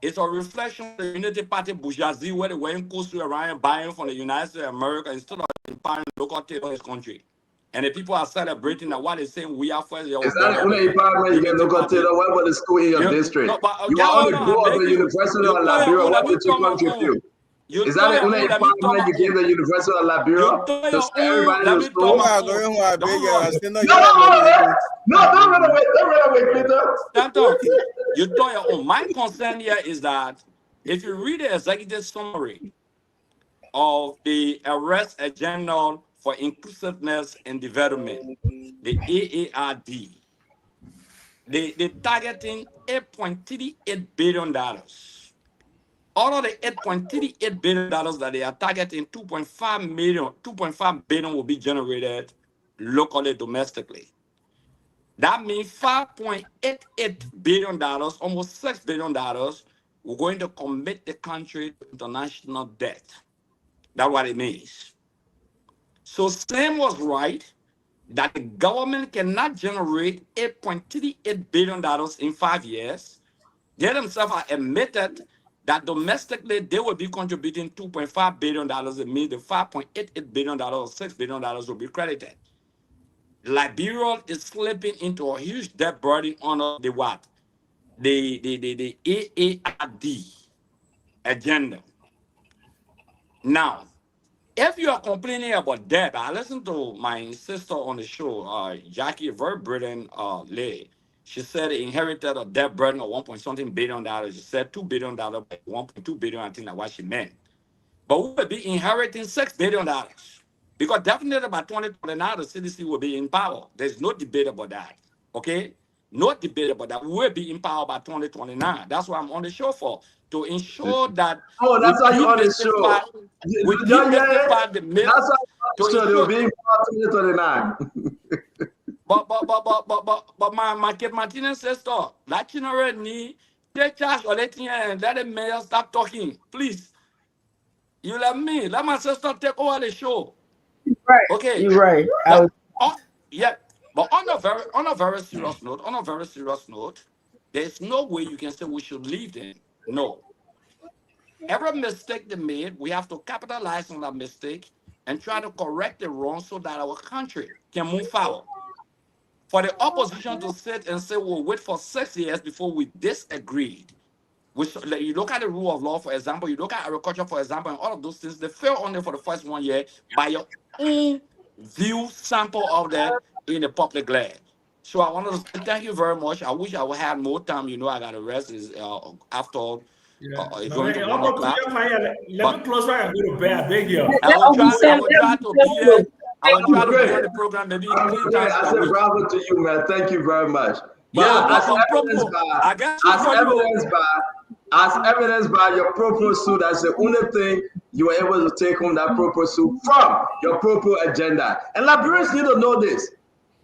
Speaker 15: it's a reflection of the Unity Party bourgeoisie where they were in coastal around buying from the United States of America instead of empowering local tailors in this country. And the people are celebrating that what they're saying, we are first.
Speaker 6: Is that only empowerment you get local tailor? What about the school in your district? You are on the board of the University of Liberia. What did you contribute? Is that the only empowerment you give the University of Liberia? To everybody in the school? No, don't run away, Peter.
Speaker 15: You do your own. My concern here is that if you read the executive summary of the Arrest Agenda for Inclusiveness and Development, the AARD, they targeting $8.38 billion. Out of the $8.38 billion that they are targeting, 2.5 billion will be generated locally, domestically. That means $5.88 billion, almost $6 billion, we're going to commit the country to international debt. That's what it means. So Sam was right that the government cannot generate $8.38 billion in 5 years. They themselves are admitted that domestically they will be contributing $2.5 billion. It means the $5.88 billion or $6 billion will be credited. Liberia is slipping into a huge debt burden under the what? The AARD agenda. Now, if you are complaining about debt, I listened to my sister on the show, Jackie, a very brilliant lady. She said they inherited a debt burden of $1.something billion. She said $2 billion, but $1.2 billion, I think that's what she meant. But we will be inheriting $6 billion. Because definitely by 2029, the CDC will be in power. There's no debate about that. Okay? No debate about that. We will be in power by 2029. That's what I'm on the show for. To ensure that
Speaker 6: oh, that's why you're on the show.
Speaker 15: We demystify the myth.
Speaker 6: That's why you're they'll be in power 2029.
Speaker 15: But my kid Martinez says so. Latin already take charge or let the mayor stop talking. Please. You let me. Let my sister take over the show.
Speaker 9: Right.
Speaker 15: Okay.
Speaker 9: You're right.
Speaker 15: Yeah. But on a very serious note, there's no way you can say we should leave them. No. Every mistake they made, we have to capitalize on that mistake and try to correct the wrong so that our country can move forward. For the opposition to sit and say we'll wait for 6 years before we disagreed. You look at the rule of law, for example, you look at agriculture, for example, and all of those things, they fail only for the first 1 year by your own view sample of that in the public land. So I want to say thank you very much. I wish I would have more time. You know, I got to rest after going to 1 o'clock.
Speaker 7: Let me close right and go to bed. I beg you.
Speaker 15: I will try to be here. I will try to be on the program maybe 3 times
Speaker 6: I said bravo to you, man. Thank you very much. But as evidenced by your propro suit, that's the only thing you were able to take home that propro suit from your propro agenda. And Liberians need to know this.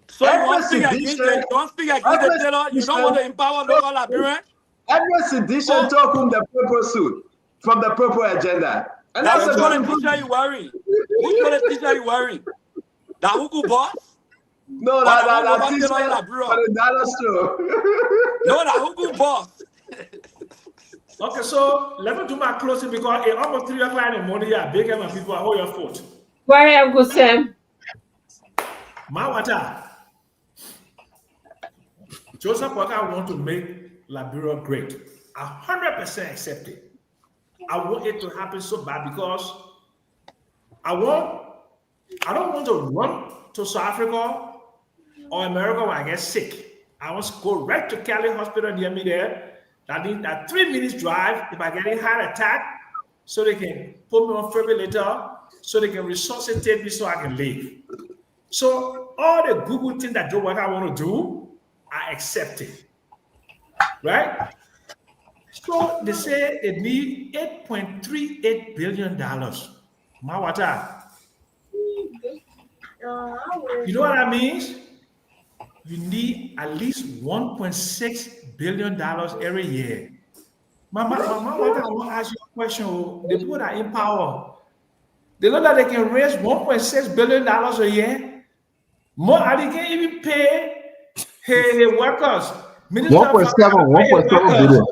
Speaker 15: So you don't speak against the Taylor. You don't want to empower local Liberians?
Speaker 6: Every sedition took home the propro suit from the propro agenda. And
Speaker 15: that's which kind of teacher you wearing? Which kind of teacher you wearing? That Huku boss?
Speaker 6: No, that's teacher. That's true.
Speaker 15: No, that Huku boss.
Speaker 7: Okay, so let me do my closing because it's almost 3 o'clock in the morning. Yeah, big and people are all your fault.
Speaker 9: Go ahead, Uncle Sam.
Speaker 7: My water. Joseph Walker want to make Liberia great. 100% accept it. I want it to happen so bad because I don't want to run to South Africa or America when I get sick. I want to go right to Cali Hospital near me there. That means that 3 minutes drive if I get a heart attack, so they can put me on defibrillator, so they can resuscitate me so I can live. So all the Google things that Joe Walker want to do, I accept it. Right? So they say they need $8.38 billion. Mawata. You know what that means? You need at least $1.6 billion every year. Mama, I want to ask you a question. The people that are in power, they know that they can raise $1.6 billion a year. More, and they can't even pay the workers.
Speaker 18: 1.7 billion.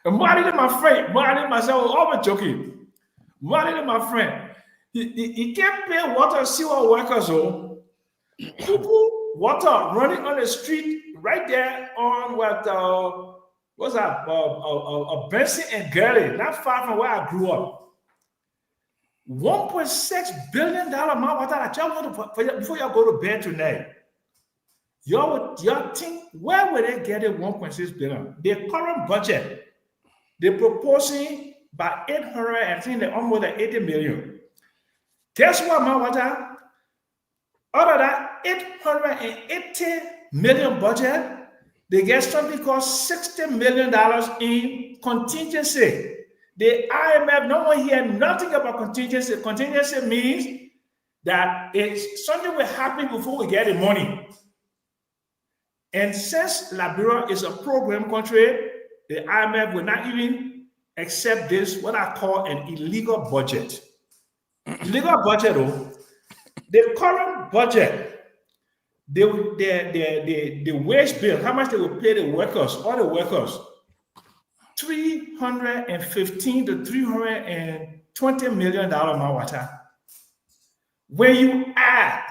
Speaker 7: Money to my friend, money to myself, always joking. Money to my friend. He can't pay water sewer workers. Oh, people water running on the street right there on what's that? Benson and Gurley, not far from where I grew up. $1.6 billion amount water. I tell you before you go to bed tonight. Y'all think where will they get it? 1.6 billion? The current budget. They're proposing by 800, I think they're almost at 80 million. Guess what, Mawata? Out of that 880 million budget, they get something called $60 million in contingency. The IMF, no one hear nothing about contingency. Contingency means that it's something will happen before we get the money. And since Liberia is a program country, the IMF will not even accept this, what I call an illegal budget. Illegal budget, though, The current budget, the wage bill, how much they will pay the workers, all the workers, $315 to $320 million, Mawata. When you add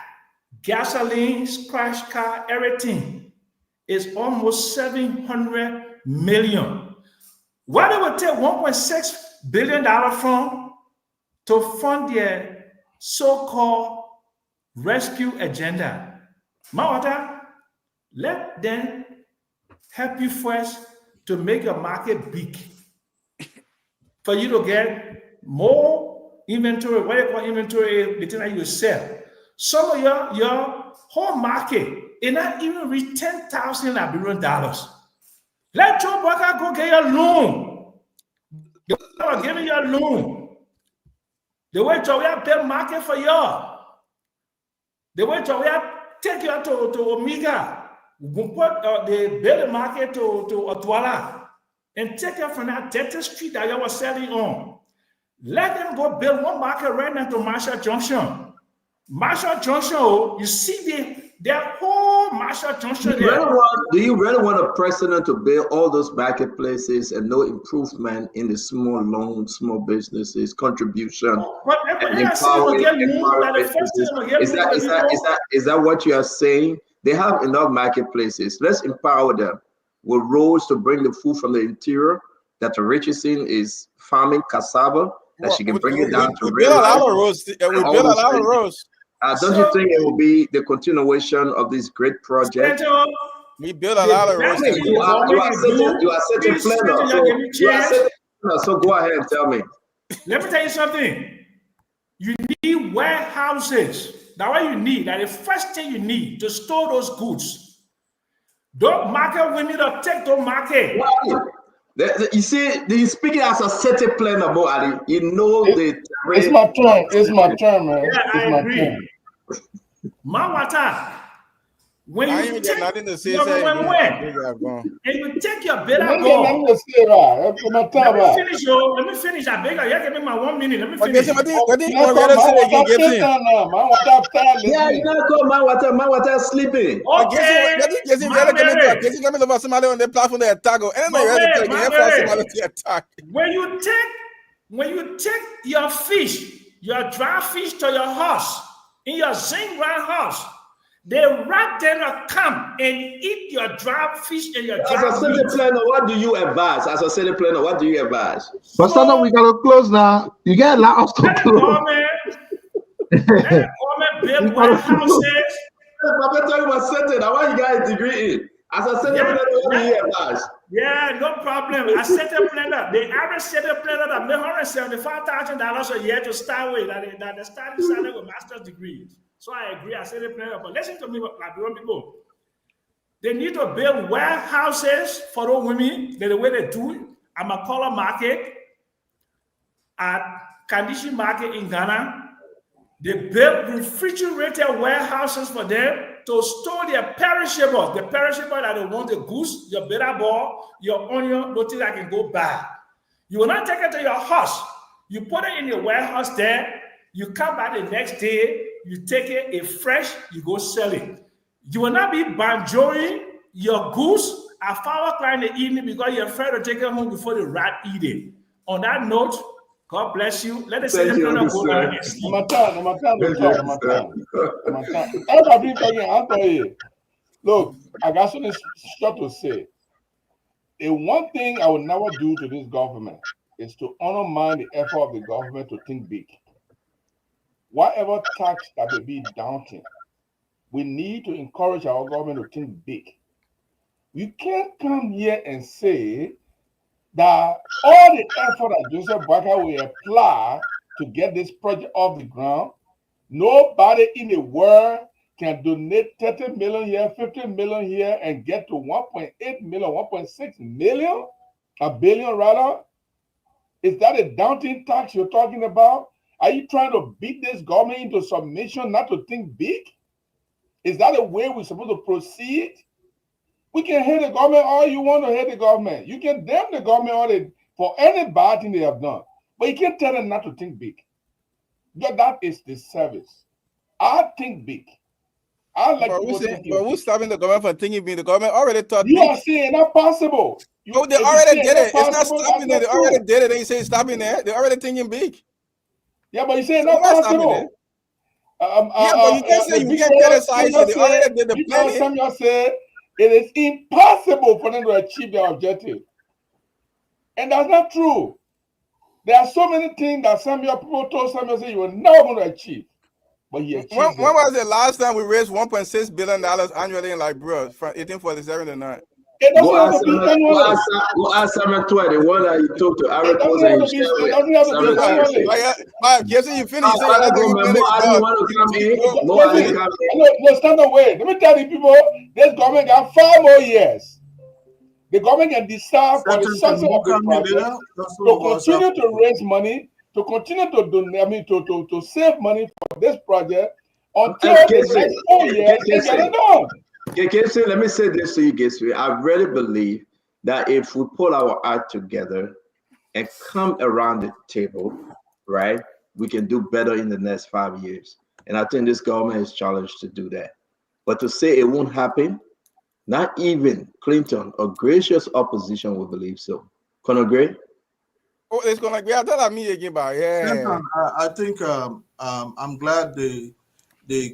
Speaker 7: gasoline, scratch car, everything, it's almost 700 million. Where they will take $1.6 billion from to fund their so-called rescue agenda. Mawata, let them help you first to make your market big. For you to get more inventory, what you call inventory, the thing that you sell. Some of your whole market, it not even reach $10,000 Liberian dollars. Let your worker go get your loan. They will give you your loan. The way we have build market for you. The way we have take you to Omega. They build a market to Otwala and take you from that dirty street that you were selling on. Let them go build one market right now to Marshall Junction. Marshall Junction, you see their whole Marshall Junction there.
Speaker 6: Do you really want a president to build all those marketplaces and no improvement in the small loans, small businesses, contribution? Is that what you are saying? They have enough marketplaces. Let's empower them with roads to bring the food from the interior that Richardson is farming cassava, that she can bring it down to
Speaker 12: we build a lot of roads. We build a lot of roads.
Speaker 6: Don't you think it will be the continuation of this great project?
Speaker 12: We build a lot of roads.
Speaker 6: You are setting planner. So go ahead and tell me.
Speaker 7: Let me tell you something. You need warehouses. That's what you need. That's the first thing you need to store those goods. Don't market, we need to take the market.
Speaker 6: You see, he's speaking as a city planner, Mo Ali. You know
Speaker 14: it's my turn. It's my turn, man.
Speaker 7: Yeah, I agree. Mawata, when you take
Speaker 12: nothing to say,
Speaker 7: and you take your better
Speaker 14: Let
Speaker 7: goal.
Speaker 14: me
Speaker 7: finish, yo. Let me finish. I beg you. You give me my 1 minute. Let me finish.
Speaker 6: Yeah, you not call Mawata sleeping.
Speaker 7: Okay. When you take your fish, your dry fish to your house, in your zinc ground house, they rat them a come and eat your dry fish and your dry
Speaker 6: As a city planner, what do you advise? As a city planner, what do you advise?
Speaker 18: But Santa, we gotta close now. You get a lot of stuff to close.
Speaker 7: Build warehouses.
Speaker 6: I'm talking about setting. I want you guys to degree in. As a city planner, what do you advise?
Speaker 7: Yeah, no problem. I set a planner. The average set a planner that made $175,000 a year to start with. That the starting salary with master's degrees. So I agree. I set a planner. But listen to me, Liberian people. They need to build warehouses for those women. The way they do it. I'm a color market at Kandishi Market in Ghana. They built refrigerated warehouses for them to store their perishables. The perishable that they want, the goose, your bitter ball, your onion, nothing that can go bad. You will not take it to your house. You put it in your warehouse there. You come back the next day. You take it, it's fresh. You go sell it. You will not be banjoing your goose at 5 o'clock in the evening because you're afraid to take it home before the rat eat it. On that note, God bless you. Let us say the prayer go down and sleep.
Speaker 14: I'll tell you. Look, I got something short to say. The one thing I will never do to this government is to undermine the effort of the government to think big. Whatever tax that may be daunting, we need to encourage our government to think big. You can't come here and say that all the effort that Joseph Boakai will apply to get this project off the ground, nobody in the world can donate 30 million here, 50 million here, and get to 1.8 million, 1.6 million, a billion rather. Is that a daunting tax you're talking about? Are you trying to beat this government into submission, not to think big? Is that the way we're supposed to proceed? We can hate the government all you want to hate the government. You can damn the government for any bad thing they have done. But you can't tell them not to think big. That is the service. I think big. I like
Speaker 12: But
Speaker 14: people
Speaker 12: who's
Speaker 14: thinking
Speaker 12: but
Speaker 14: big.
Speaker 12: who's stopping the government from thinking big? The government already thought
Speaker 14: You
Speaker 12: big.
Speaker 14: are saying not possible.
Speaker 12: Oh, they
Speaker 14: If you
Speaker 12: already
Speaker 14: say
Speaker 12: did it. It's not
Speaker 14: possible,
Speaker 12: stopping
Speaker 14: that's
Speaker 12: it. They
Speaker 14: not
Speaker 12: already
Speaker 14: true.
Speaker 12: did it. They say it's stopping it. They're already thinking big.
Speaker 14: Yeah, but you say
Speaker 12: So
Speaker 14: not
Speaker 12: what's stopping it?
Speaker 14: possible.
Speaker 12: Yeah, but you can't say
Speaker 14: The
Speaker 12: you can't
Speaker 14: Big Brother
Speaker 12: criticize
Speaker 14: Samuel
Speaker 12: it. They already
Speaker 14: said,
Speaker 12: did the
Speaker 14: Big Brother
Speaker 12: planning.
Speaker 14: Samuel said it is impossible for them to achieve their objective. And that's not true. There are so many things that people told Samuel say you were never going to achieve. But he achieved
Speaker 12: When
Speaker 14: it.
Speaker 12: was the last time we raised $1.6 billion annually in Liberia from 1847 to now?
Speaker 14: It doesn't
Speaker 6: Go
Speaker 14: have
Speaker 6: ask
Speaker 14: to be
Speaker 6: Samuel,
Speaker 14: annually.
Speaker 6: go ask Samuel Tway, the one that you talked to Harry
Speaker 14: It doesn't
Speaker 6: Post and
Speaker 14: have
Speaker 6: you
Speaker 14: to be.
Speaker 6: share
Speaker 14: It
Speaker 6: with
Speaker 14: doesn't have to be
Speaker 6: Samuel
Speaker 14: annually.
Speaker 6: Tway.
Speaker 12: Gibson, you finished. You say you're not taking
Speaker 6: Mo
Speaker 12: credit.
Speaker 6: Ali want to come in. Mo Ali
Speaker 14: Listen,
Speaker 6: come in.
Speaker 14: no, stand away. Let me tell you people, this government got 5 more years. The government can decide for the success of the project to continue to raise money, to continue to do, to save money for this project until the next 4 years they get it done.
Speaker 6: Casey, let me say this to you, Casey. I really believe that if we pull our act together and come around the table, right, we can do better in the next 5 years. And I think this government is challenged to do that. But to say it won't happen, not even Clinton or gracious opposition will believe so. Conor Gray?
Speaker 12: Oh, it's gonna be tell me again about
Speaker 13: Stanton, I think I'm glad the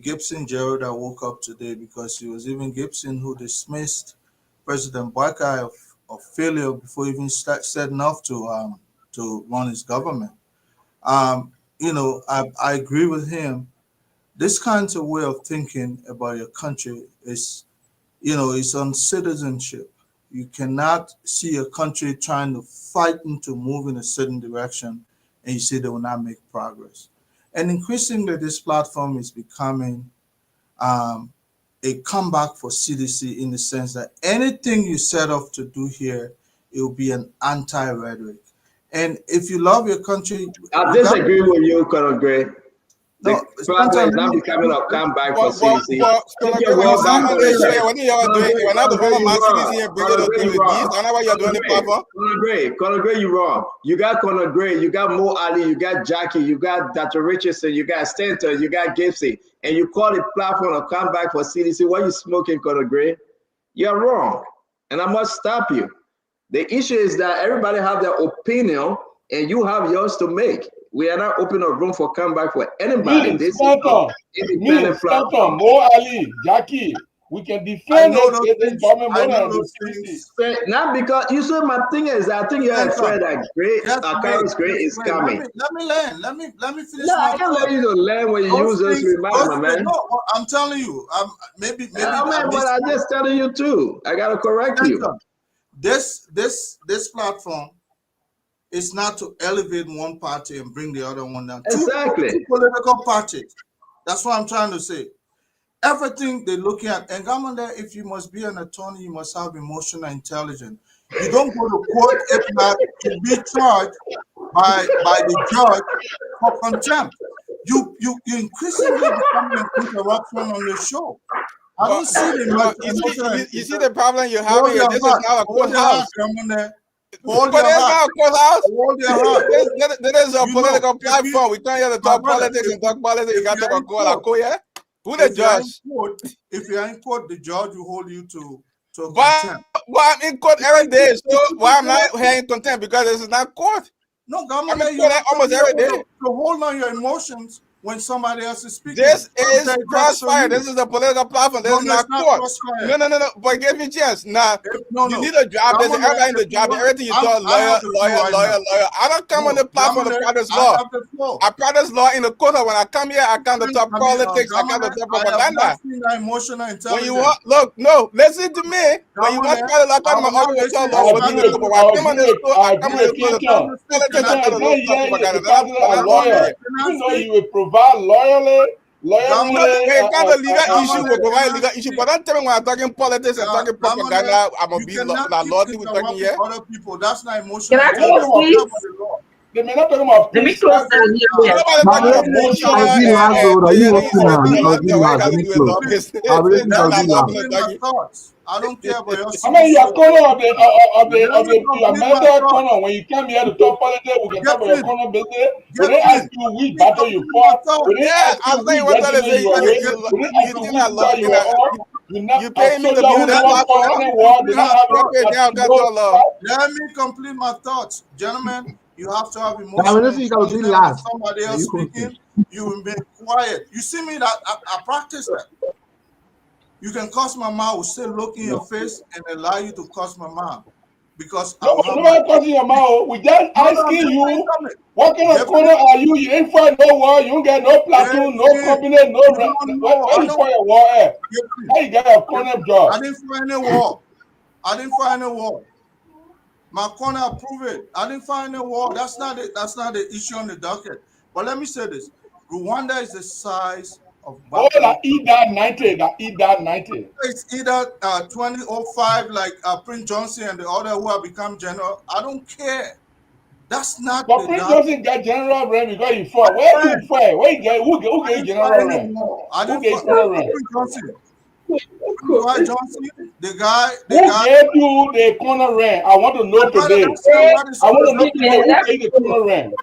Speaker 13: Gibson Gerald that woke up today, because it was even Gibson who dismissed President Boakai of failure before even said enough to run his government. You know, I agree with him. This kind of way of thinking about your country is, you know, it's on citizenship. You cannot see a country trying to fight to move in a certain direction and you say they will not make progress. And increasingly, this platform is becoming a comeback for CDC in the sense that anything you set off to do here, it will be an anti-rhetoric. And if you love your country,
Speaker 6: I disagree with you, Conor Gray.
Speaker 13: No,
Speaker 6: the platform is not becoming a comeback for CDC. Conor Gray, you're wrong. You got Conor Gray, you got Mo Ali, you got Jackie, you got Dr. Richardson, you got Stanton, you got Gibson, and you call the platform a comeback for CDC. What are you smoking, Conor Gray? You're wrong, and I must stop you. The issue is that everybody have their opinion, and you have yours to make. We are not opening a room for comeback for anybody. This is independent platform.
Speaker 14: Mo Ali, Jackie, we can defend this government more than the
Speaker 6: Not because you said my thing is, I think you're afraid that Carlos Gray is coming.
Speaker 13: Let me learn. Let me finish.
Speaker 6: No, I can't let you to learn when you use this reminder, man.
Speaker 13: No, I'm telling you. Maybe.
Speaker 6: No, man, but I'm just telling you too. I gotta correct you.
Speaker 13: This platform is not to elevate one party and bring the other one down.
Speaker 6: Exactly.
Speaker 13: Two political parties. That's what I'm trying to say. Everything they're looking at, and Gamanda, if you must be an attorney, you must have emotional intelligence. You don't go to court if not to be charged by the judge for contempt. You increasingly becoming an interruption on the show. I don't see the
Speaker 12: you see the problem you have here. This is now a courthouse.
Speaker 13: Hold your heart. Hold your heart.
Speaker 12: This is a political platform. We can't have to talk politics and talk politics. You got to talk court. Yeah? Who the judge?
Speaker 13: If you're in court, the judge will hold you to
Speaker 12: contempt. Why I'm in court every day? So why am I here in contempt? Because this is not court.
Speaker 13: No, government,
Speaker 12: I'm in court almost every day.
Speaker 13: To hold on your emotions when somebody else is speaking.
Speaker 12: This is crossfire. This is a political platform. This is not court. No. But give me a chance. Now, you need a job. There's everybody in the job. Everything you talk, lawyer. I don't come on the platform to practice law. I practice law in the court. When I come here, I come to talk politics. I come to talk propaganda. When you want, look, no, listen to me. When you want to talk about my office, I come on the court. I come on the court to talk politics. I come to talk propaganda.
Speaker 14: Lawyer. You know you will provide loyally.
Speaker 12: Kind of legal issue will provide legal issue, but don't tell me when I'm talking politics and talking propaganda, I'm gonna be loyalty we're talking here.
Speaker 13: Other people, that's not emotional.
Speaker 9: Can I go, please?
Speaker 14: They may not talking about
Speaker 9: Let me
Speaker 14: peace.
Speaker 9: close that here.
Speaker 14: Nobody talking about emotion.
Speaker 18: I'll be last, though. Are you okay now? I'll be last. Let me close. I'll be
Speaker 13: Let me
Speaker 18: last.
Speaker 13: complete my thoughts. I don't care about your
Speaker 14: I mean, your corner of the
Speaker 13: Let me complete my
Speaker 14: mental
Speaker 13: thoughts.
Speaker 14: corner. When you come here to talk politics, we can talk about your
Speaker 13: Get
Speaker 14: corner business. When
Speaker 13: Get
Speaker 14: they ask
Speaker 13: in.
Speaker 14: you which battle you fought, when they
Speaker 12: Yeah,
Speaker 14: ask
Speaker 12: I
Speaker 14: you
Speaker 12: was saying
Speaker 14: which
Speaker 12: what that is.
Speaker 14: regiment you were with, when they ask
Speaker 12: You
Speaker 14: you
Speaker 12: think
Speaker 14: which
Speaker 12: I love
Speaker 14: side you were on, you're not
Speaker 12: you
Speaker 14: a
Speaker 12: paying me to
Speaker 14: soldier
Speaker 12: be
Speaker 14: who
Speaker 12: on that
Speaker 14: never fought
Speaker 12: platform?
Speaker 14: any war, did not have
Speaker 12: Your love.
Speaker 13: Let me complete my thoughts. Gentlemen, you have to have
Speaker 18: Now,
Speaker 13: emotional
Speaker 18: when you can be
Speaker 13: intelligence. When
Speaker 18: last.
Speaker 13: somebody
Speaker 18: Are
Speaker 13: else
Speaker 18: you okay?
Speaker 13: speaking, you remain quiet. You see me that I practice that. You can cuss my mouth, will still look in your face and allow you to cuss my mouth. Because I will have my
Speaker 14: nobody cussing your mouth. We just asking you, what kind of
Speaker 13: Get
Speaker 14: corner are you? You ain't fight no war. You don't get no platoon, no cabinet, no rank. Where you fight your war at? How you get a corner job?
Speaker 13: I didn't fight any war. I didn't fight any war. My corner prove it. I didn't find a war. That's not it. That's not the issue on the docket. But let me say this: Rwanda is the size of.
Speaker 14: Oh, that EDA 90, that EDA 90.
Speaker 13: It's either 2005, like Prince Johnson and the other who have become general. I don't care. That's not
Speaker 14: But
Speaker 13: the
Speaker 14: Prince
Speaker 13: docket.
Speaker 14: Johnson get general rank because he fought. Where you fight? Where you get? Who get general rank?
Speaker 13: I
Speaker 14: Who
Speaker 13: didn't
Speaker 14: get
Speaker 13: fight
Speaker 14: general rank?
Speaker 13: Prince Johnson. Prince Johnson, the guy.
Speaker 14: Who gave you the corner rank? I want to know today. I want to know today who gave the corner rank.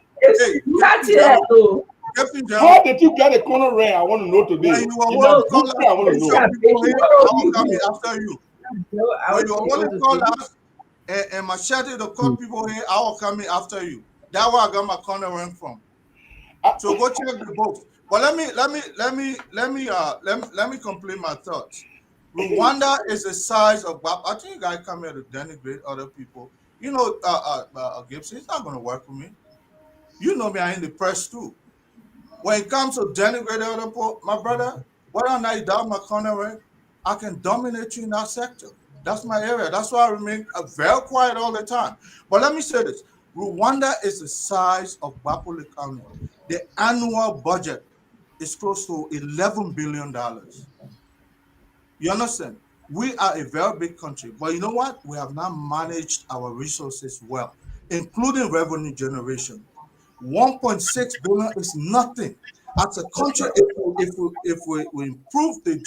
Speaker 14: How did you get a corner rank? I want to know today.
Speaker 13: When you were
Speaker 14: In my
Speaker 13: holding
Speaker 14: book, I want to know.
Speaker 13: people here, I will come in after you. When you were holding callers and Machete to call people here, I will come in after you. That's where I got my corner rank from. So go check the books. But let me complete my thoughts. Rwanda is the size of. I think you guys come here to denigrate other people. You know, Gibson, it's not going to work for me. You know me, I'm in the press too. When it comes to denigrate other people, my brother, whether or not you doubt my corner rank, I can dominate you in that sector. That's my area. That's why I remain very quiet all the time. But let me say this: Rwanda is the size of Bapole County. The annual budget is close to $11 billion. You understand? We are a very big country, but you know what? We have not managed our resources well, including revenue generation. 1.6 billion is nothing. As a country, if we improve the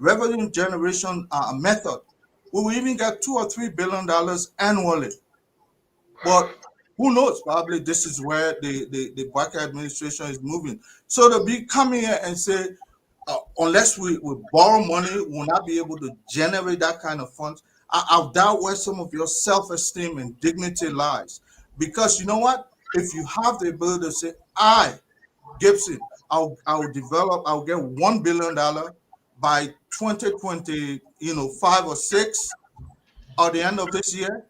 Speaker 13: revenue generation method, we will even get $2 or $3 billion annually. But who knows? Probably this is where the Barker administration is moving. So to be coming here and say, unless we borrow money, we'll not be able to generate that kind of funds. I doubt where some of your self-esteem and dignity lies. Because you know what? If you have the ability to say, Gibson, I'll get $1 billion by 2020, 5 or 6, or the end of this year.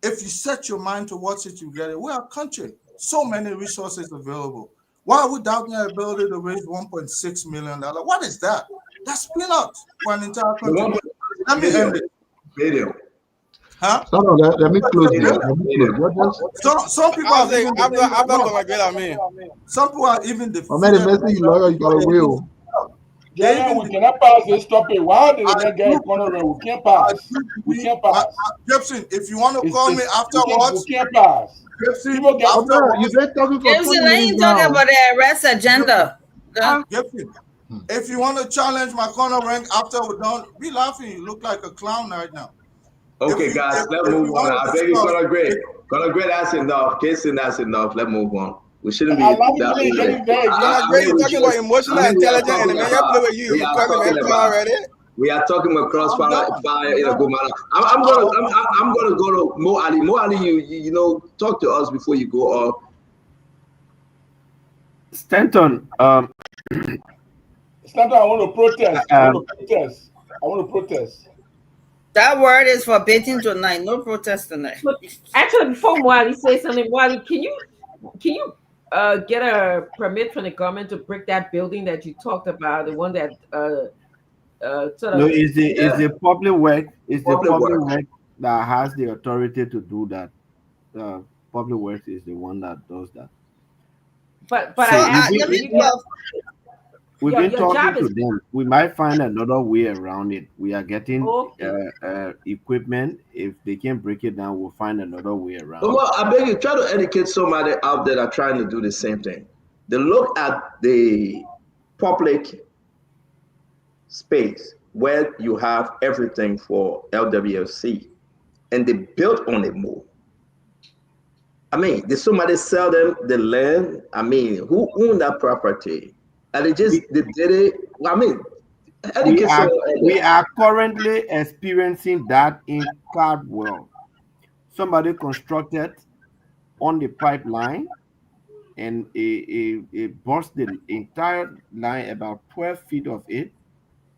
Speaker 13: If you set your mind towards it, you get it. We're a country, so many resources available. Why are we doubting our ability to raise $1.6 million? What is that? That's peanuts for an entire country. Let me end it.
Speaker 6: Video.
Speaker 13: Huh?
Speaker 18: No, let me close it. Let me close.
Speaker 13: Some people are even some people are even
Speaker 18: I mean, the message you lawyer, you got a will.
Speaker 14: Yeah, we cannot pass this topic. Why did they get a corner rank? We can't pass. We can't pass.
Speaker 13: Gibson, if you want to call me afterwards,
Speaker 14: we can't pass.
Speaker 13: People get
Speaker 18: You've been talking for 20
Speaker 10: Gibson, let
Speaker 18: minutes
Speaker 10: him talk
Speaker 18: now.
Speaker 10: about the arrest agenda.
Speaker 13: Gibson, if you want to challenge my corner rank after we're done, be laughing. You look like a clown right now.
Speaker 6: Okay, guys, let's move on. I beg you, Conor Gray. Conor Gray, that's enough. Casey, that's enough. Let's move on. We shouldn't be.
Speaker 12: You're talking about emotional intelligence, and the man you play with you. You calling him already?
Speaker 6: We are talking about crossfire in a good manner. I'm gonna go to Mo Ali. Mo Ali, you know, talk to us before you go off.
Speaker 16: Stanton,
Speaker 14: Stanton, I want to protest. I want to protest.
Speaker 10: That word is forbidden tonight. No protest tonight.
Speaker 9: Actually, before Mwali says something, Mwali, can you get a permit from the government to break that building that you talked about, the one that sort of?
Speaker 16: No, it's the public work. It's the public work that has the authority to do that. Public works is the one that does that.
Speaker 9: But
Speaker 16: so
Speaker 9: I asked
Speaker 16: We've
Speaker 9: Your
Speaker 16: been
Speaker 9: job
Speaker 16: talking to
Speaker 9: is
Speaker 16: them. We might find another way around it. We are getting
Speaker 9: okay.
Speaker 16: equipment. If they can break it down, we'll find another way around
Speaker 6: Well, I beg you, try to educate somebody out there that are trying to do the same thing. They look at the public space where you have everything for LWFC, and they built on it more. I mean, did somebody sell them the land? I mean, who owned that property? And they did it. I mean,
Speaker 16: we are currently experiencing that in Cardwell. Somebody constructed on the pipeline, and it burst the entire line, about 12 feet of it,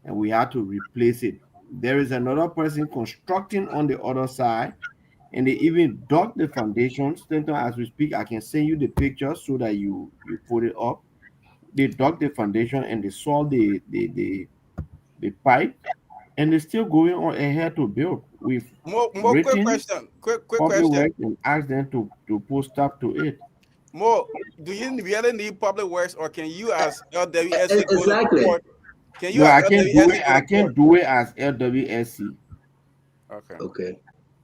Speaker 16: and we had to replace it. There is another person constructing on the other side, and they even dug the foundation. Stanton, as we speak, I can send you the pictures so that you put it up. They dug the foundation and they saw the pipe, and they're still going on ahead to build. We've
Speaker 12: more quick question. Quick question.
Speaker 16: And ask them to put stop to it.
Speaker 12: More, do you really need public works, or can you as LWSC
Speaker 6: exactly?
Speaker 12: Can you?
Speaker 16: No, I can't do it. I can't do it as LWSC.
Speaker 6: Okay.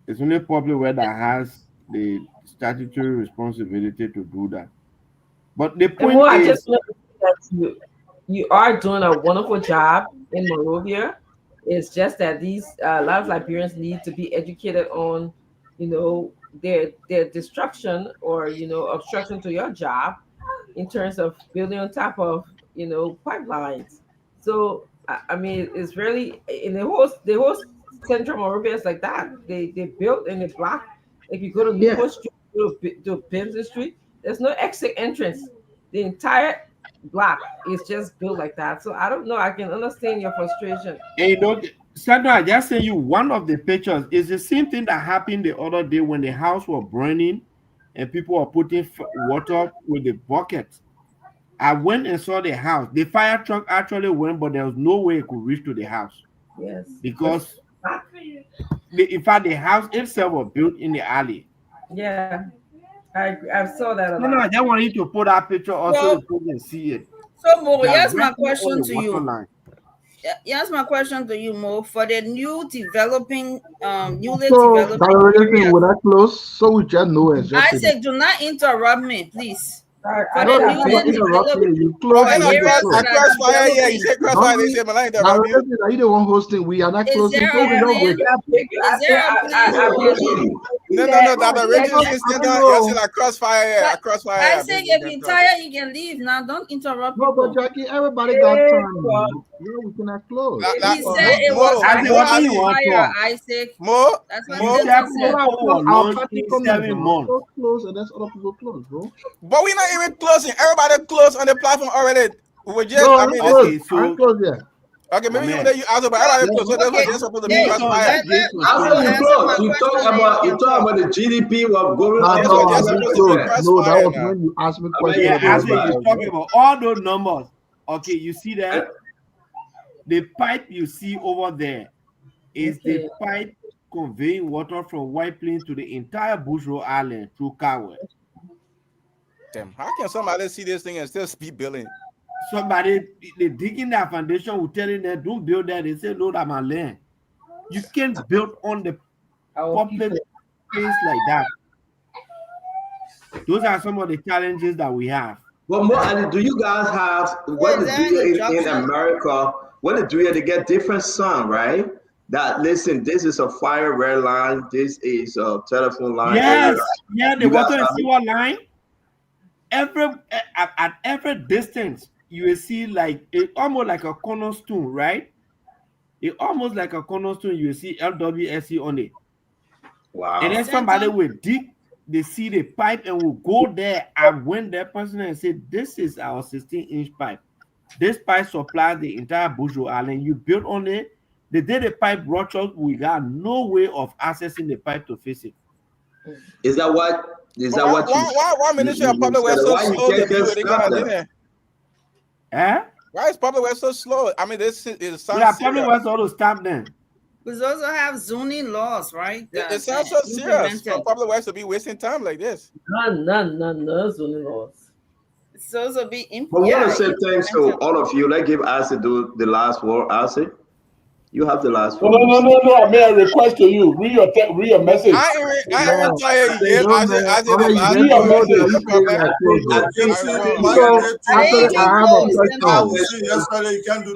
Speaker 16: It's only public works that has the statutory responsibility to do that. But the point
Speaker 9: I
Speaker 16: is,
Speaker 9: just want to say that you are doing a wonderful job in Monrovia. It's just that these a lot of Liberians need to be educated on, their destruction or obstruction to your job in terms of building on top of pipelines. So I mean, it's really in the whole Central Monrovia is like that. They built in the block. If you go to Newport Street, to Benson Street, there's no exit entrance. The entire block is just built like that. So I don't know. I can understand your frustration.
Speaker 16: And Sandra, I just sent you one of the pictures. It's the same thing that happened the other day when the house was burning and people were putting water with the bucket. I went and saw the house. The fire truck actually went, but there was no way it could reach to the house.
Speaker 9: Yes.
Speaker 16: Because in fact, the house itself was built in the alley.
Speaker 9: Yeah. I saw that.
Speaker 16: No, I just want you to put that picture also so people can see it.
Speaker 10: So Mo, here's my question to you. Here's my question to you, Mo. For the newly developing areas.
Speaker 18: When I close, so we just know it.
Speaker 10: I say, do not interrupt me, please.
Speaker 18: I
Speaker 12: crossfire, yeah, you said crossfire, they say Malay interrupt you.
Speaker 18: Are you the one hosting? We are not closing.
Speaker 12: No, Dr. Richardson said that. Like crossfire, crossfire.
Speaker 10: I say if you're tired, you can leave now. Don't interrupt
Speaker 18: people. No, but Jackie, everybody got time. No, we cannot close.
Speaker 10: He said it was crossfire, Isaac.
Speaker 12: More.
Speaker 10: That's what he said.
Speaker 18: Our party close, and that's other people close, bro.
Speaker 12: But we're not even closing. Everybody close on the platform already. We're just,
Speaker 18: I'm close, yeah.
Speaker 12: Okay, maybe you answer, but everybody close. So that's what you're supposed to be crossfire.
Speaker 6: You talk about the GDP of going.
Speaker 18: No, that was when you asked me questions.
Speaker 16: Yeah, you're talking about all those numbers. Okay, you see that? The pipe you see over there is the pipe conveying water from White Plains to the entire Bush Road Island through Cowell.
Speaker 12: Damn, how can somebody see this thing and still be building?
Speaker 16: Somebody, they digging that foundation, will telling them, don't build that. They say, no, that's my land. You can't build on the public place like that. Those are some of the challenges that we have.
Speaker 6: Well, more, do you guys have, when they do it in America, when they do it, they get different sun, right? That, listen, this is a fire red line, this is a telephone line.
Speaker 16: Yes, the water and sewer line. At every distance, you will see like it almost like a cornerstone, right? It almost like a cornerstone. You will see LWSC on it.
Speaker 6: Wow!
Speaker 16: And then somebody will dig. They see the pipe and will go there and win that person and say, "This is our 16-inch pipe. This pipe supplies the entire Bush Road Island. You built on it. The day the pipe ruptured, we got no way of accessing the pipe to fix it."
Speaker 6: Is that what?
Speaker 12: Why Ministry of Public Works so slow to do it? Why is Public Works so slow? I mean, this is
Speaker 16: Public Works ought to stop them.
Speaker 10: We also have zoning laws, right?
Speaker 12: It sounds so serious for Public Works to be wasting time like this.
Speaker 9: No zoning laws.
Speaker 10: So be
Speaker 6: But we want to say thanks to all of you. Let's give Asa do the last word. Asa, you have the last word.
Speaker 14: No. I made a request to you. Read your message.
Speaker 12: I ain't tired yet. I said
Speaker 14: read your message.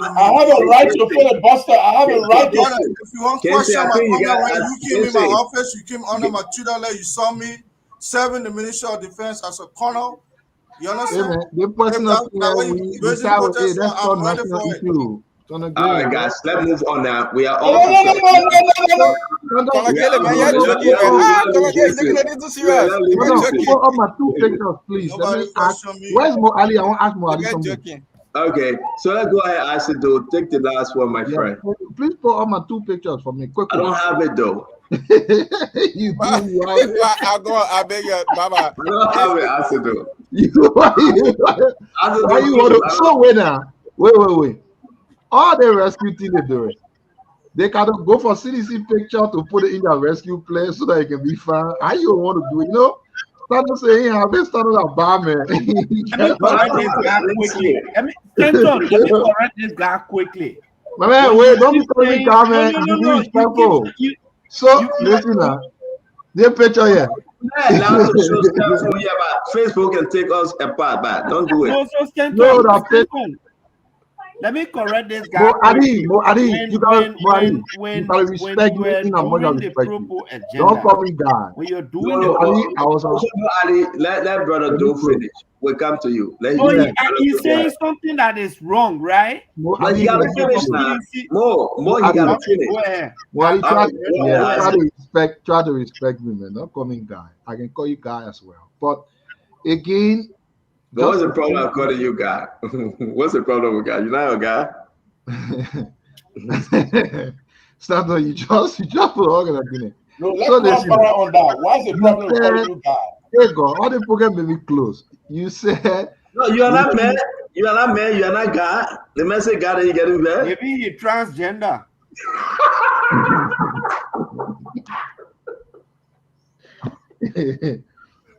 Speaker 14: I have a right to filibuster. I have a right to.
Speaker 13: If you want question my comment, when you came in my office, you came under my tutelage, you saw me serving the Ministry of Defense as a colonel. You understand?
Speaker 6: All right, guys, let's move on now. We are all.
Speaker 18: Up my 2 pictures, please. Let me ask, where's Mo Ali? I want to ask Mo Ali something.
Speaker 6: Okay, so let's go ahead, Asa, do take the last one, my friend.
Speaker 18: Please put up my 2 pictures for me quickly.
Speaker 6: I don't have it though.
Speaker 18: You do.
Speaker 12: I beg you, Baba.
Speaker 6: I don't have it, Asa, though.
Speaker 18: Why you want to? So wait now. Wait. All the rescue team they do it. They cannot go for CDC picture to put it in their rescue place so that it can be found. How you want to do it? You know, start to say, "Hey, I've been started a bar, man."
Speaker 16: Let me correct this guy quickly. Let me correct this guy quickly.
Speaker 18: My man, wait, don't be calling me car, man. Be respectful. So listen now, the picture here.
Speaker 6: Facebook can take us apart, but don't do it.
Speaker 16: No, that's let me correct this guy.
Speaker 18: Mo Ali, you gotta respect me in a more respect. Don't call me guy.
Speaker 16: When you're doing
Speaker 6: Ali, let brother do finish. We'll come to you.
Speaker 18: He's
Speaker 16: saying something that is wrong, right?
Speaker 6: But you gotta finish now. More, you gotta finish.
Speaker 18: Try to respect me, man. Don't call me guy. I can call you guy as well. But again,
Speaker 6: what's the problem of calling you guy? What's the problem with guy? You're not a
Speaker 18: guy. Stop though, you just put organizing.
Speaker 14: No, let's not on that. Why is the problem with calling you guy?
Speaker 18: There you go. All the program may be close. You said
Speaker 6: no, you are not man. You are not man. You are not guy. The message guy that you getting there.
Speaker 16: Maybe you're transgender.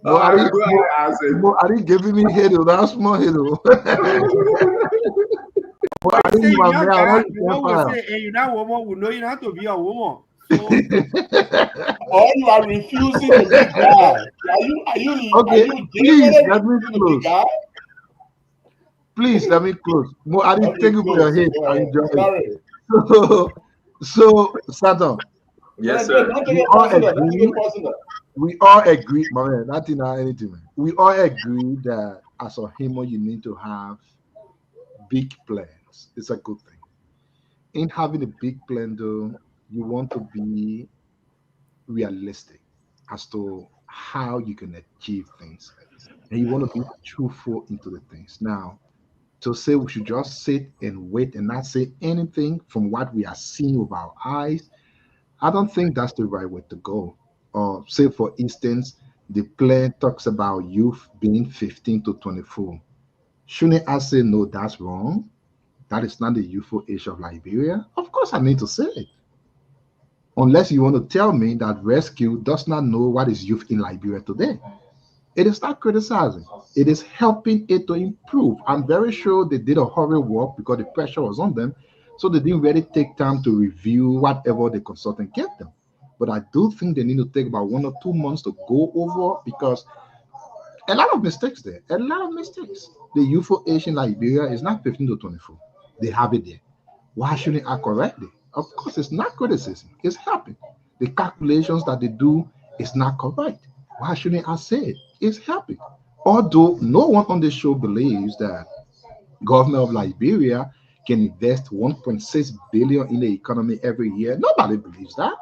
Speaker 18: Are you giving me head? That's small head.
Speaker 16: You're not woman. We know you have to be a woman.
Speaker 14: Or you are refusing to be God. Are you
Speaker 18: okay? Please let me close. Please let me close. I didn't take you for your head. I enjoy it. So Satan.
Speaker 6: Yes, sir.
Speaker 18: We all agree, my man. Nothing or anything, man. We all agree that as a human, you need to have big plans. It's a good thing. In having a big plan, though, you want to be realistic as to how you can achieve things, and you want to be truthful into the things. Now, to say we should just sit and wait and not say anything from what we are seeing with our eyes, I don't think that's the right way to go. Say, for instance, the plan talks about youth being 15 to 24. Shouldn't I say, no, that's wrong? That is not the youthful age of Liberia? Of course, I need to say it. Unless you want to tell me that rescue does not know what is youth in Liberia today. It is not criticizing. It is helping it to improve. I'm very sure they did a horrible work because the pressure was on them. So they didn't really take time to review whatever the consultant gave them. But I do think they need to take about 1 or 2 months to go over, because a lot of mistakes there. A lot of mistakes. The youthful age in Liberia is not 15 to 24. They have it there. Why shouldn't I correct it? Of course, it's not criticism. It's helping. The calculations that they do is not correct. Why shouldn't I say it? It's helping. Although no one on the show believes that government of Liberia can invest 1.6 billion in the economy every year. Nobody believes that.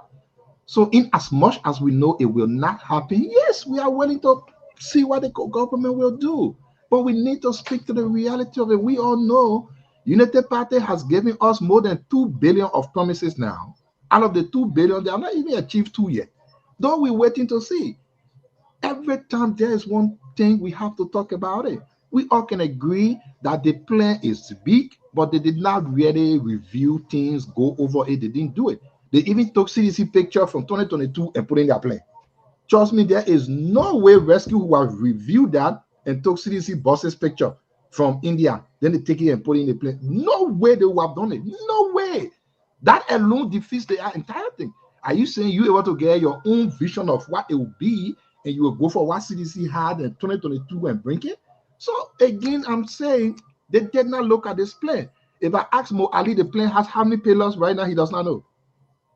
Speaker 18: So in as much as we know it will not happen, yes, we are willing to see what the government will do. But we need to speak to the reality of it. We all know United Party has given us more than 2 billion of promises now. Out of the 2 billion, they have not even achieved 2 yet. Though we're waiting to see. Every time there is one thing, we have to talk about it. We all can agree that the plan is big, but they did not really review things, go over it. They didn't do it. They even took CDC picture from 2022 and put in their plan. Trust me, there is no way rescue who have reviewed that and took CDC buses picture from India. Then they take it and put it in the plane. No way they would have done it. No way. That alone defeats the entire thing. Are you saying you able to get your own vision of what it will be, and you will go for what CDC had in 2022 and bring it? So again, I'm saying they did not look at this plane. If I ask Mo Ali, the plane has how many payloads right now, he does not know.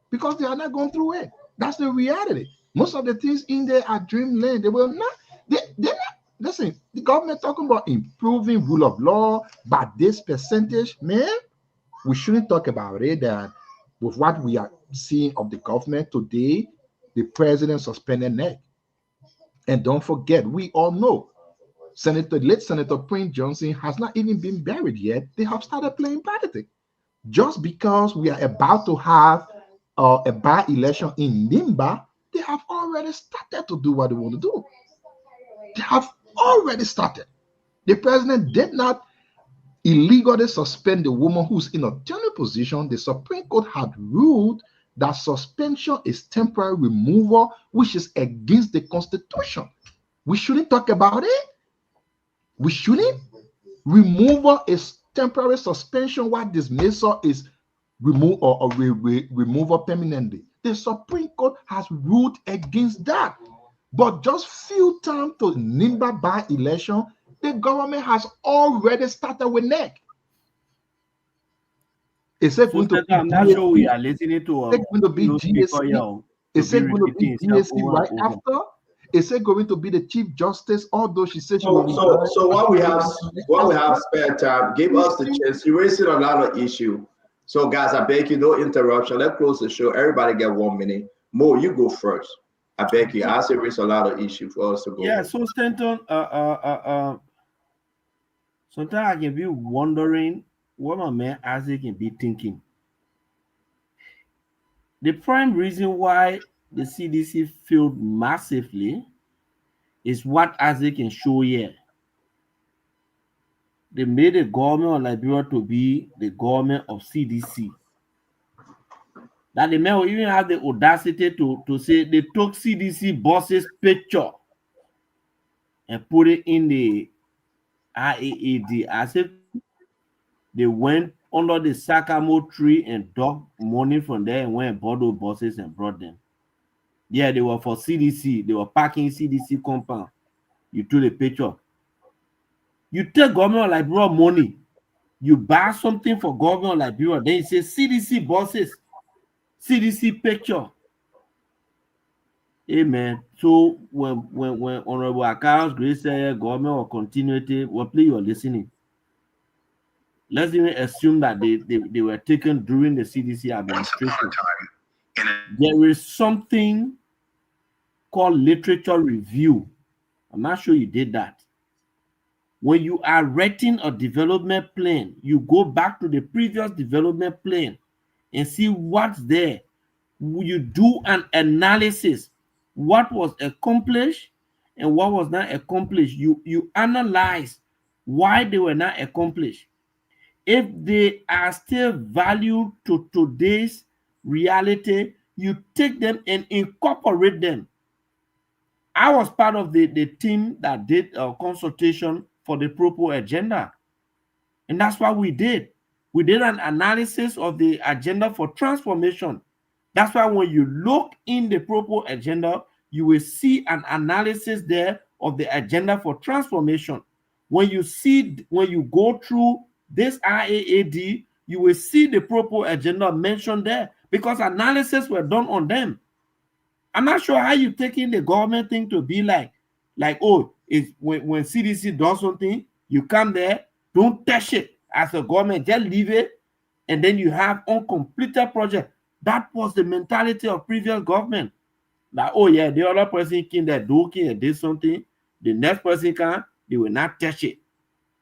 Speaker 18: Because they are not going through it. That's the reality. Most of the things in there are dreamland. They will not, they're not, listen, the government talking about improving rule of law by this percentage, man, we shouldn't talk about it. That with what we are seeing of the government today, the president suspended neck. And don't forget, we all know late Senator Prince Johnson has not even been buried yet. They have started playing politics. Just because we are about to have a by-election in Nimba, they have already started to do what they want to do. They have already started. The president did not illegally suspend the woman who's in a tenure position. The Supreme Court had ruled that suspension is temporary removal, which is against the Constitution. We shouldn't talk about it. We shouldn't. Removal is temporary suspension, while dismissal is removal permanently. The Supreme Court has ruled against that. But just few times to Nimba by-election, the government has already started with neck. Is it going to be
Speaker 16: I'm not sure we are listening to
Speaker 18: is it going to be GSC? Is it going to be GSC right after? Is it going to be the Chief Justice? Although she said she will
Speaker 6: so while we have spare time, give us the chance. You're raising a lot of issue. So guys, I beg you, no interruption. Let's close the show. Everybody get 1 minute. Mo, you go first. I beg you. I say raise a lot of issue for us to go.
Speaker 16: Yeah, so Stanton, sometimes I can be wondering what my man Isaac can be thinking. The prime reason why the CDC failed massively is what Isaac can show here. They made the government of Liberia to be the government of CDC. That the man will even have the audacity to say they took CDC boss's picture and put it in the IAAD as if they went under the sycamore tree and dug money from there and went and bought those buses and brought them. Yeah, they were for CDC. They were parking CDC compound. You took a picture. You take government of Liberia money. You buy something for government of Liberia. Then you say CDC buses, CDC picture. Amen. So when Honorable Accounts Grace said government or continuity, well, please you are listening. Let's even assume that they were taken during the CDC administration. There is something called literature review. I'm not sure you did that. When you are writing a development plan, you go back to the previous development plan and see what's there. You do an analysis. What was accomplished and what was not accomplished. You analyze why they were not accomplished. If they are still valued to today's reality, you take them and incorporate them. I was part of the team that did a consultation for the Propo agenda. And that's what we did. We did an analysis of the agenda for transformation. That's why when you look in the Propo agenda, you will see an analysis there of the agenda for transformation. When you go through this IAAD, you will see the Propo agenda mentioned there because analysis were done on them. I'm not sure how you taking the government thing to be like oh, it's when CDC does something, you come there, don't touch it as a government, just leave it, and then you have uncompleted project. That was the mentality of previous government. Like, oh yeah, the other person came there, did something, the next person can, they will not touch it.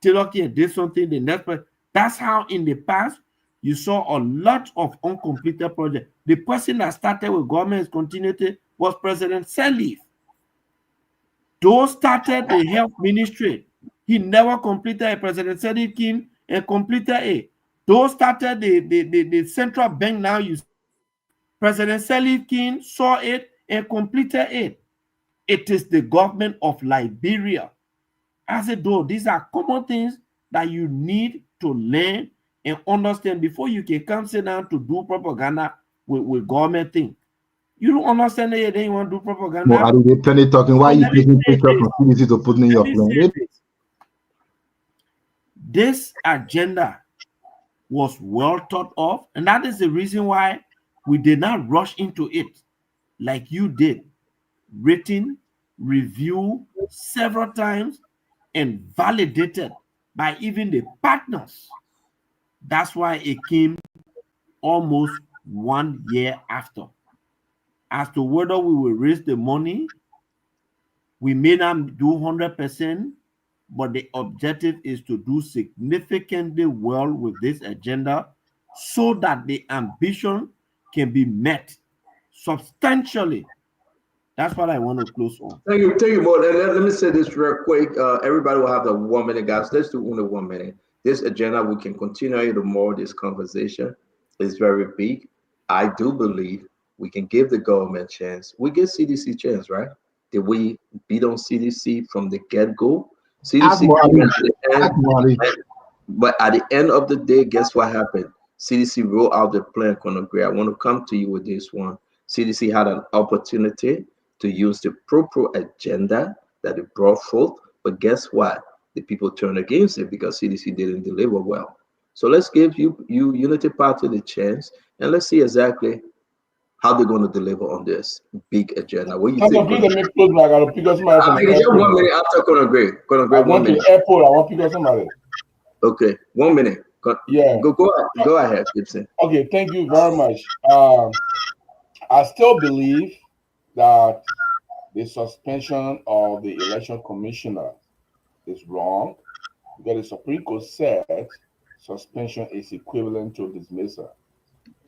Speaker 16: Taylor did something, the next person. That's how in the past you saw a lot of uncompleted projects. The person that started with government's continuity was President Sirleaf. Those started the health ministry. He never completed a President Sirleaf came and completed it. Those started the central bank now. President Sirleaf King saw it and completed it. It is the government of Liberia. I said, though, these are common things that you need to learn and understand before you can come sit down to do propaganda with government thing. You don't understand it, then you want to do propaganda.
Speaker 18: Well, are they plenty talking? Why are you taking pictures from CDC to put in your plan?
Speaker 16: This agenda was well thought of, and that is the reason why we did not rush into it like you did. Written, review several times, and validated by even the partners. That's why it came almost 1 year after. As to whether we will raise the money, we may not do 100%, but the objective is to do significantly well with this agenda so that the ambition can be met substantially. That's what I want to close on.
Speaker 6: Thank you, Mo. Let me say this real quick. Everybody will have the 1 minute, guys. Let's do only 1 minute. This agenda, we can continue tomorrow. This conversation is very big. I do believe we can give the government a chance. We give CDC chance, right? Did we beat on CDC from the get-go? CDC, but at the end of the day, guess what happened? CDC rolled out the plan, Conor Gray. I want to come to you with this one. CDC had an opportunity to use the proper agenda that it brought forth, but guess what? The people turned against it because CDC didn't deliver well. So let's give you Unity Party the chance, and let's see exactly how they're going to deliver on this big agenda. What do you think?
Speaker 14: I got to pick up somebody from the airport.
Speaker 6: 1 minute after Conor Gray. Conor Gray,
Speaker 14: I went to the airport. I want to pick up somebody.
Speaker 6: Okay, 1 minute.
Speaker 14: Yeah.
Speaker 6: Go ahead, Gibson.
Speaker 14: Okay, thank you very much. I still believe that the suspension of the election commissioner is wrong because the Supreme Court said suspension is equivalent to dismissal,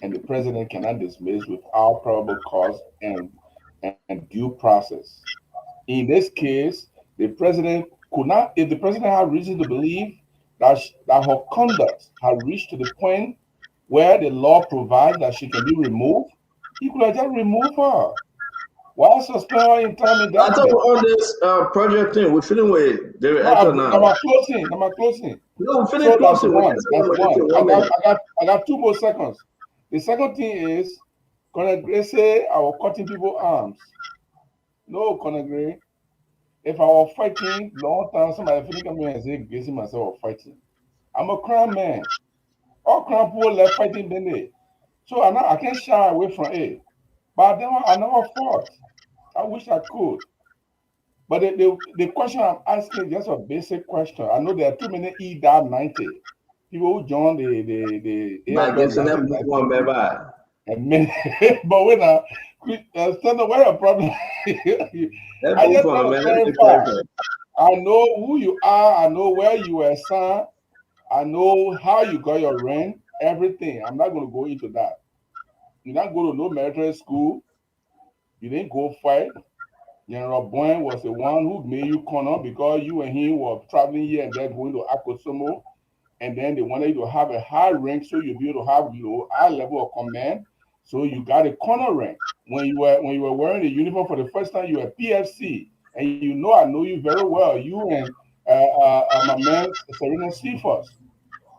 Speaker 14: and the president cannot dismiss without probable cause and due process. In this case, the president could not, if the president had reason to believe that her conduct had reached to the point where the law provides that she can be removed, he could have just removed her. Why suspend her in time in that?
Speaker 6: I thought on this project thing, we're feeling with David
Speaker 14: now.
Speaker 6: now.
Speaker 14: I'm closing.
Speaker 6: No, we're feeling closing.
Speaker 14: I got 2 more seconds. The second thing is, Conor Gray say I was cutting people's arms. No, Conor Gray. If I was fighting long time, somebody feel come here and say, "Gazing myself fighting." I'm a crime man. All crime people left fighting Bene. So I can't shy away from it. But then I never fought. I wish I could. But the question I'm asking is just a basic question. I know there are too many EDA-90 people who join the and many, but when stand up, where a problem? I just want to clarify. I know who you are. I know where you were assigned. I know how you got your rank. Everything. I'm not going to go into that. You not go to no military school. You didn't go fight. General Boyne was the one who made you corner because you and him were traveling here and there going to Akosomo. And then they wanted you to have a high rank so you'll be able to have high level of command. So you got a corner rank. When you were wearing the uniform for the first time, you were PFC. And I know you very well. You and my man Serena Cephas.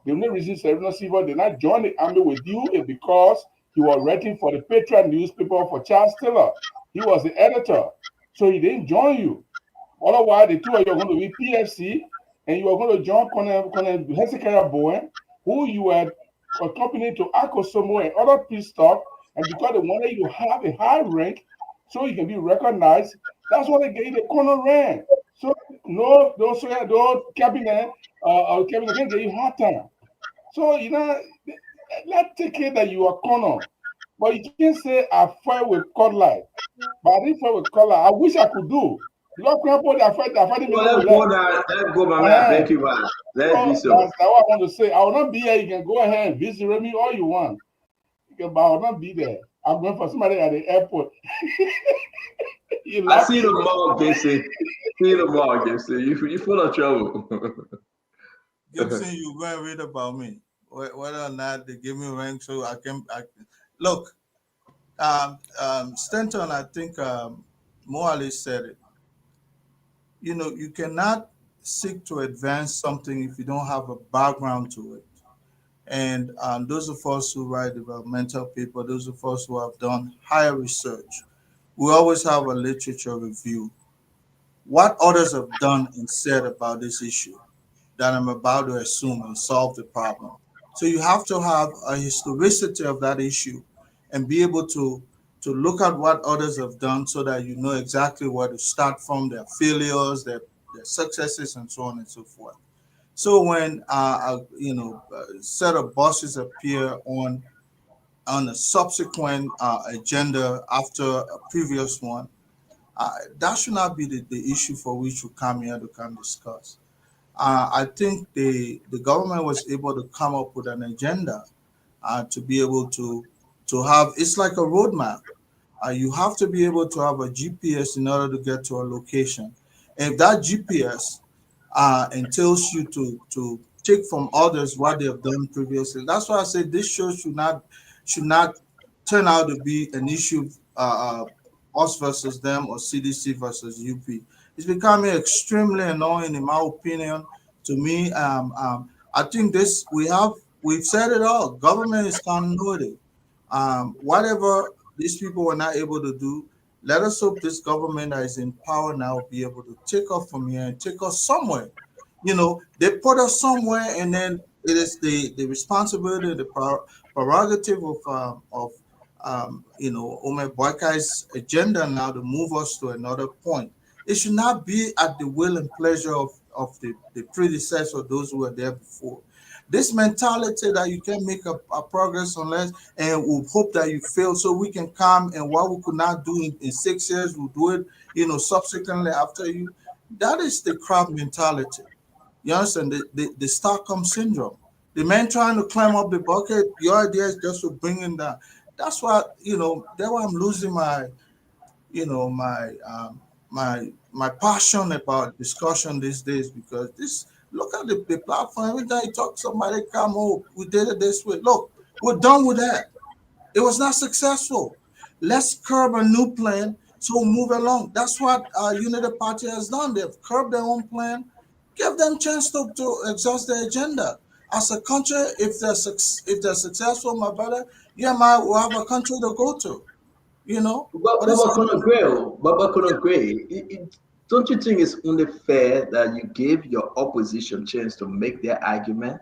Speaker 14: The only reason Serena Cephas did not join the army with you is because he was writing for the Patriot newspaper for Charles Taylor. He was the editor. So he didn't join you. Otherwise, the two of you are going to be PFC, and you are going to join Colonel Hezekiah Bowen, who you were accompanied to Akosomo and other peace talk, and because they wanted you to have a high rank so you can be recognized, that's why they gave you the colonel rank. So no cabinet can give you hard time. So let's take it that you are colonel. But you can't say I fight with Cutlight. But I didn't fight with Cutlight. I wish I could do. Let's go,
Speaker 6: my man. Thank you, man. Let's
Speaker 14: so. That's what I want to say. I will not be here. You can go ahead and visit me all you want. But I will not be there. I'm going for somebody at the airport.
Speaker 6: I see the mall, Gibson. See the mall, Gibson. You're full of trouble.
Speaker 13: Gibson, you go and read about me. Whether or not they give me rank so I can look. Stanton, I think Mo Ali said it. You cannot seek to advance something if you don't have a background to it. And those of us who write developmental paper, those of us who have done higher research, we always have a literature review. What others have done and said about this issue that I'm about to assume and solve the problem. So you have to have a historicity of that issue and be able to look at what others have done so that you know exactly where to start from, their failures, their successes, and so on and so forth. So when a set of bosses appear on a subsequent agenda after a previous one, that should not be the issue for which we come here to come discuss. I think the government was able to come up with an agenda to be able to have, it's like a roadmap. You have to be able to have a GPS in order to get to a location. And if that GPS entails you to take from others what they have done previously, that's why I say this show should not turn out to be an issue us versus them or CDC versus UP. It's becoming extremely annoying, in my opinion. To me, I think we've said it all. Government is continuity. Whatever these people were not able to do, let us hope this government that is in power now will be able to take us from here and take us somewhere. They put us somewhere, and then it is the responsibility, the prerogative of Omer Boakai's agenda now to move us to another point. It should not be at the will and pleasure of the predecessor, those who were there before. This mentality that you can make a progress unless, and we hope that you fail so we can come, and what we could not do in 6 years, we'll do it, subsequently after you. That is the crab mentality. You understand? The Stockholm syndrome. The man trying to climb up the bucket, your idea is just to bring him down. That's why, that's why I'm losing my passion about discussion these days, because look at the platform. Every time you talk to somebody, come, oh, we did it this way. Look, we're done with that. It was not successful. Let's curb a new plan so we'll move along. That's what Unity Party has done. They've curbed their own plan. Give them a chance to exhaust their agenda. As a country, if they're successful, my brother, we'll have a country to go to.
Speaker 6: Baba Konogwe, don't you think it's only fair that you give your opposition a chance to make their argument?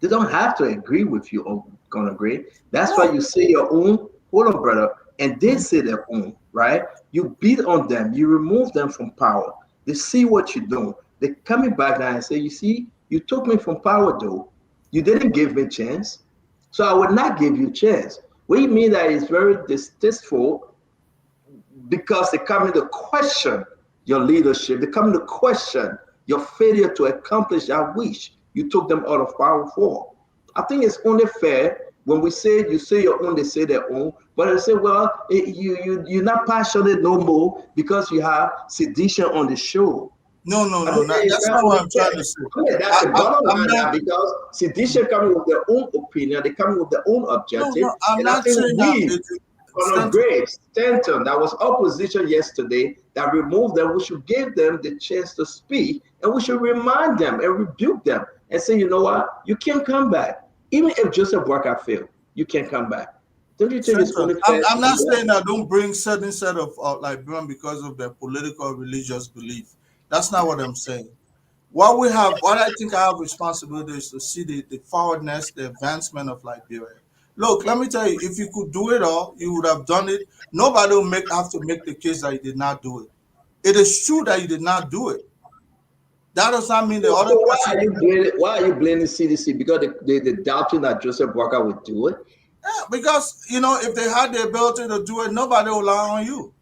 Speaker 6: They don't have to agree with you, Konogwe. That's why you say your own, hold on, brother, and they say their own, right? You beat on them, you remove them from power. They see what you're doing. They're coming back now and say, you see, you took me from power, though. You didn't give me a chance, so I would not give you a chance. What you mean that is very distasteful, because they come to question your leadership. They come to question your failure to accomplish that wish you took them out of power for. I think it's only fair when we say you say your own, they say their own, but they say, well, you're not passionate no more because you have sedition on the show.
Speaker 13: No, that's not what I'm trying to say.
Speaker 6: Yeah, that's the bottom line now, because sedition coming with their own opinion, they coming with their own objective.
Speaker 13: No, I'm not saying that.
Speaker 6: Stanton, that was opposition yesterday, that removed them. We should give them the chance to speak, and we should remind them and rebuke them and say, you know what, you can't come back. Even if Joseph Boakai failed, you can't come back. Don't you think it's only fair?
Speaker 13: I'm not saying that don't bring certain set of Liberian because of their political or religious belief. That's not what I'm saying. What I think I have responsibility is to see the forwardness, the advancement of Liberia. Look, let me tell you, if you could do it all, you would have done it. Nobody will have to make the case that you did not do it. It is true that you did not do it. That does not mean the other person.
Speaker 6: Why are you blaming CDC? Because they're doubting that Joseph Boakai would do it?
Speaker 13: Yeah, because, if they had the ability to do it, nobody will lie on you.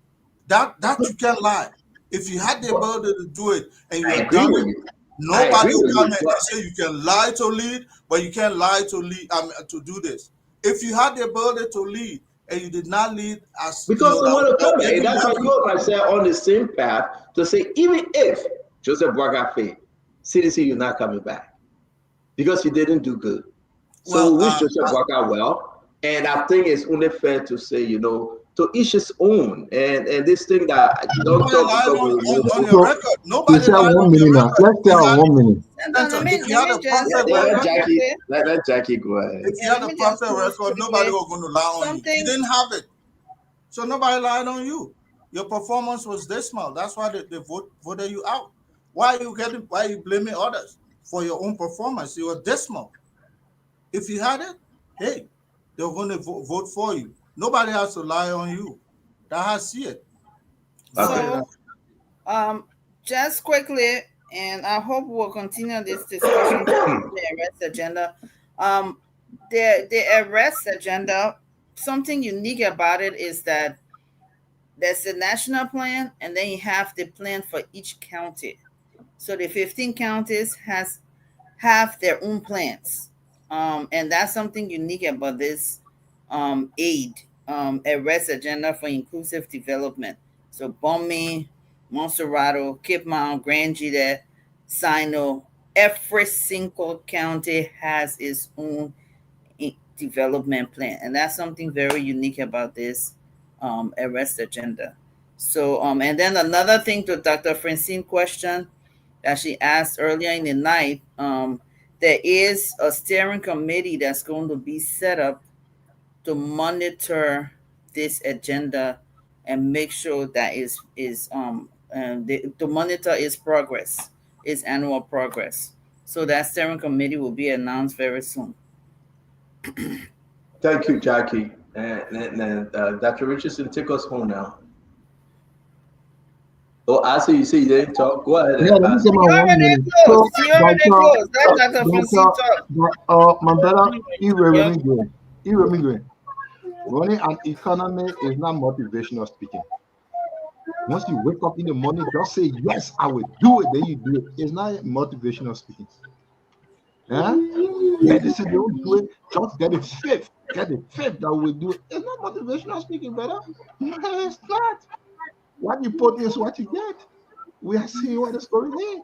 Speaker 13: That you can't lie. If you had the ability to do it and you had done it, nobody will come and say you can lie to lead, but you can't lie to lead to do this. If you had the ability to lead and you did not lead as
Speaker 6: because they want to come back, that's why you and myself on the same path to say, even if Joseph Boakai failed, CDC, you're not coming back because you didn't do good. So we wish Joseph Boakai well, and I think it's only fair to say, to each his own. And this thing that don't
Speaker 13: Nobody
Speaker 6: talk
Speaker 13: lied
Speaker 6: about
Speaker 13: on your
Speaker 18: So
Speaker 13: record.
Speaker 18: you
Speaker 13: Nobody
Speaker 18: said
Speaker 13: lied
Speaker 18: 1
Speaker 13: on your
Speaker 18: minute now.
Speaker 13: record.
Speaker 18: Let's say
Speaker 13: If you had,
Speaker 18: 1 minute.
Speaker 13: Benson, if you had a
Speaker 10: just
Speaker 13: perfect
Speaker 6: let
Speaker 13: record,
Speaker 6: Jackie let Jackie go ahead.
Speaker 13: if you
Speaker 10: yeah,
Speaker 13: had
Speaker 10: let
Speaker 13: a
Speaker 10: me just
Speaker 13: perfect
Speaker 10: close
Speaker 13: record,
Speaker 10: quickly.
Speaker 13: nobody was going to lie on you. You
Speaker 10: Something
Speaker 13: didn't have it. So nobody lied on you. Your performance was dismal. That's why they voted you out. Why are you blaming others for your own performance? You were dismal. If you had it, hey, they were going to vote for you. Nobody has to lie on you. That has see it.
Speaker 10: so just quickly, and I hope we'll continue this discussion on the arrest agenda. The arrest agenda, something unique about it is that there's a national plan, and then you have the plan for each county. So the 15 counties have their own plans, and that's something unique about this aid arrest agenda for inclusive development. So Bomi, Monserrato, Cape Mount, Grand Gita, Sino, every single county has its own development plan, and that's something very unique about this arrest agenda. So and then another thing to Dr. Francine question that she asked earlier in the night, there is a steering committee that's going to be set up to monitor this agenda and make sure that to monitor its progress, its annual progress. So that steering committee will be announced very soon.
Speaker 6: Thank you, Jackie. And Dr. Richardson, take us home now. Oh, I see you say you didn't talk. Go ahead.
Speaker 18: Yeah, let me say my 1 minute. So, my brother, Iremigwe, running an economy is not motivational speaking. Once you wake up in the morning, just say, yes, I will do it. Then you do it. It's not motivational speaking. Yeah? Yeah, this is the only way. Just get it fifth. Get it fifth that will do it. It's not motivational speaking, brother. It's not. What you put is what you get. We are seeing what the story is.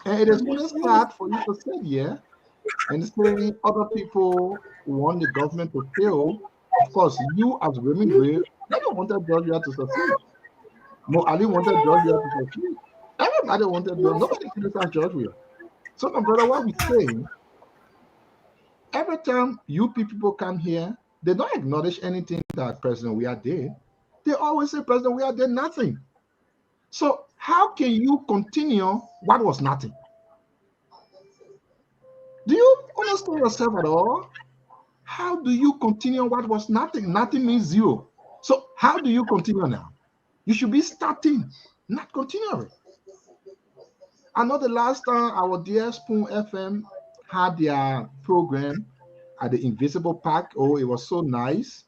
Speaker 18: And it is going to start for you to say, yeah, and say other people want the government to fail. Of course, you as women, never wanted Georgia to succeed. Mo Ali wanted Georgia to succeed. Everybody wanted Georgia. Nobody criticized Georgia. So, my brother, what we saying, every time you people come here, they don't acknowledge anything that President Weah did. They always say President Weah did nothing. So how can you continue what was nothing? Do you understand yourself at all? How do you continue what was nothing? Nothing means zero. So how do you continue now? You should be starting, not continuing. I know the last time our dear Spoon FM had their program at the Invisible Park. Oh, it was so nice.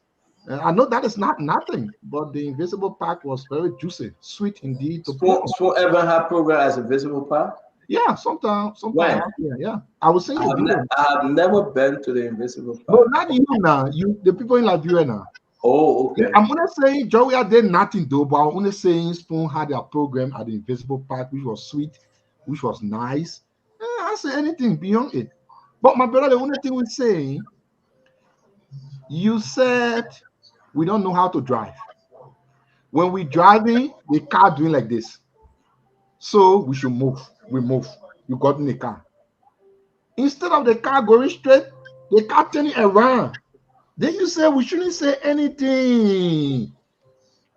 Speaker 18: I know that is not nothing, but the Invisible Park was very juicy, sweet indeed.
Speaker 6: Spoon ever have program as Invisible Park?
Speaker 18: Yeah, sometimes.
Speaker 6: When?
Speaker 18: Yeah. I was saying
Speaker 6: I have never been to the Invisible Park.
Speaker 18: No, not you now. The people in Liberia now.
Speaker 6: Oh, okay.
Speaker 18: I'm gonna say Joey did nothing though, but I'm gonna say Spoon had their program at the Invisible Park, which was sweet, which was nice. I say anything beyond it. But my brother, the only thing we say, you said we don't know how to drive. When we driving, the car doing like this. So we should move. We move. You got in the car. Instead of the car going straight, the car turning around. Then you say we shouldn't say anything.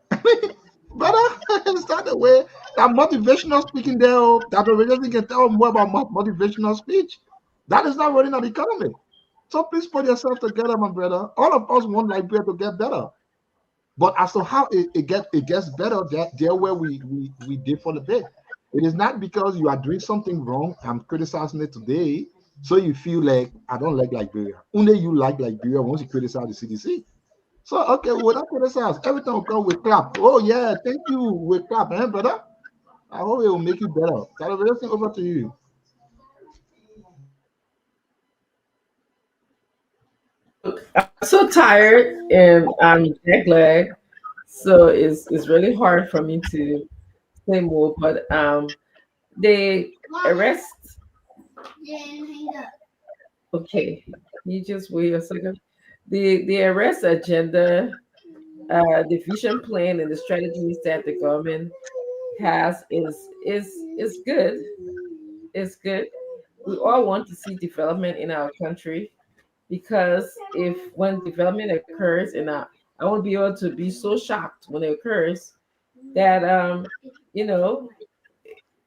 Speaker 18: Brother, it's not the way that motivational speaking there. That already can tell more about motivational speech. That is not running an economy. So please put yourself together, my brother. All of us want Liberia to get better. But as to how it gets better, there where we did for the bit. It is not because you are doing something wrong. I'm criticizing it today. So you feel like I don't like Liberia. Only you like Liberia once you criticize the CDC. So okay, well that criticize. Every time we come, we clap. Oh yeah, thank you. We clap, brother. I hope it will make you better. Celebration over to you.
Speaker 9: I'm so tired and I'm jet lagged, so it's really hard for me to say more. But the arrest. Okay, you just wait a second. The arrest agenda the vision plan and the strategies that the government has is good. It's good. We all want to see development in our country because if when development occurs, and I want to be able to be so shocked when it occurs that you know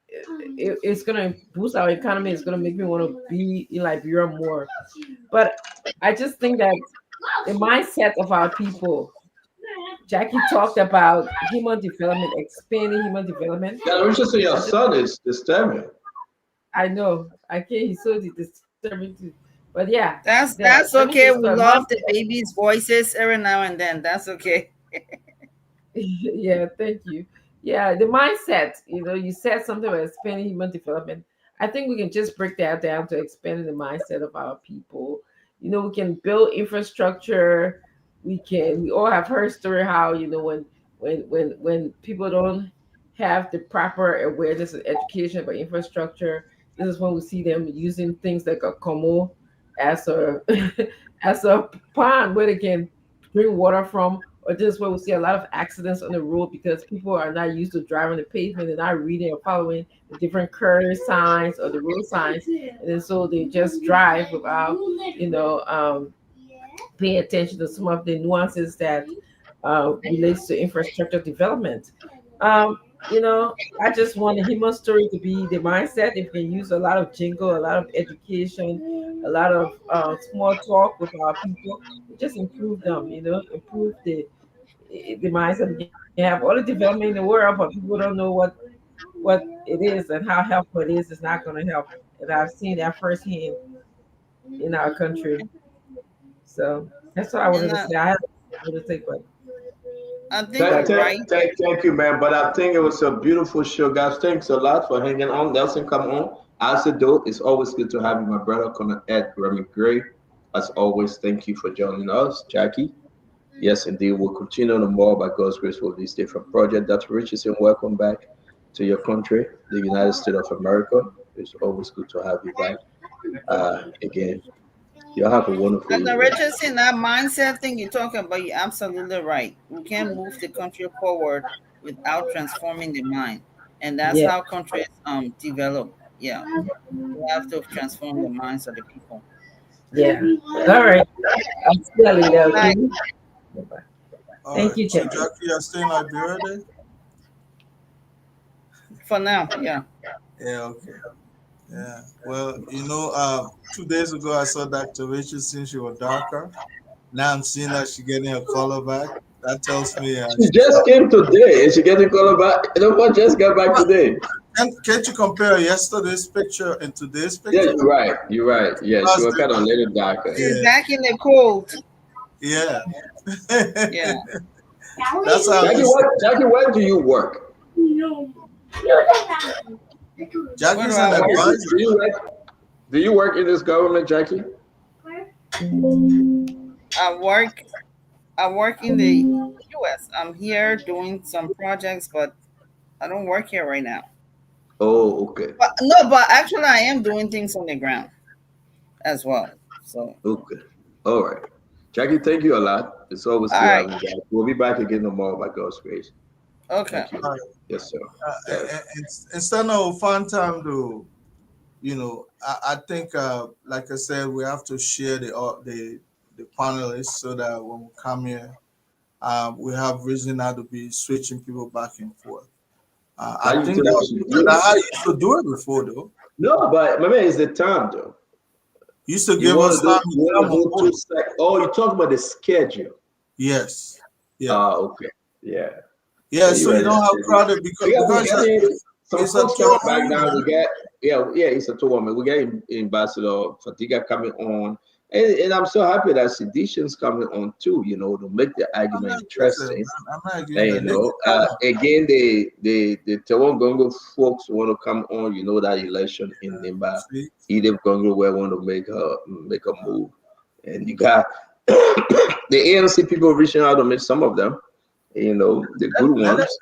Speaker 9: it's gonna boost our economy. It's gonna make me want to be in Liberia more. But I just think that the mindset of our people. Jackie talked about human development, expanding human development.
Speaker 6: Yeah, Richardson, your son is disturbing.
Speaker 9: I know. I can't. He's so disturbing too. But yeah,
Speaker 10: That's
Speaker 9: let me
Speaker 10: okay.
Speaker 9: just
Speaker 10: We
Speaker 9: my
Speaker 10: love the babies' voices every now and then. That's okay.
Speaker 9: yeah, thank you. Yeah, the mindset. You said something about expanding human development. I think we can just break that down to expanding the mindset of our people. We can build infrastructure. We all have heard story how when people don't have the proper awareness and education about infrastructure, this is when we see them using things like a como as a as a pond where they can bring water from, or just where we see a lot of accidents on the road because people are not used to driving the pavement. They're not reading or following the different curve signs or the road signs, and then so they just drive without paying attention to some of the nuances that relates to infrastructure development. um, I just want the human story to be the mindset. If we can use a lot of jingle, a lot of education, a lot of small talk with our people, just improve them, improve the mindset. We can have all the development in the world, but people don't know what it is and how helpful it is. It's not going to help. And I've seen that firsthand in our country. So that's what I wanted to say. I have to say, but
Speaker 10: I think you're right.
Speaker 6: Thank you, man. But I think it was a beautiful show, guys. Thanks a lot for hanging on. Nelson, come on. As a do, it's always good to have you, my brother. Connor Ed Remy Gray. As always, thank you for joining us, Jackie. Yes, indeed. We'll continue on more by God's grace for these different projects. Dr. Richardson, welcome back to your country, the United States of America. It's always good to have you back again. You have a wonderful
Speaker 10: And the
Speaker 6: evening.
Speaker 10: Richardson, that mindset thing you're talking about, you're absolutely right. We can't move the country forward without transforming the mind. And that's
Speaker 9: Yeah.
Speaker 10: how countries develop. Yeah. We have to transform the minds of the people.
Speaker 9: yeah. All right. I'll see you later. Okay? Thank you,
Speaker 13: So
Speaker 9: Jackie.
Speaker 13: Jackie, you're staying in Liberia then?
Speaker 10: For now, yeah.
Speaker 13: Yeah, okay. Yeah. Well, 2 days ago I saw Dr. Richardson. She was darker. Now I'm seeing that she's getting her color back. That tells me
Speaker 6: She just came today and she getting color back. What just got back today?
Speaker 13: Can't you compare yesterday's picture and today's picture?
Speaker 6: Yeah, you're right. You're right. Yeah, she was kind of a little darker.
Speaker 10: She's back in the cold.
Speaker 13: Yeah.
Speaker 10: Yeah.
Speaker 13: That's how
Speaker 6: Jackie, where do you work?
Speaker 13: Jackie's an advisor.
Speaker 6: Do you work in this government, Jackie?
Speaker 10: I work in the US. I'm here doing some projects, but I don't work here right now.
Speaker 6: Oh, okay.
Speaker 10: But actually I am doing things on the ground as well. So
Speaker 6: Okay. All right. Jackie, thank you a lot. It's always good having you back. We'll be back again tomorrow by God's grace.
Speaker 10: okay.
Speaker 6: Thank you. Yes, sir.
Speaker 13: Instead of fun time though, I think like I said, we have to share the panelists so that when we come here, we have reason not to be switching people back and forth. I think that's how you used to do it before though.
Speaker 6: No, but my man, it's the time though.
Speaker 13: You used to give us time.
Speaker 6: Oh, you talk about the schedule.
Speaker 13: Yes. Yeah.
Speaker 6: Okay. Yeah.
Speaker 13: Yeah, so you don't have crowded because
Speaker 6: it's a tour back now. It's a tour. We got Ambassador Fatiga coming on, and I'm so happy that Sedition's coming on too. To make the argument interesting. And, again, the Tewon Gongo folks want to come on. That election in Nimba, Edith Gongo will want to make a move, and you got the ANC people reaching out to me. Some of them. The good ones.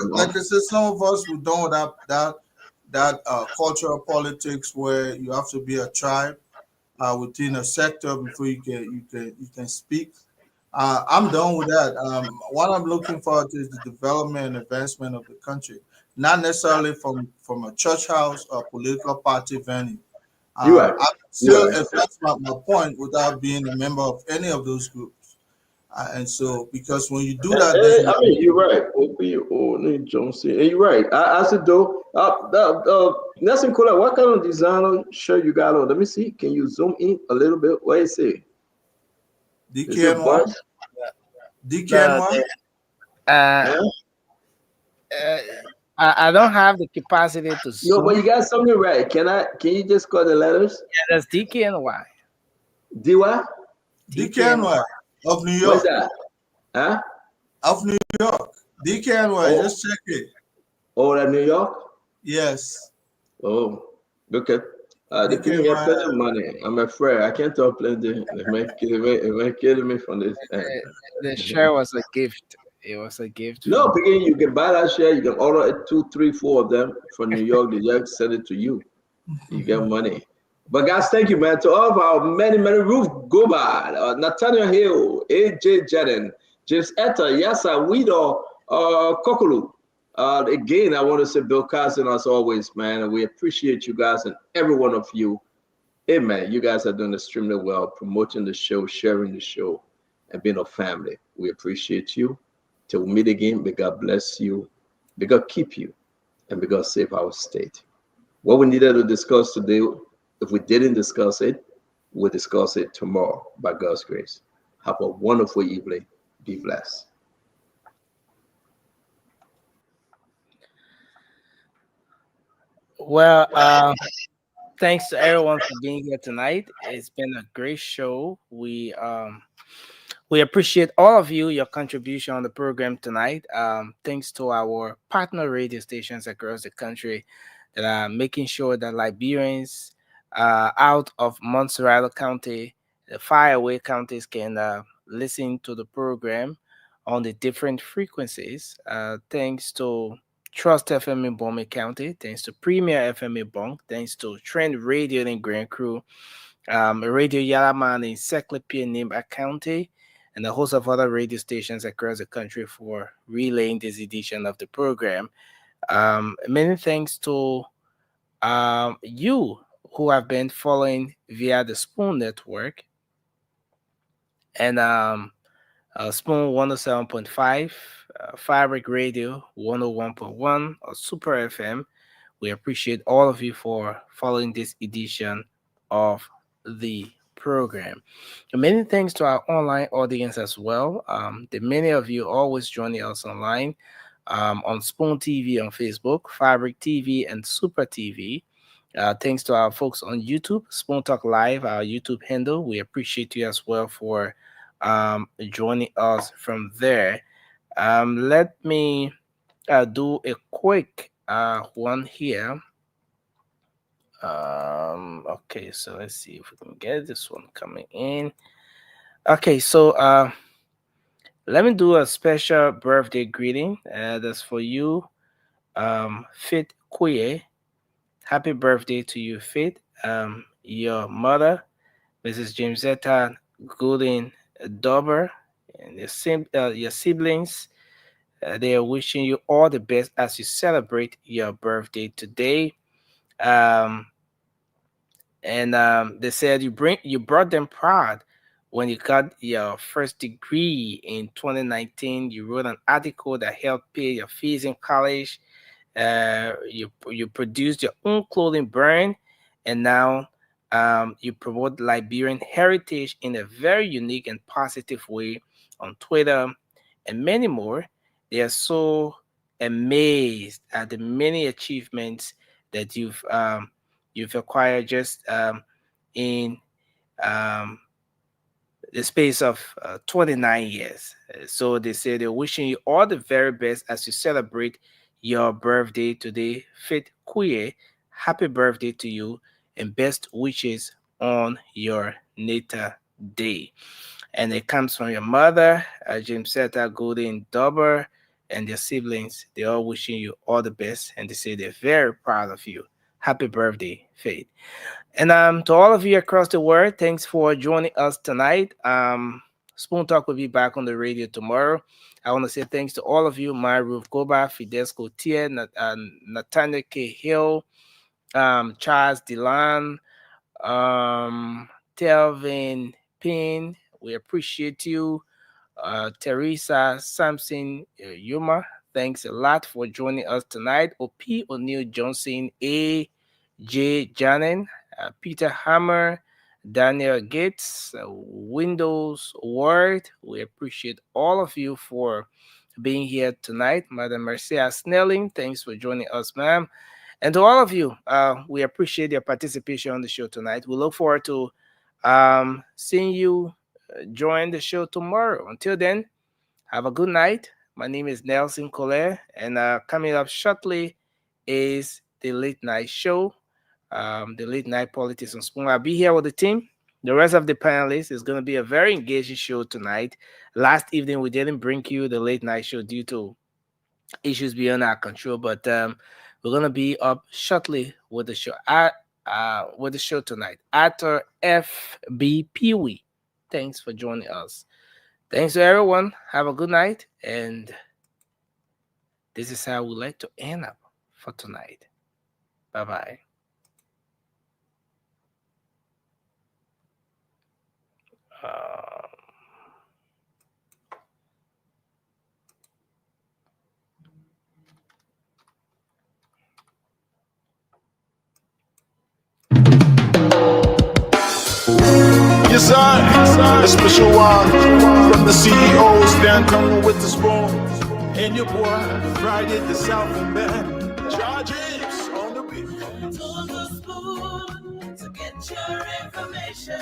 Speaker 13: Like I said, some of us who don't that cultural politics where you have to be a tribe within a sector before you can speak. I'm done with that. What I'm looking forward to is the development and advancement of the country, not necessarily from a church house or political party venue.
Speaker 6: You're right.
Speaker 13: I still advance my point without being a member of any of those groups. And so, because when you do that,
Speaker 6: I mean, you're right. Obi Johnson. And you're right. I said though, Nelson Kola, what kind of designer shirt you got on? Let me see. Can you zoom in a little bit? What is it?
Speaker 13: DKNY. DKNY.
Speaker 19: I don't have the capacity to zoom.
Speaker 6: Yo, but you got something right. Can you just call the letters?
Speaker 19: Yeah, that's DKNY.
Speaker 6: D what?
Speaker 13: DKNY of New York.
Speaker 6: What's that? Huh?
Speaker 13: Of New York. DKNY. Just check it.
Speaker 6: Oh, that New York?
Speaker 13: Yes.
Speaker 6: Oh, okay. The people get plenty of money. I'm afraid I can't talk plenty. It might kill me from this.
Speaker 19: The share was a gift. It was a gift.
Speaker 6: No, because you can buy that share. You can order 2, 3, 4 of them from New York. They just send it to you. You get money. But guys, thank you, man. To all of our many Ruth Gobard, Nathaniel Hill, AJ Jedden, James Etta, Yasa, Wido, Kokolu. Again, I want to say Bill Carson, as always, man. And we appreciate you guys and every one of you. Hey, man, you guys are doing extremely well, promoting the show, sharing the show, and being a family. We appreciate you. Till we meet again, may God bless you, may God keep you, and may God save our state. What we needed to discuss today, if we didn't discuss it, we'll discuss it tomorrow by God's grace. Have a wonderful evening. Be blessed.
Speaker 19: Well, thanks to everyone for being here tonight. It's been a great show. We appreciate all of you, your contribution on the program tonight. Thanks to our partner radio stations across the country that are making sure that Liberians out of Montserrat County, the faraway counties, can listen to the program on the different frequencies. Thanks to Trust FM in Bowman County, thanks to Premier FM in Bong, thanks to Trend Radio in Grand Crew, Radio Yalaman in Seclipia in Nimba County, and a host of other radio stations across the country for relaying this edition of the program. Many thanks to you who have been following via the Spoon Network and Spoon 107.5, Fabric Radio 101.1, or Super FM. We appreciate all of you for following this edition of the program. And many thanks to our online audience as well. The many of you always joining us online on Spoon TV on Facebook, Fabric TV, and Super TV. Thanks to our folks on YouTube, Spoon Talk Live, our YouTube handle. We appreciate you as well for joining us from there. Let me do a quick one here. Okay, so let's see if we can get this one coming in. Okay, so let me do a special birthday greeting. That's for you, Fit Kuye. Happy birthday to you, Fit. Your mother, Mrs. Jamesetta Gooding Dauber, and your siblings. They are wishing you all the best as you celebrate your birthday today. They said you brought them pride when you got your first degree in 2019. You wrote an article that helped pay your fees in college. You produced your own clothing brand, and now you promote Liberian heritage in a very unique and positive way on Twitter and many more. They are so amazed at the many achievements that you've acquired just in the space of 29 years. So they say they're wishing you all the very best as you celebrate your birthday today. Fit Kuye, happy birthday to you and best wishes on your natal day. And it comes from your mother, Jamesetta Golden Dauber, and their siblings. They're all wishing you all the best, and they say they're very proud of you. Happy birthday, Faith. And to all of you across the world, thanks for joining us tonight. Spoon Talk will be back on the radio tomorrow. I want to say thanks to all of you, my Ruth Goba, Fidesco Tier, Nathaniel K. Hill, Charles Delan, Telvin Payne. We appreciate you. Teresa Sampson Yuma, thanks a lot for joining us tonight. O.P. O'Neill Johnson, A.J. Janin, Peter Hammer, Daniel Gates, Windows Ward. We appreciate all of you for being here tonight. Madam Marcia Snelling, thanks for joining us, ma'am. And to all of you, we appreciate your participation on the show tonight. We look forward to seeing you join the show tomorrow. Until then, have a good night. My name is Nelson Collier, and coming up shortly is the Late Night Show, the Late Night Politics on Spoon. I'll be here with the team. The rest of the panelists is going to be a very engaging show tonight. Last evening, we didn't bring you the Late Night Show due to issues beyond our control, but we're going to be up shortly with the show. With the show tonight. Actor F.B. Pee-wee. Thanks for joining us. Thanks to everyone. Have a good night. And this is how we like to end up for tonight. Bye-bye.
Speaker 2: Yes, a special one from the CEO, Stan Tony with the spoon. And your boy, Friday the Southern Band. George James on the beat.
Speaker 3: To the spoon to get your information.